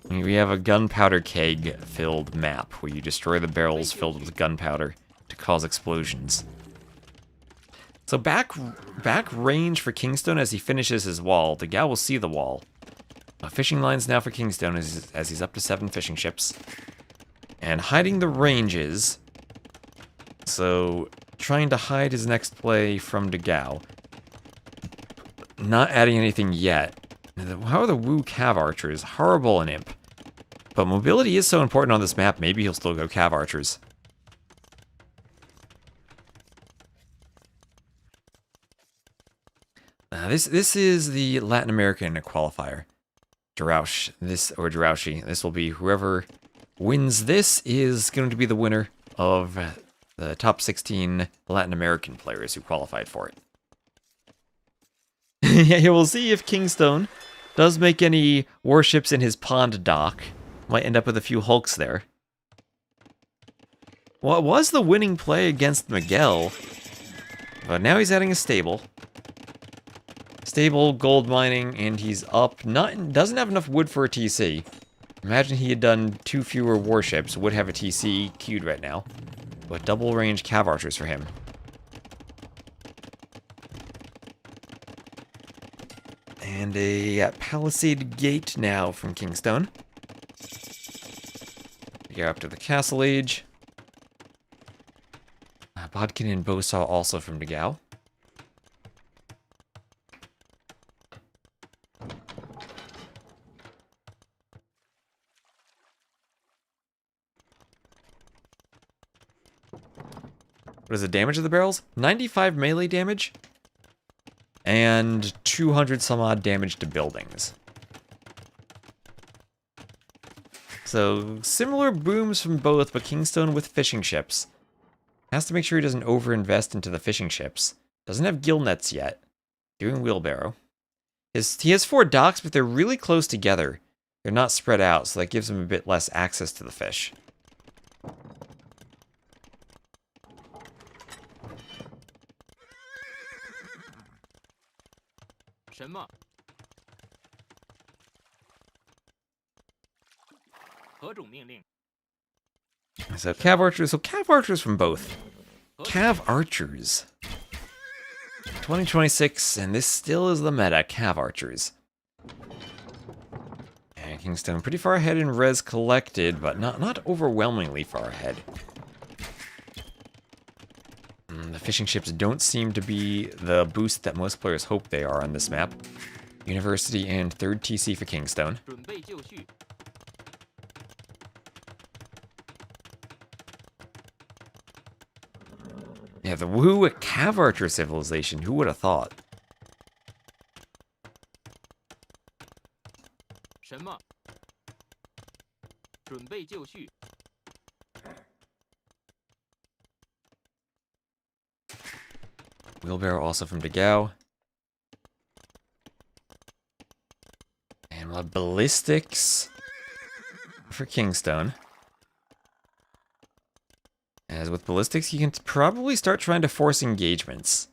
We have a gunpowder keg-filled map where you destroy the barrels filled with gunpowder to cause explosions. So back range for Kingstone as he finishes his wall. Dagao will see the wall. Fishing lines now for Kingstone as he's up to 7 fishing ships. And hiding the ranges. So trying to hide his next play from Dagao. Not adding anything yet. How are the Wu Cav Archers? Horrible and Imp. But mobility is so important on this map, maybe he'll still go Cav Archers. This is the Latin American qualifier. Jaraushi. This will be whoever wins this is going to be the winner of the top 16 Latin American players who qualified for it. Yeah, we'll see if Kingstone does make any warships in his pond dock. Might end up with a few hulks there. Well, it was the winning play against Miguel, but now he's adding a stable. Stable, gold mining, and he's up. Doesn't have enough wood for a TC. Imagine he had done 2 fewer warships, would have a TC queued right now. But double range Cav Archers for him. And a palisade gate now from Kingstone. Go up to the castle age. Bodkin and Bowsaw also from Dagao. What is the damage of the barrels? 95 melee damage. And 200 some odd damage to buildings. So, similar booms from both, but Kingstone with fishing ships. Has to make sure he doesn't overinvest into the fishing ships. Doesn't have gill nets yet. Doing wheelbarrow. He has 4 docks, but they're really close together. They're not spread out, so that gives him a bit less access to the fish. So Cav Archers. So Cav Archers from both. Cav Archers. 2026, and this still is the meta, Cav Archers. And Kingstone pretty far ahead in res collected, but not overwhelmingly far ahead. The fishing ships don't seem to be the boost that most players hope they are on this map. University and 3rd TC for Kingstone. Yeah, the Wu, a cav archer civilization. Who would have thought? 什么？准备就绪。 Wheelbarrow also from Dagao. And we'll have ballistics for Kingstone. As with ballistics, you can probably start trying to force engagements.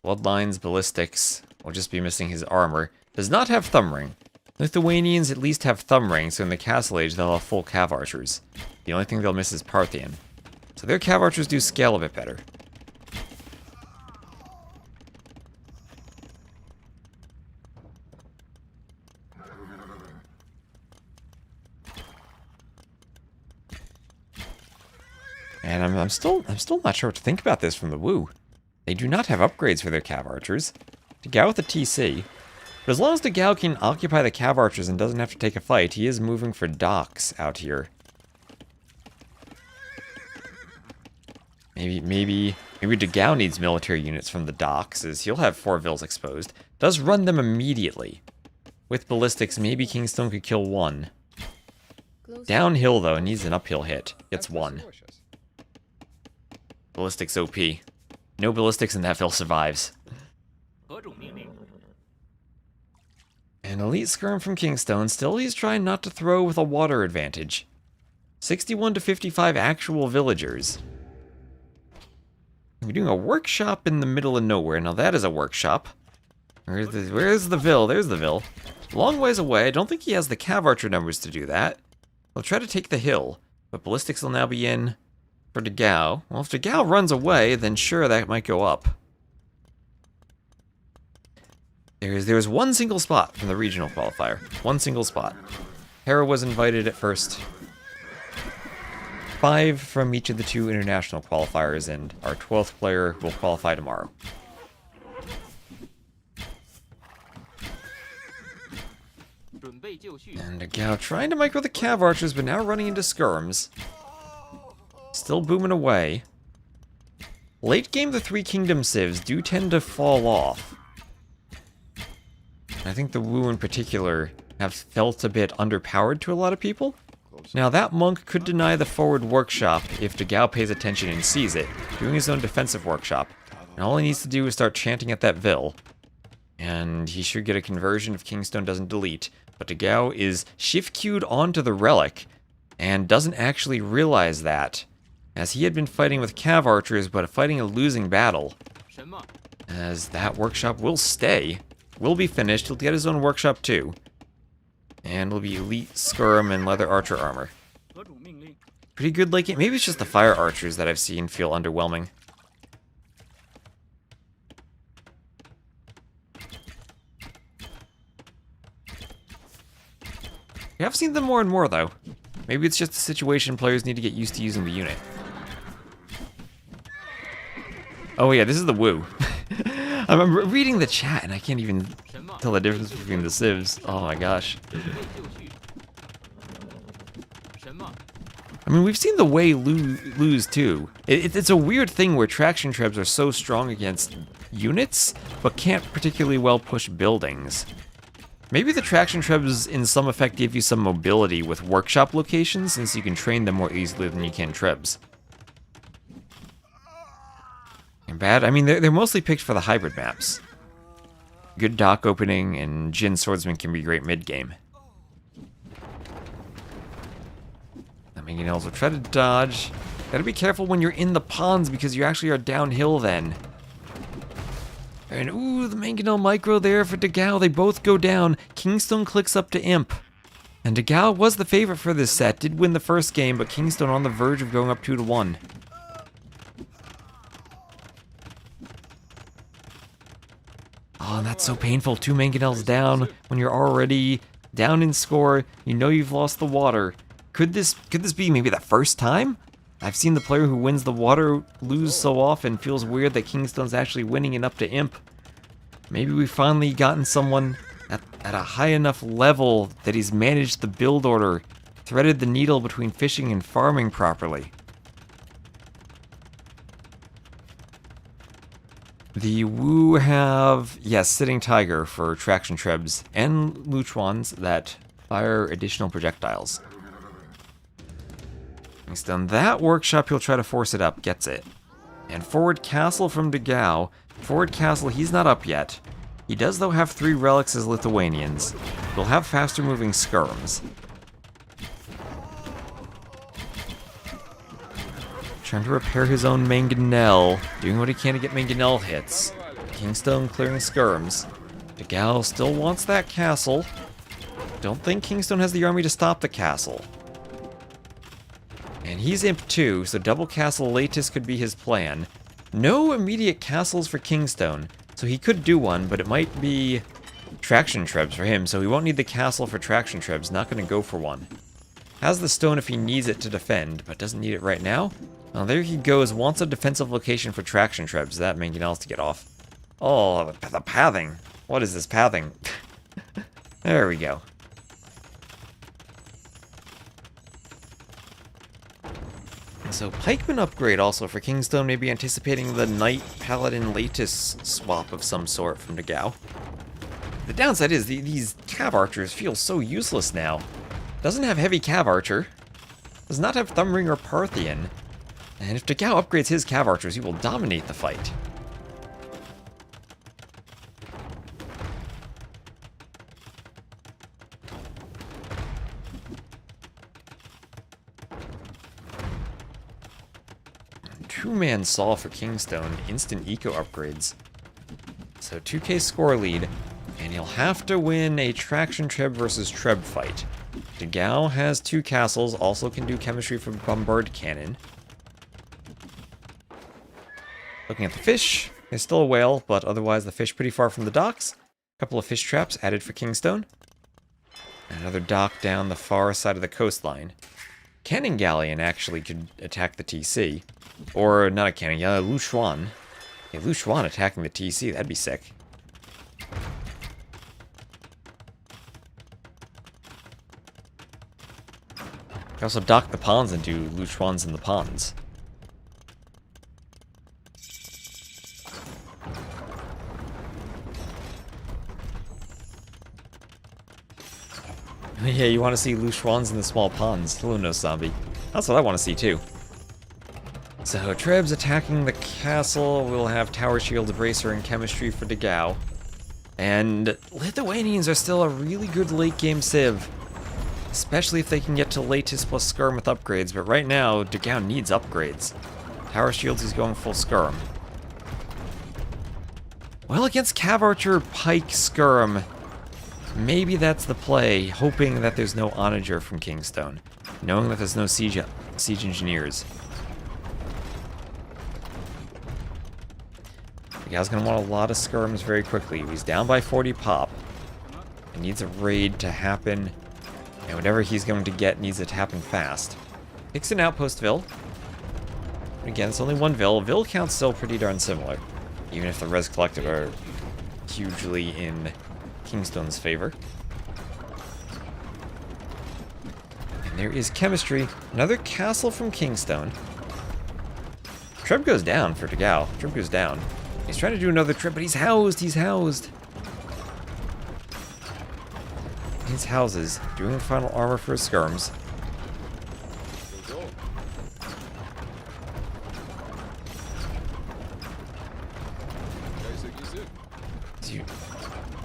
Bloodlines, ballistics, will just be missing his armor. Does not have thumb ring. Lithuanians at least have thumb ring, so in the Castle Age they'll have full cav archers. The only thing they'll miss is Parthian. So their cav archers do scale a bit better. And I'm still not sure what to think about this from the Wu. They do not have upgrades for their cav archers. Dagao with the TC. But as long as Dagao can occupy the cav archers and doesn't have to take a fight, he is moving for docks out here. Maybe Dagao needs military units from the docks, as he'll have 4 vills exposed. Does run them immediately. With ballistics, maybe Kingstone could kill 1. Downhill, though, needs an uphill hit. Gets 1. Ballistics OP. No ballistics and that Phil survives. 何种命令？ An elite skirm from Kingstone. Still, he's trying not to throw with a water advantage. 61 to 55 actual villagers. We're doing a workshop in the middle of nowhere. Now that is a workshop. Where's the Vill? There's the Vill. Long ways away. I don't think he has the cav archer numbers to do that. We'll try to take the hill. But ballistics will now be in for Dagao. Well, if Dagao runs away, then sure, that might go up. There's one single spot from the regional qualifier. One single spot. Hera was invited at first. 5 from each of the 2 international qualifiers, and our 12th player will qualify tomorrow. And Dagao trying to micro the cav archers, but now running into skirms. Still booming away. Late game, the 3 kingdom civs do tend to fall off. I think the Wu in particular have felt a bit underpowered to a lot of people. Now that monk could deny the forward workshop if Dagao pays attention and sees it, doing his own defensive workshop. And all he needs to do is start chanting at that Vill. And he should get a conversion if Kingstone doesn't delete. But Dagao is shift queued onto the relic and doesn't actually realize that, as he had been fighting with cav archers but fighting a losing battle. As that workshop will stay. Will be finished. He'll get his own workshop too. And will be elite skirm and leather archer armor. 何种命令？ Pretty good late game. Maybe it's just the fire archers that I've seen feel underwhelming. We have seen them more and more though. Maybe it's just a situation players need to get used to using the unit. Oh yeah, this is the Wu. I'm reading the chat and I can't even tell the difference between the civs. Oh my gosh. 准备就绪。什么？ I mean, we've seen the Wei lose too. It's a weird thing where traction trebs are so strong against units, but can't particularly well push buildings. Maybe the traction trebs in some effect give you some mobility with workshop locations, since you can train them more easily than you can trebs. And bad? I mean, they're mostly picked for the hybrid maps. Good dock opening, and Jin Swordsman can be great mid-game. The mangonels will try to dodge. Gotta be careful when you're in the ponds, because you actually are downhill then. And ooh, the mangonel micro there for Dagao. They both go down. Kingstone clicks up to Imp. And Dagao was the favorite for this set. Did win the first game, but Kingstone on the verge of going up 2-1. Oh, and that's so painful. 2 mangonels down when you're already down in score. You know you've lost the water. Could this be maybe the first time? I've seen the player who wins the water lose so often. Feels weird that Kingstone's actually winning and up to Imp. Maybe we've finally gotten someone at a high enough level that he's managed the build order, threaded the needle between fishing and farming properly. The Wu have, yes, Sitting Tiger for traction trebs, and Luchuans that fire additional projectiles. Kingstone, that workshop, he'll try to force it up, gets it. And Forward Castle from Degao. Forward Castle, he's not up yet. He does, though, have 3 relics as Lithuanians. He'll have faster moving skirms. Trying to repair his own mangonel, doing what he can to get mangonel hits. Kingstone clearing skirms. Degao still wants that castle. Don't think Kingstone has the army to stop the castle. And he's imp too, so double castle latest could be his plan. No immediate castles for Kingstone, so he could do one, but it might be traction trebs for him, so he won't need the castle for traction trebs, not going to go for one. Has the stone if he needs it to defend, but doesn't need it right now. Well, there he goes, wants a defensive location for traction trebs, that mangonel's to get off. Oh, the pathing. What is this pathing? There we go. So pikeman upgrade also for Kingstone, maybe anticipating the Knight Paladin latest swap of some sort from Degao. The downside is these cav archers feel so useless now. Doesn't have heavy cav archer. Does not have thumb ring or Parthian. And if Degao upgrades his cav archers, he will dominate the fight. Two-man Saw for Kingstone, instant eco upgrades. So 2k score lead, and he'll have to win a traction treb versus treb fight. Degao has 2 castles, also can do chemistry for bombard cannon. Looking at the fish, there's still a whale, but otherwise the fish pretty far from the docks. A couple of fish traps added for Kingstone. Another dock down the far side of the coastline. Cannon Galleon actually could attack the TC. Or, not a cannon, yeah, Luchuan. Yeah, Luchuan attacking the TC, that'd be sick. Could also dock the ponds and do Luchuans in the ponds. Yeah, you want to see Luchuans in the small ponds. Hello, no zombie. That's what I want to see, too. So, Trebs attacking the castle. We'll have Tower Shield Bracer and Chemistry for Degao. And Lithuanians are still a really good late-game civ. Especially if they can get to latest plus skirm with upgrades. But right now, Degao needs upgrades. Tower Shields, he's going full skirm. Well, against Cav Archer, Pike, skirm, maybe that's the play, hoping that there's no onager from Kingstone. Knowing that there's no siege engineers. The guy's going to want a lot of skirms very quickly. He's down by 40 pop. He needs a raid to happen. And whatever he's going to get needs it to happen fast. Picks an outpost Vil. Again, it's only one Vil. Vil count's still pretty darn similar. Even if the Res Collective are hugely in Kingstone's favor. And there is Chemistry. Another castle from Kingstone. Treb goes down for Degao. Treb goes down. He's trying to do another trip, but he's housed. He's housed. His houses. Doing final armor for his skirms.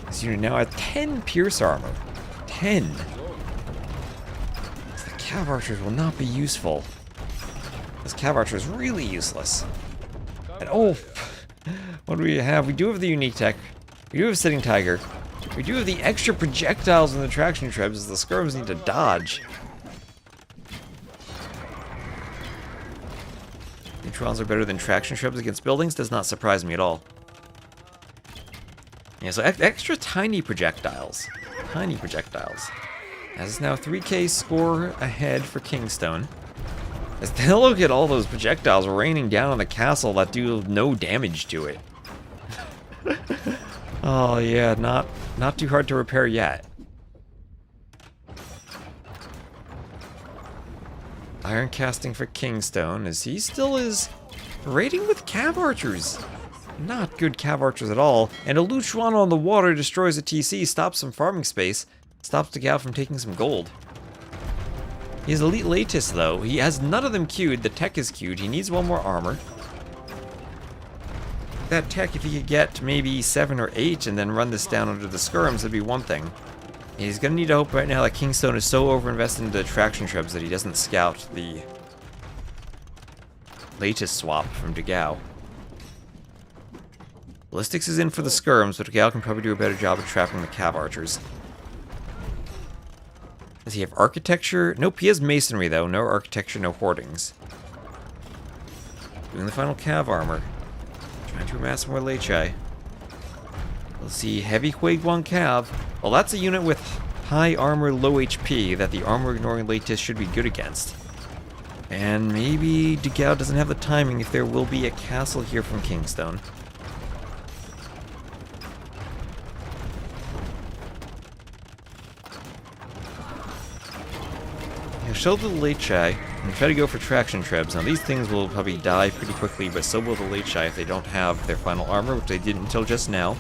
This unit now at 10 pierce armor. 10. The Cav Archers will not be useful. This Cav Archer is really useless. And oh, what do we have? We do have the unique tech. We do have Sitting Tiger. We do have the extra projectiles in the traction trebs as the skirms need to dodge. Neutrons are better than traction trebs against buildings. Does not surprise me at all. Yeah, so extra tiny projectiles. Tiny projectiles. As is now 3k score ahead for Kingstone. As they look at all those projectiles raining down on the castle that do no damage to it. Oh yeah, not too hard to repair yet. Iron casting for Kingstone as he still is raiding with Cav Archers. Not good cav archers at all. And a Lucho on the water destroys a TC, stops some farming space, stops Degao from taking some gold. He has elite Latis though. He has none of them queued. The tech is queued. He needs one more armor. That tech, if he could get maybe 7 or 8 and then run this down under the skirms, that'd be one thing. He's gonna need to hope right now that Kingstone is so overinvested into traction trebs that he doesn't scout the latest swap from Degao. Ballistics is in for the skirms, but Degao can probably do a better job of trapping the cav archers. Does he have architecture? Nope, he has masonry though. No architecture, no hoardings. Doing the final cav armor. Trying to amass more Lechai. We'll see heavy Huiguan cav. Well, that's a unit with high armor, low HP that the armor ignoring Latis should be good against. And maybe Degao doesn't have the timing if there will be a castle here from Kingstone. Show the Lechai and try to go for traction trebs. Now these things will probably die pretty quickly, but so will the Lechai if they don't have their final armor, which they didn't until just now.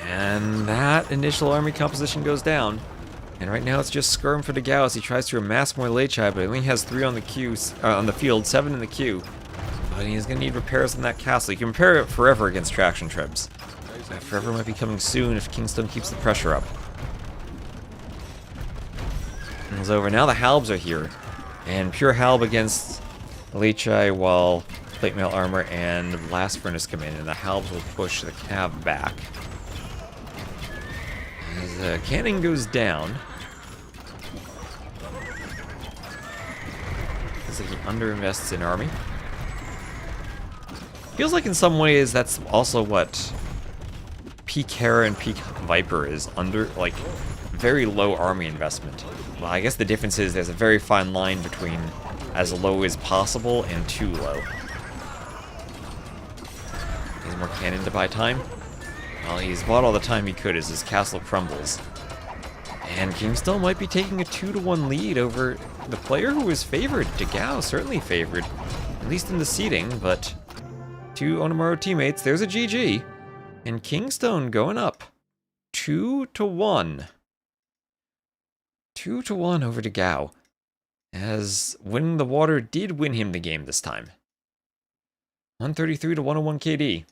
And that initial army composition goes down. And right now it's just skirm for Degao as he tries to amass more Lechai, but he only has 3 on the queue, on the field, 7 in the queue. But he's going to need repairs on that castle. You can repair it forever against traction trebs. That forever might be coming soon if Kingstone keeps the pressure up. It's over. Now the Halbs are here. And pure Halb against Lechai while plate mail armor and blast furnace come in. And the Halbs will push the cav back. As the cannon goes down. Looks like he underinvests in army. Feels like in some ways that's also what Peak Hera and Peak Viper is under, like, very low army investment. Well, I guess the difference is there's a very fine line between as low as possible and too low. Needs more cannon to buy time. Well, he's bought all the time he could as his castle crumbles. And Kingstone might be taking a 2-to-1 lead over the player who was favored. Degao certainly favored, at least in the seeding, but 2 Onamaru teammates, there's a GG. And Kingstone going up 2-to-1. 2-to-1 over Degao, as winning the water did win him the game this time. 133 to 101 KD.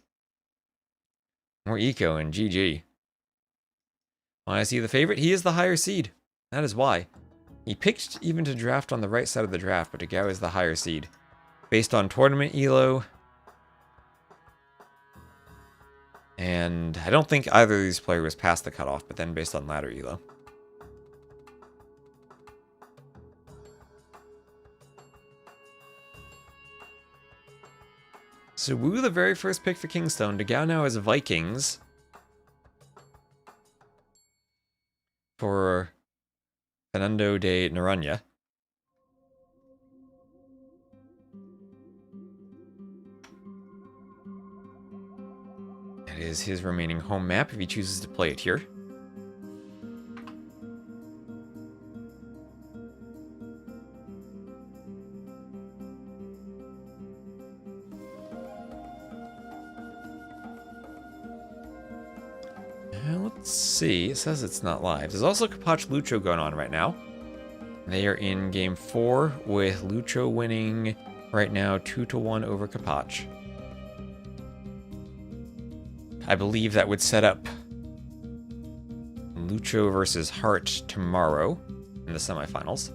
More eco and GG. Why is he the favorite? He is the higher seed. That is why. He picked even to draft on the right side of the draft, but Degao is the higher seed. Based on tournament elo. And I don't think either of these players was past the cutoff, but then based on ladder elo. So Wu, the very first pick for Kingstone. Degao now has Vikings for Fernando de Noronha. That is his remaining home map if he chooses to play it here. Let's see, it says it's not live. There's also Kapach Lucho going on right now. They are in game 4 with Lucho winning right now 2-to-1 over Kapach. I believe that would set up Lucho versus Hart tomorrow in the semifinals.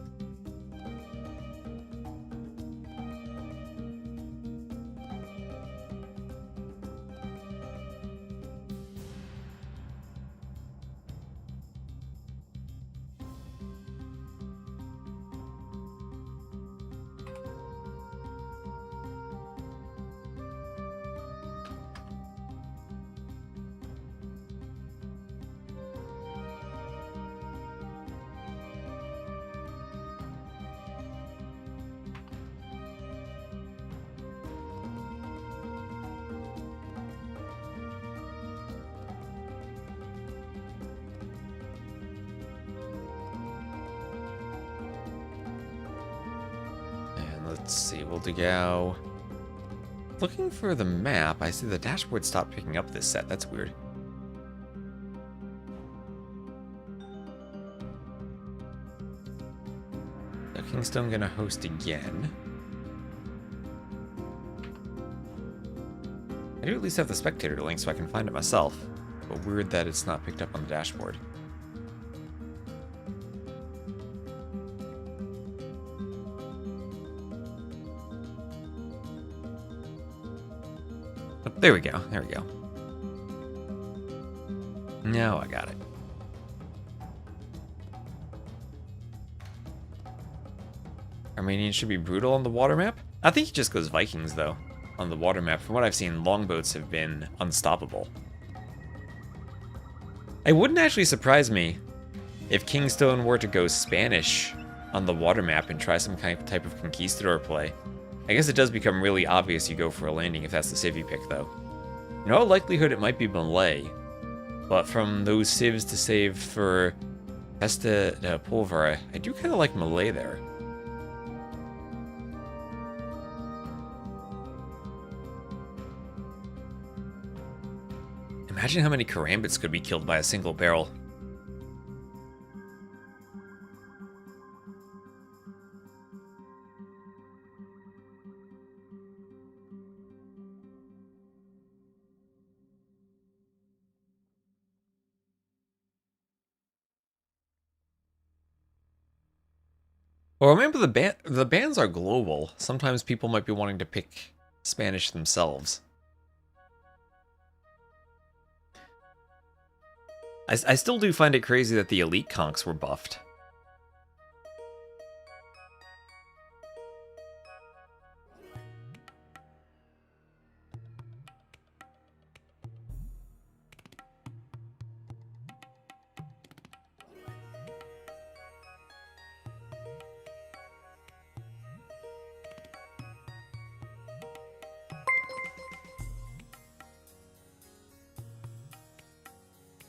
Let's see, will Degao Looking for the map, I see the dashboard stopped picking up this set. That's weird. So Kingstone gonna host again. I do at least have the spectator link so I can find it myself, but weird that it's not picked up on the dashboard. Oh, there we go, there we go. Now I got it. Armenian should be brutal on the water map? I think he just goes Vikings though. On the water map, from what I've seen, longboats have been unstoppable. It wouldn't actually surprise me if Kingstone were to go Spanish on the water map and try some kind of type of conquistador play. I guess it does become really obvious you go for a landing if that's the civ you pick, though. In all likelihood, it might be Malay, but from those civs to save for Pesta de Pulvera, I do kind of like Malay there. Imagine how many karambits could be killed by a single barrel. Well, remember the bans are global. Sometimes people might be wanting to pick Spanish themselves. I still do find it crazy that the elite conks were buffed.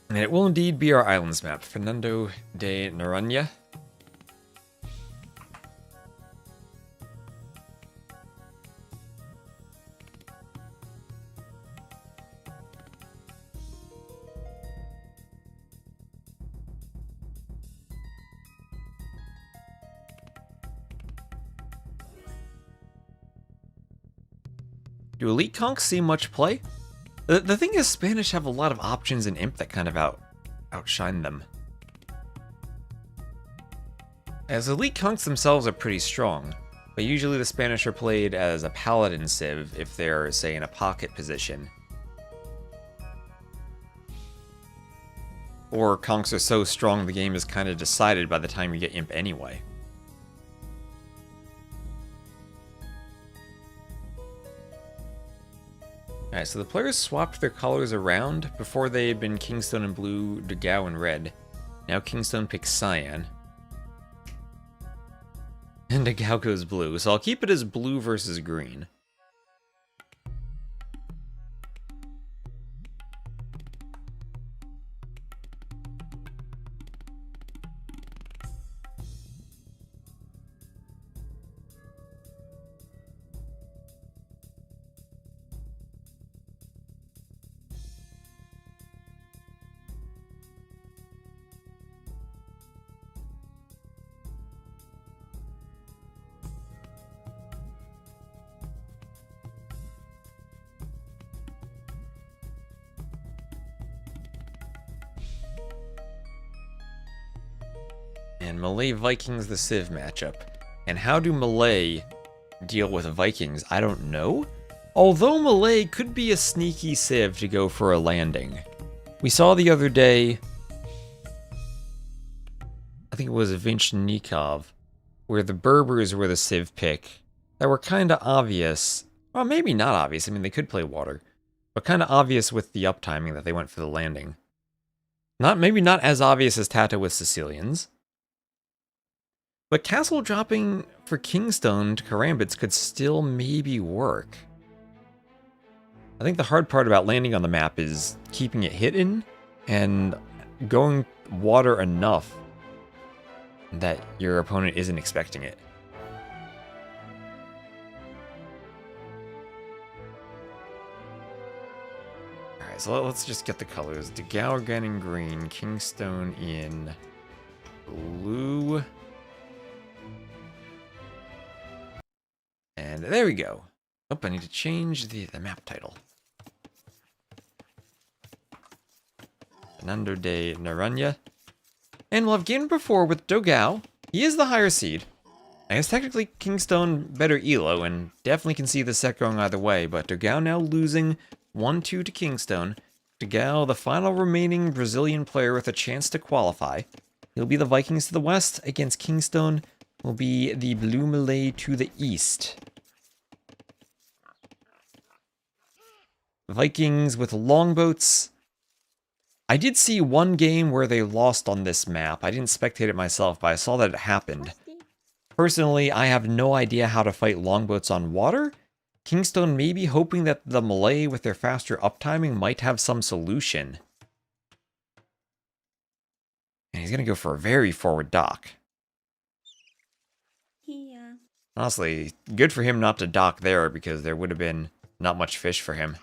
And it will indeed be our islands map, Fernando de Noronha. Do elite conks see much play? The thing is, Spanish have a lot of options in Imp that kind of outshine them. As elite conks themselves are pretty strong, but usually the Spanish are played as a paladin civ if they're, say, in a pocket position. Or conks are so strong the game is kind of decided by the time you get Imp anyway. Alright, so the players swapped their colors around. Before they had been Kingstone in blue, Degao in red. Now Kingstone picks cyan. And Degao goes blue, so I'll keep it as blue versus green. And Malay Vikings the Civ matchup. And how do Malay deal with Vikings? I don't know. Although Malay could be a sneaky Civ to go for a landing. We saw the other day, I think it was Vinch Nikov, where the Berbers were the Civ pick that were kind of obvious. Well, maybe not obvious. I mean, they could play water. But kind of obvious with the uptiming that they went for the landing. Maybe not as obvious as Tata with Sicilians. But castle dropping for Kingstone to Karambits could still maybe work. I think the hard part about landing on the map is keeping it hidden and going water enough that your opponent isn't expecting it. so let's just get the colors. Degao again in green, Kingstone in blue. And there we go. Oh, I need to change the map title. Fernando de Naranja. And we'll have gamed before with Dogao. He is the higher seed. I guess technically Kingstone better elo, and definitely can see the set going either way, but Dogao now losing 1-2 to Kingstone. Dogao, the final remaining Brazilian player with a chance to qualify. He'll be the Vikings to the west, against Kingstone will be the Blue Malay to the east. Vikings with longboats. I did see one game where they lost on this map. I didn't spectate it myself, but I saw that it happened. Personally, I have no idea how to fight longboats on water. Kingstone may be hoping that the Malay with their faster uptiming might have some solution. And he's going to go for a very forward dock. Yeah. Honestly, good for him not to dock there, because there would have been not much fish for him.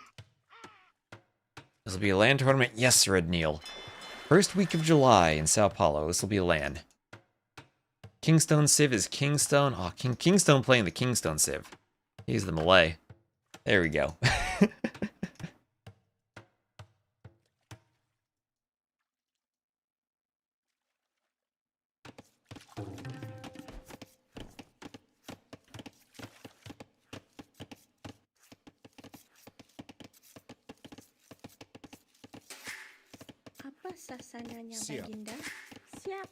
This will be a LAN tournament. Yes, Red Neil. First week of July in Sao Paulo. This will be a LAN. Kingstone Civ is Kingstone. Oh, Kingstone playing the Kingstone Civ. He's the Malay. There we go. Apa sasananya, Siap. Baginda? Siap.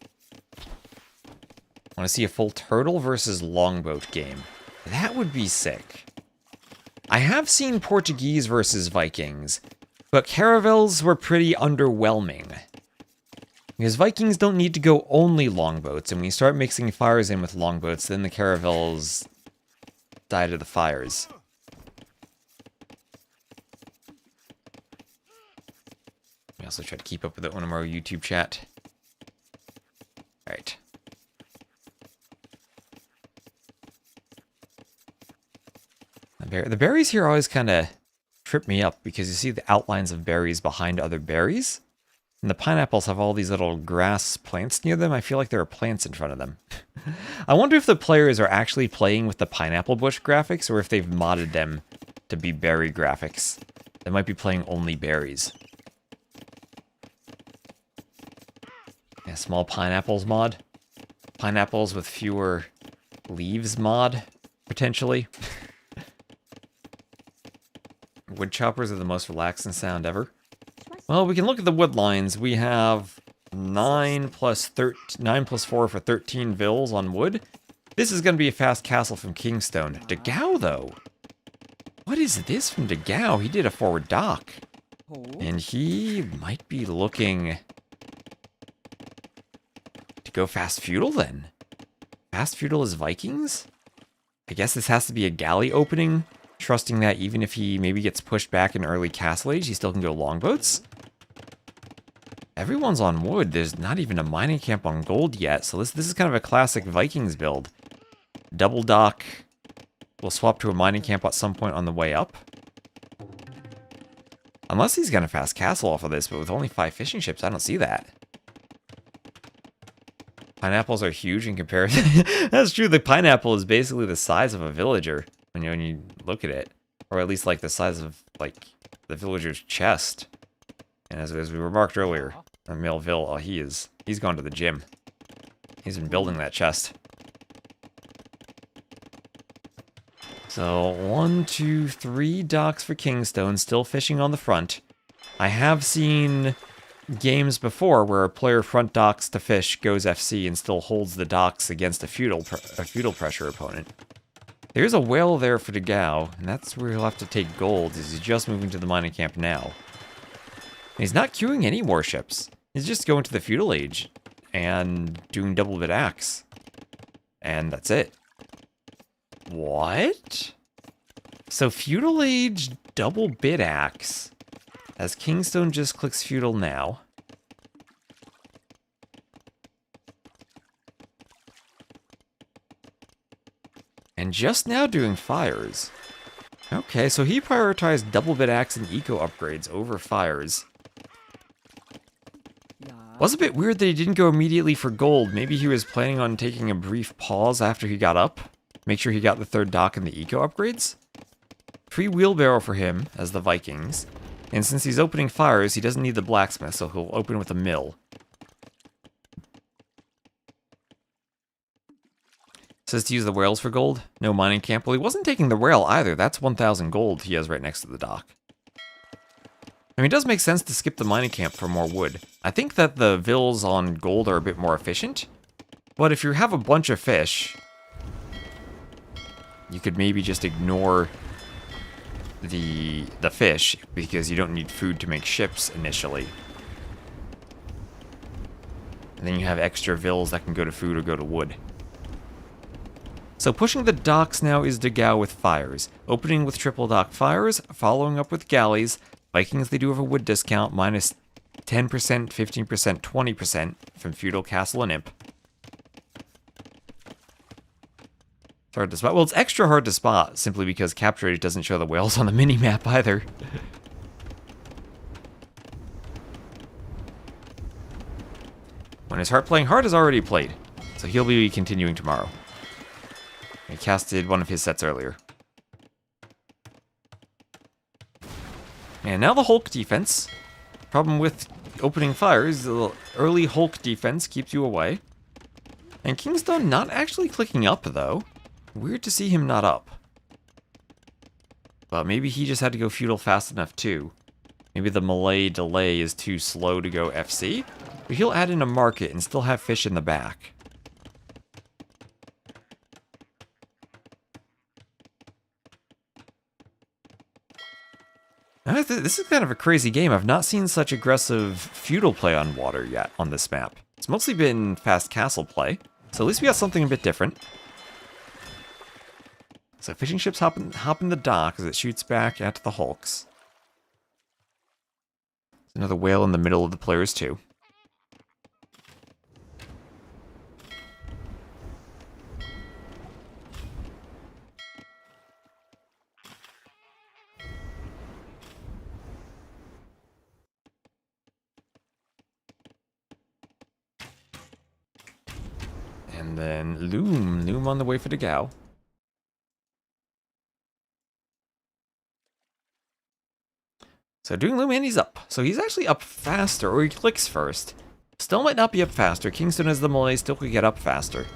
Want to see a full turtle versus longboat game? That would be sick. I have seen Portuguese versus Vikings, but caravels were pretty underwhelming. Because Vikings don't need to go only longboats, and when you start mixing fires in with longboats, then the caravels die to the fires. We also try to keep up with the Onamaro YouTube chat. Alright. The berries here always kind of trip me up, because you see the outlines of berries behind other berries. And the pineapples have all these little grass plants near them. I feel like there are plants in front of them. I wonder if the players are actually playing with the pineapple bush graphics, or if they've modded them to be berry graphics. They might be playing only berries. Yeah, small pineapples mod. Pineapples with fewer leaves mod, potentially. Wood choppers are the most relaxing sound ever. Well, we can look at the wood lines. We have 9 plus 4 for 13 vills on wood. This is going to be a fast castle from Kingstone. Degao, though. What is this from Degao? He did a forward dock. And he might be looking to go fast feudal, then. Fast feudal is Vikings? I guess this has to be a galley opening, trusting that even if he maybe gets pushed back in early castle age, he still can go longboats. Everyone's on wood. There's not even a mining camp on gold yet, so this is kind of a classic Vikings build. Double dock. We'll swap to a mining camp at some point on the way up. Unless he's gonna fast castle off of this, but with only 5 fishing ships, I don't see that. Pineapples are huge in comparison. That's true. The pineapple is basically the size of a villager when you look at it, or at least like the size of like the villager's chest. And as we remarked earlier, Melville, oh, he's gone to the gym. He's been building that chest. So 1, 2, 3 docks for Kingstone, still fishing on the front. I have seen games before where a player front docks to fish, goes FC, and still holds the docks against a feudal pressure opponent. There's a whale there for Degao, and that's where he'll have to take gold, as he's just moving to the mining camp now. And he's not queuing any warships. He's just going to the feudal age and doing double bit axe. And that's it. What? So feudal age, double bit axe. As Kingstone just clicks feudal now. And just now doing fires. Okay, so he prioritized double bit axe and eco upgrades over fires. Was a bit weird that he didn't go immediately for gold. Maybe he was planning on taking a brief pause after he got up. Make sure he got the third dock and the eco upgrades. Free wheelbarrow for him, as the Vikings. And since he's opening fires, he doesn't need the blacksmith, so he'll open with a mill. Says to use the rails for gold. No mining camp. Well, he wasn't taking the rail either. That's 1,000 gold he has right next to the dock. I mean, it does make sense to skip the mining camp for more wood. I think that the vills on gold are a bit more efficient. But if you have a bunch of fish, you could maybe just ignore the fish, because you don't need food to make ships initially. And then you have extra vills that can go to food or go to wood. So pushing the docks now is Dagao with fires. Opening with triple dock fires, following up with galleys. Vikings, they do have a wood discount, minus 10%, 15%, 20% from Feudal, Castle, and Imp. It's hard to spot. Well, it's extra hard to spot, simply because Capture Age doesn't show the whales on the mini-map either. When his Heart Playing Hard is already played, so he'll be continuing tomorrow. He casted one of his sets earlier. And now the Hulk defense. Problem with opening fires, the early Hulk defense keeps you away. And Kingstone not actually clicking up, though. Weird to see him not up. But maybe he just had to go feudal fast enough, too. Maybe the Malay delay is too slow to go FC. But he'll add in a market and still have fish in the back. This is kind of a crazy game. I've not seen such aggressive feudal play on water yet on this map. It's mostly been fast castle play, so at least we got something a bit different. So fishing ships hop in the dock as it shoots back at the hulks. There's another whale in the middle of the players too. And then Loom on the way for Dagao. So doing Loom and he's up. So he's actually up faster, or he clicks first. Still might not be up faster. Kingstone as the Malay still could get up faster.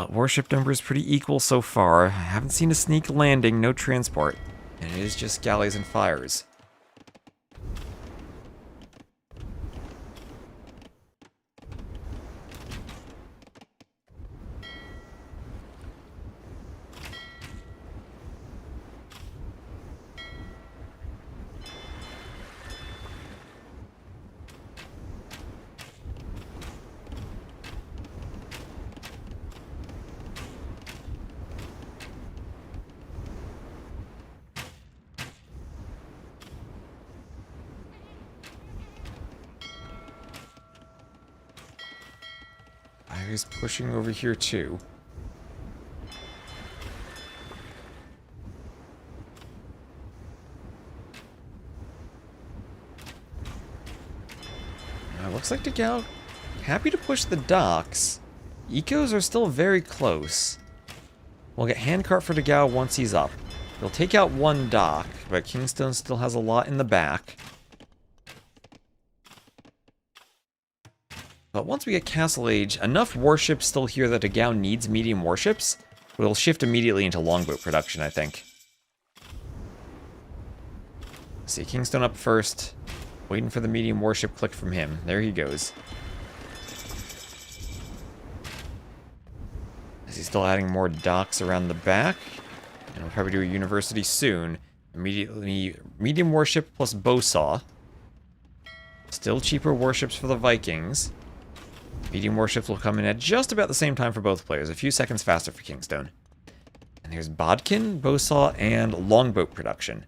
Warship number is pretty equal so far. I haven't seen a sneak landing, no transport. And it is just galleys and fires. He's pushing over here too. Looks like Dagao happy to push the docks. Ecos are still very close. We'll get handcart for Dagao once he's up. He'll take out one dock, but Kingstone still has a lot in the back. But once we get Castle Age, enough warships still here that Dagao needs medium warships. We'll shift immediately into longboat production, I think. See, Kingstone up first. Waiting for the medium warship click from him. There he goes. Is he still adding more docks around the back? And we'll probably do a university soon. Immediately, medium warship plus bowsaw. Still cheaper warships for the Vikings. Medium warships will come in at just about the same time for both players, a few seconds faster for Kingstone. And there's Bodkin, bowsaw, and longboat production.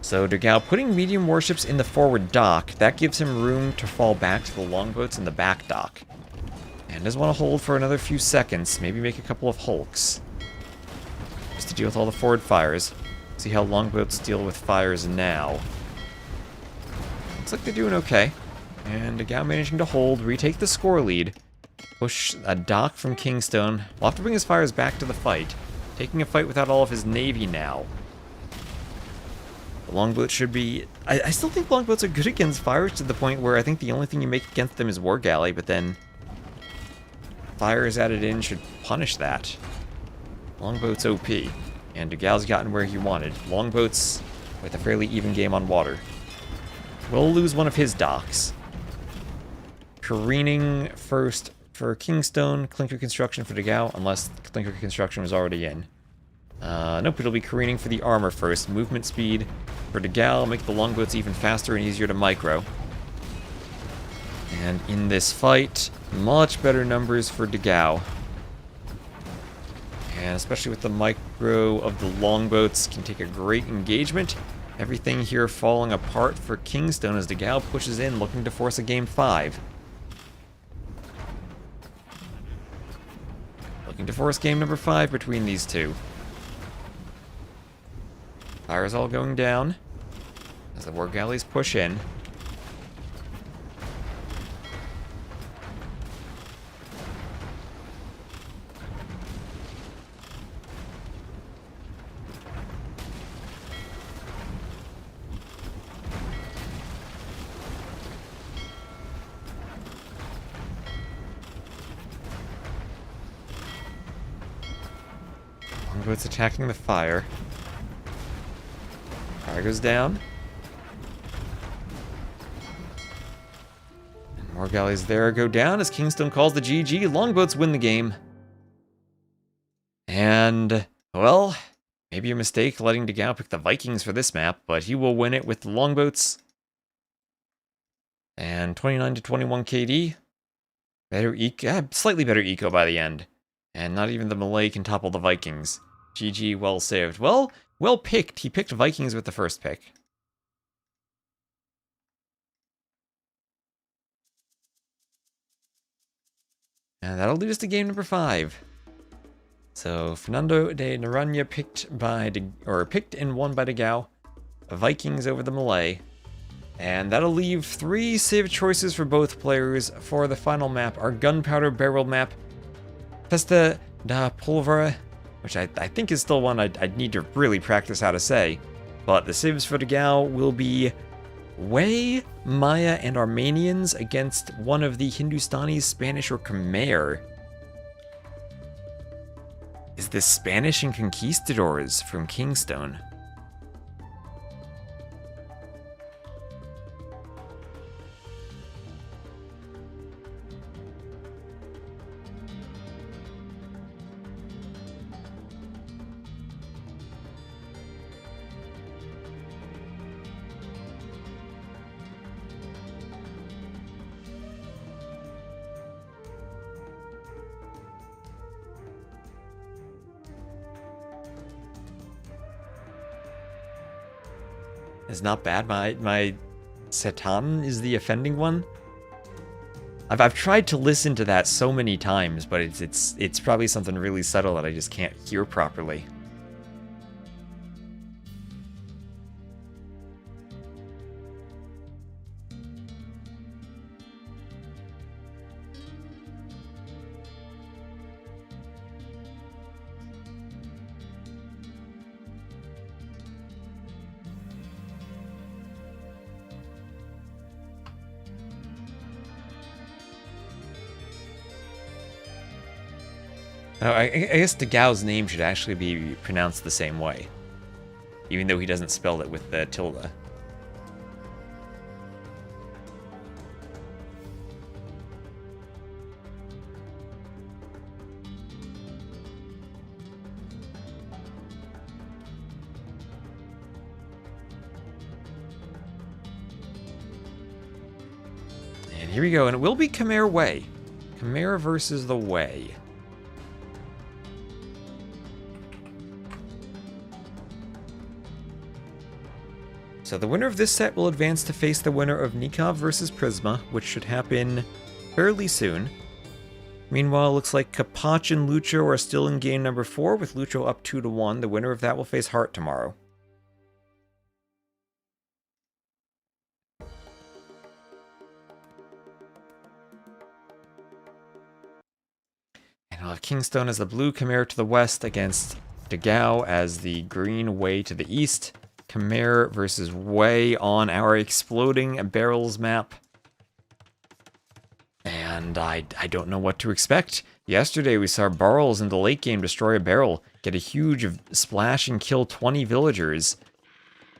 So Dagao putting medium warships in the forward dock, that gives him room to fall back to the longboats in the back dock. And does want to hold for another few seconds, maybe make a couple of hulks. deal with all the forward fires. See how longboats deal with fires now. Looks like they're doing okay. And Degao managing to hold, retake the score lead. Push a dock from Kingstone. We'll have to bring his fires back to the fight. Taking a fight without all of his navy now. The longboats should be... I still think longboats are good against fires to the point where I think the only thing you make against them is War Galley, but then... fires added in should punish that. Longboats OP. And Degao's gotten where he wanted. Longboats with a fairly even game on water. We'll lose one of his docks. Careening first for Kingstone, Clinker Construction for Degao, unless Clinker Construction was already in. Nope, it'll be careening for the armor first. Movement speed for Degao, make the longboats even faster and easier to micro. And in this fight, much better numbers for Degao. And especially with the micro of the longboats, can take a great engagement. Everything here falling apart for Kingstone as Degao pushes in, looking to force a game 5. Looking to force game number 5 between these two. Fires all going down as the war galleys push in. Longboats attacking the fire. Fire goes down. And more galleys there go down as Kingstone calls the GG. Longboats win the game. And, well, maybe a mistake letting Degao pick the Vikings for this map, but he will win it with the longboats. And 29 to 21 KD. Better slightly better eco by the end. And not even the Malay can topple the Vikings. GG, well saved. Well picked. He picked Vikings with the first pick. And that'll lead us to game number 5. So Fernando de Noronha picked and won by Degao. Vikings over the Malay. And that'll leave 3 civ choices for both players for the final map. Our gunpowder barrel map. Festa da Polvora, which I think is still one I'd need to really practice how to say. But the civs for Degao will be Way, Maya, and Armenians against one of the Hindustanis, Spanish, or Khmer. Is this Spanish and Conquistadors from Kingstone? It's not bad. My Satalon is the offending one. I've tried to listen to that so many times, but it's probably something really subtle that I just can't hear properly. Oh, I guess Degao's name should actually be pronounced the same way, even though he doesn't spell it with the tilde. And here we go, and it will be Khmer Way. Khmer versus the Way. So the winner of this set will advance to face the winner of Nikov versus Prisma, which should happen fairly soon. Meanwhile, it looks like Capach and Lucho are still in game number 4, with Lucho up 2-1. The winner of that will face Hart tomorrow. And we'll have Kingstone as the blue Khmer to the west against Dagao as the green Wei to the east. Khmer versus Wei on our exploding barrels map. And I don't know what to expect. Yesterday we saw Barrels in the late game destroy a barrel, get a huge splash and kill 20 villagers.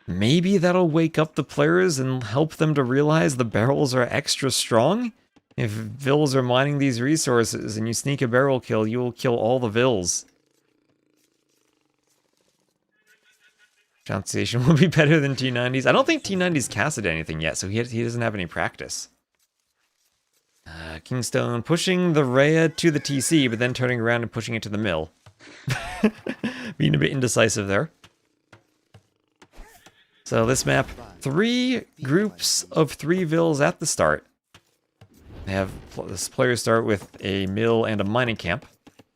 Maybe that'll wake up the players and help them to realize the barrels are extra strong? If vills are mining these resources and you sneak a barrel kill, you will kill all the vills. Pronunciation will be better than T90's. I don't think T90's casted anything yet, so he doesn't have any practice. Kingstone pushing the Rhea to the TC, but then turning around and pushing it to the mill. Being a bit indecisive there. So this map, 3 groups of 3 vills at the start. They have this players start with a mill and a mining camp.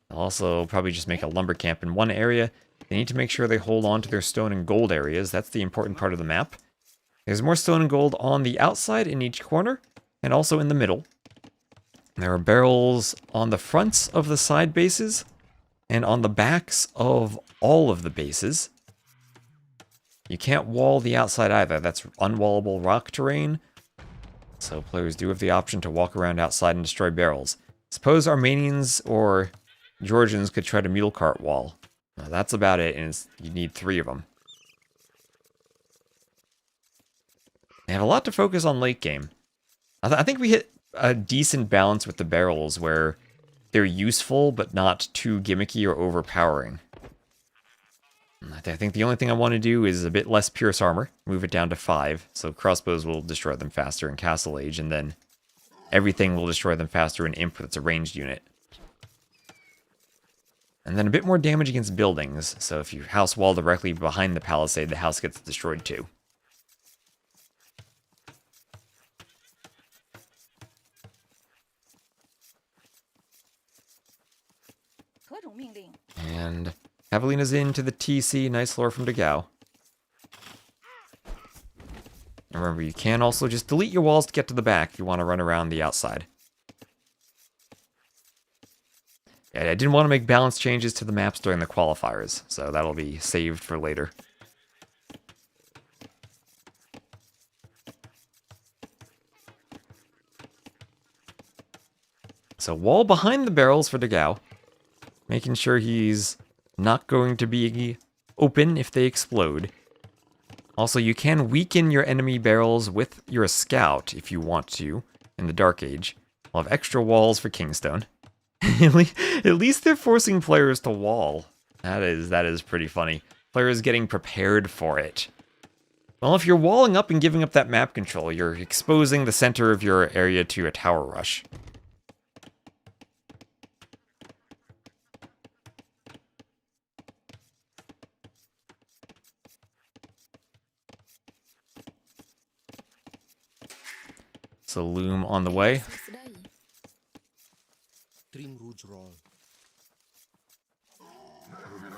They'll also probably just make a lumber camp in one area. They need to make sure they hold on to their stone and gold areas. That's the important part of the map. There's more stone and gold on the outside in each corner, and also in the middle. There are barrels on the fronts of the side bases, and on the backs of all of the bases. You can't wall the outside either. That's unwallable rock terrain. So players do have the option to walk around outside and destroy barrels. Suppose Armenians or Georgians could try to mule cart wall. Now, that's about it, and you need 3 of them. They have a lot to focus on late game. I think we hit a decent balance with the barrels where they're useful but not too gimmicky or overpowering. I think the only thing I want to do is a bit less pierce armor, move it down to 5, so crossbows will destroy them faster in Castle Age, and then everything will destroy them faster in Imp that's a ranged unit. And then a bit more damage against buildings, so if you house wall directly behind the palisade, the house gets destroyed too. And Javelina's into the TC, nice lore from Dagao. And remember, you can also just delete your walls to get to the back if you want to run around the outside. Yeah, I didn't want to make balance changes to the maps during the qualifiers, so that'll be saved for later. So wall behind the barrels for Dagao, making sure he's not going to be open if they explode. Also, you can weaken your enemy barrels with your scout if you want to in the Dark Age. We'll have extra walls for Kingstone. At least they're forcing players to wall. That is pretty funny. Players getting prepared for it. Well, if you're walling up and giving up that map control, you're exposing the center of your area to a tower rush. So loom on the way.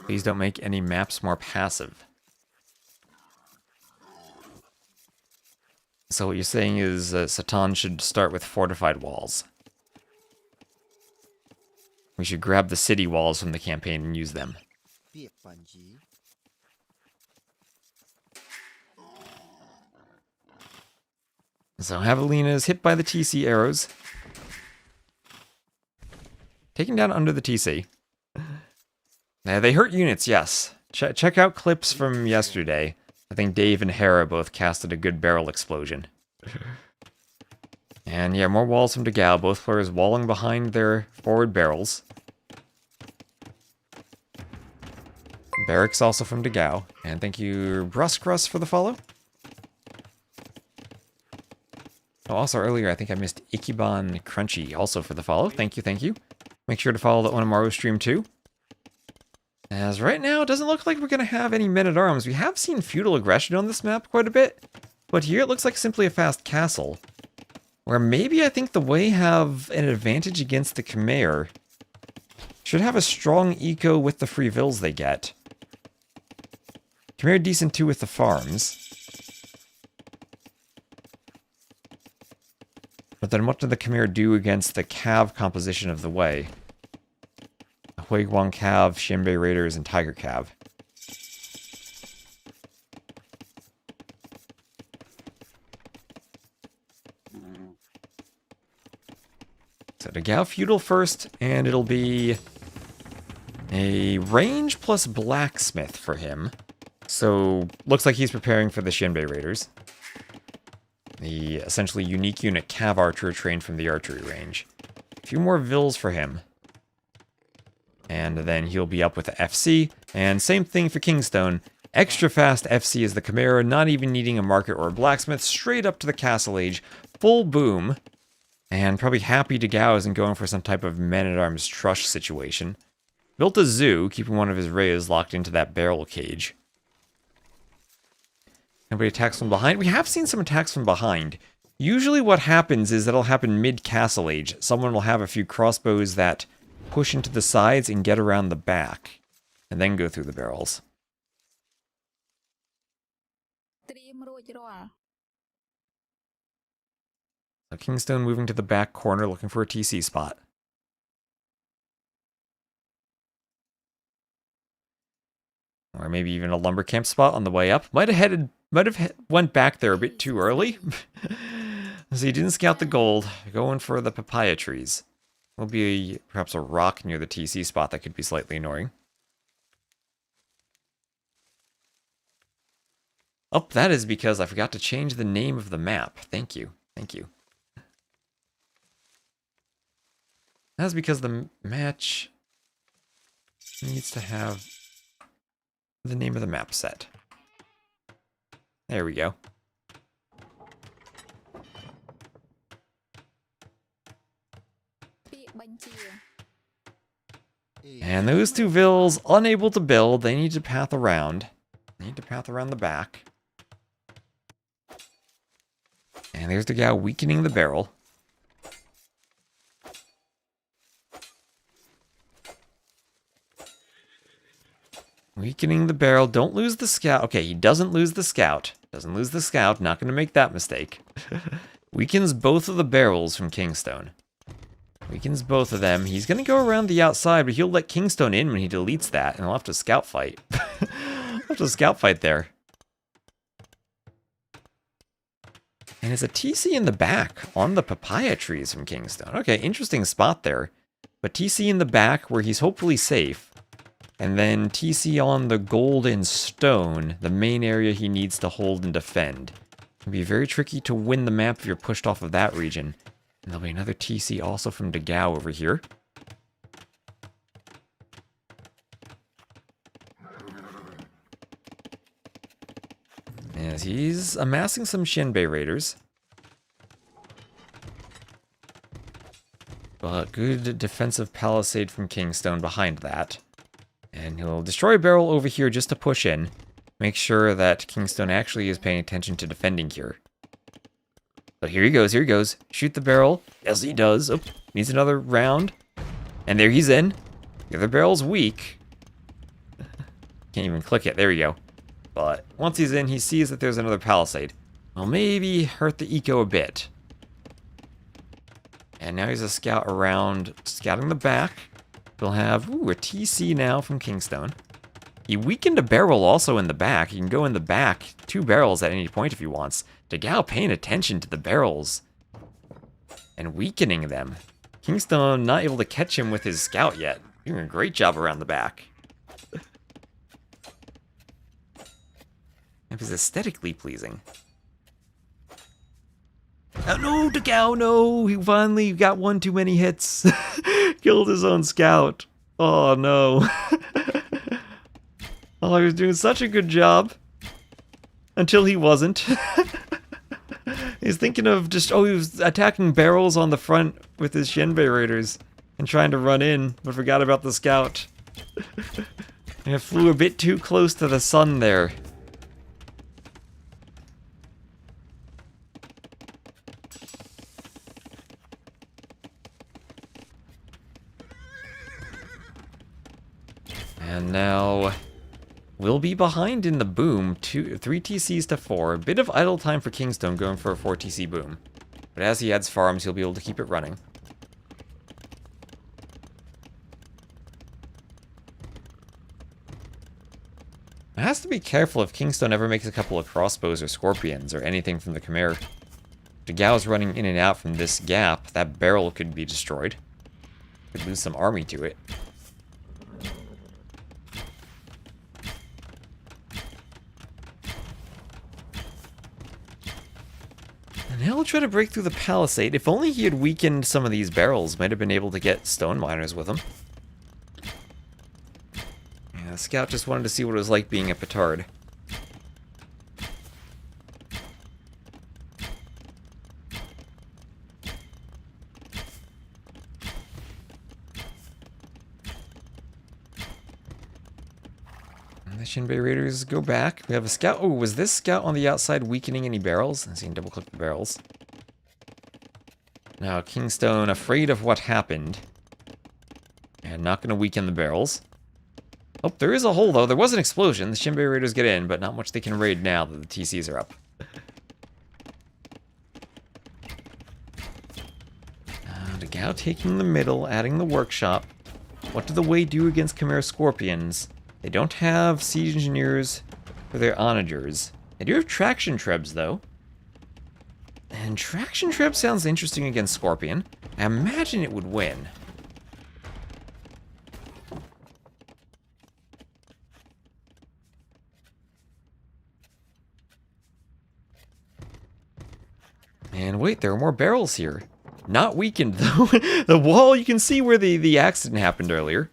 Please don't make any maps more passive. So what you're saying is Satalon should start with fortified walls. We should grab the city walls from the campaign and use them. So Javelina is hit by the TC arrows. Taken down under the TC. They hurt units, yes. Check out clips from yesterday. I think Dave and Hera both casted a good barrel explosion. And yeah, more walls from Dagao. Both players walling behind their forward barrels. Barracks also from Dagao. And thank you, Bruskrus, for the follow. Oh, also earlier, I think I missed Ikiban Crunchy also for the follow. Thank you, thank you. Make sure to follow the Onamaru stream too. As right now, it doesn't look like we're going to have any men-at-arms. We have seen feudal aggression on this map quite a bit, but here it looks like simply a fast castle. Or maybe I think the Wei have an advantage against the Khmer. Should have a strong eco with the free vills they get. Khmer decent too with the farms. But then what do the Khmer do against the Cav composition of the Wei? The Huiguang Cav, Xianbei Raiders, and Tiger Cav. So Dagao Feudal first, and it'll be a range plus blacksmith for him. So looks like he's preparing for the Xianbei Raiders. The essentially unique unit Cav Archer trained from the archery range. A few more vills for him. And then he'll be up with the FC. And same thing for Kingstone. Extra fast FC is the Khmer, not even needing a market or a blacksmith. Straight up to the Castle Age. Full boom. And probably happy Dagao isn't going for some type of men-at-arms trush situation. Built a zoo, keeping one of his rays locked into that barrel cage. Nobody attacks from behind. We have seen some attacks from behind. Usually what happens is that'll happen mid-Castle Age. Someone will have a few crossbows that push into the sides and get around the back. And then go through the barrels. So Kingstone moving to the back corner looking for a TC spot. Or maybe even a lumber camp spot on the way up. Might have went back there a bit too early. So he didn't scout the gold. Going for the papaya trees. There'll be perhaps a rock near the TC spot that could be slightly annoying. Oh, that is because I forgot to change the name of the map. Thank you. Thank you. That's because the match needs to have the name of the map set. There we go. And those two vills, unable to build, they need to path around. They need to path around the back. And there's the guy weakening the barrel. Weakening the barrel. Don't lose the scout. Okay, he doesn't lose the scout. Doesn't lose the scout. Not going to make that mistake. Weakens both of the barrels from Kingstone. Weakens both of them. He's going to go around the outside, but he'll let Kingstone in when he deletes that, and he'll have to scout fight. Have to scout fight there. And it's a TC in the back on the papaya trees from Kingstone. Okay, interesting spot there. But TC in the back where he's hopefully safe. And then TC on the golden stone, the main area he needs to hold and defend. It'll be very tricky to win the map if you're pushed off of that region. And there'll be another TC also from Dagao over here. As he's amassing some Xianbei Raiders. But good defensive palisade from Kingstone behind that. And he'll destroy a barrel over here just to push in. Make sure that Kingstone actually is paying attention to defending here. So here he goes, here he goes. Shoot the barrel. Yes, he does. Oh, needs another round. And there he's in. The other barrel's weak. Can't even click it. There we go. But once he's in, he sees that there's another palisade. Well, maybe hurt the eco a bit. And now he's a scout around, scouting the back. We'll have, a TC now from Kingstone. He weakened a barrel also in the back. He can go in the back, 2 barrels at any point if he wants. Dagao paying attention to the barrels. And weakening them. Kingstone not able to catch him with his scout yet. Doing a great job around the back. It was aesthetically pleasing. Oh, no, Dagao, no! He finally got one too many hits. Killed his own scout. Oh, no. Oh, he was doing such a good job. Until he wasn't. He's thinking of just, he was attacking barrels on the front with his Xianbei Raiders. And trying to run in, but forgot about the scout. And it flew a bit too close to the sun there. And now we'll be behind in the boom, 3 TCs to 4. A bit of idle time for Kingstone going for a 4 TC boom. But as he adds farms, he'll be able to keep it running. It has to be careful if Kingstone ever makes a couple of crossbows or scorpions or anything from the Khmer. If Gao's running in and out from this gap, that barrel could be destroyed. Could lose some army to it. And he'll try to break through the palisade. If only he had weakened some of these barrels, might have been able to get stone miners with him. Yeah, the scout just wanted to see what it was like being a petard. And the Shinbei Raiders go back. We have a scout. Oh, was this scout on the outside weakening any barrels? Let's see, you can double click the barrels. Now, Kingstone, afraid of what happened. And not going to weaken the barrels. Oh, there is a hole, though. There was an explosion. The Shinbei Raiders get in, but not much they can raid now that the TCs are up. Dagao taking the middle, adding the workshop. What do the Wei do against Khmer Scorpions? They don't have siege engineers for their onagers. They do have traction trebs, though. And traction treb sounds interesting against Scorpion. I imagine it would win. And wait, there are more barrels here. Not weakened, though. The wall, you can see where the accident happened earlier.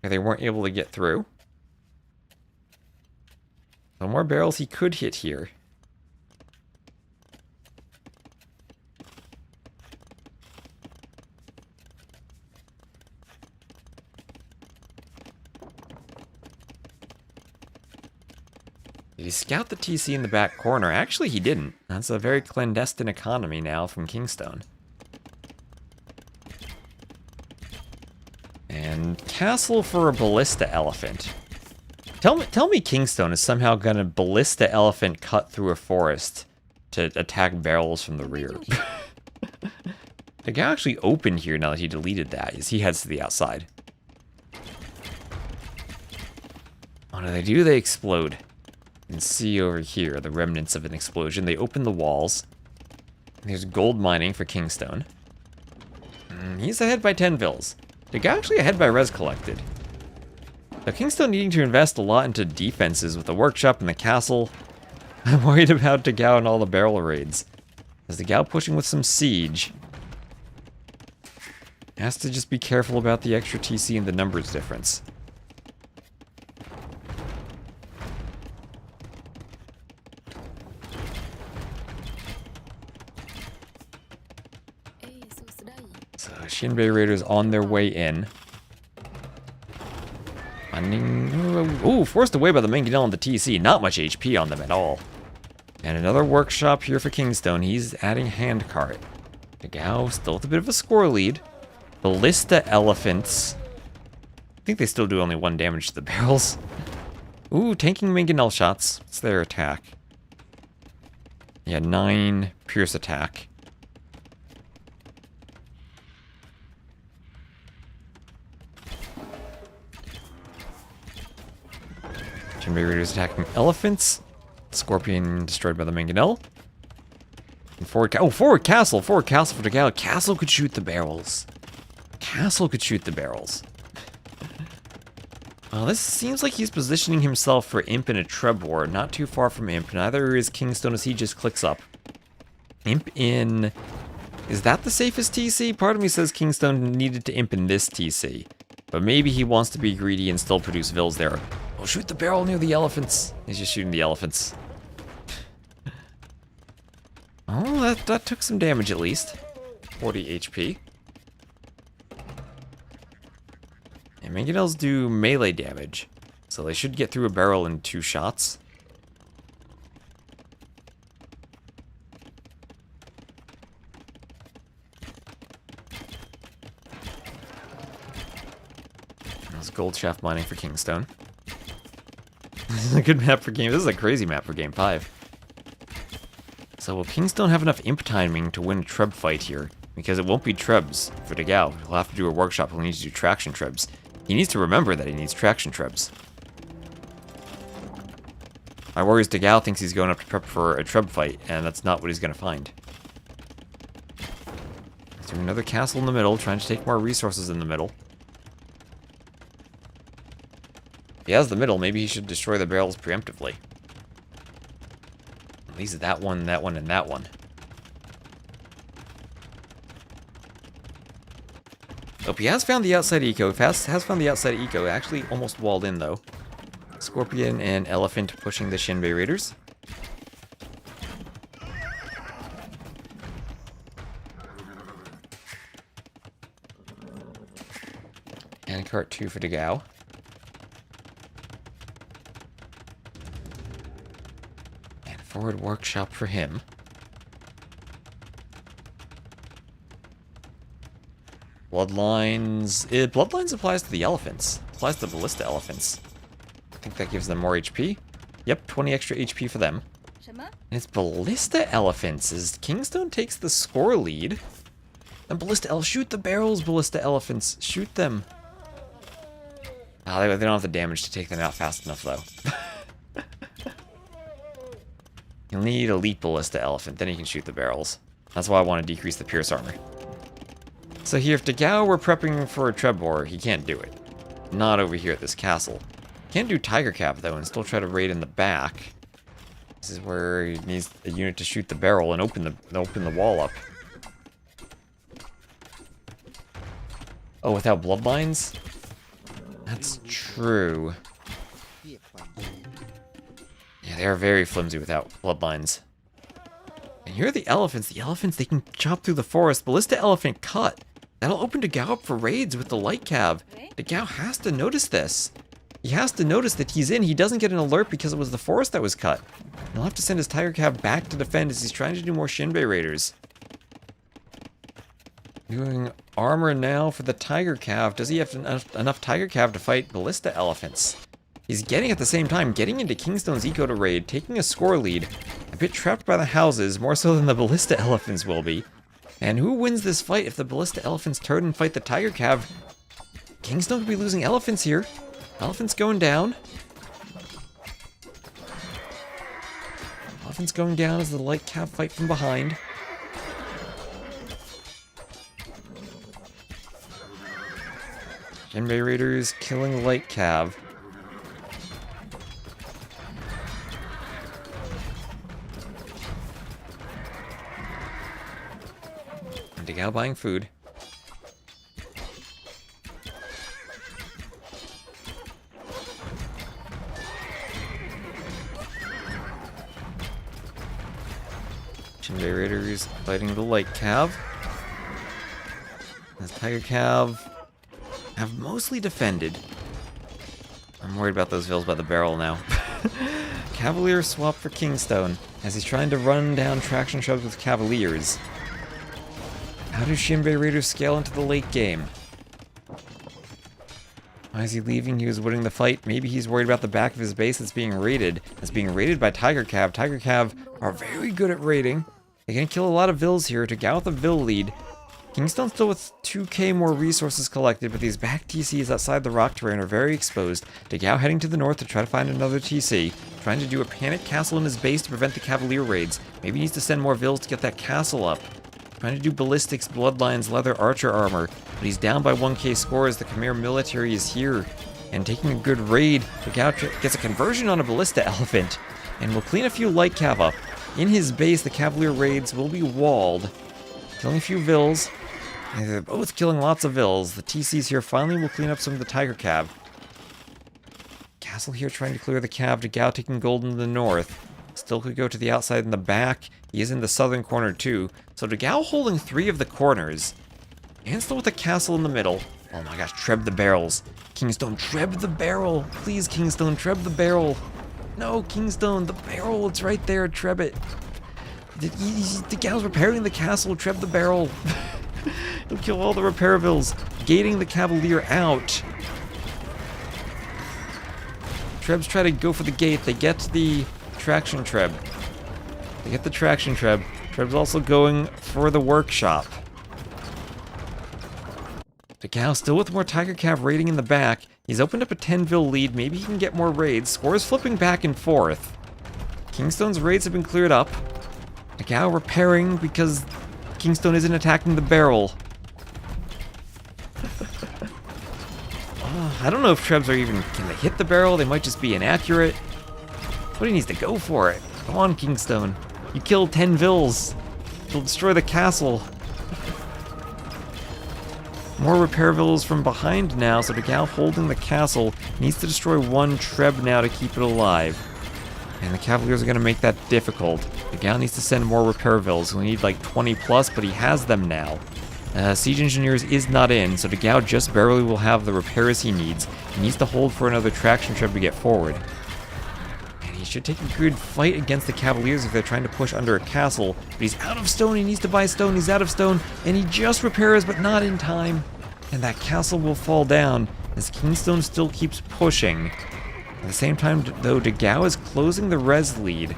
They weren't able to get through. So more barrels he could hit here. Did he scout the TC in the back corner? Actually, he didn't. That's a very clandestine economy now from Kingstone. And castle for a ballista elephant. Tell me Kingstone is somehow gonna ballista elephant cut through a forest to attack barrels from the rear. The guy actually opened here now that he deleted that, as he heads to the outside. What do? They explode. You can see over here the remnants of an explosion. They open the walls. There's gold mining for Kingstone. He's ahead by 10 vills. The guy actually ahead by res collected. Now Kingstone needing to invest a lot into defenses with the workshop and the castle. I'm worried about Dagao and all the barrel raids. As Dagao pushing with some siege. Has to just be careful about the extra TC and the numbers difference. So Shinbei Raiders on their way in. Ooh, forced away by the Miguel and the TC. Not much HP on them at all. And another workshop here for Kingstone. He's adding handcart. Dagao still with a bit of a score lead. Ballista elephants. I think they still do only 1 damage to the barrels. Ooh, tanking Miguel shots. What's their attack? Yeah, 9 pierce attack. Shinbei Raiders attacking elephants. Scorpion destroyed by the Miguel. And forward castle for Dagao. Castle could shoot the barrels. Castle could shoot the barrels. Well, this seems like he's positioning himself for Imp in a Treb War. Not too far from Imp. Neither is Kingstone as he just clicks up. Imp in... Is that the safest TC? Part of me says Kingstone needed to Imp in this TC. But maybe he wants to be greedy and still produce vills there. Oh, shoot the barrel near the elephants. He's just shooting the elephants. Oh, that took some damage at least. 40 HP. And Miguel's do melee damage. So they should get through a barrel in 2 shots. It's gold shaft mining for Kingstone. This is a good map for game. This is a crazy map for game 5. So will Kingstone have enough imp timing to win a trub fight here? Because it won't be trebs for Degao. He'll have to do a workshop. He'll need to do traction trebs. He needs to remember that he needs traction trebs. My worry is Degao thinks he's going up to prep for a trub fight, and that's not what he's going to find. Is there another castle in the middle, trying to take more resources in the middle? If he has the middle, maybe he should destroy the barrels preemptively. At least that one, and that one, and that one. Oh, he has found the outside eco. Has found the outside eco. Actually almost walled in, though. Scorpion and Elephant pushing the Shinbei Raiders. And cart 2 for Degao. And forward workshop for him. Bloodlines. Bloodlines applies to the elephants. Applies to the ballista elephants. I think that gives them more HP. Yep, 20 extra HP for them. And it's ballista elephants as Kingstone takes the score lead. And shoot the barrels, ballista elephants. Shoot them. They don't have the damage to take them out fast enough, though. You'll need elite ballista elephant, then you can shoot the barrels. That's why I want to decrease the pierce armor. So here, if Degao were prepping for a Trebor, he can't do it. Not over here at this castle. Can't do Tiger Cap, though, and still try to raid in the back. This is where he needs a unit to shoot the barrel and open the wall up. Oh, without bloodlines? That's true. Yeah, they are very flimsy without bloodlines. And here are the elephants. The elephants, they can chop through the forest. Ballista elephant cut. That'll open Degao up for raids with the light cav. Degao has to notice this. He has to notice that he's in. He doesn't get an alert because it was the forest that was cut. He'll have to send his Tiger Cav back to defend as he's trying to do more Shinbei Raiders. Doing armor now for the Tiger Cav. Does he have enough Tiger Cav to fight Ballista Elephants? He's getting at the same time, getting into Kingstone's eco to raid, taking a score lead. A bit trapped by the houses, more so than the Ballista Elephants will be. And who wins this fight if the Ballista Elephants turn and fight the Tiger Cav? Kingstone could be losing elephants here. Elephants going down. Elephants going down as the light cav fight from behind. Shinbei Raiders killing light cav. And Degao buying food. Shinbei Raiders fighting the light cav. The Tiger Cav have mostly defended. I'm worried about those vills by the barrel now. Cavalier swap for Kingstone as he's trying to run down traction shrubs with Cavaliers. How do Shinbei Raiders scale into the late game? Why is he leaving? He was winning the fight. Maybe he's worried about the back of his base that's being raided. That's being raided by Tiger Cav. Tiger Cav are very good at raiding. They can kill a lot of vills here to Degao with a vill lead. Kingstone still with 2k more resources collected, but these back TCs outside the rock terrain are very exposed. Degao heading to the north to try to find another TC. Trying to do a panic castle in his base to prevent the Cavalier raids. Maybe he needs to send more vills to get that castle up. Trying to do ballistics, bloodlines, leather, archer armor. But he's down by 1k score as the Khmer military is here. And taking a good raid, Degao gets a conversion on a ballista elephant. And will clean a few light cav up. In his base, the Cavalier raids will be walled. Killing a few vills. They're both killing lots of vills. The TCs here finally will clean up some of the Tiger Cav. Castle here trying to clear the cav. Degao taking gold in the north. Still could go to the outside in the back. He is in the southern corner too. So Degao holding 3 of the corners. And still with the castle in the middle. Oh my gosh, treb the barrels. Kingstone, treb the barrel. Please, Kingstone, treb the barrel. No, Kingstone, the barrel, it's right there, treb it. Degao's repairing the castle, treb the barrel. He'll kill all the repairables. Gating the Cavalier out. Trebs try to go for the gate. They get the traction Treb. They get the traction Treb. Treb's also going for the workshop. Degao still with more Tiger Cav raiding in the back. He's opened up a 10-vil lead. Maybe he can get more raids. Scores flipping back and forth. Kingstone's raids have been cleared up. Degao repairing because Kingstone isn't attacking the barrel. I don't know if Trebs are even... Can they hit the barrel? They might just be inaccurate. But he needs to go for it. Come on, Kingstone. You killed 10 Vils. You'll destroy the castle. More repair Vils from behind now, so Degao holding the castle needs to destroy one Treb now to keep it alive. And the Cavaliers are going to make that difficult. Degao needs to send more repair Vils. We need like 20 plus, but he has them now. Siege Engineers is not in, so Degao just barely will have the repairs he needs. He needs to hold for another traction Treb to get forward. And he should take a good fight against the Cavaliers if they're trying to push under a castle. But he's out of stone, he needs to buy stone, he's out of stone, and he just repairs, but not in time. And that castle will fall down as Kingstone still keeps pushing. At the same time, though, Degao is closing the res lead.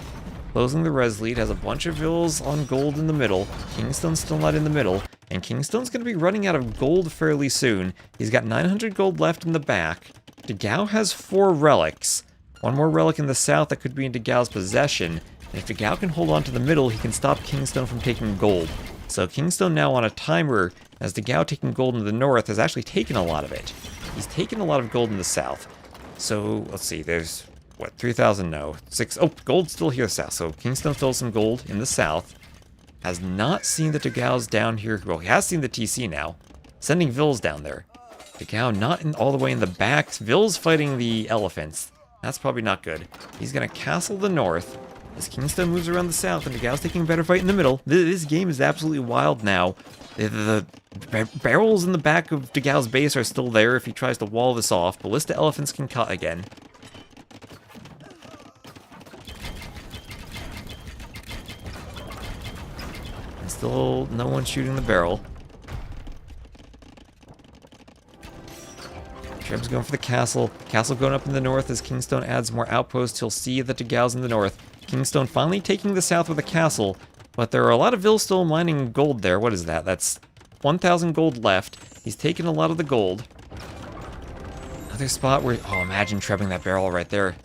Closing the res lead, has a bunch of vills on gold in the middle. Kingstone's still not in the middle. And Kingstone's going to be running out of gold fairly soon. He's got 900 gold left in the back. Degao has 4 relics. One more relic in the south that could be in Degao's possession. And if Degao can hold on to the middle, he can stop Kingstone from taking gold. So Kingstone now on a timer, as Degao taking gold in the north has actually taken a lot of it. He's taken a lot of gold in the south. So, let's see, there's, what, 3,000? No. 6, oh, gold's still here south. So Kingstone still has some gold in the south. Has not seen the Degao's down here. Well, he has seen the TC now. Sending Vils down there. Degao not all the way in the back. Vils fighting the elephants. That's probably not good. He's going to castle the north. As Kingstone moves around the south and Degao's taking a better fight in the middle. This game is absolutely wild now. The barrels in the back of Degao's base are still there if he tries to wall this off. Ballista elephants can cut again. And still no one shooting the barrel. Treb's going for the castle. Castle going up in the north as Kingstone adds more outposts. He'll see that Degao's in the north. Kingstone finally taking the south with a castle. But there are a lot of Vils still mining gold there. What is that? That's 1,000 gold left. He's taken a lot of the gold. Another spot where... Oh, imagine trebbing that barrel right there.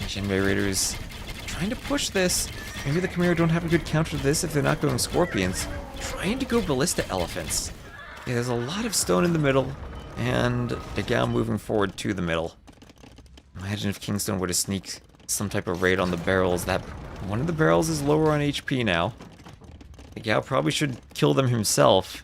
Shinbei Raiders trying to push this. Maybe the Chimera don't have a good counter to this if they're not going Scorpions. Trying to go Ballista Elephants. Yeah, there's a lot of stone in the middle, and Degao moving forward to the middle. Imagine if Kingstone were to sneak some type of raid on the barrels. That one of the barrels is lower on HP now. Degao probably should kill them himself,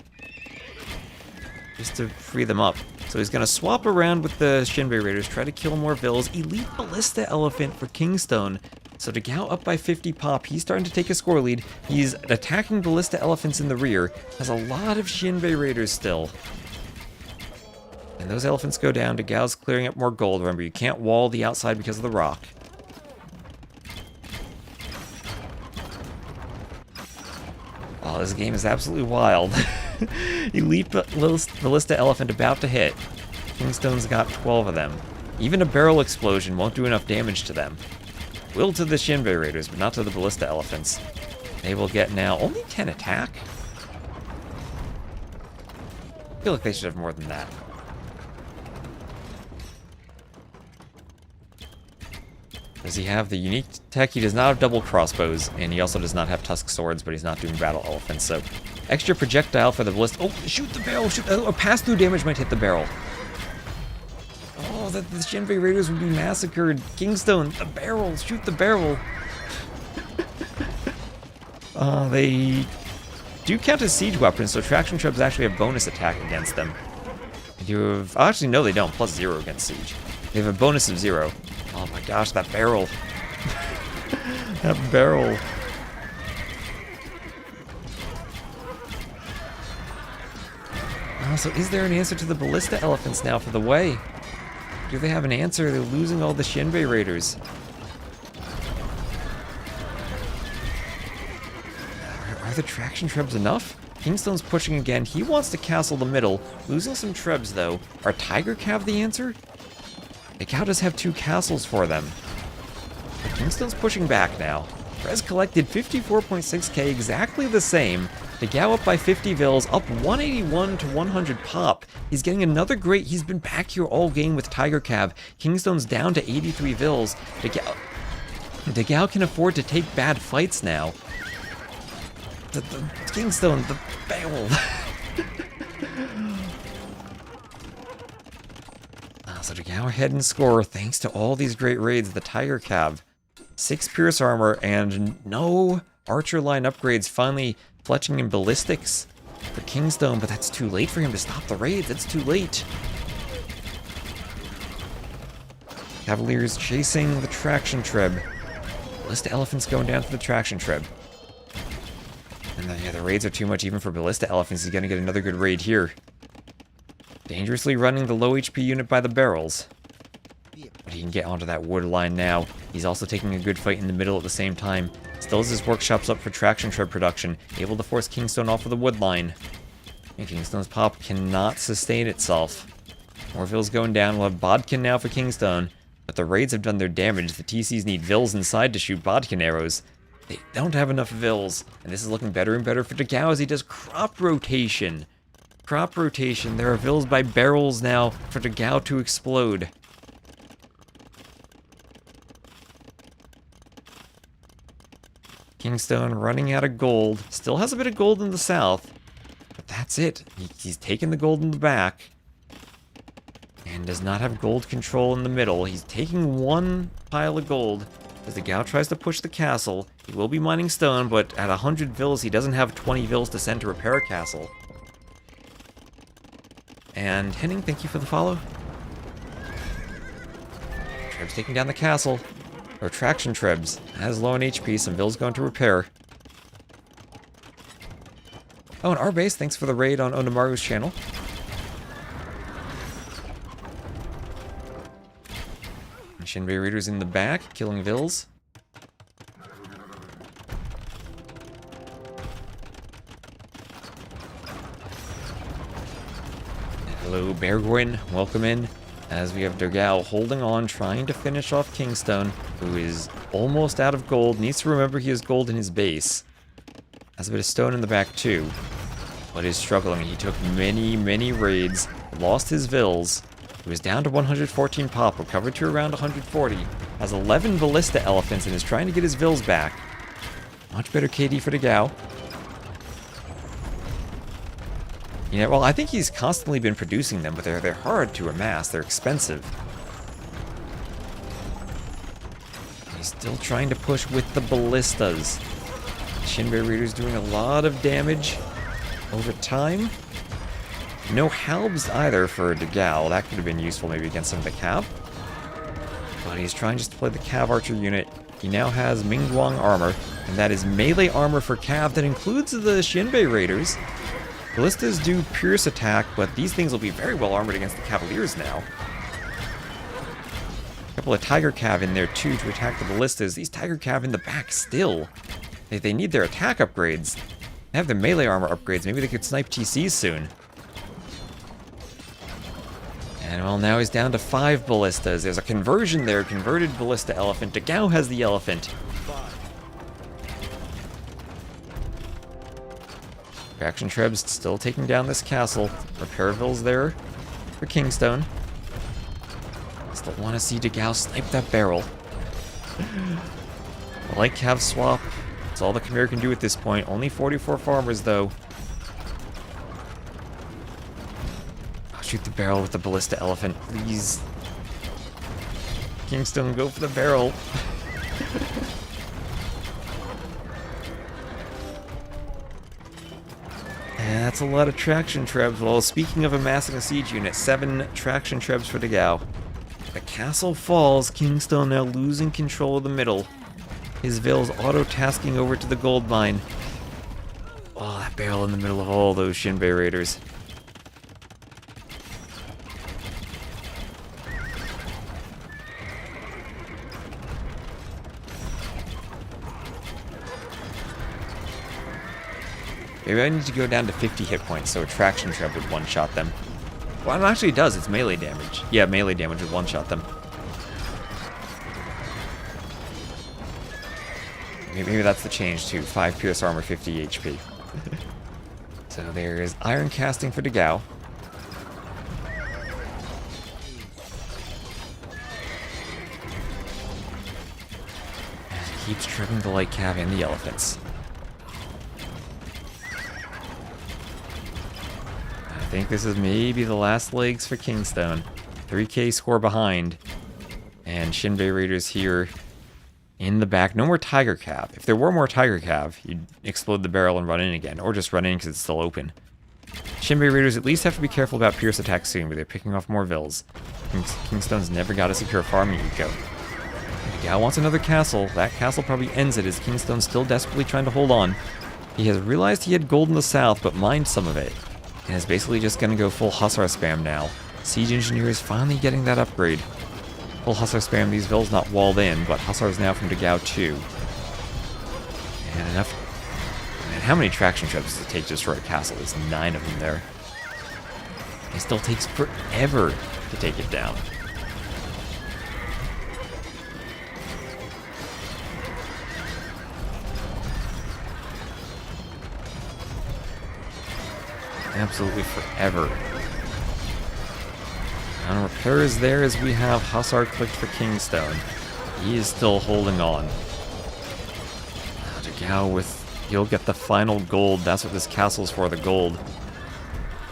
just to free them up. So he's going to swap around with the Shinbei Raiders, try to kill more Vils. Elite Ballista Elephant for Kingstone. So Degao up by 50 pop. He's starting to take a score lead. He's attacking Ballista Elephants in the rear. Has a lot of Shinbei Raiders still. And those elephants go down. Degao's clearing up more gold. Remember, you can't wall the outside because of the rock. Oh, this game is absolutely wild. Elite Ballista Elephant about to hit. Kingstone's got 12 of them. Even a barrel explosion won't do enough damage to them. Will to the Shinbei Raiders, but not to the Ballista Elephants. They will get now only 10 attack? I feel like they should have more than that. Does he have the unique tech? He does not have double crossbows, and he also does not have tusk swords, but he's not doing battle elephants, so... Extra projectile for the ballista... Oh, shoot the barrel! Shoot! Oh, pass-through damage might hit the barrel. Oh, the Shinbei Raiders would be massacred. Kingstone, the barrel! Shoot the barrel! They do count as siege weapons, so traction trebs actually have bonus attack against them. You have... Oh, actually, no, they don't. +0 against siege. They have a bonus of 0. Oh my gosh, that barrel. That barrel. Oh, so is there an answer to the Ballista Elephants now for the way? Do they have an answer? They're losing all the Shinbei Raiders. the traction trebs enough? Kingstone's pushing again. He wants to castle the middle. Losing some trebs, though. Are Tiger Cav the answer? Nikov does have 2 castles for them. But Kingstone's pushing back now. Res collected 54.6k, exactly the same. Degao up by 50 vils, up 181 to 100 pop. He's getting another great. He's been back here all game with Tiger Cav. Kingstone's down to 83 vils. Degao can afford to take bad fights now. The Kingstone, the barrel. So Degao ahead in score thanks to all these great raids. The Tiger Cav. 6 Pierce Armor and no Archer line upgrades. Finally fletching in ballistics for Kingstone, but that's too late for him to stop the raids. It's too late. Cavaliers chasing the traction treb. Ballista Elephants going down for the traction treb. And then, yeah, the raids are too much even for Ballista Elephants. He's gonna get another good raid here. Dangerously running the low HP unit by the barrels. But he can get onto that wood line now. He's also taking a good fight in the middle at the same time. Still has his workshops up for traction treb production, able to force Kingstone off of the wood line. And Kingstone's pop cannot sustain itself. Morville's going down. We'll have Bodkin now for Kingstone. But the raids have done their damage. The TCs need Vils inside to shoot Bodkin arrows. They don't have enough Vils. And this is looking better and better for Degao as he does crop rotation. Crop rotation. There are Vils by barrels now for Degao to explode. Kingstone running out of gold. Still has a bit of gold in the south. But that's it. He's taken the gold in the back. And does not have gold control in the middle. He's taking 1 pile of gold. As Degao tries to push the castle. He will be mining stone, but at 100 Vils, he doesn't have 20 Vils to send to repair a castle. And Henning, thank you for the follow. Treb's taking down the castle. Or traction trebs. Has low on HP, some Vils going to repair. Oh, and Arbase, thanks for the raid on Onamaru's channel. Shinbei Raiders in the back, killing Vils. Hello, Beargwin, welcome in. As we have Degao holding on, trying to finish off Kingstone, who is almost out of gold. Needs to remember he has gold in his base. Has a bit of stone in the back too, but is struggling. He took many, many raids, lost his Vils. He was down to 114 pop, recovered to around 140. Has 11 Ballista Elephants and is trying to get his Vils back. Much better KD for Degao. Yeah, well, I think he's constantly been producing them, but they're hard to amass. They're expensive. He's still trying to push with the ballistas. Shinbei Raiders doing a lot of damage over time. No halbs either for Degao. That could have been useful maybe against some of the Cav. But he's trying just to play the Cav Archer unit. He now has Mingguang armor, and that is melee armor for Cav that includes the Shinbei Raiders. Ballistas do pierce attack, but these things will be very well armored against the Cavaliers now. A couple of Tiger Cav in there too to attack the Ballistas. These Tiger Cav in the back still. They need their attack upgrades. They have their melee armor upgrades. Maybe they could snipe TCs soon. And well, now he's down to 5 Ballistas. There's a conversion there. Converted Ballista Elephant. Degao has the Elephant. Traction Treb's still taking down this castle. Repairville's there for Kingstone. Still want to see Degao snipe that barrel. I like Cav swap. That's all the Khmer can do at this point. Only 44 farmers though. I'll shoot the barrel with the Ballista Elephant, please. Kingstone, go for the barrel. And that's a lot of traction trebs. Well, speaking of amassing a siege unit, 7 traction trebs for Degao. The castle falls. Kingstone now losing control of the middle. His Vils auto-tasking over to the gold mine. Oh, that barrel in the middle of all those Shinbei Raiders. Maybe I need to go down to 50 hit points so Attraction Trap would one-shot them. Well, it actually does. It's melee damage. Yeah, melee damage would one-shot them. Maybe that's the change too. 5 Pierce Armor, 50 HP. So there's Iron Casting for Degao. And he keeps tripping the Light Cav and the Elephants. I think this is maybe the last legs for Kingstone. 3k score behind. And Shinbei Raiders here in the back. No more Tiger Cav. If there were more Tiger Cav, you'd explode the barrel and run in again. Or just run in because it's still open. Shinbei Raiders at least have to be careful about Pierce Attack soon, where they're picking off more Vills. Kingstone's never got a secure farming eco. Gal wants another castle. That castle probably ends it as Kingstone's still desperately trying to hold on. He has realized he had gold in the south, but mined some of it. And is basically just going to go full Hussar spam now. Siege Engineer is finally getting that upgrade. Full Hussar spam, these Vills not walled in, but Hussars now from Degao too. And enough. Man, how many traction trips does it take to destroy a castle? There's 9 of them there. It still takes forever to take it down. Absolutely forever. And repair is there as we have Hussar clicked for Kingstone. He is still holding on. Degao with... He'll get the final gold. That's what this castle's for, the gold.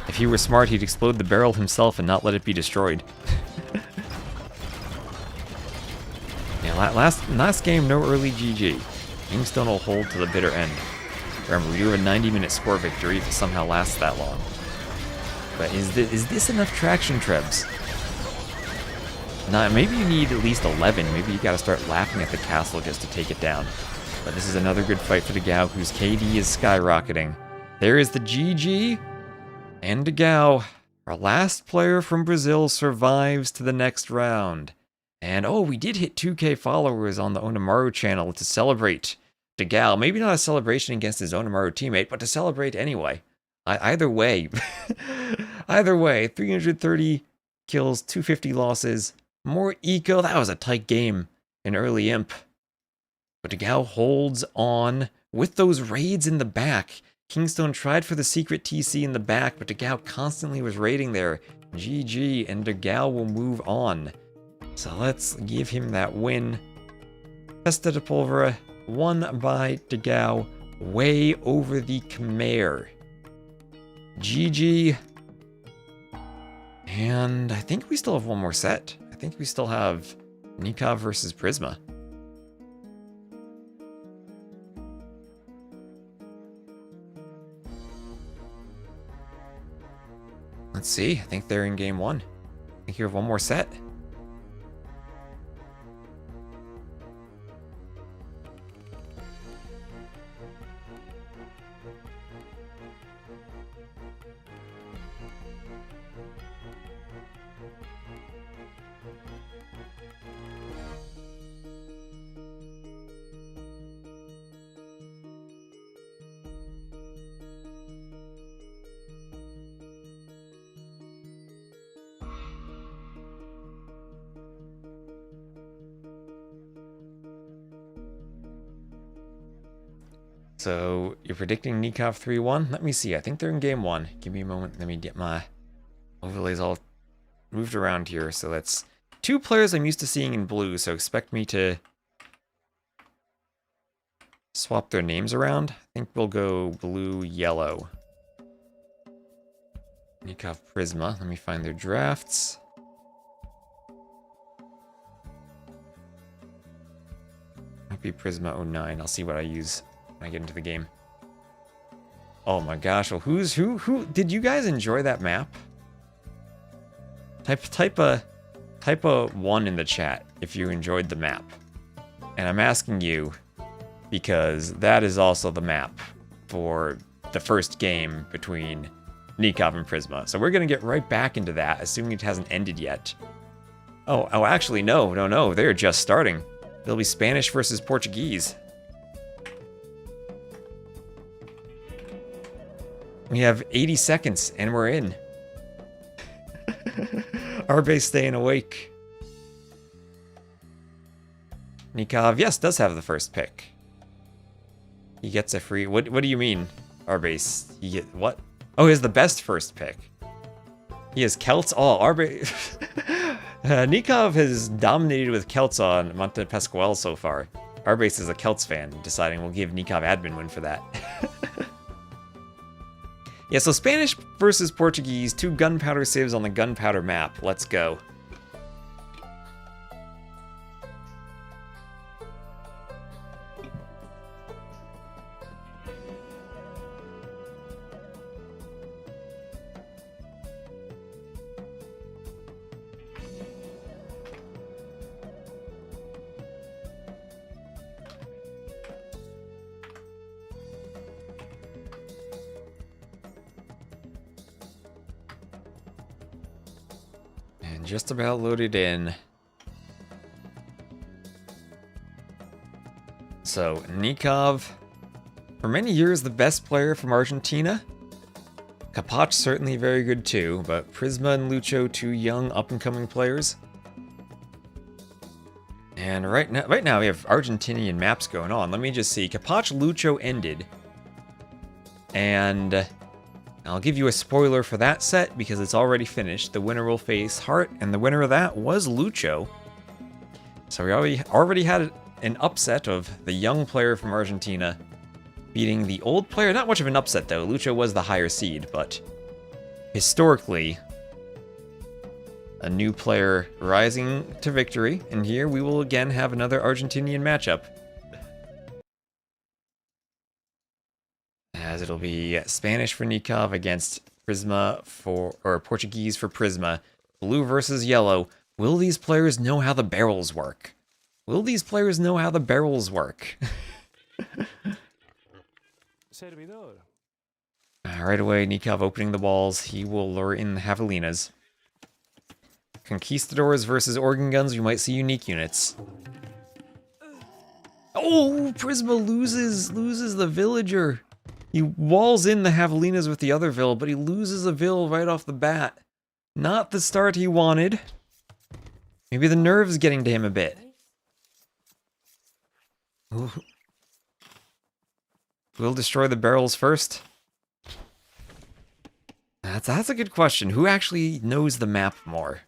If he were smart, he'd explode the barrel himself and not let it be destroyed. Yeah, last game, no early GG. Kingstone will hold to the bitter end. Remember, we do have a 90-minute score victory if it somehow lasts that long. But is this enough traction trebs? Nah, maybe you need at least 11. Maybe you gotta start laughing at the castle just to take it down. But this is another good fight for Degao, whose KD is skyrocketing. There is the GG. And Degao, our last player from Brazil, survives to the next round. And oh, we did hit 2k followers on the Onimaru channel to celebrate Degao. Maybe not a celebration against his Onimaru teammate, but to celebrate anyway. Either way. Either way, 330 kills, 250 losses, more eco. That was a tight game in early imp. But Degao holds on with those raids in the back. Kingstone tried for the secret TC in the back, but Degao constantly was raiding there. GG, and Degao will move on. So let's give him that win. Testa de Pulvera, won by Degao, way over the Khmer. GG. And I think we still have one more set. I think we still have Nikov versus Prisma. Let's see. I think they're in game 1. I think you have one more set. So, you're predicting Nikov 3-1? Let me see. I think they're in game 1. Give me a moment. Let me get my overlays all moved around here. So that's 2 players I'm used to seeing in blue, so expect me to swap their names around. I think we'll go blue, yellow. Nikov Prisma. Let me find their drafts. Might be Prisma 09. I'll see what I use when I get into the game. Oh my gosh, well who did you guys enjoy that map? Type a 1 in the chat if you enjoyed the map. And I'm asking you because that is also the map for the first game between Nikov and Prisma. So we're gonna get right back into that, assuming it hasn't ended yet. Oh actually no, they're just starting. They'll be Spanish versus Portuguese. We have 80 seconds, and we're in. Our base staying awake. Nikov, yes, does have the first pick. He gets a free... What do you mean, our base? He get what? Oh, he has the best first pick. He has Celts. Oh, our base... Nikov has dominated with Celts on Mont Pascal so far. Our base is a Celts fan, deciding we'll give Nikov admin win for that. Yeah, so Spanish versus Portuguese, 2 gunpowder civs on the gunpowder map. Let's go. Just about loaded in. So, Nikov, for many years the best player from Argentina. Kapach certainly very good too, but Prisma and Lucho, 2 young up-and-coming players. And right now we have Argentinian maps going on. Let me just see. Kapach Lucho ended. And I'll give you a spoiler for that set because it's already finished. The winner will face Hart, and the winner of that was Lucho. So we already had an upset of the young player from Argentina beating the old player. Not much of an upset though. Lucho was the higher seed, but historically, a new player rising to victory. And here we will again have another Argentinian matchup. As it'll be Spanish for Nikov against Prisma or Portuguese for Prisma. Blue versus yellow. Will these players know how the barrels work? Will these players know how the barrels work? Right away, Nikov opening the balls. He will lure in the javelinas. Conquistadors versus organ guns. We might see unique units. Oh, Prisma loses the villager. He walls in the javelinas with the other vill, but he loses a vill right off the bat. Not the start he wanted. Maybe the nerve's getting to him a bit. Ooh. We'll destroy the barrels first. That's a good question. Who actually knows the map more?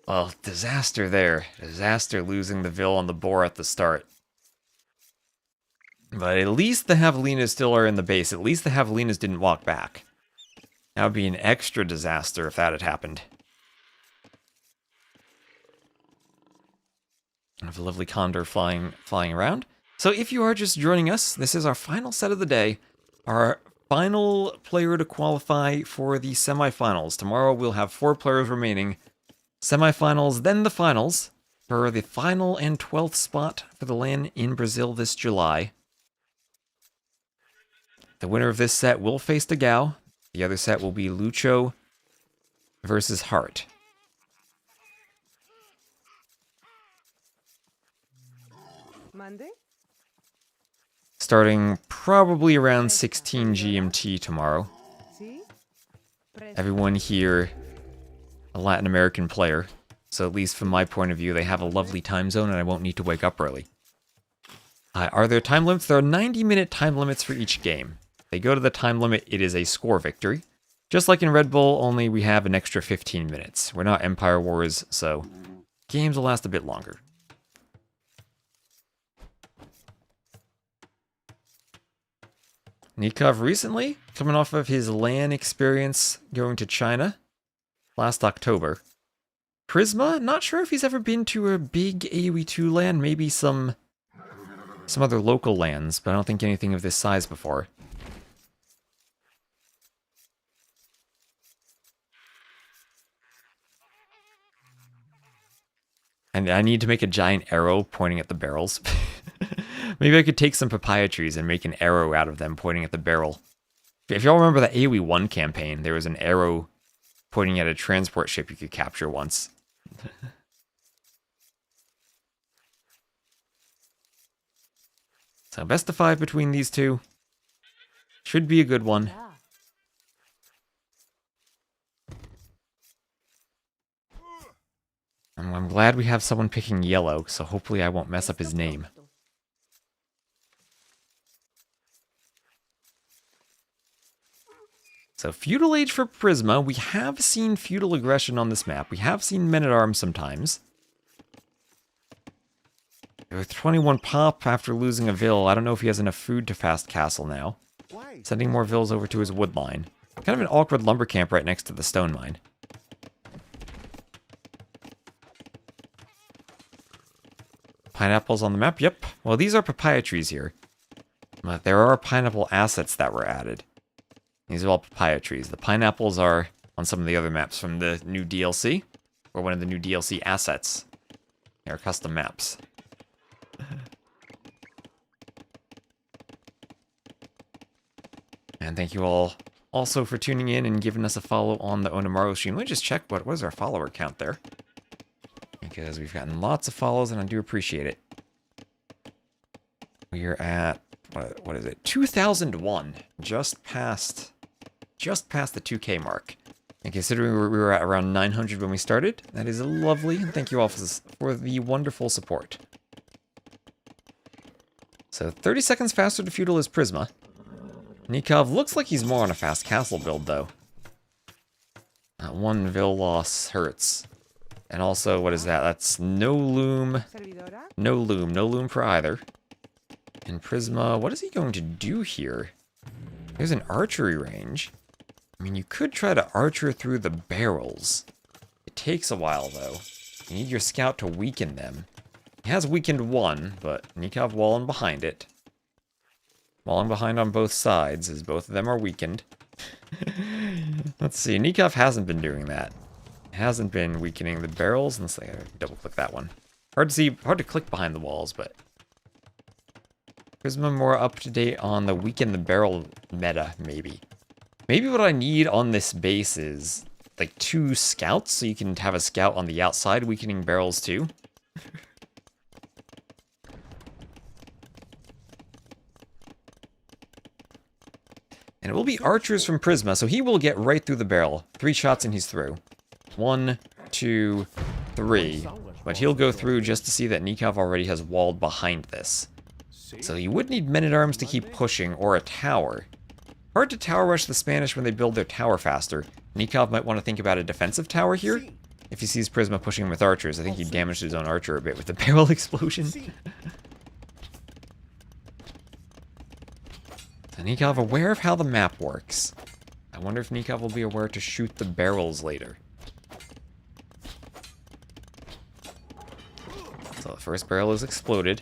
Well, disaster there. Disaster losing the vill on the boar at the start. But at least the javelinas still are in the base. At least the javelinas didn't walk back. That would be an extra disaster if that had happened. I have a lovely condor flying around. So if you are just joining us, this is our final set of the day. Our final player to qualify for the semifinals. Tomorrow we'll have 4 players remaining. Semifinals, then the finals. For the final and 12th spot for the LAN in Brazil this July. The winner of this set will face Dagao. The other set will be Lucho versus Hart. Monday? Starting probably around 16 GMT tomorrow. Everyone here a Latin American player, so at least from my point of view, they have a lovely time zone and I won't need to wake up early. Are there time limits? There are 90-minute time limits for each game. If they go to the time limit, it is a score victory. Just like in Red Bull, only we have an extra 15 minutes. We're not Empire Wars, so games will last a bit longer. Nikov recently, coming off of his LAN experience going to China last October. Prisma, not sure if he's ever been to a big AoE2 LAN, maybe some other local LANs, but I don't think anything of this size before. And I need to make a giant arrow pointing at the barrels. Maybe I could take some papaya trees and make an arrow out of them pointing at the barrel. If y'all remember the AoE 1 campaign, there was an arrow pointing at a transport ship you could capture once. So best of 5 between these two. Should be a good one. Da. I'm glad we have someone picking yellow, so hopefully I won't mess up his name. Pronto. So, Feudal Age for Prisma. We have seen feudal aggression on this map. We have seen men-at-arms sometimes. With 21 pop after losing a Vill, I don't know if he has enough food to fast castle now. Why? Sending more Vills over to his wood line. Kind of an awkward lumber camp right next to the stone mine. Pineapples on the map? Yep. Well, these are papaya trees here. But there are pineapple assets that were added. These are all papaya trees. The pineapples are on some of the other maps from the new DLC. Or one of the new DLC assets. They are custom maps. And thank you all also for tuning in and giving us a follow on the Onamaru stream. Let me just check what is our follower count there. Because we've gotten lots of follows and I do appreciate it. We are at, what is it? 2001. Just past the 2K mark. And considering we were at around 900 when we started, that is lovely. And thank you all for the wonderful support. So 30 seconds faster to feudal is Prisma. Nikov looks like he's more on a fast castle build, though. That one Vill loss hurts. And also, what is that? That's no loom. Servidora. No loom for either. And Prisma, what is he going to do here? There's an archery range. I mean, you could try to archer through the barrels. It takes a while, though. You need your scout to weaken them. He has weakened one, but Nikov walling behind it. Walling behind on both sides, as both of them are weakened. Let's see, Nikov hasn't been doing that. Hasn't been weakening the barrels. Let's see, double click that one. Hard to click behind the walls, but Prisma more up to date on the weaken the barrel meta, maybe. Maybe what I need on this base is like 2 scouts, so you can have a scout on the outside weakening barrels too. And it will be archers from Prisma, so he will get right through the barrel. 3 shots and he's through. 1, 2, 3. But he'll go through just to see that Nikov already has walled behind this. So you would need men-at-arms to keep pushing, or a tower. Hard to tower rush the Spanish when they build their tower faster. Nikov might want to think about a defensive tower here. If he sees Prisma pushing him with archers, I think he damaged his own archer a bit with the barrel explosion. So Nikov aware of how the map works. I wonder if Nikov will be aware to shoot the barrels later. So the first barrel is exploded.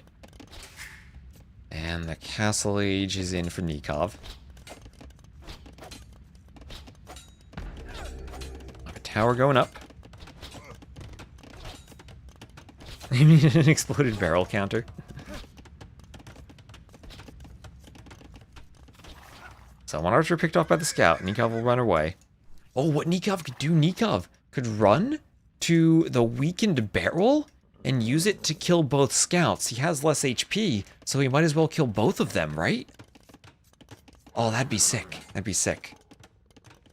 And the Castle Age is in for Nikov. A tower going up. You need an exploded barrel counter. So one archer picked off by the scout. Nikov will run away. Oh, what Nikov could do? Nikov could run to the weakened barrel and use it to kill both scouts. He has less HP, so he might as well kill both of them, right? Oh, that'd be sick. That'd be sick.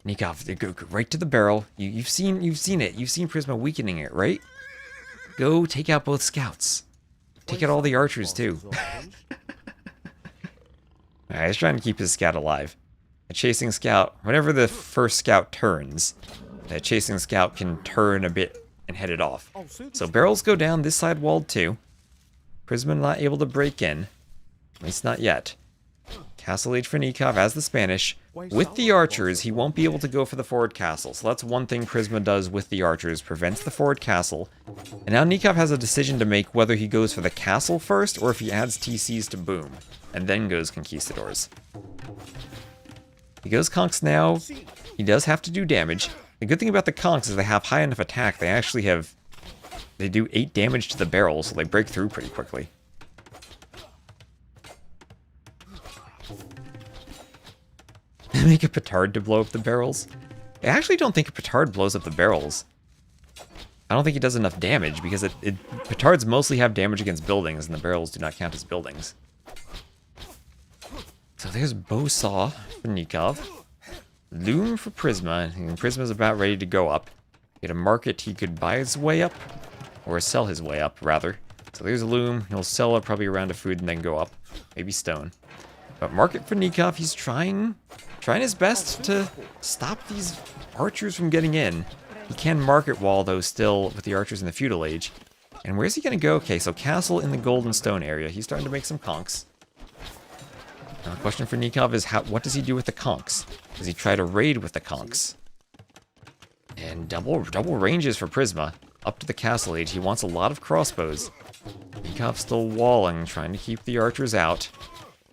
Nikov, go right to the barrel. You've seen it. You've seen Prisma weakening it, right? Go take out both scouts. Take out all the archers too. Alright, he's trying to keep his scout alive. A chasing scout, whenever the first scout turns, the chasing scout can turn a bit and head it off. So barrels go down, this side walled too. Prisma not able to break in. At least not yet. Castle Age for Nikov as the Spanish. With the archers, he won't be able to go for the forward castle. So that's one thing Prisma does with the archers, prevents the forward castle. And now Nikov has a decision to make whether he goes for the castle first or if he adds TCs to boom. And then goes Conquistadors. He goes Conks now. He does have to do damage. The good thing about the Conks is they have high enough attack. They actually have... They do 8 damage to the barrel, so they break through pretty quickly. Make a petard to blow up the barrels. I actually don't think a petard blows up the barrels. I don't think he does enough damage, because petards mostly have damage against buildings, and the barrels do not count as buildings. So there's Bowsaw for Nikov. Loom for Prisma, and Prisma's about ready to go up. Get a market he could buy his way up, or sell his way up, rather. So there's a Loom, he'll sell it probably around to food and then go up. Maybe stone. But market for Nikov, he's trying his best to stop these archers from getting in. He can market wall, though, still with the archers in the feudal age. And where's he gonna go? Okay, so castle in the golden stone area. He's starting to make some conks. Now the question for Nikov is, what does he do with the conks? Does he try to raid with the conks? And double ranges for Prisma. Up to the castle age, he wants a lot of crossbows. Nikov's still walling, trying to keep the archers out.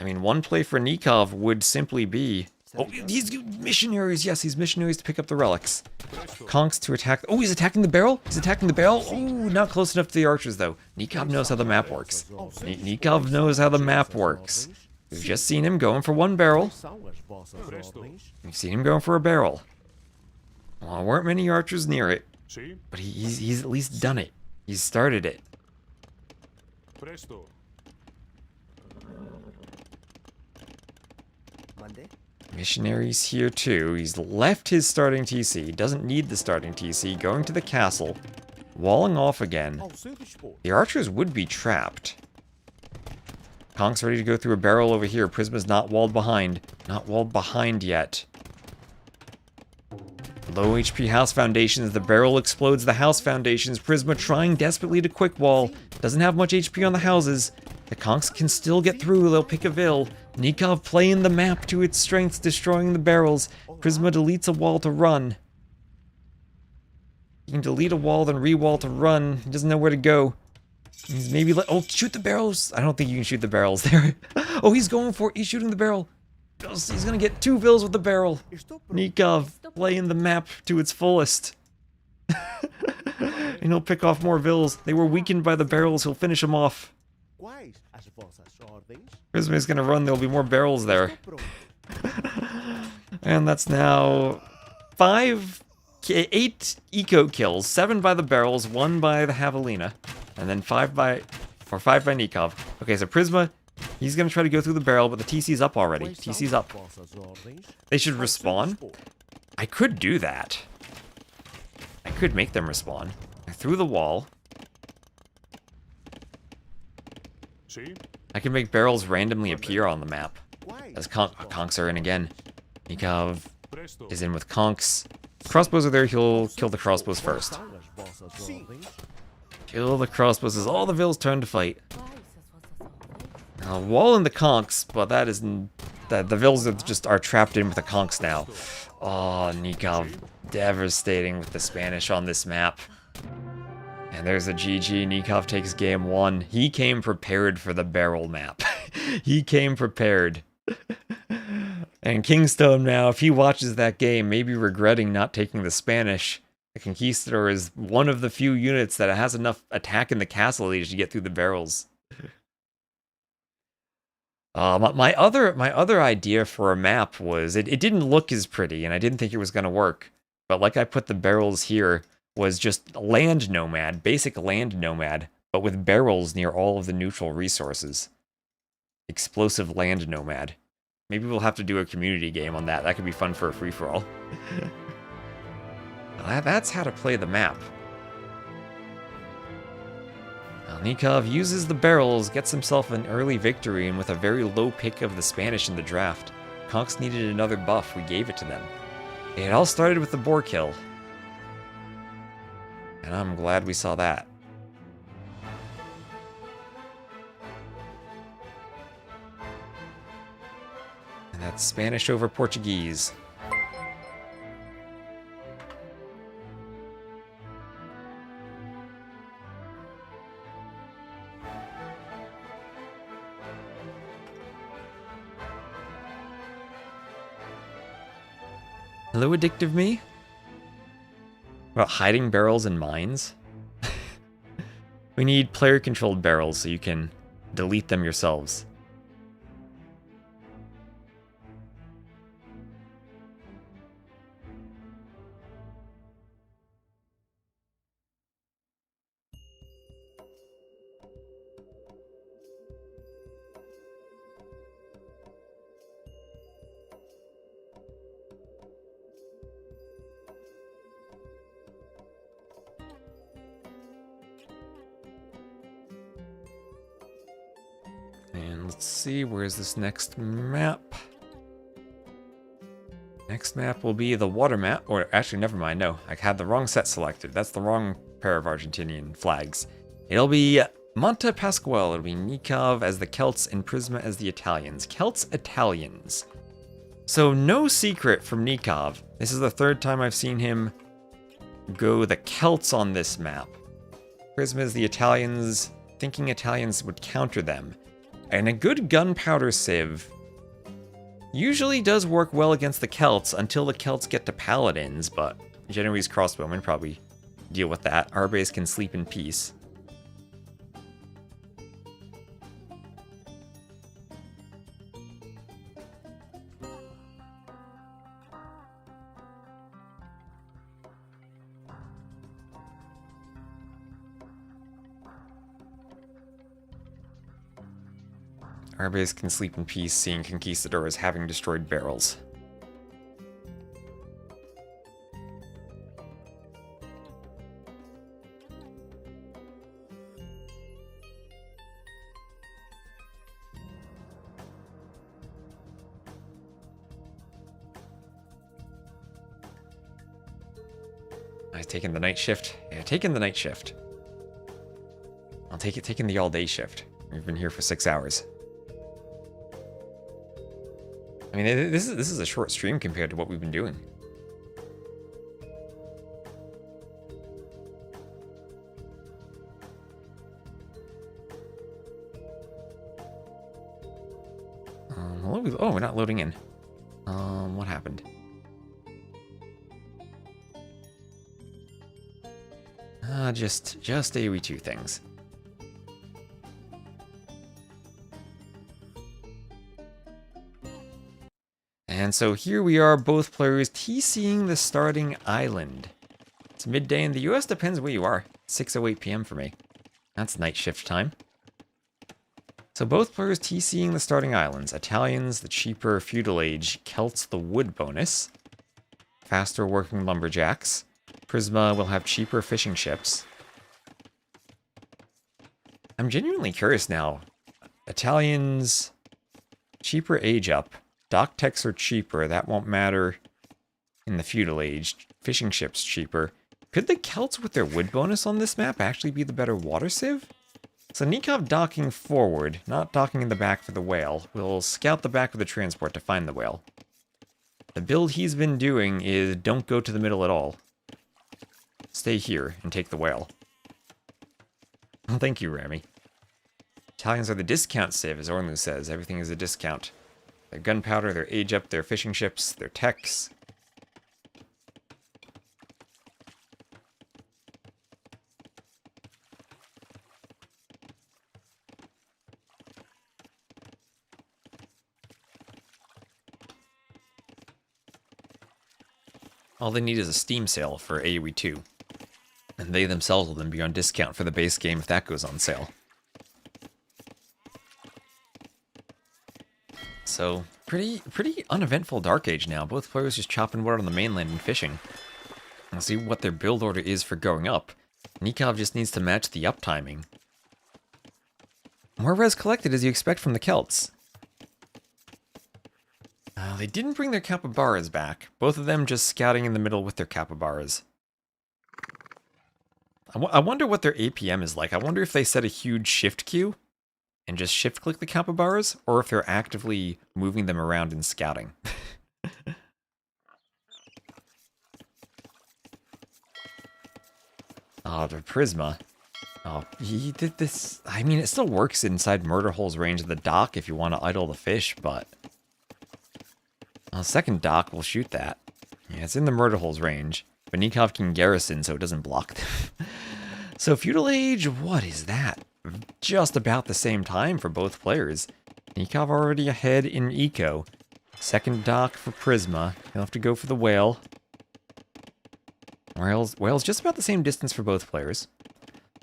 I mean, one play for Nikov would simply be... Oh, these missionaries! Yes, these missionaries to pick up the relics. Conks to attack... Oh, he's attacking the barrel? He's attacking the barrel? Oh, not close enough to the archers, though. Nikov knows how the map works. Nikov knows how the map works. We've just seen him going for one barrel. We've seen him going for a barrel. Well, there weren't many archers near it, but he's at least done it. He's started it. Missionaries here too. He's left his starting TC. He doesn't need the starting TC. Going to the castle. Walling off again. The archers would be trapped. Conk's ready to go through a barrel over here. Prisma's not walled behind. Not walled behind yet. Low HP house foundations. The barrel explodes the house foundations. Prisma trying desperately to quick wall. Doesn't have much HP on the houses. The Conks can still get through. They'll pick a Vil. Nikov playing the map to its strengths, destroying the barrels. Prisma deletes a wall to run. He can delete a wall, then re-wall to run. He doesn't know where to go. He's maybe oh, shoot the barrels. I don't think you can shoot the barrels there. Oh, he's going for it. He's shooting the barrel. He's gonna get 2 Vils with the barrel. Nikov playing the map to its fullest. And he'll pick off more Vils. They were weakened by the barrels. He'll finish them off. Prisma is gonna run. There'll be more barrels there. And that's now 8 eco kills. 7 by the barrels, 1 by the javelina, and then 5 by Nikov. Okay, so Prisma, he's gonna try to go through the barrel, but the TC's up already. TC's up. They should respawn. I could do that. I could make them respawn. Through the wall. I can make barrels randomly appear on the map. As Conks are in again. Nikov is in with Conks. Crossbows are there, he'll kill the crossbows first. Kill the crossbows as all the Vils turn to fight. Wall in the Conks, but that isn't... The Vils are trapped in with the Conks now. Oh, Nikov devastating with the Spanish on this map. And there's a GG. Nikov takes game 1. He came prepared for the barrel map. He came prepared. And Kingstone now, if he watches that game, maybe regretting not taking the Spanish. The Conquistador is one of the few units that has enough attack in the castle age to get through the barrels. My other idea for a map was, it didn't look as pretty, and I didn't think it was going to work. But like I put the barrels here, was just land nomad, basic land nomad, but with barrels near all of the neutral resources. Explosive land nomad. Maybe we'll have to do a community game on that. That could be fun for a free-for-all. That's how to play the map. Nikov uses the barrels, gets himself an early victory, and with a very low pick of the Spanish in the draft. Conks needed another buff, we gave it to them. It all started with the boar kill. And I'm glad we saw that. And that's Spanish over Portuguese. Hello, addictive me? About hiding barrels in mines? We need player-controlled barrels so you can delete them yourselves. Let's see, where's this next map? Next map will be the water map, or actually, never mind, no. I had the wrong set selected. That's the wrong pair of Argentinian flags. It'll be Monte Pasquale, it'll be Nikov as the Celts and Prisma as the Italians. Celts, Italians. So no secret from Nikov. This is the third time I've seen him go the Celts on this map. Prisma is the Italians, thinking Italians would counter them. And a good gunpowder sieve usually does work well against the Celts until the Celts get to Paladins, but Genoese crossbowmen probably deal with that. Our base can sleep in peace. Our base can sleep in peace, seeing conquistadors having destroyed barrels. I've taken the night shift. Yeah, taken the night shift. I'll take it taking the all-day shift. We've been here for 6 hours. I mean, this is a short stream compared to what we've been doing. Oh, we're not loading in. What happened? Just AoE2 things. And so here we are, both players TCing the starting island. It's midday in the US, depends where you are. 6:08 p.m. for me. That's night shift time. So both players TCing the starting islands. Italians, the cheaper feudal age. Celts, the wood bonus. Faster working lumberjacks. Prisma will have cheaper fishing ships. I'm genuinely curious now. Italians, cheaper age up. Dock techs are cheaper, that won't matter in the feudal age. Fishing ships cheaper. Could the Celts with their wood bonus on this map actually be the better water sieve? So Nikov docking forward, not docking in the back for the whale, will scout the back of the transport to find the whale. The build he's been doing is don't go to the middle at all. Stay here and take the whale. Well, thank you, Rami. Italians are the discount civ, as Orlu says. Everything is a discount. Their gunpowder, their age up, their fishing ships, their techs. All they need is a Steam sale for AoE 2. And they themselves will then be on discount for the base game if that goes on sale. So, pretty uneventful Dark Age now. Both players just chopping wood on the mainland and fishing. We'll see what their build order is for going up. Nikov just needs to match the up timing. More res collected as you expect from the Celts. They didn't bring their capybaras back. Both of them just scouting in the middle with their capybaras. I wonder what their APM is like. I wonder if they set a huge shift queue and just shift click the capybaras, or if they're actively moving them around and scouting. Oh, the Prisma. Oh, he did this. I mean, it still works inside Murder Hole's range of the dock if you want to idle the fish, but... second dock will shoot that. Yeah, it's in the Murder Hole's range, but Nikov can garrison so it doesn't block them. So Feudal Age, what is that? Just about the same time for both players. Nikov already ahead in Eco. Second dock for Prisma. He'll have to go for the whale. Whale's just about the same distance for both players.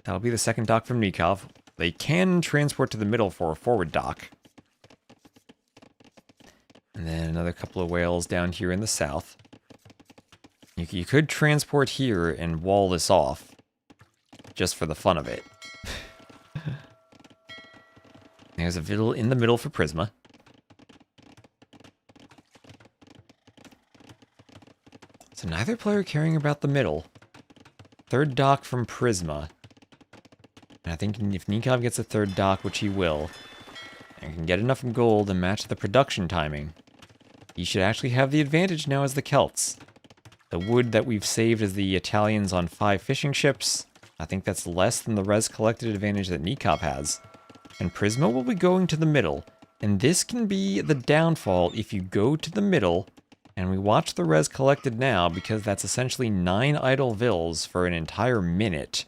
That'll be the second dock from Nikov. They can transport to the middle for a forward dock. And then another couple of whales down here in the south. You could transport here and wall this off. Just for the fun of it. There's a Vill in the middle for Prisma. So neither player caring about the middle. Third dock from Prisma. And I think if Nikov gets a third dock, which he will, and can get enough gold and match the production timing, he should actually have the advantage now as the Celts. The wood that we've saved as the Italians on 5 fishing ships, I think that's less than the res collected advantage that Nikov has. And Prisma will be going to the middle. And this can be the downfall if you go to the middle, and we watch the res collected now, because that's essentially 9 idle vills for an entire minute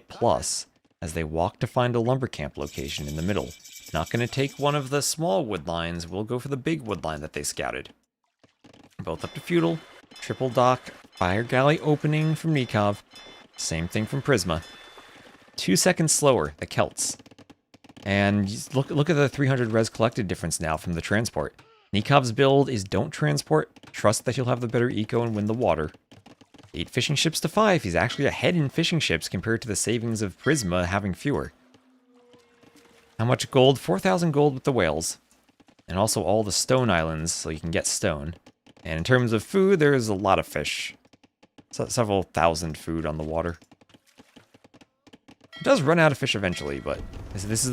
plus, as they walk to find a lumber camp location in the middle. Not going to take one of the small wood lines, we'll go for the big wood line that they scouted. Both up to feudal, triple dock, fire galley opening from Nikov, same thing from Prisma. 2 seconds slower, the Celts. And look at the 300 res collected difference now from the transport. Nikov's build is don't transport, trust that he'll have the better eco and win the water. 8 fishing ships to 5, he's actually ahead in fishing ships compared to the savings of Prisma having fewer. How much gold? 4,000 gold with the whales. And also all the stone islands, so you can get stone. And in terms of food, there's a lot of fish. Several thousand food on the water. It does run out of fish eventually, but this is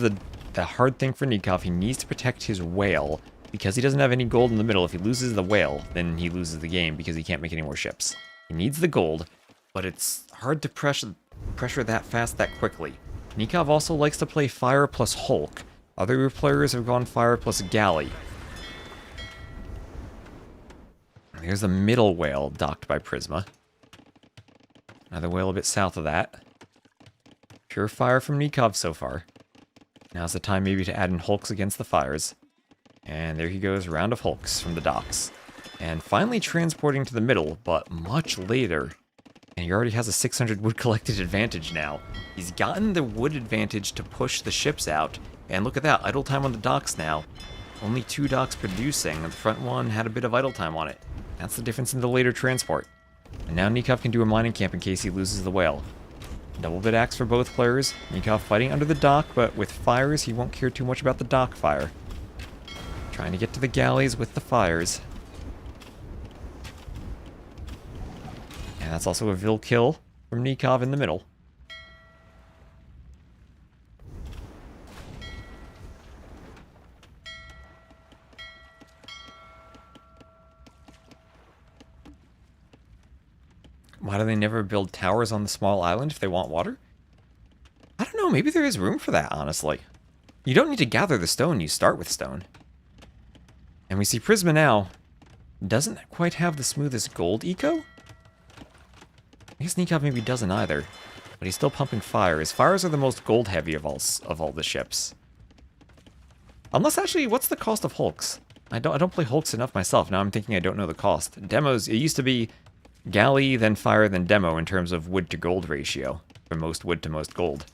the hard thing for Nikov. He needs to protect his whale, because he doesn't have any gold in the middle. If he loses the whale, then he loses the game because he can't make any more ships. He needs the gold, but it's hard to pressure that fast that quickly. Nikov also likes to play fire plus Hulk. Other players have gone fire plus galley. There's a middle whale docked by Prisma. Another whale a bit south of that. Pure fire from Nikov so far. Now's the time maybe to add in Hulks against the fires. And there he goes, round of Hulks from the docks. And finally transporting to the middle, but much later. And he already has a 600 wood collected advantage now. He's gotten the wood advantage to push the ships out. And look at that, idle time on the docks now. Only 2 docks producing, and the front one had a bit of idle time on it. That's the difference in the later transport. And now Nikov can do a mining camp in case he loses the whale. Double bit axe for both players. Nikov fighting under the dock, but with fires he won't care too much about the dock fire. Trying to get to the galleys with the fires. And that's also a Vill kill from Nikov in the middle. Why do they never build towers on the small island if they want water? I don't know, maybe there is room for that, honestly. You don't need to gather the stone, you start with stone. And we see Prisma now doesn't quite have the smoothest gold eco? I guess Nikov maybe doesn't either, but he's still pumping fires. Fires are the most gold heavy of all the ships. Unless actually, what's the cost of Hulks? I don't play Hulks enough myself. Now I'm thinking I don't know the cost. Demos, it used to be galley, then fire, then demo in terms of wood to gold ratio. From most wood to most gold.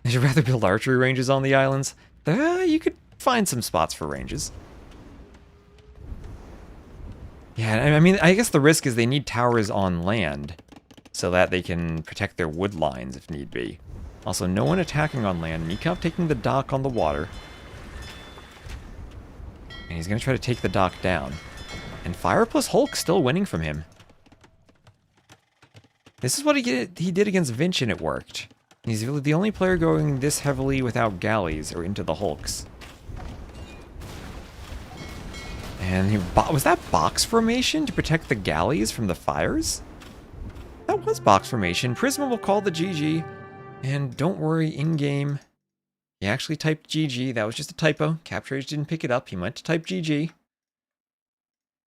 Would you rather build archery ranges on the islands? You could find some spots for ranges. Yeah, I mean, I guess the risk is they need towers on land so that they can protect their wood lines if need be. Also, no one attacking on land. Nikov taking the dock on the water. And he's going to try to take the dock down. And fire plus Hulk still winning from him. This is what he did against Vinch and it worked. He's the only player going this heavily without galleys or into the Hulks. And was that box formation to protect the galleys from the fires? That was box formation. Prisma will call the GG. And don't worry, in-game, he actually typed GG. That was just a typo. Capture didn't pick it up. He meant to type GG.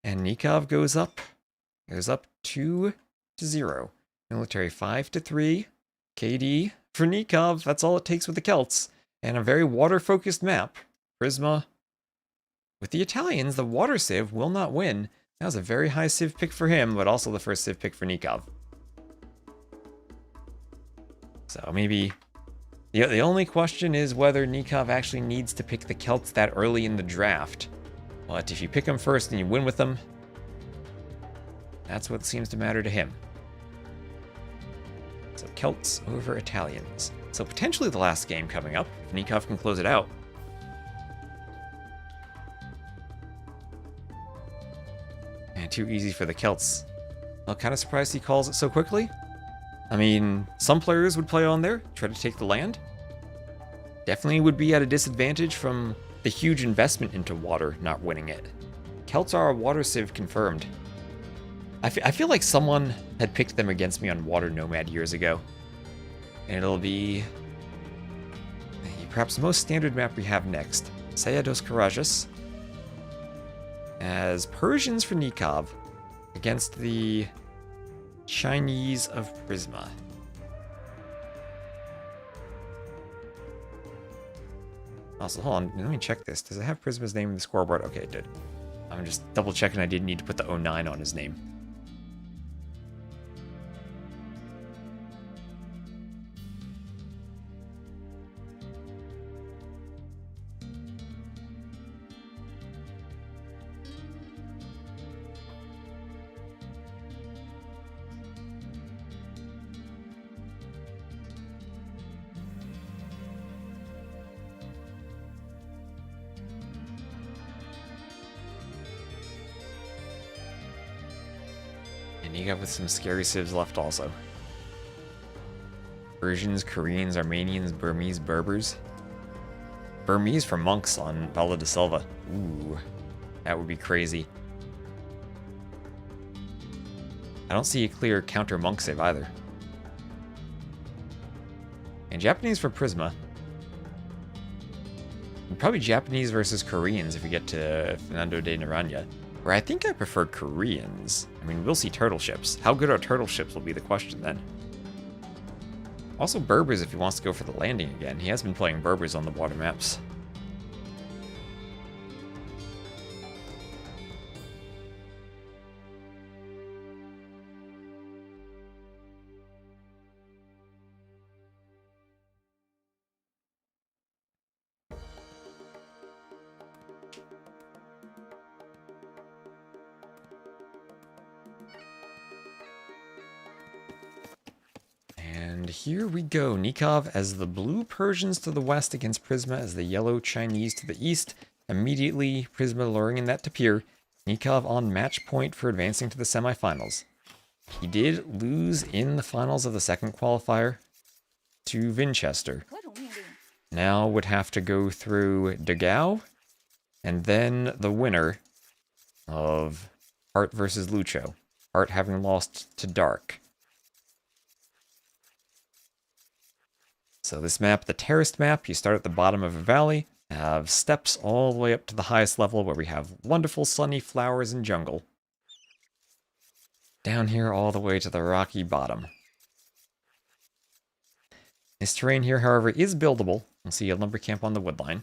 And Nikov goes up 2-0. Military 5-3. KD for Nikov. That's all it takes with the Celts. And a very water-focused map. Prisma. With the Italians, the water civ will not win. That was a very high civ pick for him, but also the first civ pick for Nikov. So maybe the only question is whether Nikov actually needs to pick the Celts that early in the draft. But if you pick them first and you win with them, that's what seems to matter to him. So Celts over Italians. So potentially the last game coming up, if Nikov can close it out. And too easy for the Celts. I'm kind of surprised he calls it so quickly. I mean, some players would play on there, try to take the land. Definitely would be at a disadvantage from the huge investment into water not winning it. Celts are a water civ confirmed. I feel like someone had picked them against me on Water Nomad years ago. And it'll be perhaps the most standard map we have next. Saya dos Karajas. As Persians for Nikov against the Chinese of Prisma. Also, hold on, let me check this. Does it have Prisma's name in the scoreboard? Okay, it did. I'm just double checking I didn't need to put the 09 on his name. And you got with some scary civs left also. Persians, Koreans, Armenians, Burmese, Berbers. Burmese for monks on Bala de Silva. Ooh, that would be crazy. I don't see a clear counter monk save either. And Japanese for Prisma. And probably Japanese versus Koreans if we get to Fernando de Naranja. Where I think I prefer Koreans. I mean, we'll see turtle ships. How good are turtle ships will be the question then. Also Berbers if he wants to go for the landing again. He has been playing Berbers on the water maps. And here we go. Nikov as the blue Persians to the west against Prisma as the yellow Chinese to the east. Immediately, Prisma luring in that to Pier. Nikov on match point for advancing to the semifinals. He did lose in the finals of the second qualifier to Winchester. Now would have to go through Dagao and then the winner of Hart versus Lucho. Hart having lost to Dark. So this map, the terraced map, you start at the bottom of a valley, have steps all the way up to the highest level where we have wonderful sunny flowers and jungle. Down here all the way to the rocky bottom. This terrain here, however, is buildable. We'll see a lumber camp on the woodline.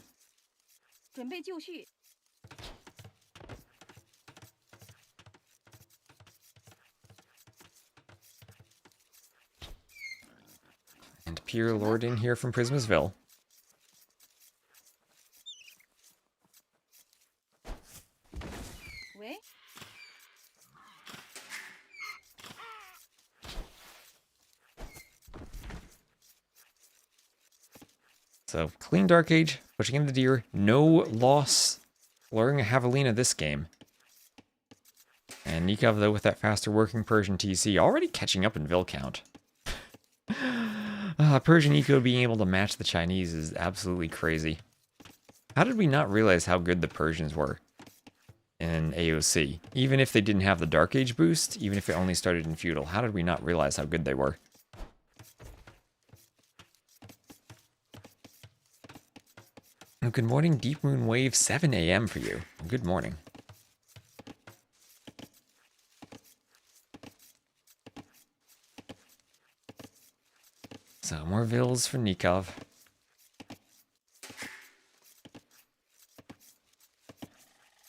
And Pierre lured in here from Prismasville. So, clean Dark Age, pushing in the deer, no loss, luring a Javelina this game. And Nikov, though, with that faster working Persian TC, already catching up in Vil count. Persian Eco being able to match the Chinese is absolutely crazy. How did we not realize how good the Persians were in AOC? Even if they didn't have the Dark Age boost, even if it only started in Feudal, how did we not realize how good they were? Good morning, Deep Moon Wave, 7 a.m. for you. Good morning. So, more Vils for Nikov.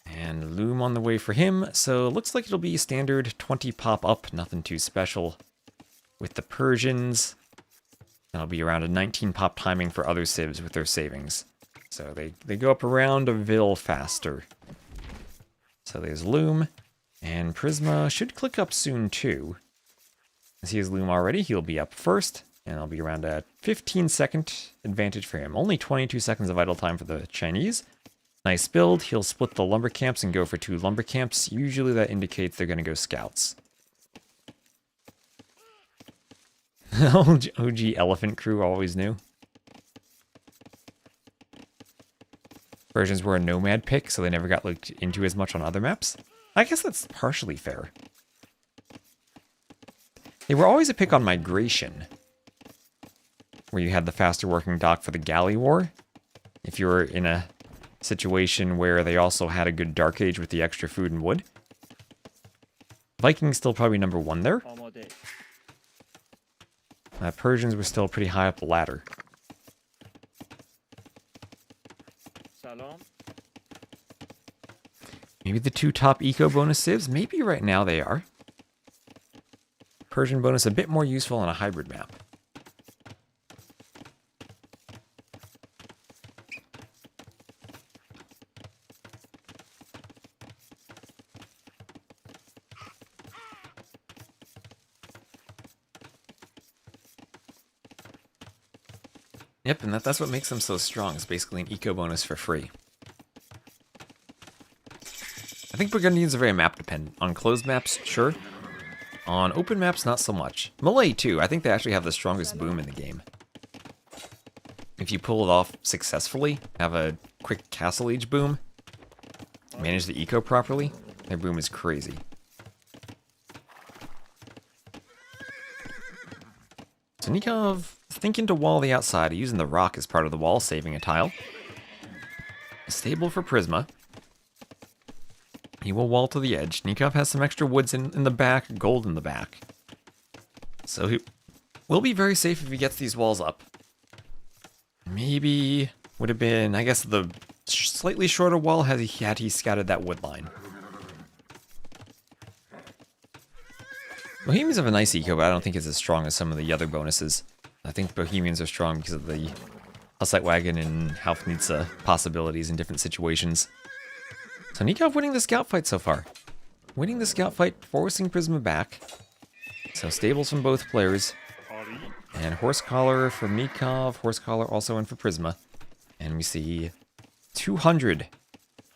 And Loom on the way for him, so it looks like it'll be standard 20 pop up, nothing too special. With the Persians, that'll be around a 19 pop timing for other civs with their savings. So they go up around a Vil faster. So there's Loom, and Prisma should click up soon too. As he has loom already, he'll be up first, and I'll be around a 15-second advantage for him. Only 22 seconds of idle time for the Chinese. Nice build. He'll split the lumber camps and go for 2 lumber camps. Usually that indicates they're going to go scouts. OG elephant crew always knew. Persians were a nomad pick, so they never got looked into as much on other maps. I guess that's partially fair. They were always a pick on migration, where you had the faster working dock for the galley war. If you were in a situation where they also had a good dark age with the extra food and wood. Vikings still probably number 1 there. Persians were still pretty high up the ladder. Maybe the 2 top eco bonus civs? Maybe right now they are. Persian bonus a bit more useful on a hybrid map. Yep, and that's what makes them so strong. It's basically an eco bonus for free. I think Burgundians are very map dependent. On closed maps, sure. On open maps, not so much. Malay, too. I think they actually have the strongest boom in the game. If you pull it off successfully, have a quick castle age boom, manage the eco properly, their boom is crazy. So Nikov thinking to wall the outside, using the rock as part of the wall, saving a tile. Stable for Prisma. He will wall to the edge. Nikov has some extra woods in the back, gold in the back. So he will be very safe if he gets these walls up. Maybe would have been, I guess, the slightly shorter wall had he scouted that wood line. Bohemians have a nice eco, but I don't think it's as strong as some of the other bonuses. I think Bohemians are strong because of the Hussite Wagon and Halfnitsa possibilities in different situations. So Nikov winning the scout fight so far. Winning the scout fight, forcing Prisma back. So stables from both players. And Horse Collar for Nikov, Horse Collar also in for Prisma. And we see 200.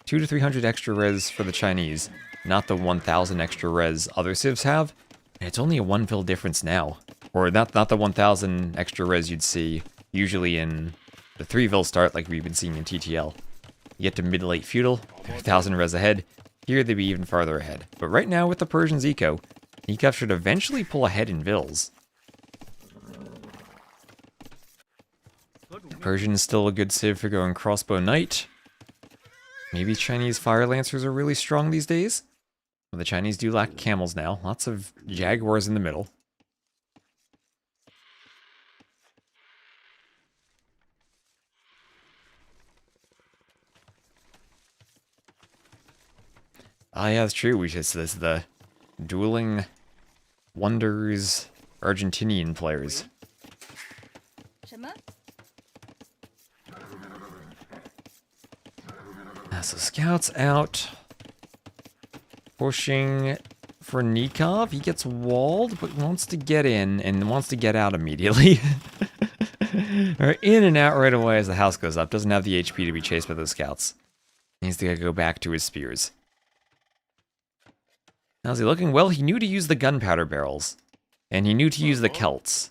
200 to 300 extra res for the Chinese. Not the 1,000 extra res other civs have. And it's only a 1 vil difference now. Or not the 1,000 extra res you'd see usually in the 3 vil start like we've been seeing in TTL. You get to mid-late feudal, 1,000 res ahead. Here they'd be even farther ahead. But right now with the Persians eco, Nikov should eventually pull ahead in vils. Persian's still a good civ for going crossbow knight. Maybe Chinese fire lancers are really strong these days. Well, the Chinese do lack camels now. Lots of jaguars in the middle. Ah, yeah, that's true. This is the dueling wonders Argentinian players. So scouts out. Pushing for Nikov. He gets walled, but wants to get in and wants to get out immediately. Or in and out right away as the house goes up. Doesn't have the HP to be chased by those scouts. Needs to go back to his spears. How's he looking? Well, he knew to use the gunpowder barrels. And he knew to use the Celts.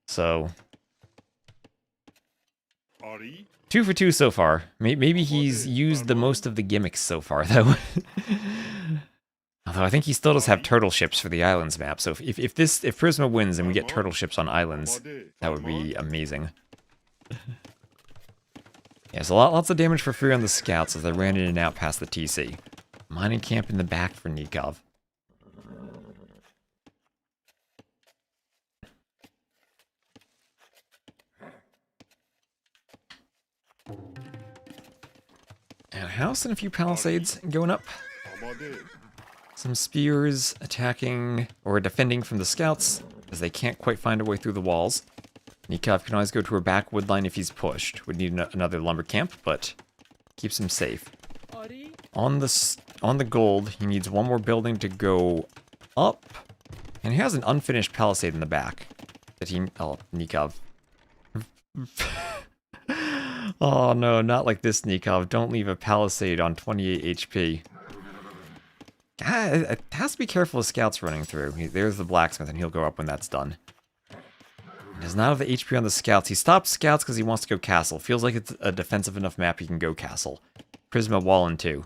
So 2 for 2 so far. Maybe he's used the most of the gimmicks so far, though. Although I think he still does have turtle ships for the islands map. So if Prisma wins and we get turtle ships on islands, that would be amazing. Yeah, so lots of damage for free on the scouts as they ran in and out past the TC. Mining camp in the back for Nikov. And a house and a few palisades going up. Some spears attacking or defending from the scouts as they can't quite find a way through the walls. Nikov can always go to her back wood line if he's pushed. Would need another lumber camp, but keeps him safe. On the gold, he needs one more building to go up And he has an unfinished palisade in the back. That he... Oh, Nikov. Oh no, not like this, Nikov. Don't leave a palisade on 28 HP. It has to be careful of scouts running through. There's the blacksmith, and he'll go up when that's done. He does not have the HP on the scouts. He stops scouts because he wants to go castle. Feels like it's a defensive enough map he can go castle. Prisma wall in 2.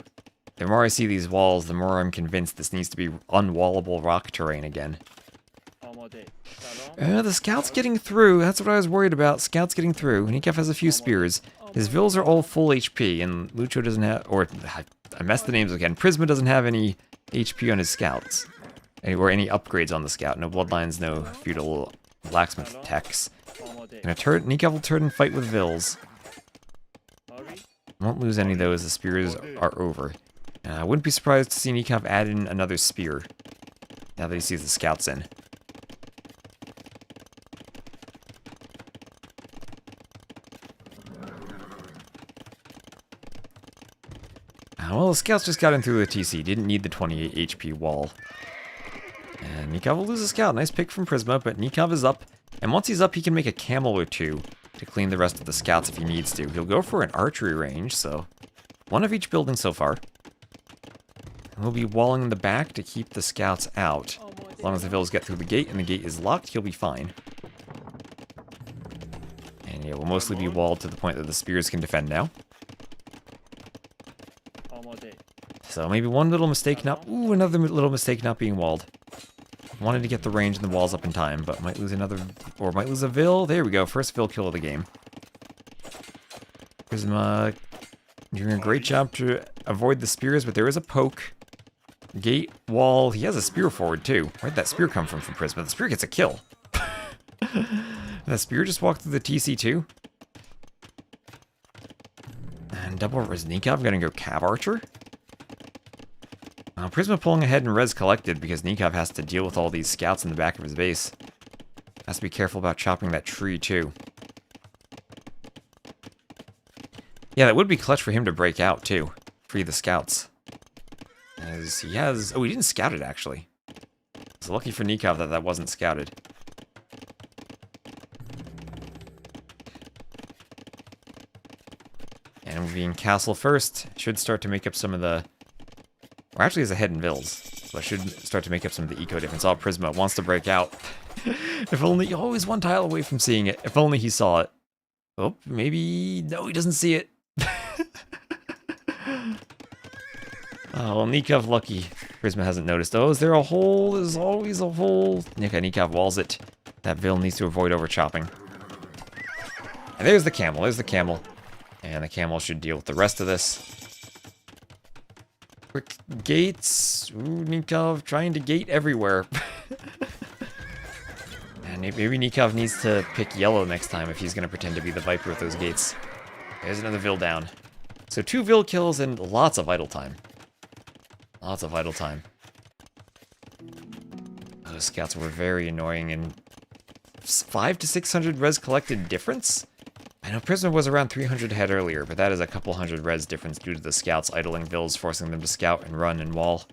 The more I see these walls, the more I'm convinced this needs to be unwallable rock terrain again. The scouts getting through. That's what I was worried about. Scouts getting through. Nikov has a few spears. His vills are all full HP, and Lucho doesn't have... Or, I messed the names again. Prisma doesn't have any HP on his scouts. Or any upgrades on the scout. No bloodlines, no feudal blacksmith techs. Nikov will turn and fight with vills. Won't lose any of those. The spears are over. I wouldn't be surprised to see Nikov add in another spear. Now that he sees the scouts in. Well, the scouts just got in through the TC. Didn't need the 28 HP wall. And Nikov will lose a scout. Nice pick from Prisma, but Nikov is up. And once he's up, he can make a camel or 2 to clean the rest of the scouts if he needs to. He'll go for an archery range, so 1 of each building so far. He'll be walling in the back to keep the scouts out. As long as the vills get through the gate and the gate is locked, he'll be fine. And yeah, we'll mostly be walled to the point that the spears can defend now. So maybe one little mistake not... Ooh, another little mistake not being walled. Wanted to get the range and the walls up in time, but might lose another... Or might lose a Vill. There we go. First Vill kill of the game. Prisma doing a great job to avoid the spears, but there is a poke. Gate, wall. He has a spear forward, too. Where'd that spear come from Prisma? The spear gets a kill. That spear just walked through the TC, too. And double res Nikov gonna go Cav Archer. Prisma pulling ahead in res collected because Nikov has to deal with all these scouts in the back of his base. Has to be careful about chopping that tree, too. Yeah, that would be clutch for him to break out, too. Free the scouts. As he has... Oh, he didn't scout it, actually. It's lucky for Nikov that that wasn't scouted. And being castle first, should start to make up some of the... Or actually is ahead in Vills. So I should start to make up some of the eco difference. Oh, Prisma wants to break out. If only... Oh, he's 1 tile away from seeing it. If only he saw it. Oh, maybe... No, he doesn't see it. Oh, well, Nikov lucky. Prisma hasn't noticed. Oh, is there a hole? There's always a hole. Nikov walls it. That Vill needs to avoid over chopping. And there's the camel. There's the camel. And the camel should deal with the rest of this. Quick gates. Ooh, Nikov trying to gate everywhere. And maybe Nikov needs to pick yellow next time if he's going to pretend to be the Viper with those gates. There's another Vill down. So 2 Vill kills and lots of idle time. Lots of idle time. Those scouts were very annoying, and 500 to 600 res collected difference? I know Prisma was around 300 head earlier, but that is a couple hundred res difference due to the scouts idling Vills, forcing them to scout and run and wall.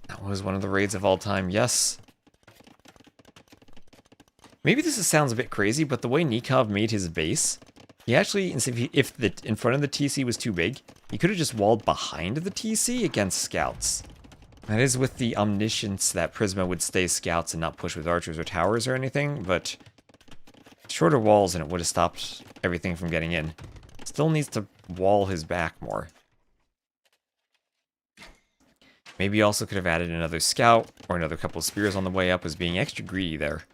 That was one of the raids of all time, yes. Maybe this sounds a bit crazy, but the way Nikov made his base, he actually, if the in front of the TC was too big, he could have just walled behind the TC against scouts. That is with the omniscience that Prisma would stay scouts and not push with archers or towers or anything, but shorter walls and it would have stopped everything from getting in. Still needs to wall his back more. Maybe he also could have added another scout or another couple of spears on the way up, was being extra greedy there.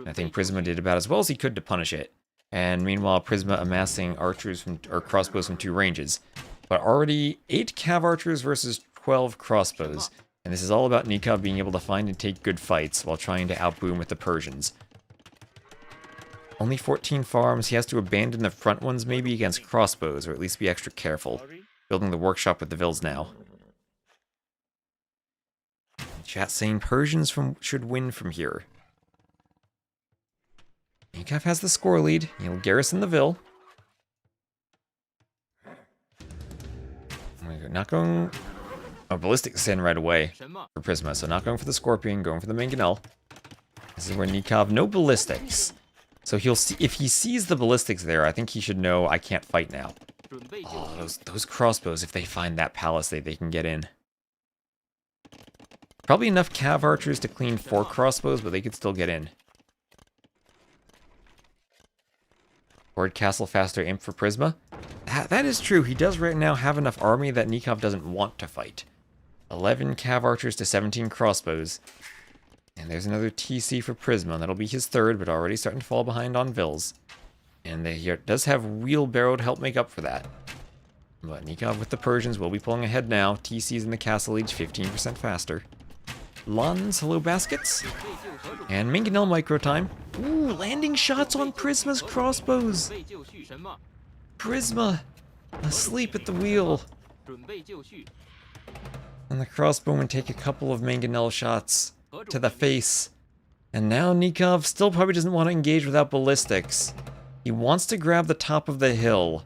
I think Prisma did about as well as he could to punish it. And meanwhile, Prisma amassing archers from, or crossbows from 2 ranges. But already 8 cav archers versus 12 crossbows. And this is all about Nikov being able to find and take good fights while trying to outboom with the Persians. Only 14 farms. He has to abandon the front ones maybe against crossbows, or at least be extra careful. Building the workshop with the Vills now. Chat saying Persians should win from here. Nikov has the score lead. He'll garrison the Vill. Not going... Oh, ballistics in right away 什么？ for Prisma. So not going for the Scorpion, going for the Mangonel. This is where Nikov, no ballistics. So he'll see, if he sees the ballistics there, I think he should know I can't fight now. 准备就 Oh, 绪。 those crossbows, if they find that palisade, they can get in. Probably enough cav archers to clean 4 crossbows, but they could still get in. Board castle faster imp for Prisma. That is true. He does right now have enough army that Nikov doesn't want to fight. 11 cav archers to 17 crossbows. And there's another TC for Prisma. That'll be his 3rd, but already starting to fall behind on Vils. And he does have Wheelbarrow to help make up for that. But Nikov with the Persians will be pulling ahead now. TC's in the castle age 15% faster. Lons, hello baskets. And Mangonel micro time. Ooh, landing shots on Prisma's crossbows. 准备就绪。什么？ Prisma, asleep at the wheel. 准备就绪。 And the crossbowmen take a couple of Mangonel shots to the face. And now Nikov still probably doesn't want to engage without ballistics. He wants to grab the top of the hill.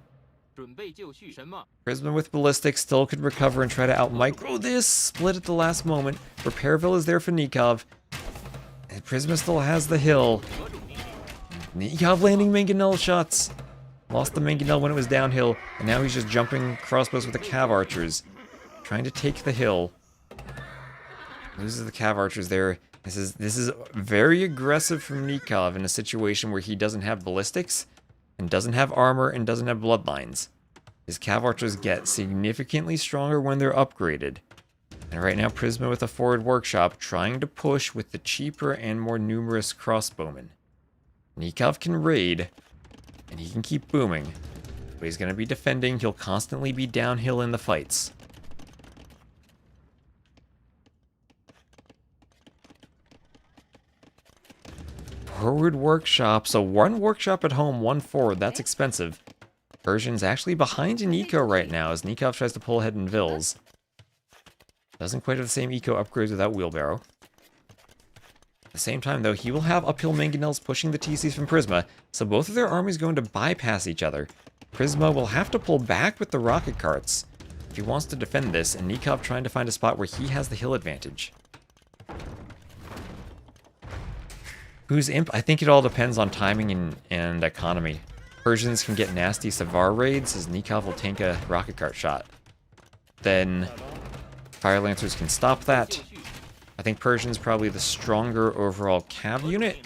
准备就绪。什么？ Prisma with ballistics still could recover and try to out-micro this. Split at the last moment. Repairville is there for Nikov. And Prisma still has the hill. Nikov landing Mangonel shots. Lost the Mangonel when it was downhill. And now he's just jumping crossbows with the cav archers. Trying to take the hill. Loses the cav archers there. This is very aggressive from Nikov in a situation where he doesn't have ballistics, and doesn't have armor, and doesn't have bloodlines. His cav archers get significantly stronger when they're upgraded. And right now Prisma with a forward workshop trying to push with the cheaper and more numerous crossbowmen. Nikov can raid, and he can keep booming. But he's going to be defending, he'll constantly be downhill in the fights. Forward workshop, so 1 workshop at home, 1 forward, that's expensive. Persian's actually behind in eco right now as Nikov tries to pull ahead in Vils. Doesn't quite have the same eco upgrades without Wheelbarrow. At the same time though, he will have uphill Mangonels pushing the TCs from Prisma, so both of their armies going to bypass each other. Prisma will have to pull back with the rocket carts if he wants to defend this, and Nikov trying to find a spot where he has the hill advantage. Who's imp? I think it all depends on timing and economy. Persians can get nasty Savar raids as Nikov will tank a rocket cart shot. Then Fire Lancers can stop that. I think Persian's probably the stronger overall cav unit,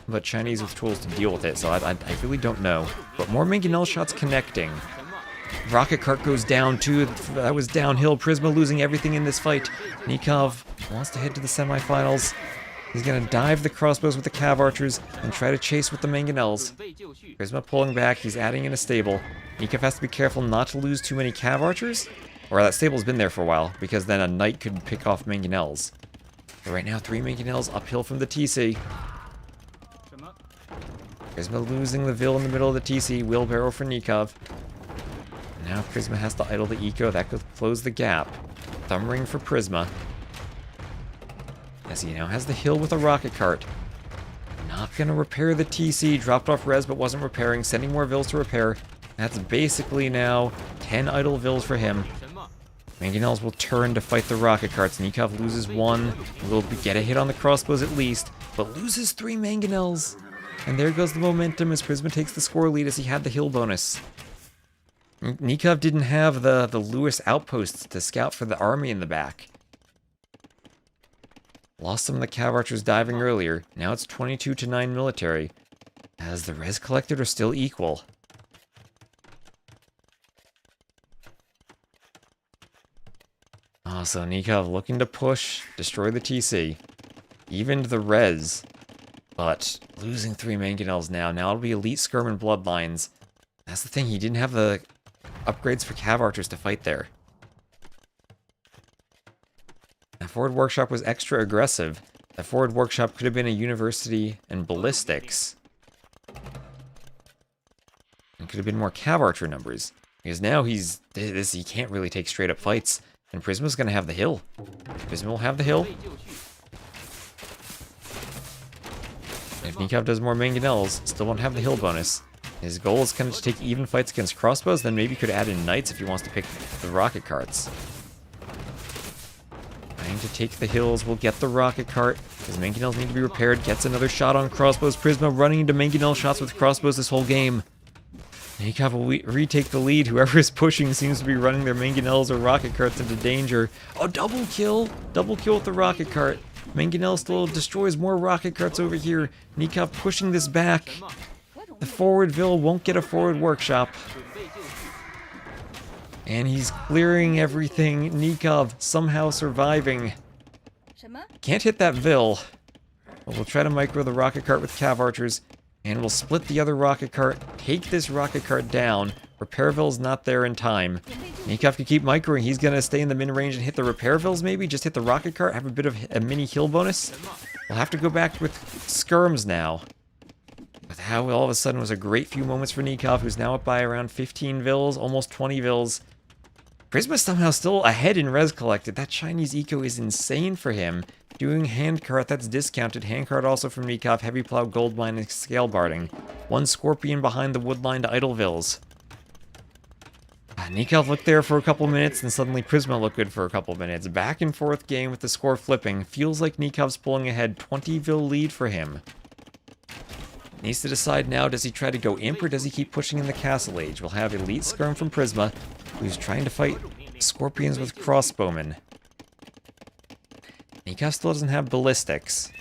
but Chinese with tools to deal with it, so I really don't know. But more Mangonel shots connecting. Rocket cart goes down too. That was downhill. Prisma losing everything in this fight. Nikov wants to head to the semifinals. He's going to dive the crossbows with the cav archers and try to chase with the Mangonels. 准备就绪。 Prisma pulling back, he's adding in a stable. Nikov has to be careful not to lose too many cav archers. Or that stable's been there for a while, because then a knight could pick off Mangonels. But right now, 3 Mangonels uphill from the TC. 什么？ Prisma losing the Vil in the middle of the TC, Wheelbarrow for Nikov. Now Prisma has to idle the eco, that could close the gap. Thumb ring for Prisma. As he now has the hill with a rocket cart. Not gonna repair the TC, dropped off res but wasn't repairing, sending more Vils to repair. That's basically now 10 idle Vils for him. 什么？ Mangonels will turn to fight the rocket carts. Nikov loses 1, will get a hit on the crossbows at least, but loses 3 Mangonels. And there goes the momentum as Prisma takes the score lead as he had the hill bonus. Nikov didn't have the Lewis outposts to scout for the army in the back. Lost some of the cav archers diving earlier. Now it's 22-9 military, as the res collected are still equal. So Nikov looking to push, destroy the TC. Evened the res, but losing 3 Mangonels now. Now it'll be elite skirm and bloodlines. That's the thing, he didn't have the upgrades for cav archers to fight there. That forward workshop was extra aggressive. That forward workshop could have been a university and ballistics. And could have been more cav archer numbers. Because now he can't really take straight up fights. And Prisma's gonna have the hill. Prisma will have the hill. 准备就绪。 If Nikov does more Mangonels, still won't have the hill bonus. His goal is kind of to take even fights against crossbows, then maybe could add in knights if he wants to pick the rocket carts. Trying to take the hills. We'll get the rocket cart. His mangonels need to be repaired. Gets another shot on crossbows. Prisma running into mangonel shots with crossbows this whole game. Nikov will retake the lead. Whoever is pushing seems to be running their mangonels or rocket carts into danger. Oh, double kill! Double kill with the rocket cart. Mangonel still destroys more rocket carts over here. Nikov pushing this back. The forward Vil won't get a forward workshop. And he's clearing everything. Nikov somehow surviving. Can't hit that Vil. But we'll try to micro the rocket cart with cav archers. And we'll split the other rocket cart, take this rocket cart down. Repair Vil's not there in time. Nikov can keep microing. He's going to stay in the min range and hit the repair Vils maybe. Just hit the rocket cart, have a bit of a mini heal bonus. We'll have to go back with skirms now. But how all of a sudden was a great few moments for Nikov, who's now up by around 15 Vils, almost 20 Vils. Prisma somehow still ahead in res collected. That Chinese eco is insane for him. Doing handcart, that's discounted. Handcart also from Nikov, heavy plow, gold mine, and scale barding. One scorpion behind the woodlined idle Vils. Nikov looked there for a couple minutes, and suddenly Prisma looked good for a couple minutes. Back and forth game with the score flipping. Feels like Nikov's pulling ahead. 20 Vil lead for him. Needs to decide now, does he try to go imp or does he keep pushing in the castle age? We'll have elite skirm from Prisma, who's trying to fight scorpions with crossbowmen. Nikov still doesn't have ballistics.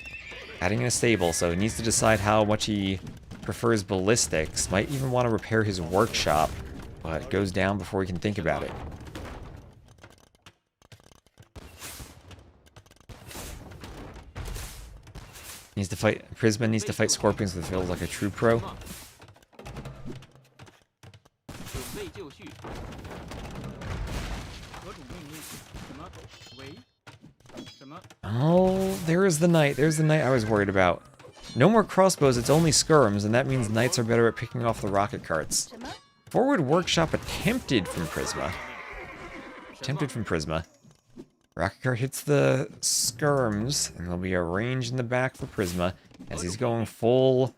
Adding in a stable, so he needs to decide how much he prefers ballistics. Might even want to repair his workshop, but goes down before he can think about it. Needs to fight, Prisma needs to fight scorpions with Vils like a true pro. Oh, there's the knight. There's the knight I was worried about. No more crossbows, it's only skirms, and that means knights are better at picking off the rocket carts. Forward workshop attempted from Prisma. Rocket cart hits the skirms, and there'll be a range in the back for Prisma, as he's going full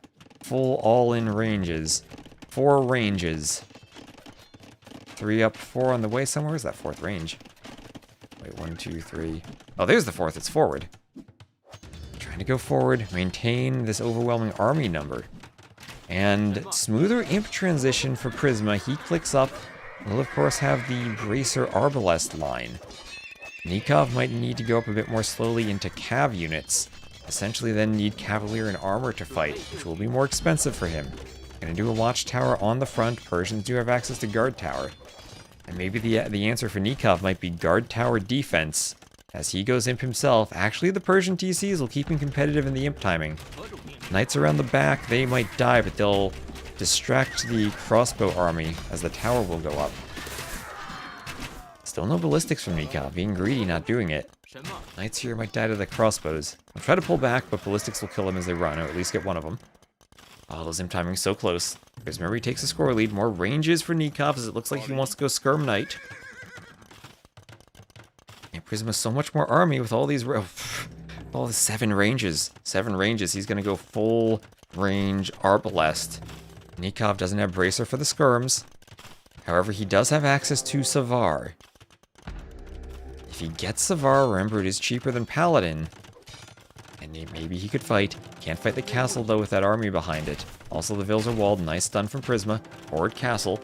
all-in ranges. 4 ranges. 3 up, 4 on the way somewhere. Where's that 4th range? Wait, 1, 2, 3. Oh, there's the 4th. It's forward. Trying to go forward, maintain this overwhelming army number. And smoother imp transition for Prisma. He clicks up. We'll, of course, have the Bracer Arbalest line. Nikov might need to go up a bit more slowly into cav units. Essentially then need Cavalier and Armor to fight, which will be more expensive for him. Gonna do a watchtower on the front. Persians do have access to guard tower. And maybe the answer for Nikov might be guard tower defense. As he goes imp himself, actually the Persian TCs will keep him competitive in the imp timing. Knights around the back, they might die, but they'll distract the crossbow army as the tower will go up. Still no ballistics from Nikov, being greedy, not doing it. Knights here might die to the crossbows. I'll try to pull back, but ballistics will kill them as they run, or at least get one of them. Oh, those imp timings so close. Prisma retakes a score lead. More ranges for Nikov, as it looks like he wants to go skirm knight. And Prisma so much more army with all these... all the 7 ranges. 7 ranges. He's going to go full range Arbalest. Nikov doesn't have Bracer for the skirms. However, he does have access to Savar. If he gets Savar, remember it is cheaper than Paladin. And maybe he could fight. Can't fight the castle though with that army behind it. Also the Vils are walled. Nice stun from Prisma. Forward castle.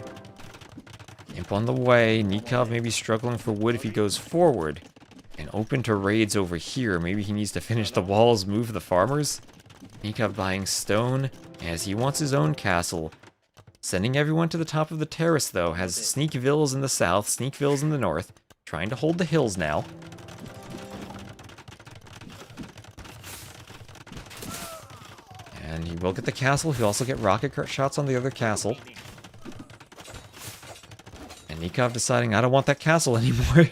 Imp on the way. Nikov may be struggling for wood if he goes forward. And open to raids over here. Maybe he needs to finish the walls, move the farmers. Nikov buying stone as he wants his own castle. Sending everyone to the top of the terrace though. Has sneak Vils in the south, sneak Vils in the north. Trying to hold the hills now. And he will get the castle. He'll also get rocket shots on the other castle. And Nikov deciding, I don't want that castle anymore.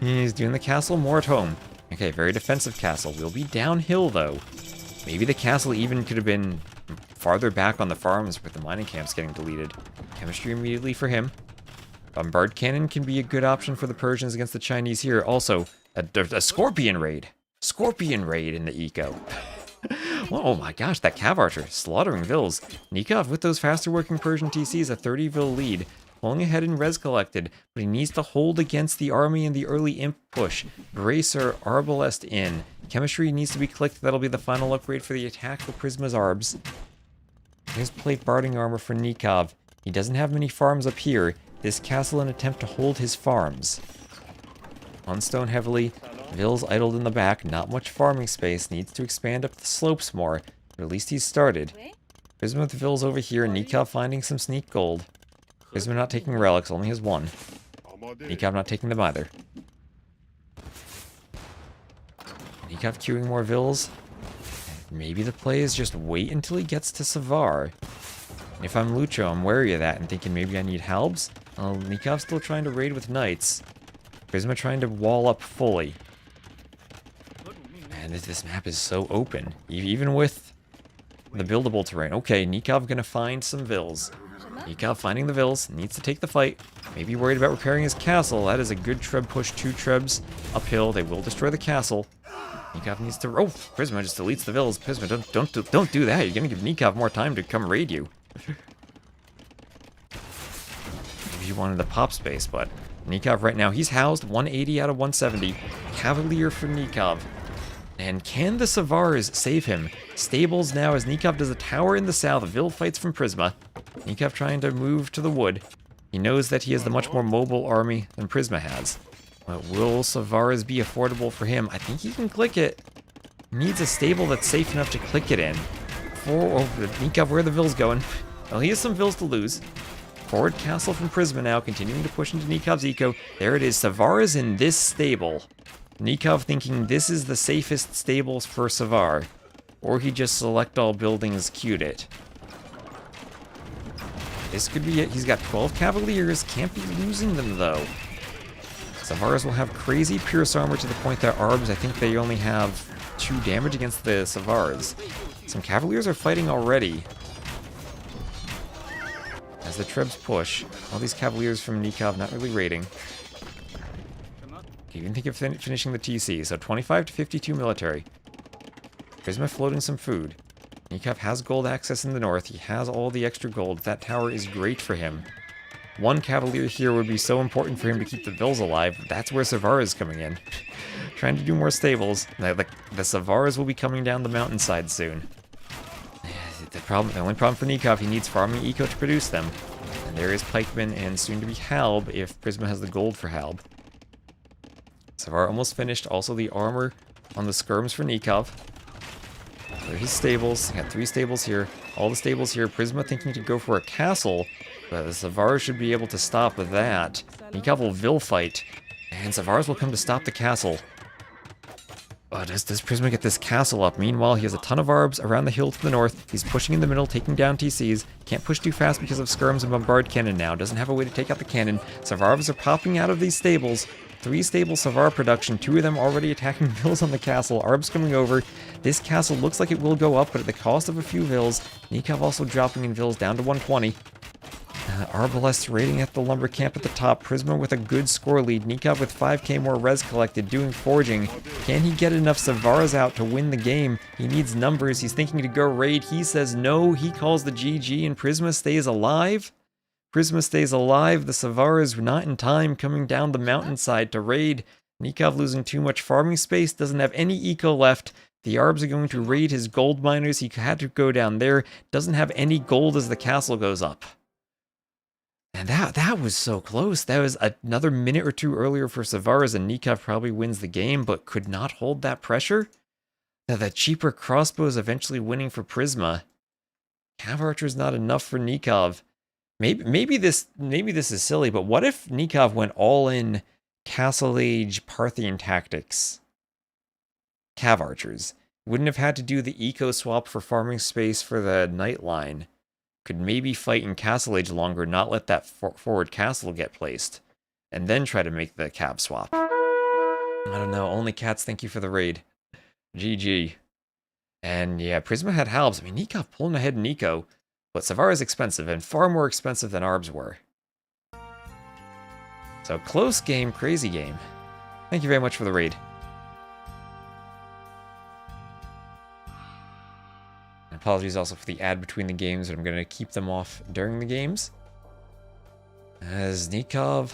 He's doing the castle more at home. Okay, very defensive castle. We'll be downhill, though. Maybe the castle even could have been farther back on the farms with the mining camps getting deleted. Chemistry immediately for him. Bombard cannon can be a good option for the Persians against the Chinese here. Also, a scorpion raid. Scorpion raid in the eco. Oh my gosh, that cav archer slaughtering Vils. Nikov with those faster working Persian TCs, a 30 Vil lead. pulling ahead in res collected, but he needs to hold against the army in the early imp push. Bracer, Arbalest in. Chemistry needs to be clicked. That'll be the final upgrade for the attack for Prisma's Arbs. Here's plate barding armor for Nikov. He doesn't have many farms up here. This castle an attempt to hold his farms. On stone heavily. Vils idled in the back. Not much farming space. Needs to expand up the slopes more. But at least he's started. Prisma with Vils over here. Nikov finding some sneak gold. Prisma not taking relics. Only has one. Nikov not taking them either. Nikov queuing more Vils. Maybe the play is just wait until he gets to Savar. If I'm Lucho, I'm wary of that and thinking maybe I need halbs. Nikov's still trying to raid with knights. Prisma trying to wall up fully. Man, this map is so open. Even with the buildable terrain. Okay, Nikov gonna find some Vils. Nikov finding the Vils. Needs to take the fight. Maybe worried about repairing his castle. That is a good treb push. 2 trebs uphill. They will destroy the castle. Nikov needs to... Oh, Prisma just deletes the Vils. Prisma, don't do that. You're gonna give Nikov more time to come raid you. Maybe you wanted the pop space, but Nikov right now, he's housed 180 out of 170. Cavalier for Nikov. And can the Savars save him? Stables now as Nikov does a tower in the south. Vil fights from Prisma. Nikov trying to move to the wood. He knows that he has the much more mobile army than Prisma has. But will Savars be affordable for him? I think he can click it. He needs a stable that's safe enough to click it in. Nikov, where are the Vils going? Well, he has some Vils to lose. Forward castle from Prisma now, continuing to push into Nikov's eco. There it is, Savars in this stable. Nikov thinking this is the safest stables for Savar. Or he just select all buildings, queued it. This could be it. He's got 12 Cavaliers, can't be losing them though. Savars will have crazy Pierce armor to the point that Arbs, I think they only have 2 damage against the Savars. Some Cavaliers are fighting already. As the Trebs push, all these Cavaliers from Nikov not really raiding. Even think of finishing the TC, so 25 to 52 military. Prisma floating some food. Nikov has gold access in the north. He has all the extra gold. That tower is great for him. 1 Cavalier here would be so important for him to keep the Vils alive. That's where Savar is coming in. Trying to do more stables. The Savars will be coming down the mountainside soon. The only problem for Nikov, he needs farming eco to produce them. And there is Pikeman and soon to be Halb if Prisma has the gold for Halb. Savar almost finished. Also the armor on the skirms for Nikov. There are his stables. He got 3 stables here. All the stables here. Prisma thinking to go for a castle. But the Savars should be able to stop that. Nikov will Vil fight. And Savars will come to stop the castle. Does Prisma get this castle up? Meanwhile, he has a ton of Arbs around the hill to the north. He's pushing in the middle, taking down TCs. Can't push too fast because of skirms and bombard cannon now. Doesn't have a way to take out the cannon. Savars are popping out of these stables. 3 stable Savar production. 2 of them already attacking Vils on the castle. Arbs coming over. This castle looks like it will go up, but at the cost of a few Vils. Nikov also dropping in Vils down to 120. Arbalest raiding at the lumber camp at the top. Prisma with a good score lead. Nikov with 5k more res collected, doing forging. Can he get enough Savars out to win the game? He needs numbers. He's thinking to go raid. He says no. He calls the GG and Prisma stays alive. Prisma stays alive. The Savars not in time, coming down the mountainside to raid. Nikov losing too much farming space. Doesn't have any eco left. The Arbs are going to raid his gold miners. He had to go down there. Doesn't have any gold as the castle goes up. And that was so close. That was another minute or 2 earlier for Savars, and Nikov probably wins the game, but could not hold that pressure. Now, the cheaper crossbows eventually winning for Prisma. Cav Archer's not enough for Nikov. Maybe this is silly, but what if Nikov went all in Castle Age Parthian tactics? Cav Archers. Wouldn't have had to do the eco swap for farming space for the Night Line. Could maybe fight in Castle Age longer, not let that forward castle get placed, and then try to make the cab swap. I don't know, only cats, thank you for the raid. GG. And yeah, Prisma had Halbs. I mean, Nikov pulling ahead in eco, but Savar is expensive, and far more expensive than Arbs were. So close game, crazy game. Thank you very much for the raid. Apologies also for the ad between the games, but I'm going to keep them off during the games. As Nikov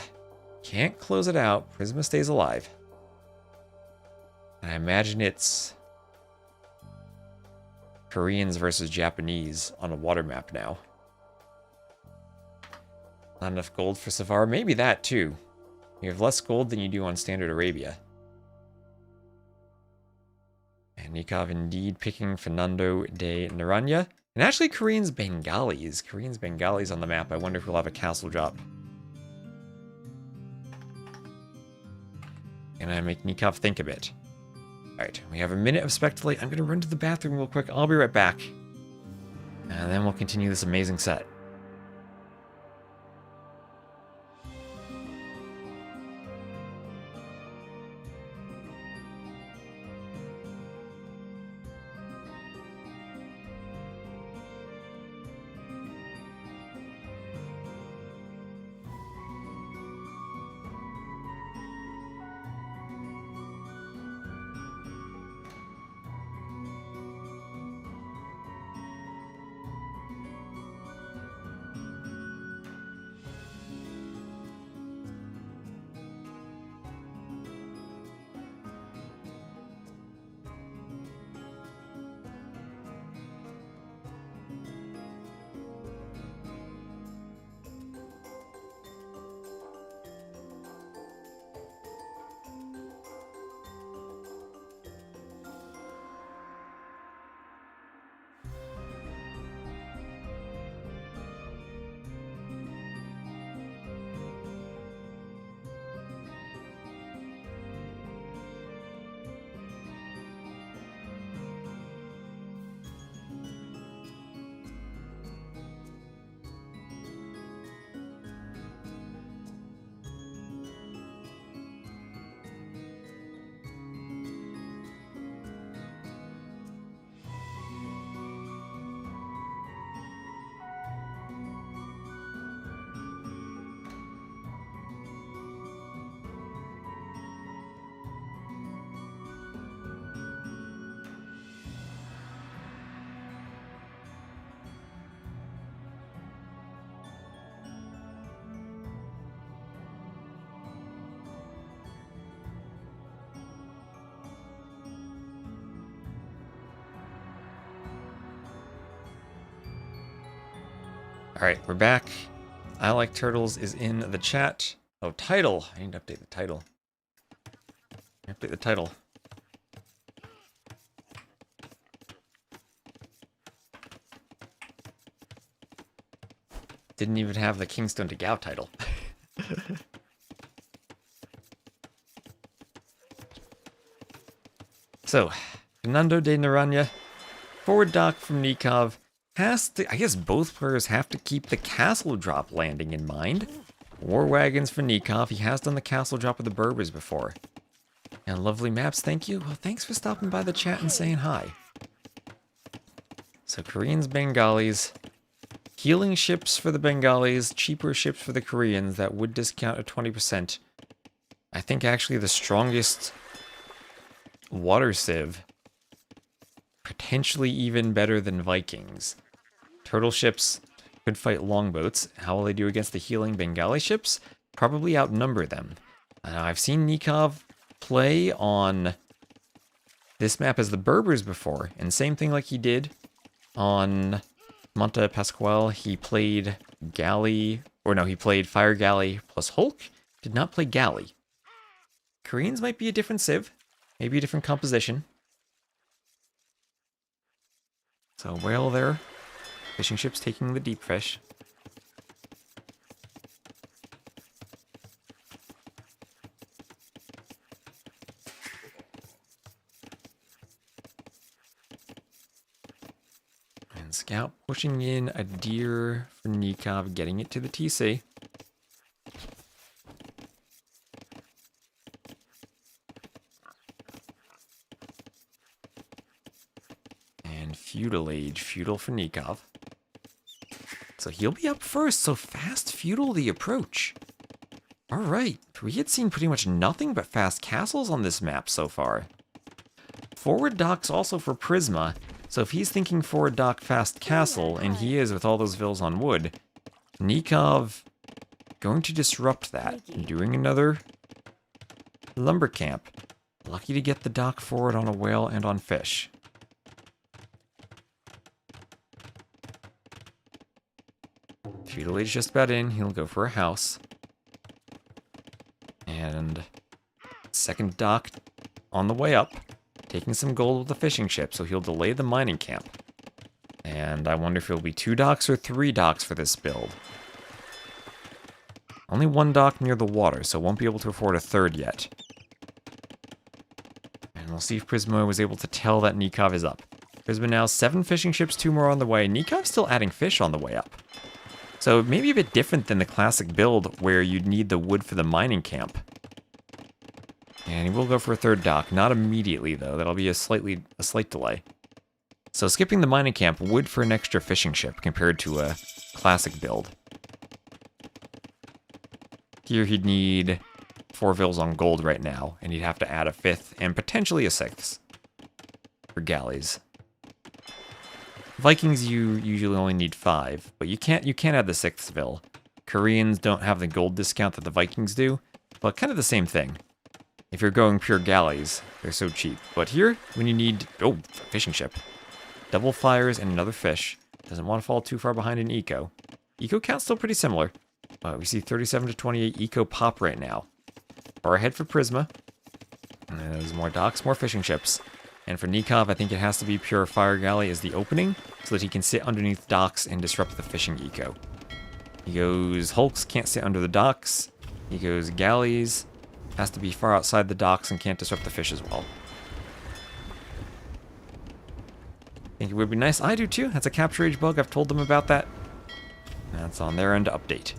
can't close it out, Prisma stays alive. And I imagine it's Koreans versus Japanese on a water map now. Not enough gold for Savar. Maybe that too. You have less gold than you do on Standard Arabia. And Nikov indeed picking Fernando de Naranja. And actually Koreans Bengalis. Koreans Bengalis on the map. I wonder if we'll have a castle drop. Can I make Nikov think a bit? Alright, we have a minute of speculate. I'm going to run to the bathroom real quick. I'll be right back. And then we'll continue this amazing set. Alright, we're back. I Like Turtles is in the chat. Oh, title. I need to update the title. Update the title. Didn't even have the Kingstone to Gao title. So, Fernando de Naranja, forward dock from Nikov. Has to, I guess both players have to keep the castle drop landing in mind. War wagons for Nikov. He has done the castle drop with the Berbers before. And lovely maps, thank you. Well, thanks for stopping by the chat and saying hi. So Koreans, Bengalis. Healing ships for the Bengalis, cheaper ships for the Koreans. That would discount at 20%. I think actually the strongest water civ. Potentially even better than Vikings. Turtle ships could fight longboats. How will they do against the healing Bengali ships? Probably outnumber them. I've seen Nikov play on this map as the Berbers before, and same thing like he did on Mont Pascal. He played Galley, or no, he played Fire Galley plus Hulk. Did not play Galley. Koreans might be a different civ, maybe a different composition. So whale there. Fishing ships taking the deep fish. And Scout pushing in a deer for Nikov, getting it to the TC. Feudal Age, feudal for Nikov. So he'll be up first, so fast feudal the approach. Alright, we had seen pretty much nothing but fast castles on this map so far. Forward dock's also for Prisma, so if he's thinking forward dock fast castle, and he is with all those villas on wood, Nikov going to disrupt that. Doing another lumber camp. Lucky to get the dock forward on a whale and on fish. Feudal Age just about in. He'll go for a house. And second dock on the way up. Taking some gold with the fishing ship, so he'll delay the mining camp. And I wonder if it'll be 2 docks or 3 docks for this build. Only 1 dock near the water, so won't be able to afford a 3rd yet. And we'll see if Prisma was able to tell that Nikov is up. Prisma now 7 fishing ships, 2 more on the way. Nikov's still adding fish on the way up. So maybe a bit different than the classic build where you'd need the wood for the mining camp. And he will go for a 3rd dock. Not immediately, though. That'll be a slight delay. So skipping the mining camp, wood for an extra fishing ship compared to a classic build. Here he'd need 4 vills on gold right now, and he'd have to add a 5th and potentially a 6th for galleys. Vikings you usually only need 5, but you can't add the 6th vill. Koreans don't have the gold discount that the Vikings do, but kind of the same thing. If you're going pure galleys, they're so cheap. But here, when you need... Oh, fishing ship. Double fires and another fish. Doesn't want to fall too far behind in eco. Eco count's still pretty similar. We see 37 to 28 eco pop right now. Far ahead for Prisma. And there's more docks, more fishing ships. And for Nikov, I think it has to be pure fire galley as the opening, so that he can sit underneath docks and disrupt the fishing eco. He goes hulks, can't sit under the docks. He goes galleys, has to be far outside the docks and can't disrupt the fish as well. Think it would be nice. I do too. That's a capture age bug. I've told them about that. That's on their end to update.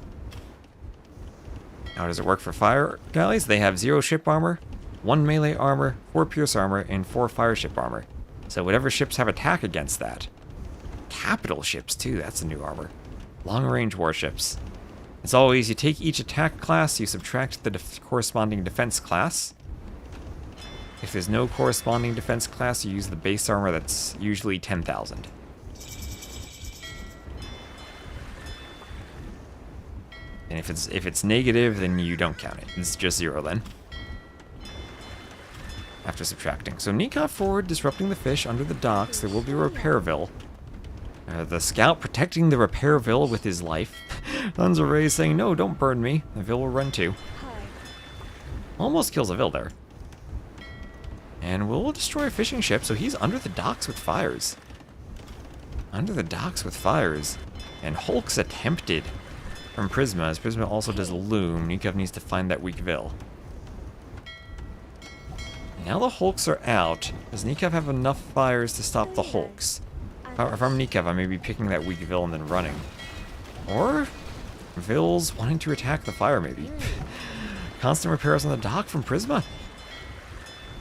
How does it work for fire galleys? They have 0 ship armor, 1 melee armor, 4 pierce armor, and 4 fire ship armor. So whatever ships have attack against that. Capital ships too, that's a new armor. Long range warships. As always, you take each attack class, you subtract the corresponding defense class. If there's no corresponding defense class, you use the base armor that's usually 10,000. And if it's negative, then you don't count it. It's just 0 then. After subtracting. So Nikov forward, disrupting the fish under the docks. There will be a repairville. The scout protecting the repairville with his life. Lanzaray saying, no, don't burn me. The vill will run too. Almost kills a vill there. And we'll destroy a fishing ship, so he's under the docks with fires. Under the docks with fires. And Hulk's attempted from Prisma, as Prisma also does loom. Nikov needs to find that weak vill. Now the Hulks are out. Does Nikov have enough fires to stop the Hulks? If I'm Nikov, I may be picking that weak vill and then running. Or vills wanting to attack the fire, maybe. Constant repairs on the dock from Prisma.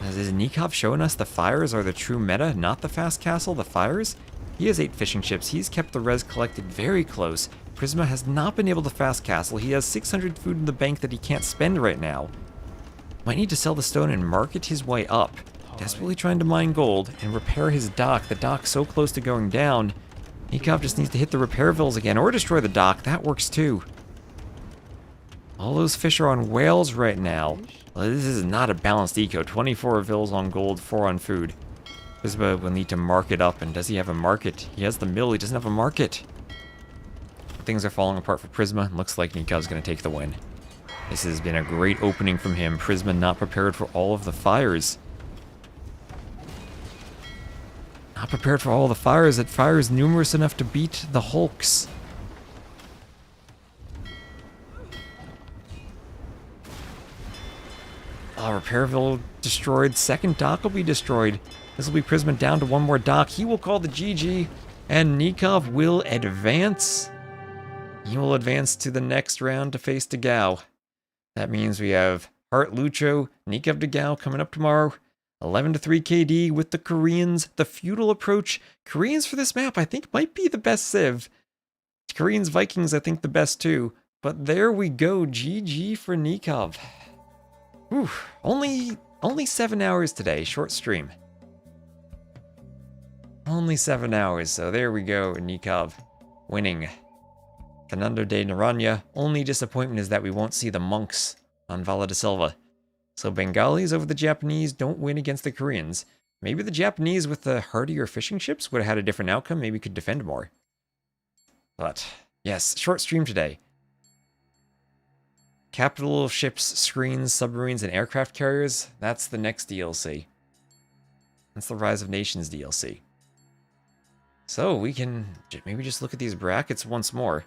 Is Nikov showing us the fires are the true meta, not the fast castle, the fires? He has 8 fishing ships. He's kept the res collected very close. Prisma has not been able to fast castle. He has 600 food in the bank that he can't spend right now. Might need to sell the stone and market his way up. Desperately trying to mine gold and repair his dock. The dock's so close to going down. Nikov just needs to hit the repair vills again or destroy the dock. That works too. All those fish are on whales right now. Well, this is not a balanced eco. 24 vills on gold, 4 on food. Prisma will need to market up, and does he have a market? He has the mill, he doesn't have a market. Things are falling apart for Prisma. Looks like Nikov's going to take the win. This has been a great opening from him. Prisma not prepared for all of the fires. Not prepared for all the fires. That fire is numerous enough to beat the Hulks. Repairville destroyed. Second dock will be destroyed. This will be Prisma down to 1 more dock. He will call the GG, and Nikov will advance. He will advance to the next round to face Degao. That means we have Hart, Lucho, Nikov, Degao coming up tomorrow. 11 to 3 KD with the Koreans. The feudal approach. Koreans for this map I think might be the best civ. Koreans, Vikings I think the best too. But there we go. GG for Nikov. Whew. Only 7 hours today. Short stream. Only 7 hours. So there we go. Nikov winning. Fernando de Noronha. Only disappointment is that we won't see the monks on Vala de Silva. So Bengalis over the Japanese don't win against the Koreans. Maybe the Japanese with the hardier fishing ships would have had a different outcome. Maybe could defend more. But, yes, short stream today. Capital ships, screens, submarines, and aircraft carriers. That's the next DLC. That's the Rise of Nations DLC. So we can maybe just look at these brackets once more.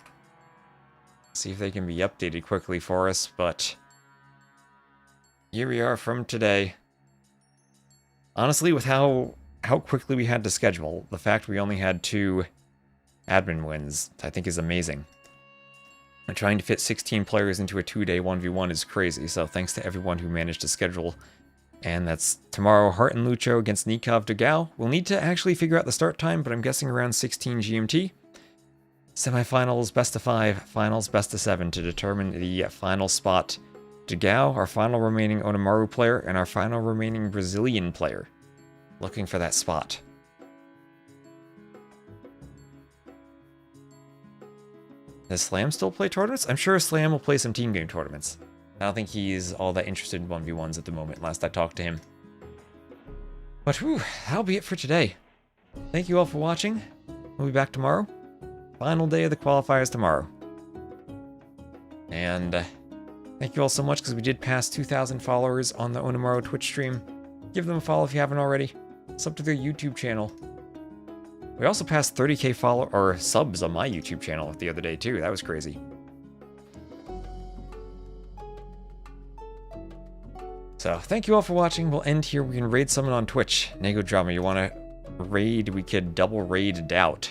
See if they can be updated quickly for us, but here we are from today. Honestly, with how quickly we had to schedule, the fact we only had 2 admin wins, I think is amazing. And trying to fit 16 players into a 2-day 1v1 is crazy, so thanks to everyone who managed to schedule. And that's tomorrow, Hart and Lucho against Nikov Dogao. We'll need to actually figure out the start time, but I'm guessing around 16 GMT. Semifinals, best of 5, finals, best of 7 to determine the final spot. Dogao, our final remaining Onimaru player, and our final remaining Brazilian player. Looking for that spot. Does Slam still play tournaments? I'm sure Slam will play some team game tournaments. I don't think he's all that interested in 1v1s at the moment, last I talked to him. But whew, that'll be it for today. Thank you all for watching. We'll be back tomorrow. Final day of the qualifiers tomorrow. And thank you all so much, because we did pass 2,000 followers on the Onimaru Twitch stream. Give them a follow if you haven't already. Sub to their YouTube channel. We also passed 30k subs on my YouTube channel the other day too. That was crazy. So, thank you all for watching. We'll end here. We can raid someone on Twitch. Nego Drama, you want to raid? We could double raid Doubt,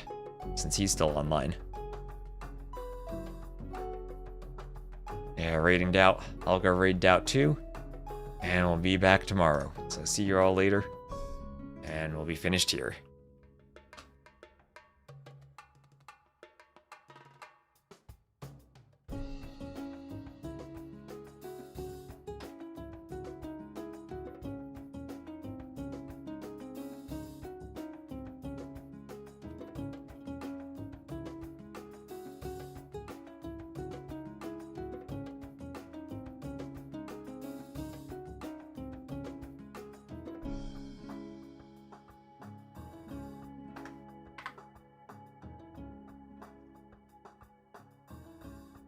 since he's still online. Yeah, raiding Doubt. I'll go raid Doubt too. And we'll be back tomorrow. So, see you all later. And we'll be finished here.